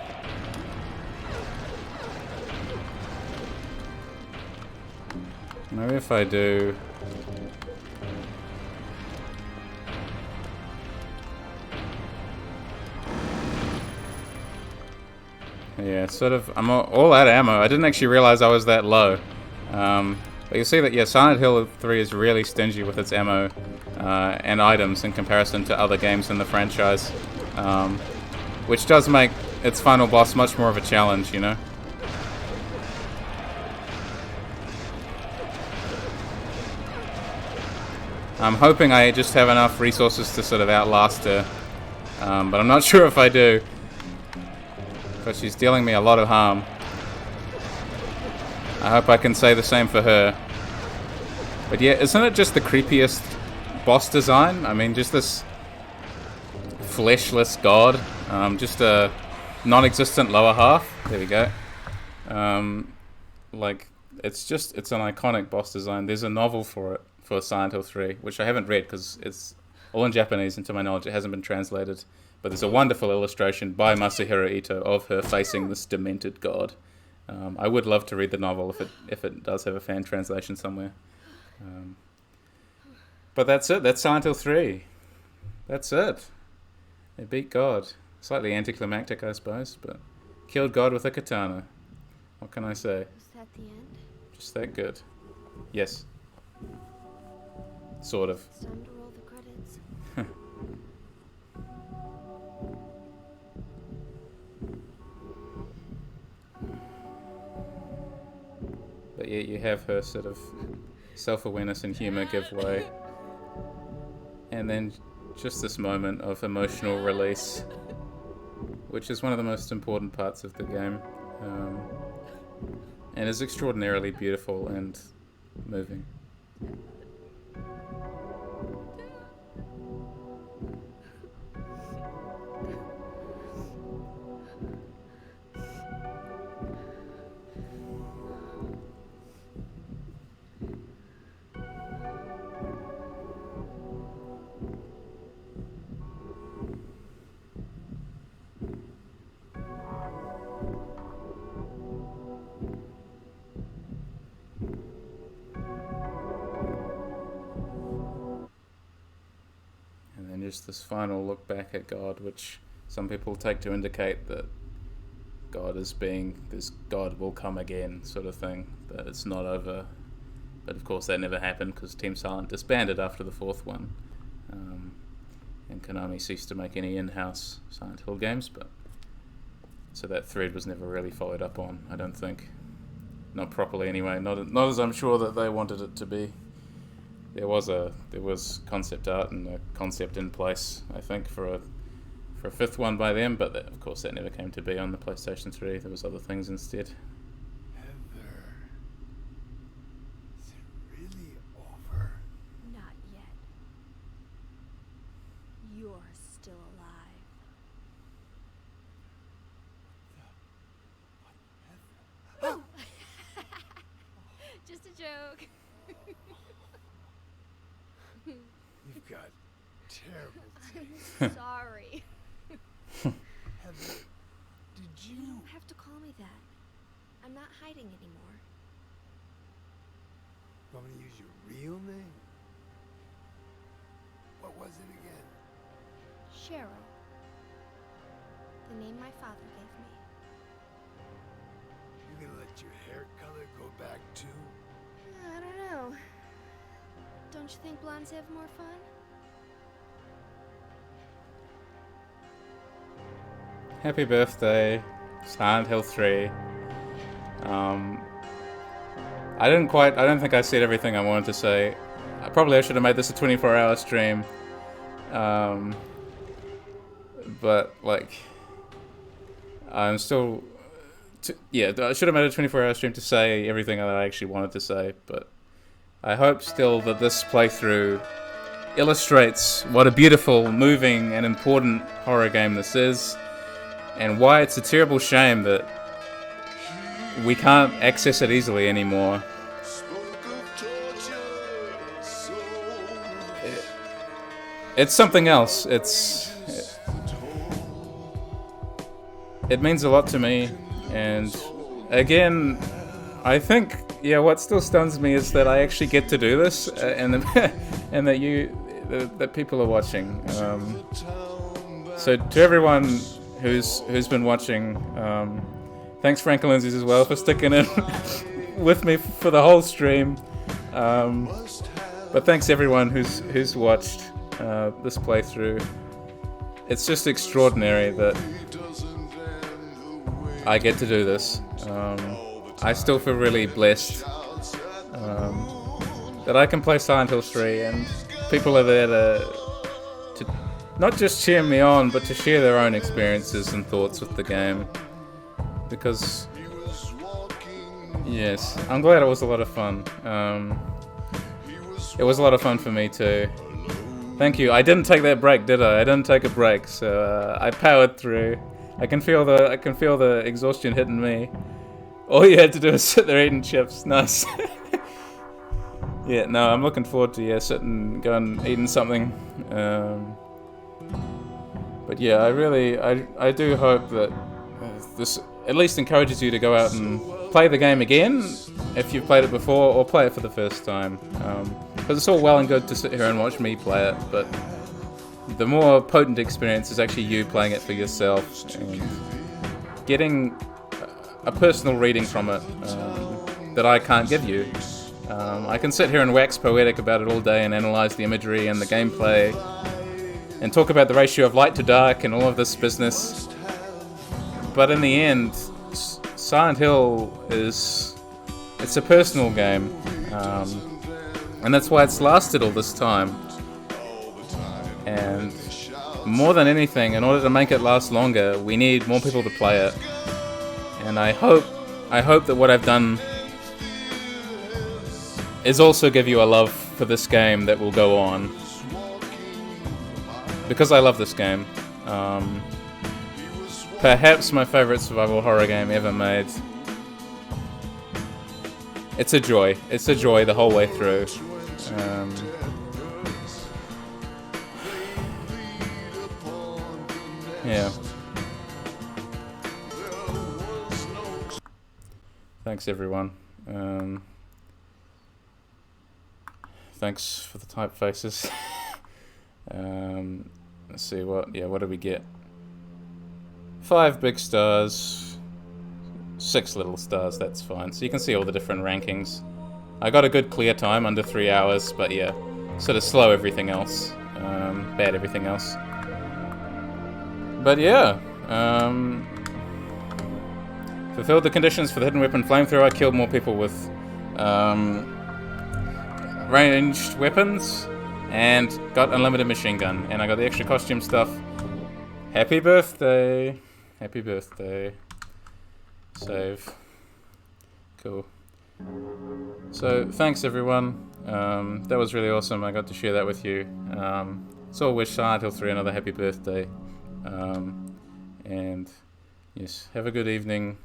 Maybe if I do... Yeah, sort of, I'm all out of ammo. I didn't actually realize I was that low. But you'll see that, yeah, Silent Hill 3 is really stingy with its ammo and items in comparison to other games in the franchise. Which does make its final boss much more of a challenge, you know? I'm hoping I just have enough resources to sort of outlast her. But I'm not sure if I do. Because she's dealing me a lot of harm. I hope I can say the same for her. But yeah, isn't it just the creepiest boss design? I mean, just this fleshless god. Just a non-existent lower half. There we go. Like, it's an iconic boss design. There's a novel for it, for Silent Hill 3, which I haven't read because it's all in Japanese, and to my knowledge it hasn't been translated. But there's a wonderful illustration by Masahiro Ito of her facing this demented god. I would love to read the novel if it does have a fan translation somewhere. But that's it. That's Silent Hill 3. That's it. They beat God. Slightly anticlimactic, I suppose, but killed God with a katana. What can I say? Is that the end? Just that good. Yes. Sort of. It's time to roll the credits. But yeah, you have her sort of self-awareness and humor give way. And then just this moment of emotional release, which is one of the most important parts of the game. And is extraordinarily beautiful and moving. just this final look back at God, which some people take to indicate that God is being this God will come again sort of thing, that it's not over. But of course that never happened because Team Silent disbanded after the fourth one, and Konami ceased to make any in-house Silent Hill games. But so that thread was never really followed up on, I don't think, not properly anyway. Not as I'm sure that they wanted it to be. There was concept art and a concept in place, I think, for a fifth one by them, but of course that never came to be on the PlayStation 3. There was other things instead. Heather, is it really over? Not yet. You're still alive. Oh! Just a joke. You've got terrible taste. I'm sorry. Heather, did You you... don't have to call me that. I'm not hiding anymore. Want me to use your real name? What was it again? Cheryl. The name my father gave me. You gonna let your hair color go back too? I don't know. Don't you think blondes have more fun? Happy birthday, Silent Hill 3. I don't think I said everything I wanted to say. I should have made this a 24-hour stream. But, like, I'm still... I should have made a 24-hour stream to say everything that I actually wanted to say, but I hope still that this playthrough illustrates what a beautiful, moving, and important horror game this is, and why it's a terrible shame that we can't access it easily anymore. It's something else. It means a lot to me, and again, I think what still stuns me is that I actually get to do this, and that people are watching. So to everyone who's been watching, thanks Frankaloons as well for sticking in with me for the whole stream. But thanks everyone who's watched this playthrough. It's just extraordinary that I get to do this. I still feel really blessed that I can play Silent Hill 3 and people are there to not just cheer me on, but to share their own experiences and thoughts with the game. Because, yes, I'm glad it was a lot of fun. It was a lot of fun for me too. Thank you. I didn't take that break, did I? I didn't take a break, so I powered through. I can feel the exhaustion hitting me. All you had to do was sit there eating chips. Nice. Yeah, no, I'm looking forward to sitting, going, eating something. But yeah, I do hope that this at least encourages you to go out and play the game again if you've played it before, or play it for the first time. Because it's all well and good to sit here and watch me play it, but the more potent experience is actually you playing it for yourself and getting a personal reading from it that I can't give you. I can sit here and wax poetic about it all day and analyze the imagery and the gameplay and talk about the ratio of light to dark and all of this business. But in the end, Silent Hill it's a personal game. And that's why it's lasted all this time. And more than anything, in order to make it last longer, we need more people to play it. And I hope that what I've done is also give you a love for this game that will go on. Because I love this game. Perhaps my favorite survival horror game ever made. It's a joy. It's a joy the whole way through. Yeah. Thanks everyone. Thanks for the typefaces. let's see what did we get? 5 big stars, 6 little stars, that's fine. So you can see all the different rankings. I got a good clear time, under 3 hours, but yeah, sort of slow everything else, bad everything else. But yeah, fulfilled the conditions for the hidden weapon flamethrower, killed more people with ranged weapons, and got unlimited machine gun, and I got the extra costume stuff. Happy birthday! Happy birthday. Save. Cool. So, thanks everyone. That was really awesome. I got to share that with you. So, wish Silent Hill 3 another happy birthday. And, yes, have a good evening.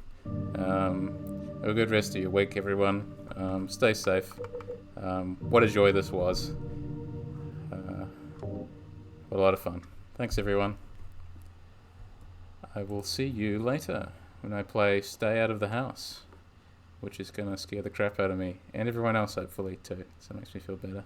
Have a good rest of your week, everyone. Stay safe. What a joy this was. A lot of fun. Thanks, everyone. I will see you later when I play Stay Out of the House, which is going to scare the crap out of me and everyone else, hopefully, too. So it makes me feel better.